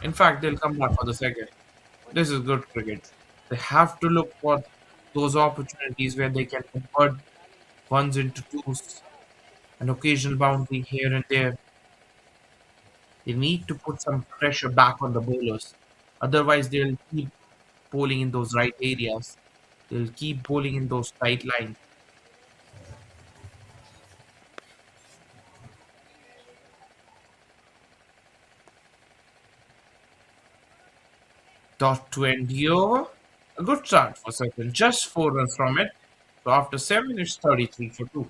Speaker 3: In fact, they'll come back for the second. This is good cricket. They have to look for those opportunities where they can convert ones into twos, an occasional boundary here and there. They need to put some pressure back on the bowlers. Otherwise, they'll keep bowling in those right areas. They'll keep bowling in those tight lines. Dot to end the over. A good start for Sachin. Just 4 runs from it. So after 7, it's 33 for 2.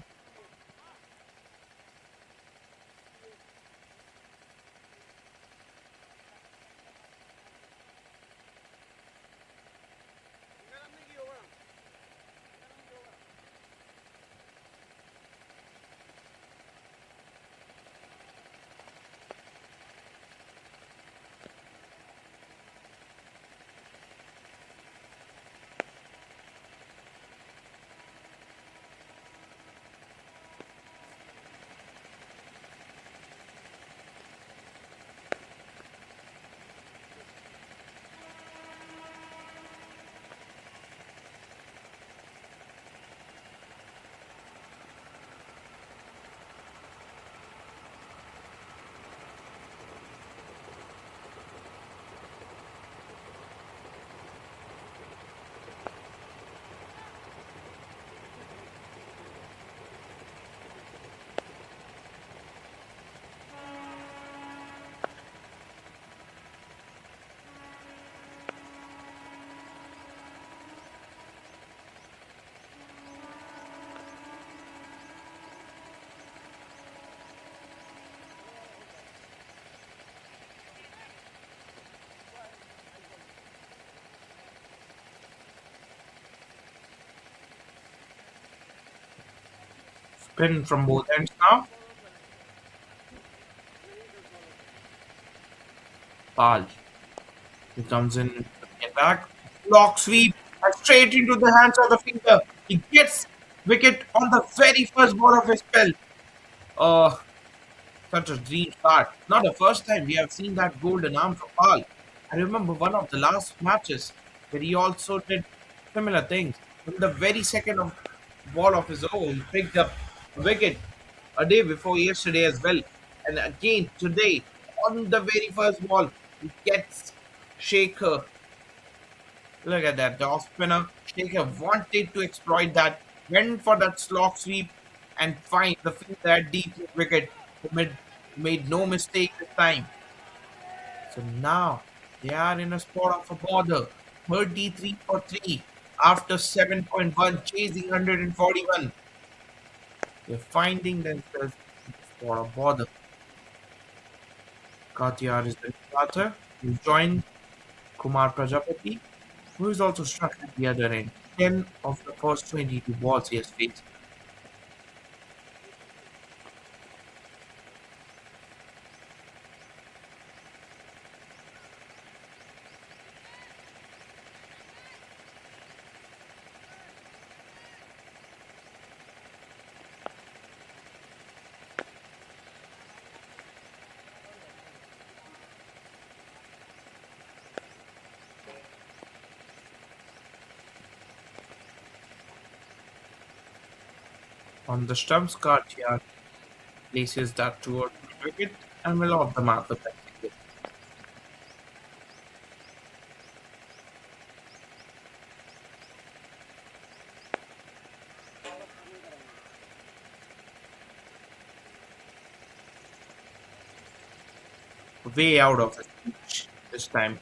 Speaker 3: Spin from both ends now. Pal. He comes in the attack. Block sweep and straight into the hands of the fielder. He gets wicket on the very first ball of his spell. Oh, such a dream start. Not the first time we have seen that golden arm from Pal. I remember one of the last matches where he also did similar things. In the very second of ball of his own, he picked up a wicket a day before yesterday as well. And again today, on the very first ball, he gets Shaker. Look at that. The off spinner, Shaker wanted to exploit that, went for that slog sweep and find the fielder at deep wicket who made no mistake this time. So now they are in a spot of a bother. 33 for 3 after 7.1 chasing 141. They're finding themselves in a spot of bother. Katiyar is the starter who joined Kumar Prajapati, who is also struck at the other end. 10 of the first 22 balls he has faced. On the stumps, Katya places that towards the wicket and will off the mark the best. Way out of his reach this time.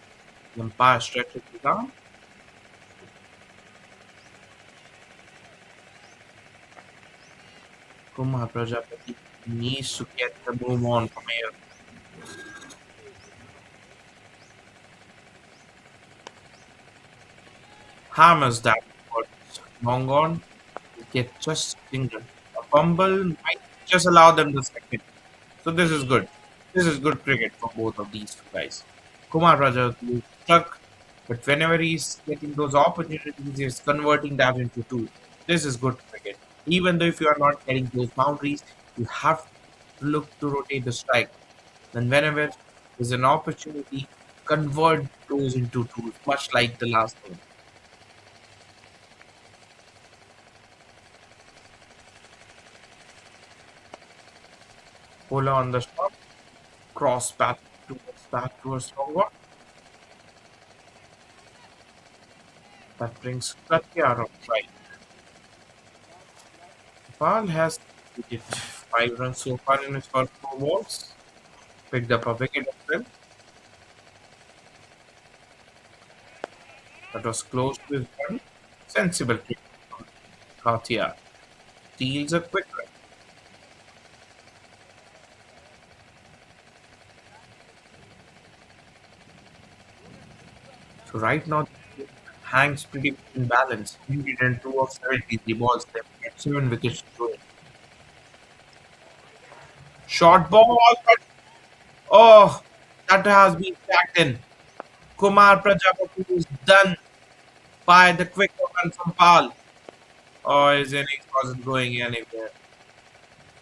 Speaker 3: The umpire stretches his arm. Kumar Prajapati needs to get the move on from here. Hammers that but long on. Get just single. A fumble might just allow them the second. So this is good. This is good cricket for both of these two guys. Kumar Prajapati is stuck, but whenever he's getting those opportunities, he's converting that into two. This is good cricket. Even though if you are not getting those boundaries, you have to look to rotate the strike. Then whenever there's an opportunity, convert those into twos, much like the last one. Bowler on the spot, cross back towards Longor. That brings Pratyar on right. Pal has hit 5 runs so far in his first 4 balls. Picked up a wicket as well. That was close to his body. Sensible kick from Katia. Steals a quick run. So right now, hangs pretty much in balance. 102 of 73 balls. They get 7 wickets to it. Short ball, but oh, that has been tacked in. Kumar Prajapati is done by the quick run from Pal. Oh, his innings wasn't going anywhere.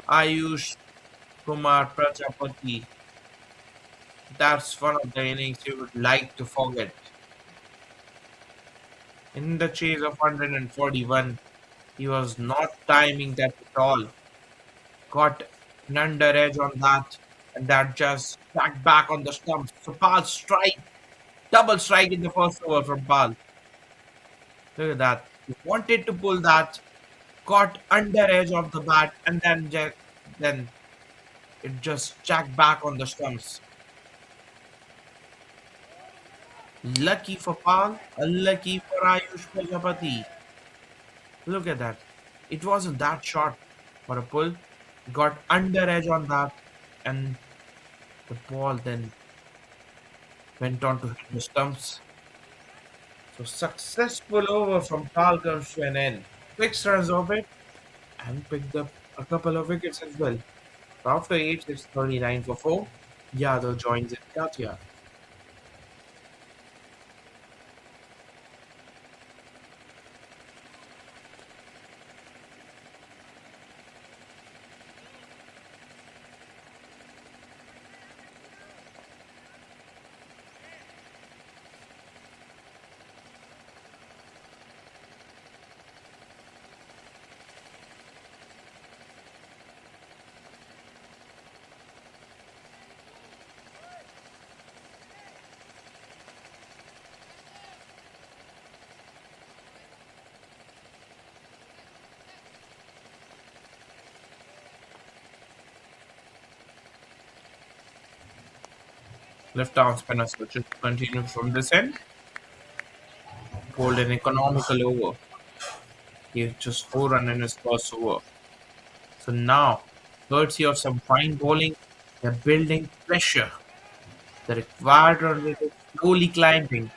Speaker 3: Ayush Kumar Prajapati. That's one of the innings you would like to forget. In the chase of 141, he was not timing that at all. Got an under edge on that, and that just backed back on the stumps. So Pal strike, double strike in the first over from Pal. Look at that. He wanted to pull that, got under edge of the bat, and then it just jacked back on the stumps. Lucky for Pal, unlucky for Ayush Prajapati. Look at that. It wasn't that short for a pull. Got under edge on that, and the ball then went on to hit the stumps. So successful over from Pal comes to an end. 6 runs of it and picked up a couple of wickets as well. After 8, it's 39 for 4. Yadav joins in Katia. Left arm spinner switches to continue from this end. Pulled an economical over. He just 4 runs in his first over. So now, courtesy of some fine bowling, they're building pressure. The required run rate is slowly climbing.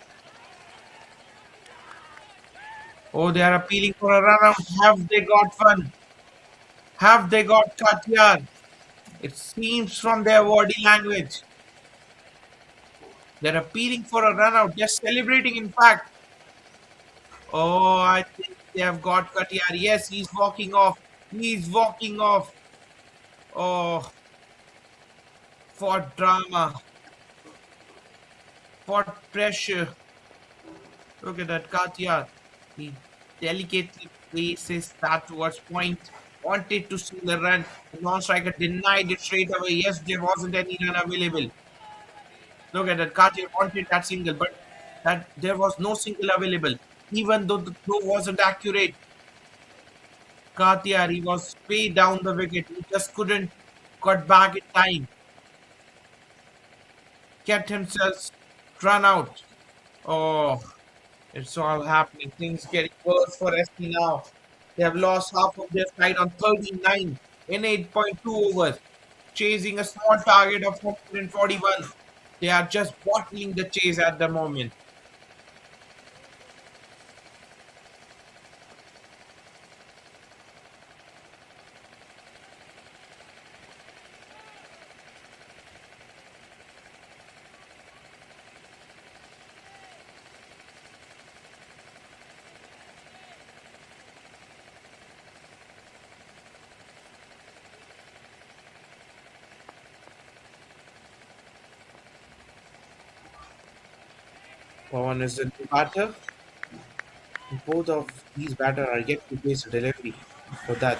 Speaker 3: Oh, they are appealing for a run out. Have they got one? Have they got Katyar? It seems from their body language. They're appealing for a run out. They're celebrating, in fact. Oh, I think they have got Katyar. Yes, he's walking off. He's walking off. Oh, for drama, for pressure. Look at that Katyar. He delicately places that towards point wanted to steal a run. The non-striker denied it straight away. Yes, there wasn't any run available. Look at that. Cartier wanted that single, but that there was no single available. Even though the throw wasn't accurate, Cartier, he was way down the wicket. He just couldn't got back in time. Kept himself run out. Oh, it's all happening. Things getting worse for SC now. They have lost half of their side on 39 in 8.2 overs, chasing a small target of 141. They are just bottling the chase at the moment. Pawan is the new batter. Both of these batters are yet to place a delivery. For that,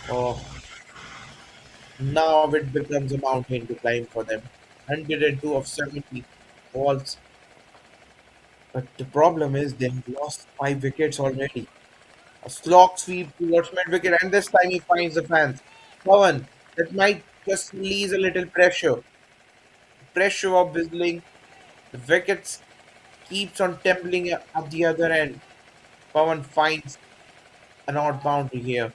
Speaker 3: oh, now it becomes a mountain to climb for them. 102 of 70 balls. But the problem is they've lost 5 wickets already. A slog sweep towards mid wicket, and this time he finds the fans. Pawan, that might just release a little pressure. Pressure of whistling. The wickets keeps on tumbling at the other end. Pawan finds an odd boundary here.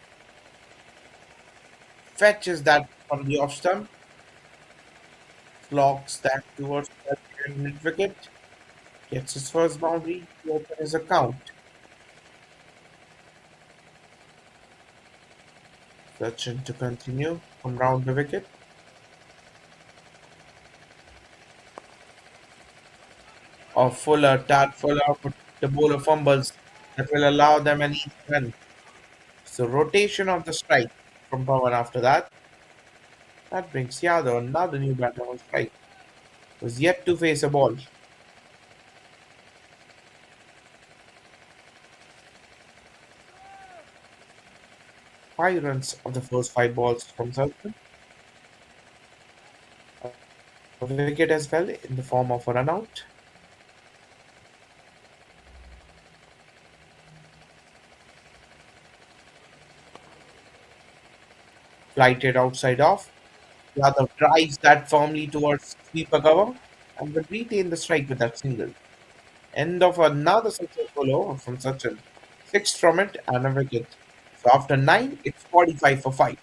Speaker 3: Fetches that from the off stump. Slogs that towards the mid wicket. Gets his first boundary to open his account. Sachin to continue from round the wicket. Or Fuller, Tad Fuller, but the bowler fumbles that will allow them an easy run. So rotation of the strike from Pawan after that. That brings Yadav, another new batter on strike. Was yet to face a ball. 5 runs of the first 5 balls from Sachin. A wicket as well in the form of a run out. Flighted outside off. Yadav drives that firmly towards sweeper cover and will retain the strike with that single. End of another successful over from Sachin. 6 from it and a wicket. So after 9, it's 45 for 5.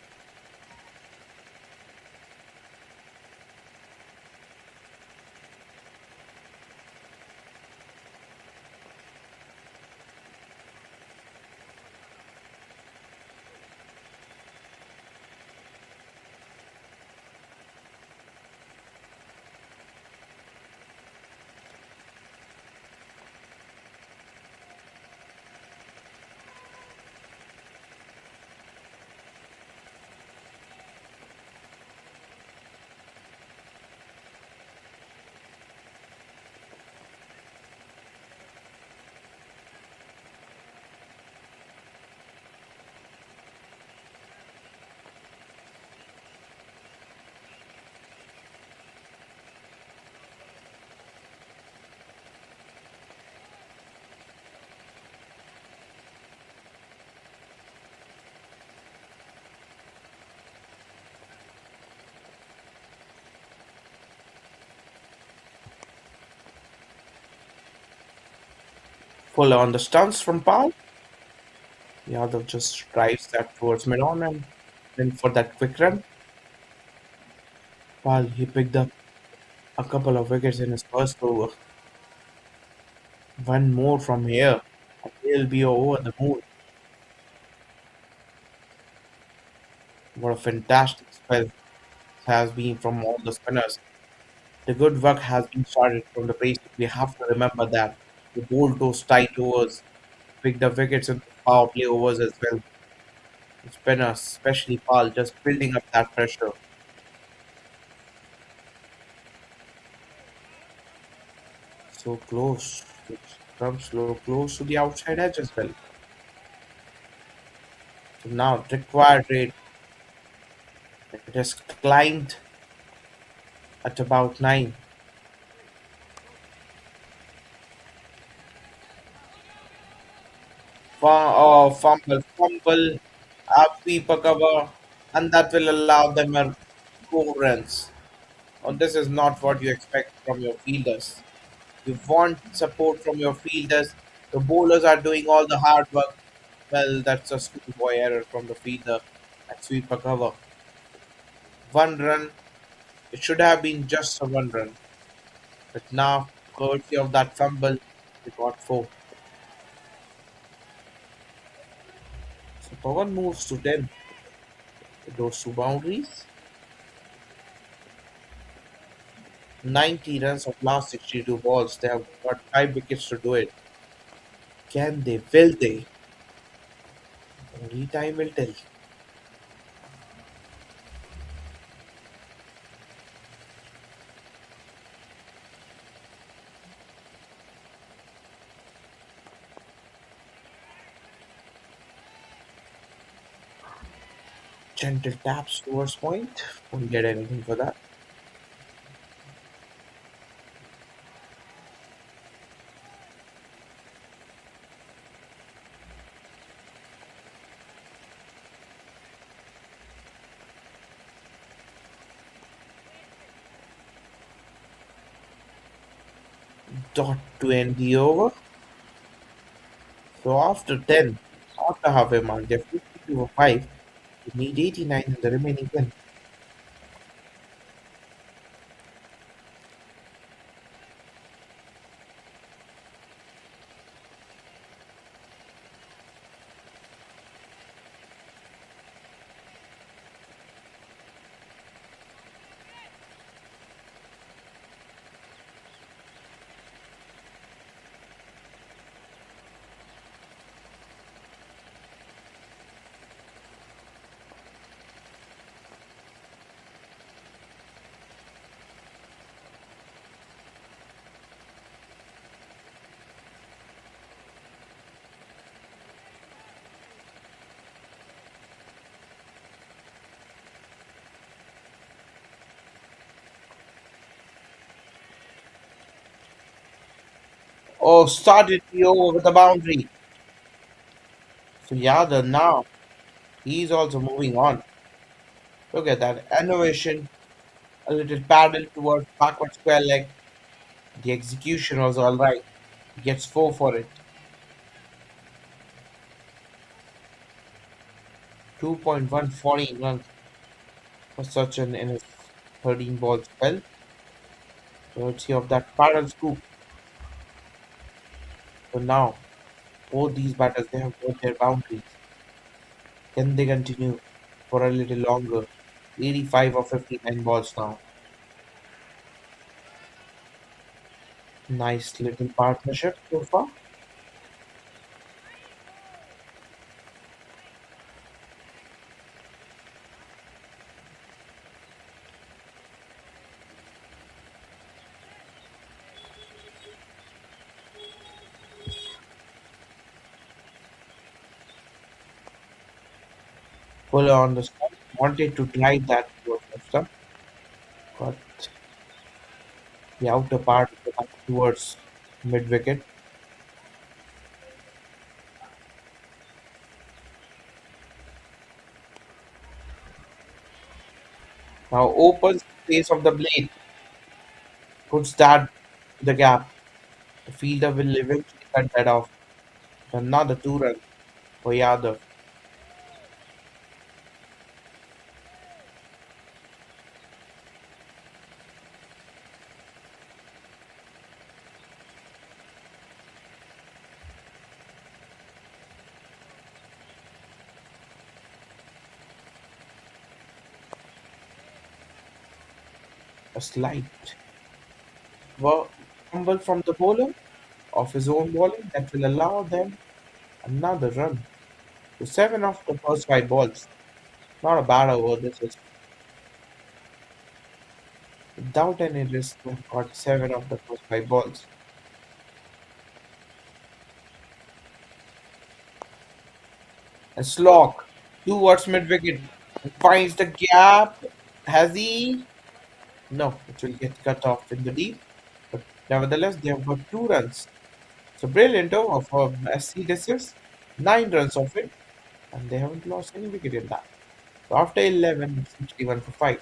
Speaker 3: Fuller on the stumps from Pal. Yadav just drives that towards mid on and then for that quick run. Pal, he picked up a couple of wickets in his first over. One more from here, and he'll be over the moon. What a fantastic spell it has been from all the spinners. The good work has been started from the base. We have to remember that. The bowled those tight overs, picked up wickets in the power play overs as well. The spinners, especially Pal, just building up that pressure. So close. It comes so close to the outside edge as well.
Speaker 5: So now required rate, it has climbed at about 9. Fumble, sweeper cover, and that will allow them 4 runs. Now, this is not what you expect from your fielders. You want support from your fielders. The bowlers are doing all the hard work. Well, that's a schoolboy error from the fielder at sweeper cover. 1 run. It should have been just a 1 run. But now, courtesy of that fumble, we got 4. So Pawan moves to 10. Those 2 boundaries. 90 runs of last 62 balls. They have got 5 wickets to do it. Can they? Will they? Only time will tell. Gentle taps towards point. Won't get anything for that. Dot to end the over. So after 10, after halfway mark, they're 52 for 5. They need 89 in the remaining 10. Oh, started the over with a boundary. So Yadav now, he's also moving on. Look at that. Innovation, a little paddle towards backward square leg. The execution was alright. He gets 4 for it. 2.140 runs for Sachin in his 13 ball spell. Courtesy of that paddle scoop. So now, both these batters, they have got their boundaries. Can they continue for a little longer? 85 or 59 balls now. Nice little partnership so far. Fuller on the spot. Wanted to drive that towards the stump. Got the outer part of the bat towards mid wicket. Now opens the face of the blade. Puts that to the gap. The fielder will eventually cut that off. Another 2 runs for Yadav. A slight fumble from the bowler of his own bowling that will allow them another run. So 7 of the first 5 balls. Not a bad over. This is without any risk. They've got 7 of the first 5 balls. A slog. towards mid wicket and finds the gap. Has he? No, it will get cut off in the deep. But nevertheless, they have got 2 runs. So brilliant over for SC Disses. 9 runs of it, and they haven't lost any wicket in that. So after 11, it's 61 for 5.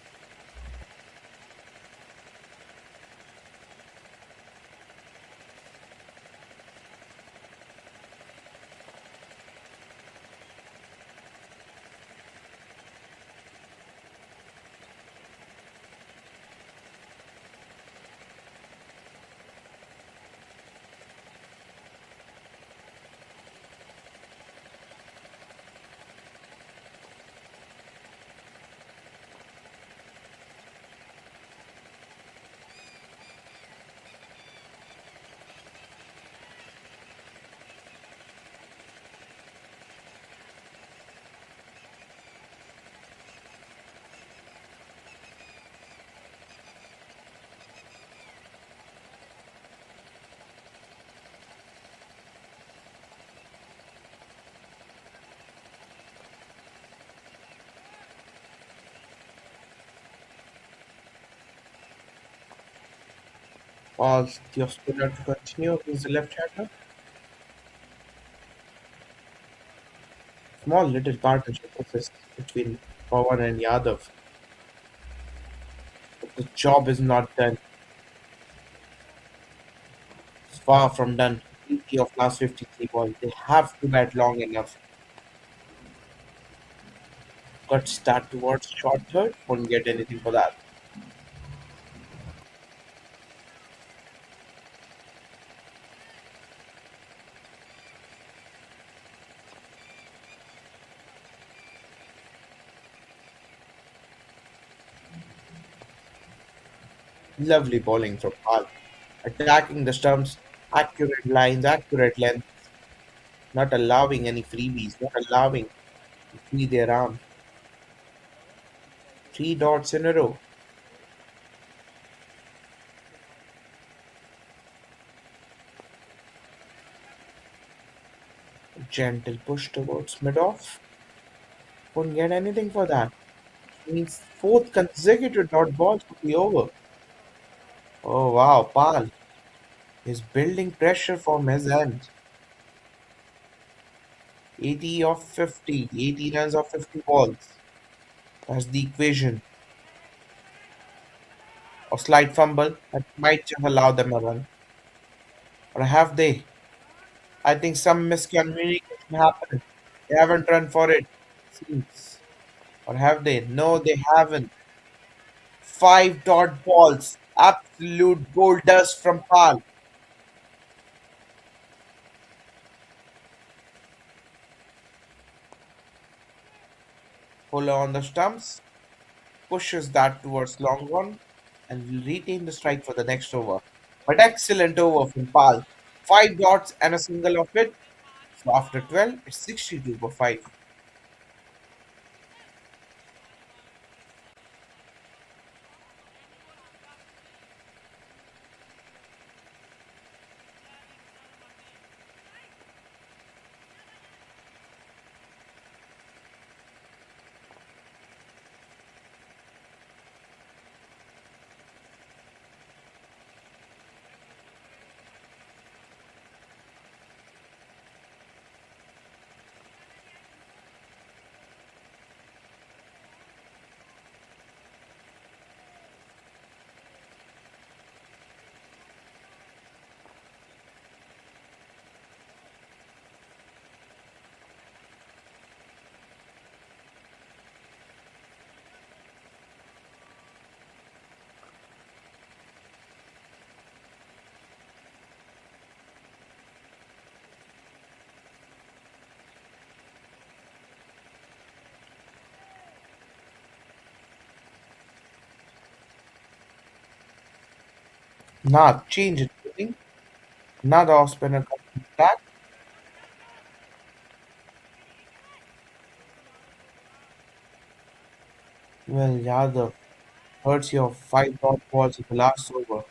Speaker 5: Pause the spinner to continue against the left-hander. Small little partnership exists between Pawan and Yadav. But the job is not done. It's far from done. 80 of last 53 balls. They have to bat long enough. Got start towards short third. Won't get anything for that. Lovely bowling from Pal. Attacking the stumps. Accurate lines, accurate length. Not allowing any freebies. Not allowing to free their arm. 3 dots in a row. Gentle push towards mid-off. Won't get anything for that. Means fourth consecutive dot ball to be over. Oh wow, Pal is building pressure from his end. 80 of 50, 80 runs of 50 balls. That's the equation. A slight fumble that might have allowed them a run. Or have they? I think some miscommunication happened. They haven't run for it. Seems. Or have they? No, they haven't. 5 dot balls. Absolute gold dust from Pal. Puller on the stumps. Pushes that towards long one and will retain the strike for the next over. But excellent over from Pal. 5 dots and a single of it. So after 12, it's 62 for 5. Now change it. Footing. Another off spinner comes back. Well, Yadav hurts your 5 dot balls in the last over.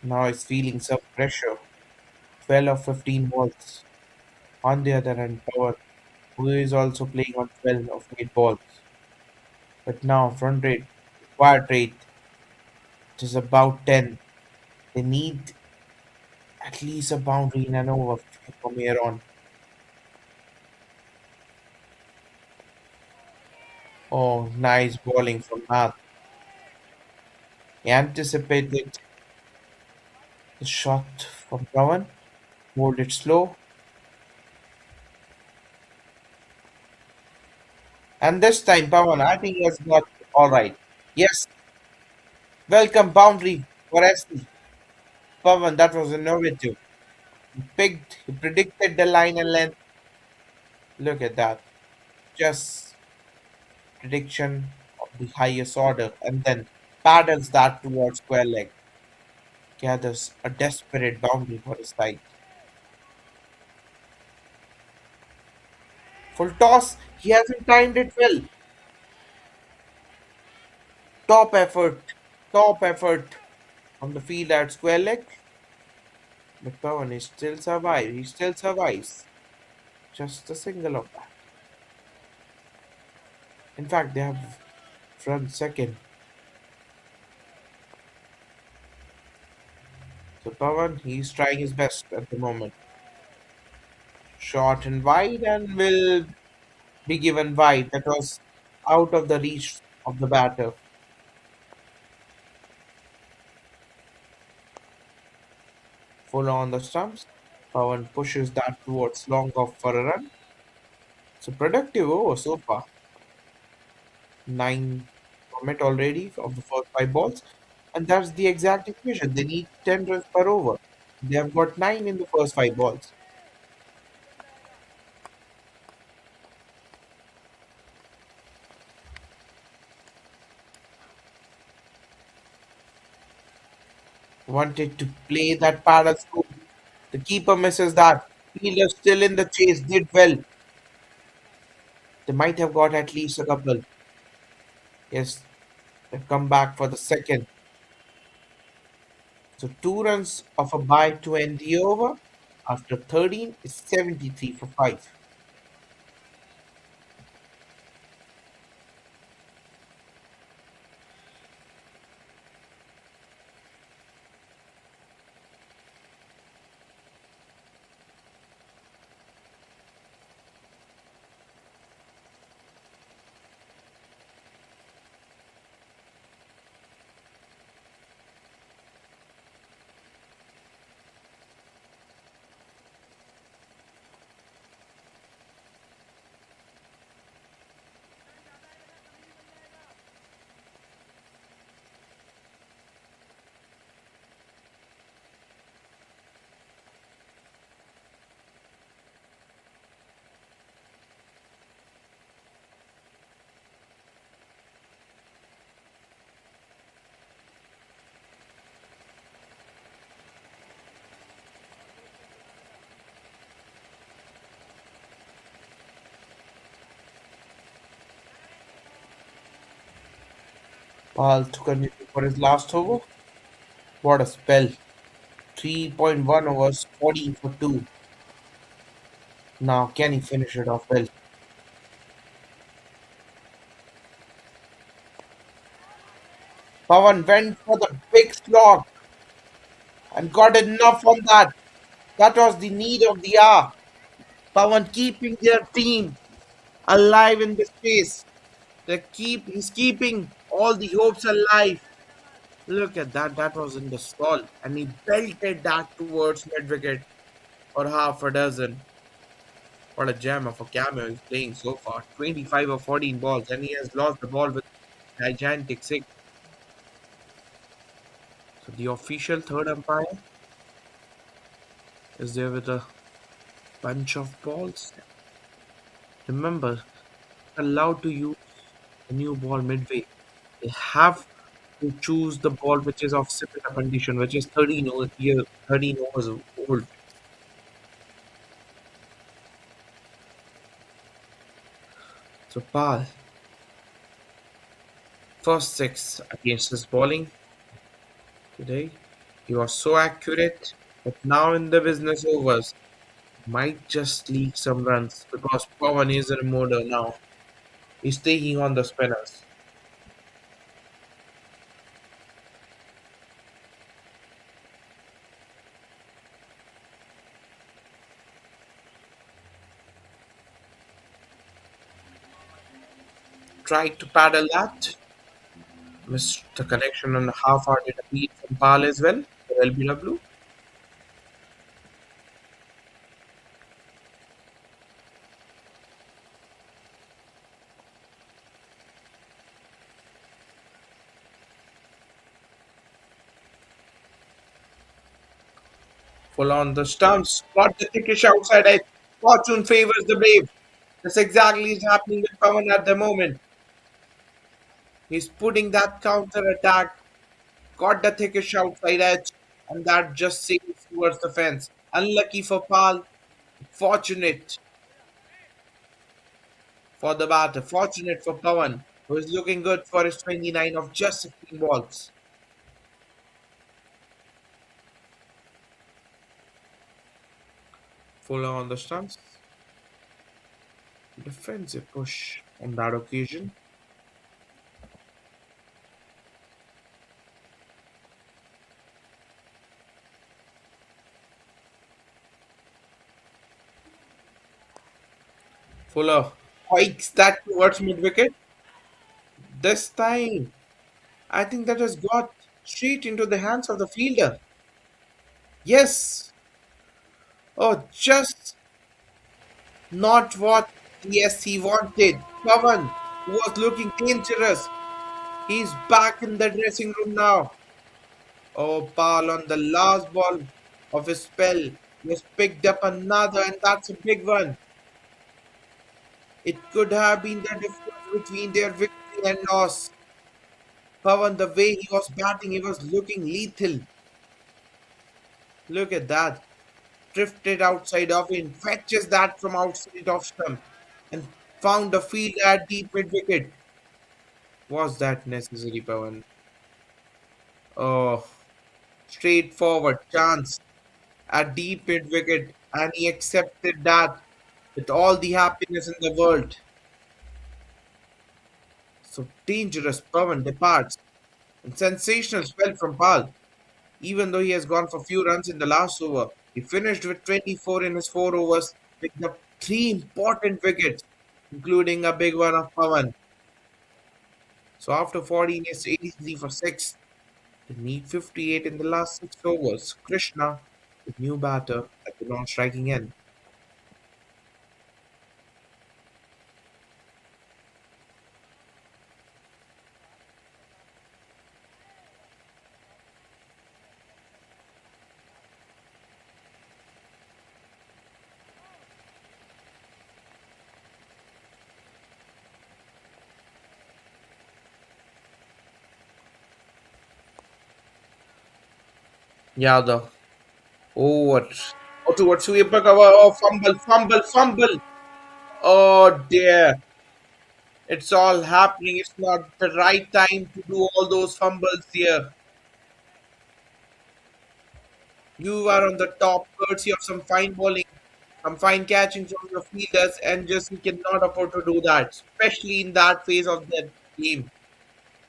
Speaker 5: Now he's feeling some pressure. 12 of 15 balls. On the other hand, Power. who is also playing on 12 of 8 balls. But now front rate, required rate, it is about 10. They need at least a boundary in an over from here on. Oh, nice bowling from Nath. He anticipated the shot from Dhawan, bowled it slow, and this time Pawan, I think he has got all right. Yes, welcome boundary for SC. Pawan, that was innovative. He predicted the line and length. Look at that. Just prediction of the highest order and then paddles that towards square leg. Gathers a desperate boundary for his side. Full toss, he hasn't timed it well. Top effort, top effort on the field at square leg. But Pawan is still survive. He still survives. Just a single of that. In fact, they have run second. So Pawan, he's trying his best at the moment. Short and wide and will be given wide. That was out of the reach of the batter. Full on the stumps. Pawan pushes that towards long off for a run. So productive over so far. Nine from it already of the first five balls. And that's the exact equation. They need 10 runs per over. They have got nine in the first five balls. Wanted to play that paddle scoop. The keeper misses that. Fielder still in the chase, did well. They might have got at least a couple. Yes, they've come back for the second. So 2 runs of a bye to end the over. After 13 is 73 for 5. Paul to continue for his last over. What a spell. 3.1 overs, 14 for 2. Now, can he finish it off well? Pawan went for the big slot and got enough on that. That was the need of the hour. Pawan keeping their team alive in this space. He's keeping all the hopes alive. Look at that. That was in the stall. And he belted that towards mid wicket for half a dozen. What a gem of a cameo he's playing so far. 25 or 14 balls, and he has lost the ball with gigantic six. So the official third umpire is there with a bunch of balls. Remember, allowed to use a new ball midway. They have to choose the ball which is of similar condition, which is 13 overs old. So Pal, first six against his bowling today. He was so accurate, but now in the business overs,
Speaker 3: Might just leak some runs because Pawan is a remoter now. He's taking on the spinners. Tried to paddle that. Missed the connection on half-hearted appeal from Pal as well for LBW. Full on the stumps. Got the kickish outside edge. Fortune favors the brave. This exactly is happening with Pawan at the moment. He's putting that counter attack. Got the thickish outside edge. And that just sails towards the fence. Unlucky for Pal. Fortunate for the batter. Fortunate for Pawan, who is looking good for his 29 of just 16 balls. Fuller on the stumps. Defensive push on that occasion. Fuller hikes that towards mid wicket. This time, I think that has got straight into the hands of the fielder. Yes. Oh, just not what yes he wanted. Pavan, who was looking dangerous. He's back in the dressing room now. Oh, Paul on the last ball of his spell. He has picked up another, and that's a big one. It could have been the difference between their victory and loss. Pavan, the way he was batting, he was looking lethal. Look at that. Drifted outside of in, fetches that from outside of stump, and found a fielder at deep mid wicket. Was that necessary, Pavan? Oh, straightforward chance at deep mid wicket, and he accepted that with all the happiness in the world. So dangerous, Pavan departs, and sensational spell from Pal. Even though he has gone for few runs in the last over, he finished with 24 in his 4 overs, picked up three important wickets, including a big one of Pavan. So after 14, it's 83 for 6. They need 58 in the last 6 overs. Krishna, the new batter at the non-striking end. Yadav over. Oh, towards Suyapakawa. Oh, fumble, fumble, fumble. Oh dear. It's all happening. It's not the right time to do all those fumbles here. You are on the top courtesy of some fine bowling, some fine catching from your fielders, and just you cannot afford to do that, especially in that phase of the game.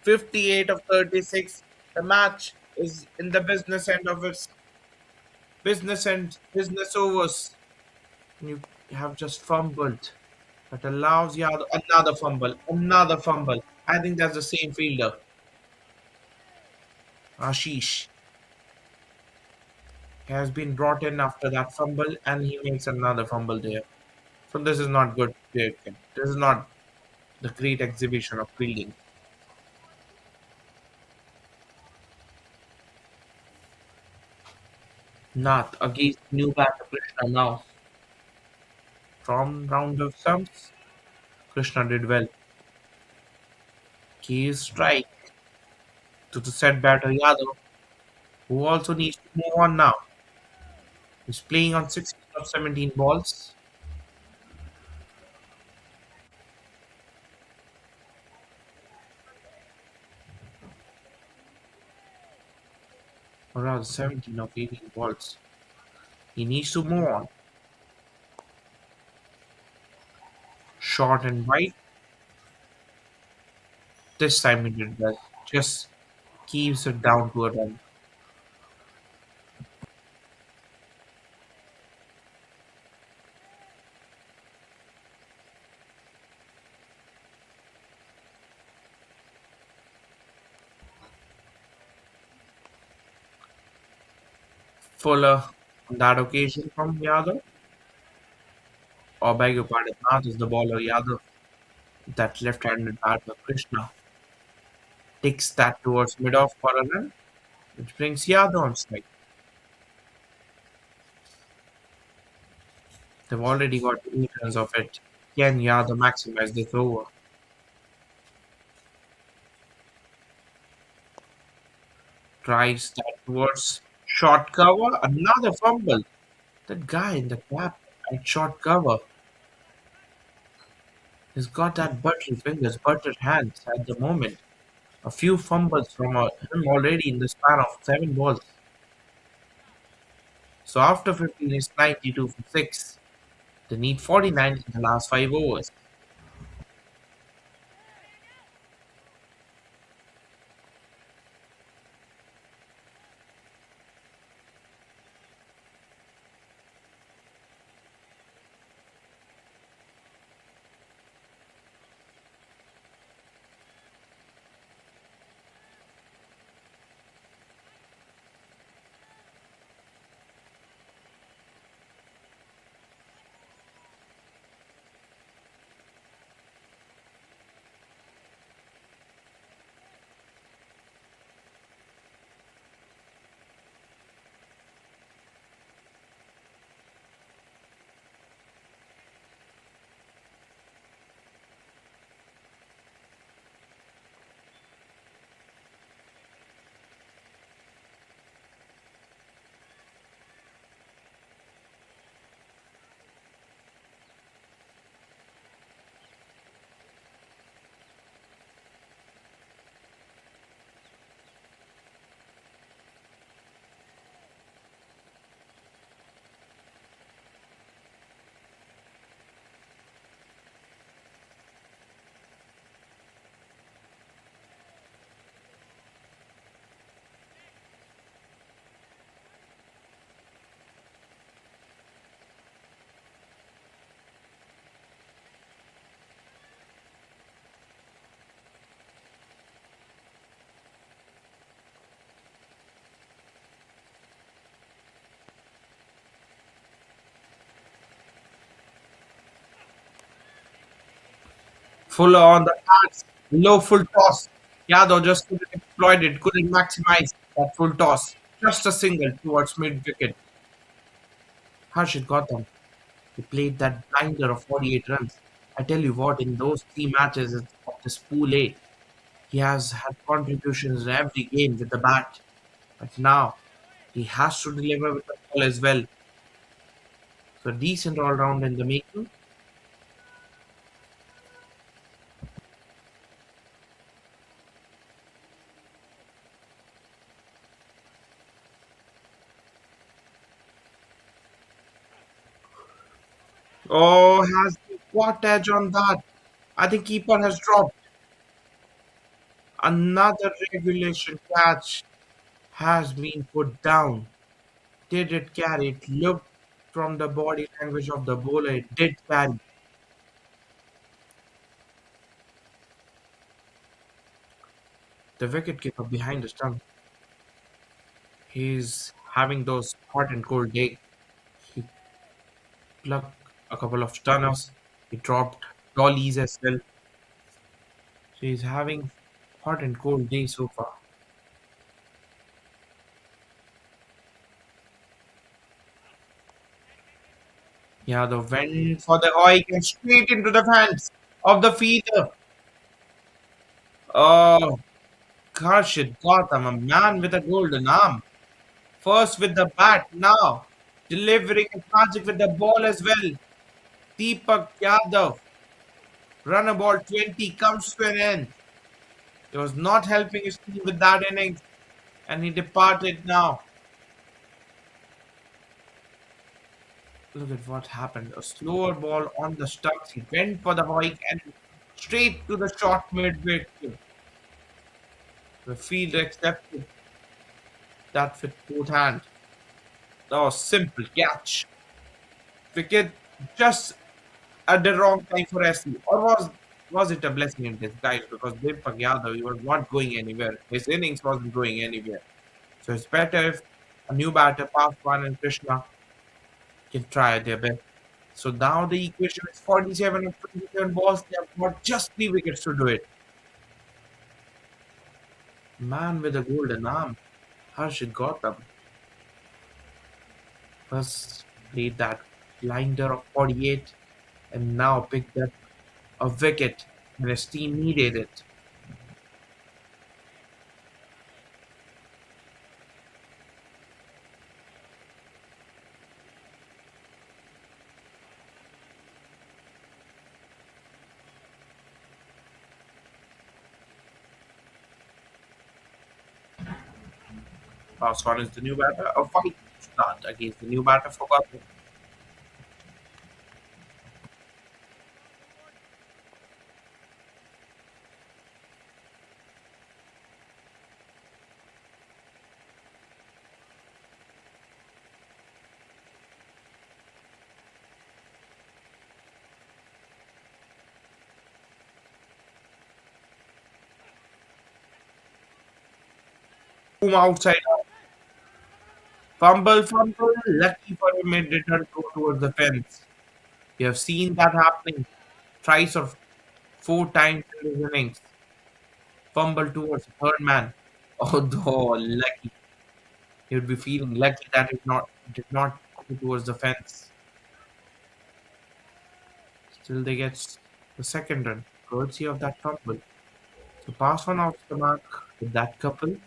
Speaker 3: 58 of 36. The match is in the business end of its business overs. You have just fumbled. That allows you another fumble, another fumble. I think that's the same fielder, Ashish. Has been brought in after that fumble, and he makes another fumble there. So this is not good. This is not the great exhibition of fielding. Not against new batter Krishna now. From round of stumps, Krishna did well. Key strike to the set batter Yadav, who also needs to move on now. He's playing on 16 of 17 balls, or rather 17 of 18 balls. He needs to move on. short and wide. This time he did that. Just keeps it down to a run. Fuller on that occasion from Yadav. Or beg your pardon, not is the bowler Yadav. That left-handed batter Krishna takes that towards mid-off for a run, which brings Yadav on strike. They've already got 8 runs of it. Can Yadav maximize this over? Drives that towards short cover. Another fumble. That guy in the cap at short cover has got that buttery fingers, buttered hands at the moment. A few fumbles from him already in the span of 7 balls. So after 15 is 92 for 6. They need 49 in the last 5 overs. Fuller on the pads, low full toss. Yadav just couldn't exploit it, couldn't maximize that full toss. Just a single towards mid wicket. Harshit got them. He played that blinder of 48 runs. I tell you what, in those 3 matches of this Pool A, he has had contributions in every game with the bat. But now he has to deliver with the ball as well. So decent all round in the making. Oh, has he got edge on that? I think keeper has dropped. Another regulation catch has been put down. Did it carry? It looked from the body language of the bowler. It did carry. The wicketkeeper behind the stump. He's having those hot and cold days. He plucked a couple of stunners. He dropped dollies as well. So he's having hot and cold day so far. Yeah, the went for the oik and straight into the hands of the feeder. Oh, Karshit Gautam, a man with a golden arm. First with the bat, now delivering his magic with the ball as well. Deepak Yadav, runner ball 20 comes to an end. He was not helping his team with that innings, and he departed now. Look at what happened. A slower ball on the stumps. He went for the hike and straight to the short mid wicket. The fielder accepted that with both hands. That was simple catch. Wicket just at the wrong time for SC. Or was it a blessing in disguise? Because Deepak Yadav, he was not going anywhere. His innings wasn't going anywhere. So it's better if a new batter, Paswan and Krishna, can try their best. So now the equation is 47 and 27 balls. They have got just 3 wickets to do it. Man with a golden arm, Harshit Gautam, first played that blinder of 48 and now picked up a wicket when his team needed it. Paswan is the new batter. A fight start against the new batter for Gautam. Boom outside. Fumble, fumble. Lucky for him, it did not go towards the fence. You have seen that happening thrice or 4 times in his innings. Fumble towards the third man. Although lucky, he would be feeling lucky that it did not go towards the fence. Still, they get the second run, courtesy of that fumble. So pass one off the mark with that couple.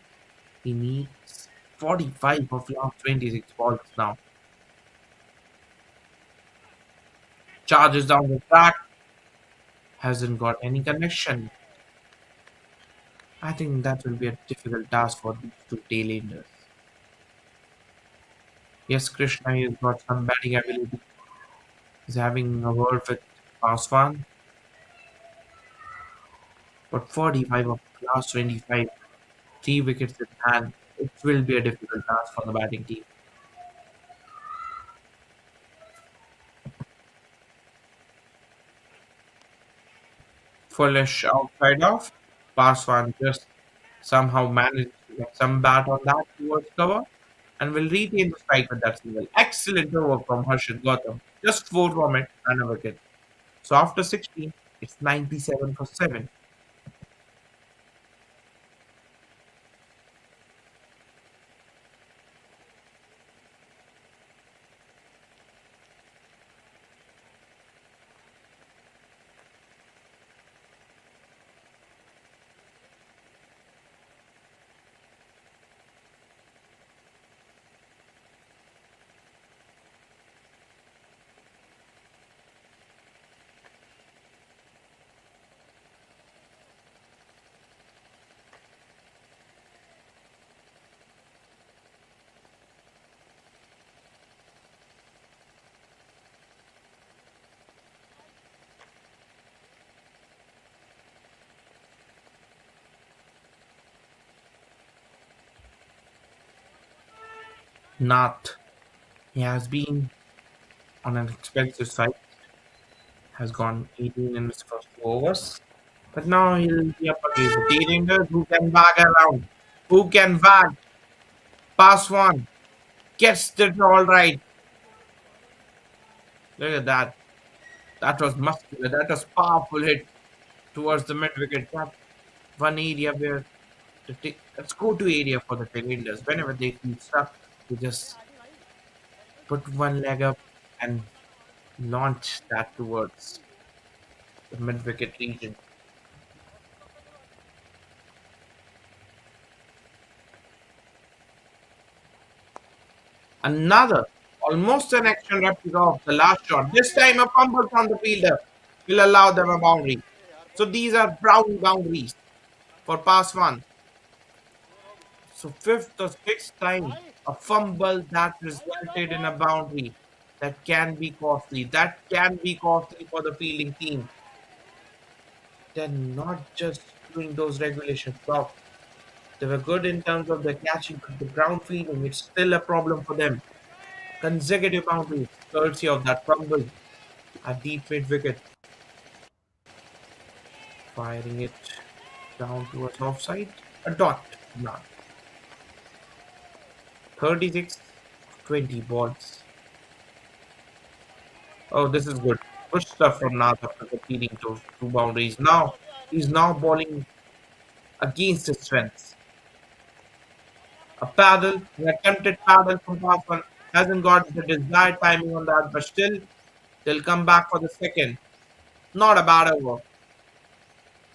Speaker 3: He needs 45 of last 26 balls now. Charges down the track, hasn't got any connection. I think that will be a difficult task for these two tailenders. Yes, Krishna has got some batting ability. He's having a word with Paswan, but 45 of last 25, 3 wickets in hand. It will be a difficult task for the batting team. Foolish outside off. Paswan just somehow managed to get some bat on that towards cover and will retain the strike with that single. Excellent over from Harshit Gautam. Just 4 from it and a wicket. So after 16, it's 97 for 7. Nath, he has been on an expensive side, has gone 18 in his first 2 overs. But now he'll be up against the Tailenders who can bag around, who can bag, pass one, gets it all right. Look at that. That was muscular. That was powerful hit towards the mid wicket. That one area where let's go to area for the Tailenders. Whenever they feel stuck, they just put one leg up and launch that towards the mid wicket region. Another, almost an action replica of the last shot. This time a fumble from the fielder will allow them a boundary. So these are brown boundaries for pass one. So fifth or sixth time a fumble that resulted in a boundary. That can be costly. That can be costly for the fielding team. They're not just doing those regulation stops. They were good in terms of the catching, but the ground fielding, it's still a problem for them. Consecutive boundaries, courtesy of that fumble at deep mid wicket, firing it down towards offside. A dot, none. 36 of 20 balls. Oh, this is good. Good stuff from Nath after completing those two boundaries. Now he's now bowling against his strengths. A paddle, an attempted paddle from past one hasn't got the desired timing on that, but still they'll come back for the second. Not a bad over.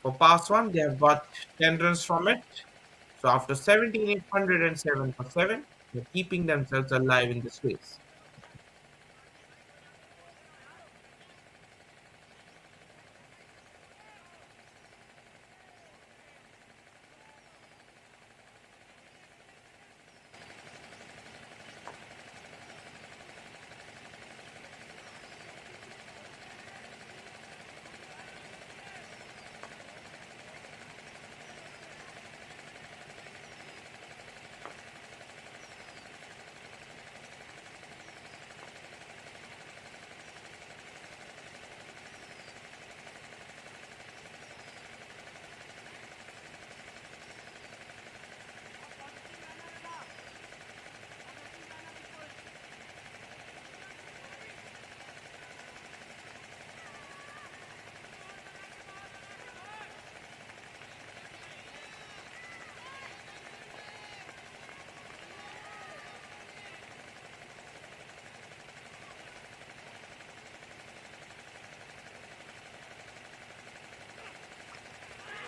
Speaker 3: For past one, they have got 10 runs from it. So after 17, 807 for 7, they're keeping themselves alive in this race.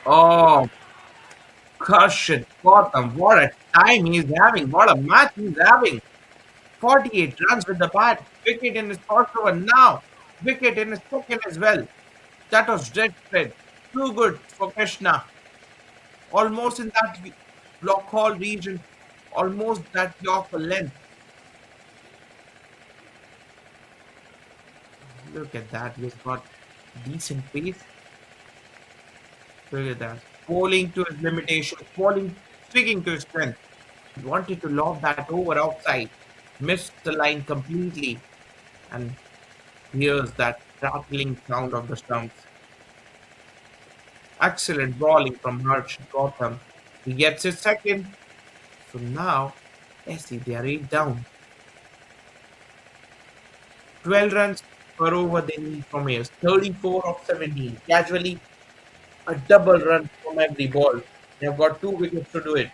Speaker 3: Oh, gosh, it got him. What a time he's having. What a match he's having. 48 runs with the bat. Wicket in his first over now. Wicket in his second as well. That was dead spread. Too good for Krishna. Almost in that block hall region. Almost that Yorker length. Look at that. He's got decent pace. Look at that. Bowling to his limitations. Bowling, sticking to his strength. He wanted to lob that over outside. Missed the line completely. And hears that rattling sound of the stumps. Excellent bowling from Harsh Gautam. He gets his second. So now, SC, they are 8 down. 12 runs per over they need from here. 34 of 17. Casually, a double run from every ball. They have got 2 wickets to do it.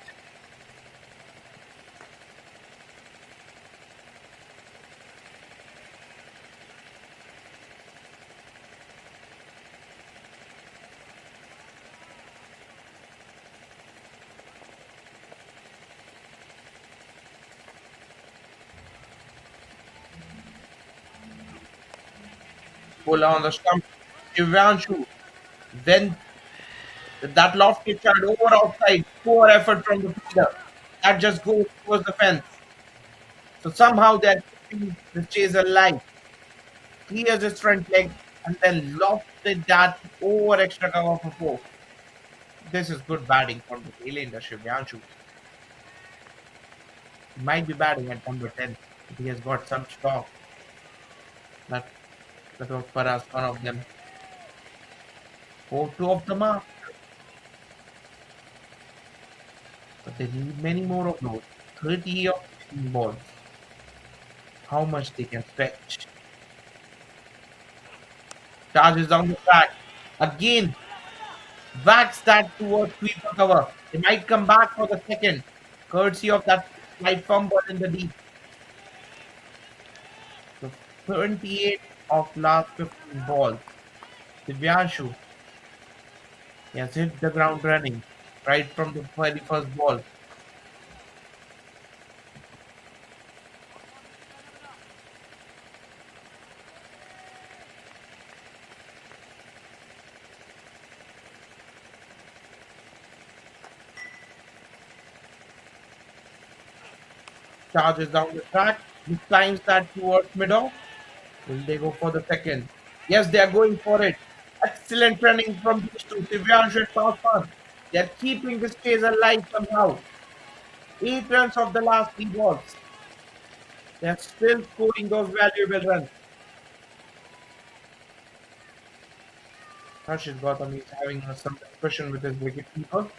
Speaker 3: Pull on the stump. Shivanshu. Then that lofted shot over outside. Poor effort from the fielder. That just goes towards the fence. So somehow they're keeping the chase alive. Clears his front leg and then lofted that over extra cover for 4. This is good batting from the tail end of Shivanshu. He might be batting at number 10, but he has got some stock. That, that was perhaps one of them. 4-2 of the mark. But they need many more of those. 30 of 15 balls. How much they can stretch. Charges down the track. Again, whacks that towards sweeper cover. They might come back for the second. Courtesy of that slight fumble in the deep. So 28 of last 15 balls. Divyanshu, he has hit the ground running right from the very first ball. Charges down the track. He climbs that towards mid-off. Will they go for the second? Yes, they are going for it. Excellent running from these two. Divyanshu and Pausman. They are keeping this chase alive somehow. 8 runs of the last 3 balls. They are still scoring those valuable runs. Harshit Gautam is having some discussion with his wicketkeeper.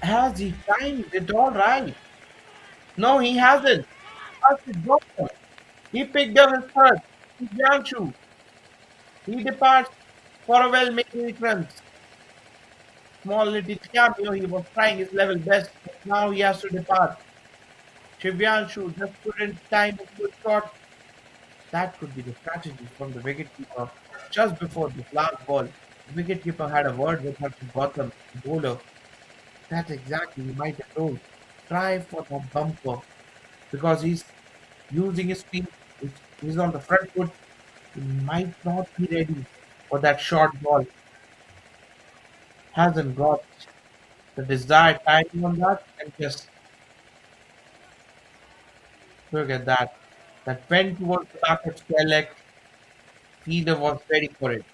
Speaker 3: Has he timed it all right? No, he hasn't. Harshit Gautam. He picked up his third. Divyanshu. He departs for a well-made 8 runs. Small little cameo. He was trying his level best, but now he has to depart. Shivyanshu just couldn't time a good shot. That could be the strategy from the wicketkeeper. Just before this last ball, the wicketkeeper had a word with Harshit Gautam, the bowler. That's exactly he might have told. Try for that bumper because he's using his feet. He's on the front foot. He might not be ready for that short ball. Hasn't got the desired timing on that, and just look at that. That went towards the back of square leg. Feeder was ready for it.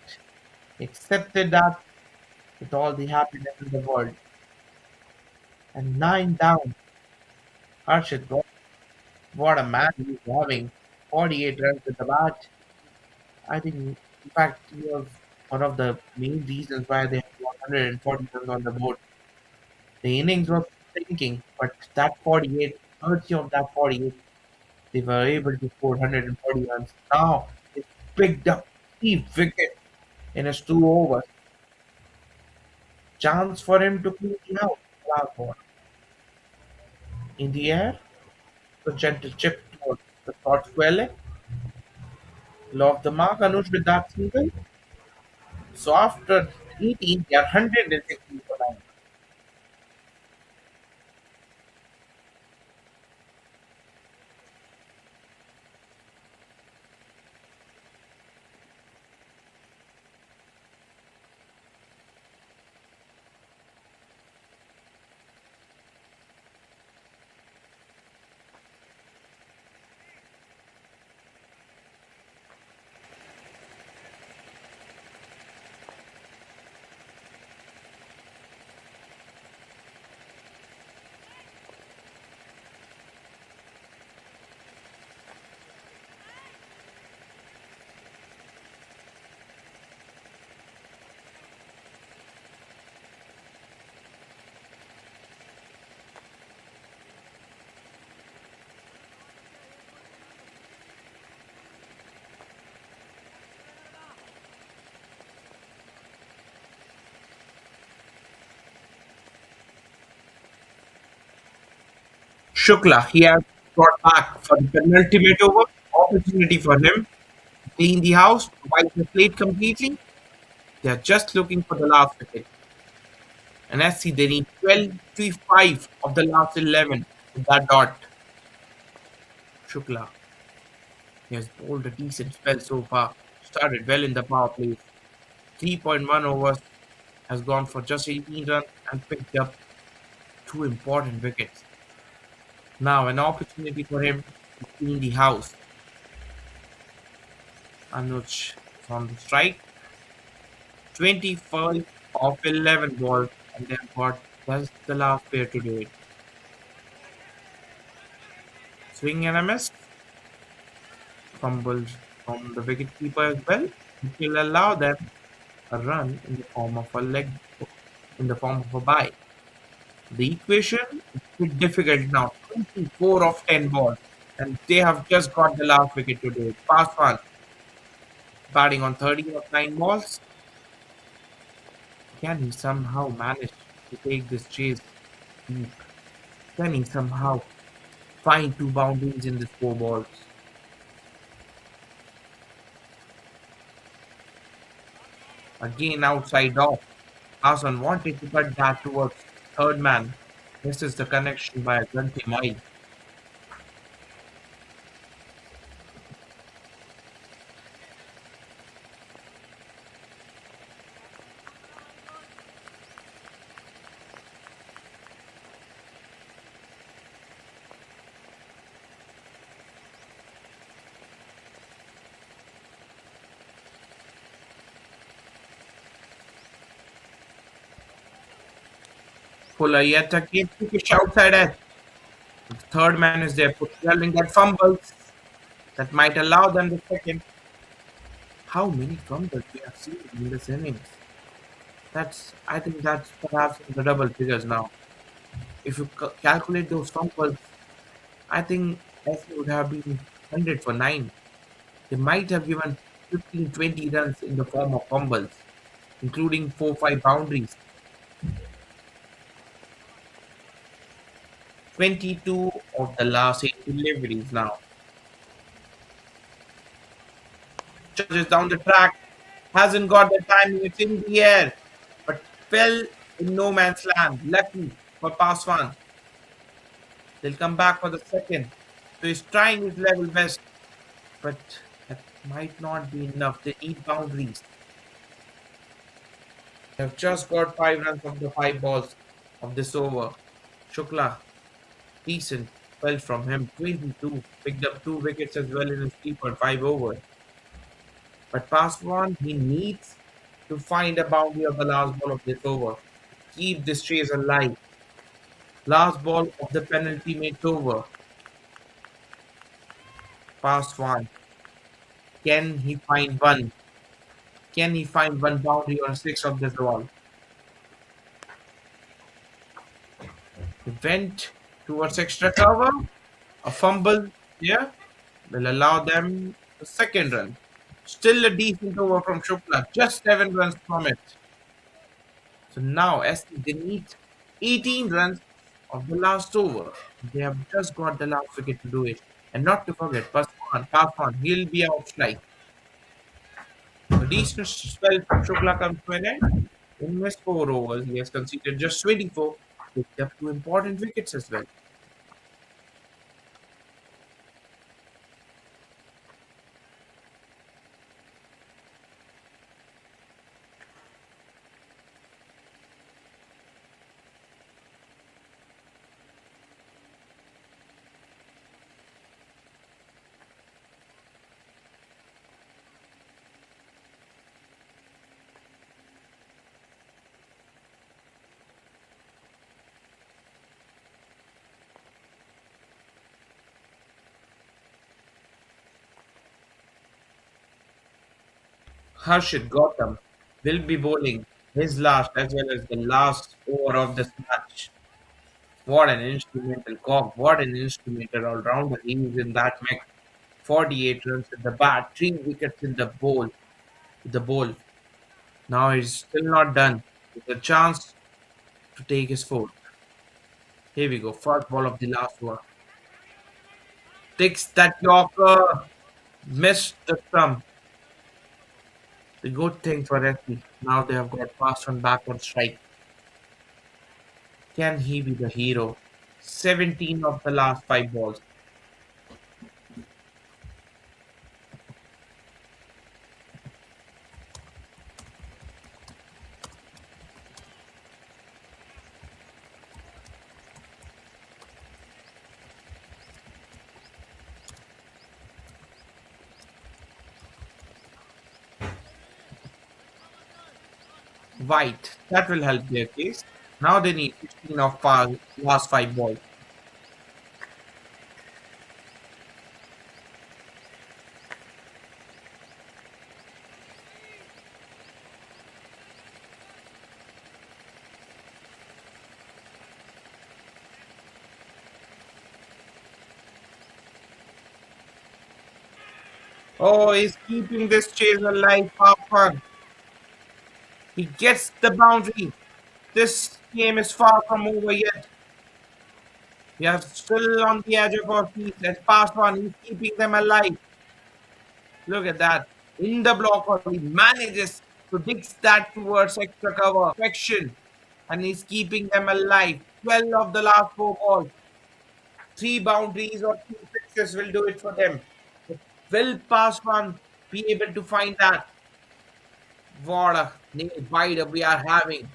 Speaker 3: Accepted that with all the happiness in the world. And 9 down. Harshit, what a man he's having. 48 runs with the bat. I think, in fact, he was one of the main reasons why they had 140 runs on the board. The innings was thinking, but that 48, courtesy of that 48, they were able to score 140 runs. Now, they picked up 3 wickets in his 2 overs. Chance for him to clean it out. Last ball. In the air, the gentle chip towards the short square leg. Love the mark, Anush, with that single. So after 18, they are 160 for 9. Shukla, he has brought back for the penultimate over. Opportunity for him to clean the house, to wipe the plate completely. They are just looking for the last wicket. And as see, they need 12-5 of the last 11 with that dot. Shukla, he has bowled a decent spell so far. Started well in the power play. 3.1 overs, has gone for just 18 runs and picked up 2 important wickets. Now an opportunity for him to clean the house. Anuj is on the strike. 25 of 11 balls, and they have got just the last pair to do it. Swing and a miss. Fumbles from the wicketkeeper as well, which will allow them a run in the form of a leg, in the form of a bye. The equation is a bit difficult now. 24 of 10 balls, and they have just got the last wicket to do it. Past one, batting on 30 of 9 balls. Can he somehow manage to take this chase deep? Can he somehow find 2 boundaries in this 4 balls? Again outside off. Hassan wanted to cut that towards third man. This is the connection by a 20 mile. Fuller yet again took a outside edge. The third man is there, yelling that fumbles that might allow them the second. How many fumbles we have seen in this innings? I think that's perhaps in the double figures now. If you calculate those fumbles, I think SC would have been 100 for 9. They might have given 15, 20 runs in the form of fumbles, including 4 5 boundaries. 22 of the last 8 deliveries now. Charges down the track, hasn't got the timing, it's in the air, but fell in no man's land. Lucky for pass one. They'll come back for the second. So he's trying his level best, but that might not be enough. They need boundaries. They've just got 5 runs of the 5 balls of this over. Shukla, decent, fell from him. 22, picked up 2 wickets as well in his 3.5 overs. But past one, he needs to find a boundary of the last ball of this over. Keep this chase alive. Last ball of the penalty makes over. Past one. Can he find one? Can he find one boundary on 6 of this ball? He went towards extra cover. A fumble here will allow them the second run. Still a decent over from Shukla. Just 7 runs from it. So now SC they need 18 runs of the last over. They have just got the last wicket to do it. And not to forget, Paswan, he'll be out strike. A decent spell from Shukla comes to an end. In his 4 overs, he has conceded just 24, picked up 2 important wickets as well. Harshit Gautam will be bowling his last as well as the last over of this match. What an instrumental cock, what an instrumental all rounder he is in that match. 48 runs in the bat, 3 wickets in the bowl. Now he's still not done. With a chance to take his fourth. Here we go. First ball of the last over. Takes that Yorker. Missed the stump. The good thing for SC. Now they have got fast one back on strike. Can he be the hero? 17 of the last 5 balls. White. That will help their case. Now they need 16 of last 5 balls. Oh, he's keeping this chase alive. How fun. He gets the boundary. This game is far from over yet. We are still on the edge of our seats. As past one, he's keeping them alive. Look at that. In the block, he manages to dig that towards extra cover. Perfection. and he's keeping them alive. 12 of the last 4 balls. 3 boundaries or 2 sixes will do it for them. Will pass one be able to find that? What a nail biter we are having.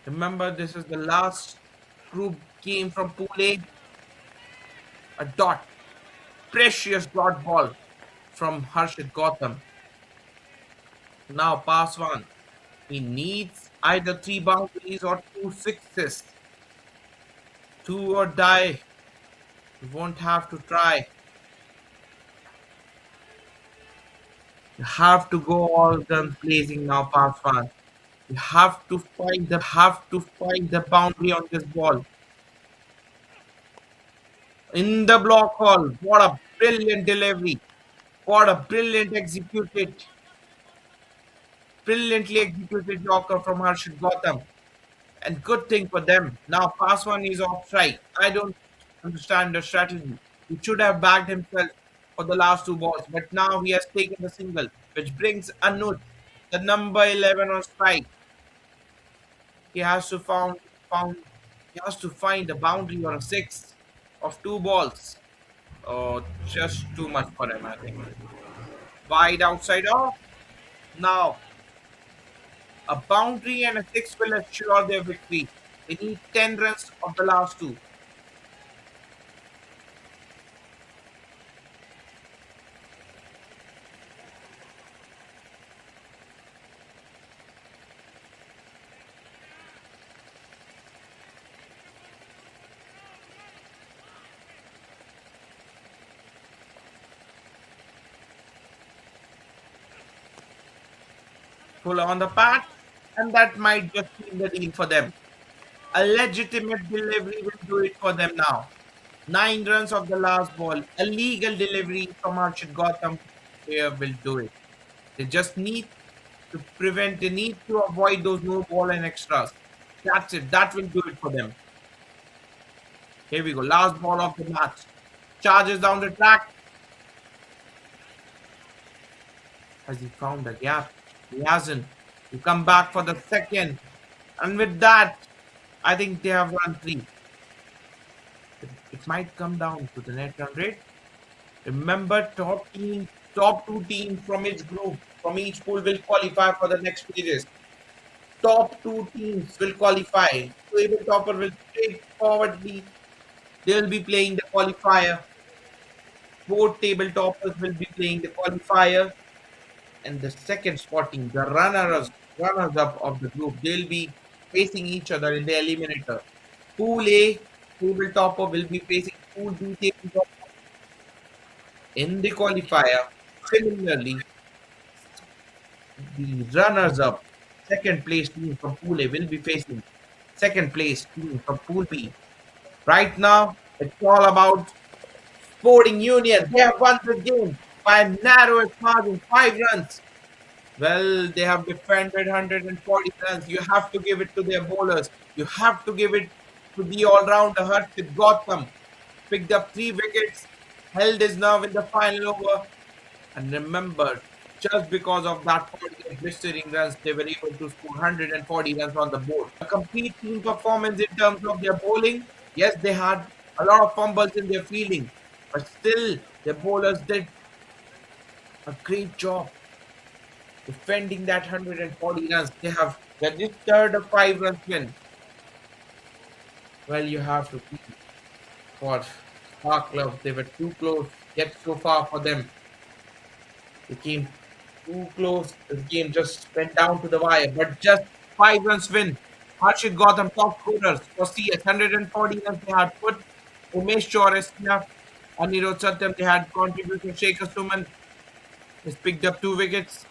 Speaker 3: Remember, this is the last group game from Pool A. A dot, precious dot ball from Harshit Gautam. Now pass one. He needs either 3 boundaries or 2 sixes. Do or die. You won't have to try. You have to go all guns blazing now, pass one. You have to find the boundary on this ball. In the block hall. What a brilliant delivery. What a brilliantly executed Yorker from Harshit Gautam. And good thing for them. Now pass one is off strike. I don't understand the strategy. He should have backed himself for the last 2 balls, but now he has taken the single, which brings Anuj, the number 11 on strike. He has to found he has to find a boundary or a six of 2 balls. Oh, just too much for him, I think. Wide outside off. Now a boundary and a six will assure their victory. They need 10 runs of the last two. Pull on the pad, and that might just seal the deal for them. A legitimate delivery will do it for them now. 9 runs of the last ball. A legal delivery from Arshid Gautam here will do it. They just need they need to avoid those no ball and extras. That's it. That will do it for them. Here we go. Last ball of the match. Charges down the track. Has he found a gap? He hasn't. You come back for the second. And with that, I think they have run three. It might come down to the net run rate. Remember, top two teams from each group, from each pool will qualify for the next stages. Top two teams will qualify. Table topper will straightforwardly, they will be playing the qualifier. Both table toppers will be playing the qualifier. And the second spot team, the runners up of the group, they'll be facing each other in the eliminator. Pool A table topper will be facing Pool B table topper in the qualifier. Similarly, the runners up, second place team from Pool A will be facing second place team from Pool B. Right now, it's all about Sporting Union. They have won this game by a narrowest margin, 5 runs. Well, they have defended 140 runs. You have to give it to their bowlers. You have to give it to the all-rounder Harshit Gautam. Picked up 3 wickets, held his nerve in the final over. And remember, just because of that 48 blistering runs, they were able to score 140 runs on the board. A complete team performance in terms of their bowling. Yes, they had a lot of fumbles in their fielding, but still, their bowlers did a great job defending that 140 runs. They have registered a 5 run win. Well, you have to keep for Spark Club. They were too close, yet so far for them. They came too close. This game just went down to the wire, but just 5 runs win. Harshit Gautam, top scorers for CS, 140 runs they had put. Umesh Chaurasia, Anirudh Satyam, they had contributed. Shekhar Suman has picked up 2 wickets.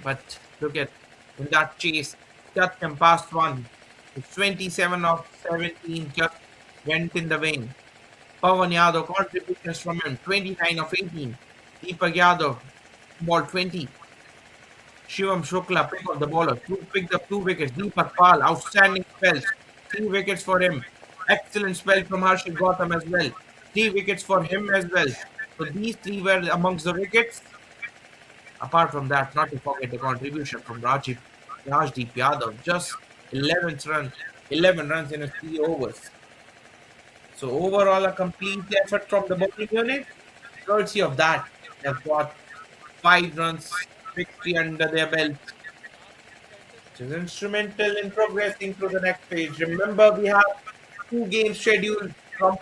Speaker 3: But look at in that chase, Satyam passed one. The 27 of 17 just went in the wing. Pawan Yadav contributions from him, 29 of 18. Deepak Yadav, ball 20. Shivam Shukla picked up the bowler, picked up 2 wickets. Deepak Pal, outstanding spells, 3 wickets for him. Excellent spell from Harshit Gautam as well. 3 wickets for him as well. So these three were amongst the wickets. Apart from that, not to forget the contribution from Rajdeep Yadav. Just 11 runs in 3 overs. So overall, a complete effort from the bowling unit. Courtesy of that, they've got 5 runs victory under their belt, which is instrumental in progressing to the next stage. Remember, we have 2 games scheduled from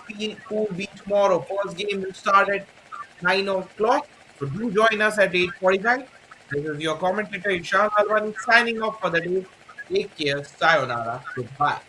Speaker 3: Pool B tomorrow. First game will start at 9 o'clock. So do join us at 8:45. This is your commentator Ishan Alwani signing off for the day. Take care. Sayonara. Goodbye.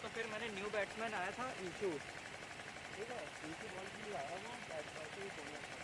Speaker 6: तो फिर मैंने new batsman आया था इंशू, ठीक है, Inshu ball की आया ना बैट बॉल से ही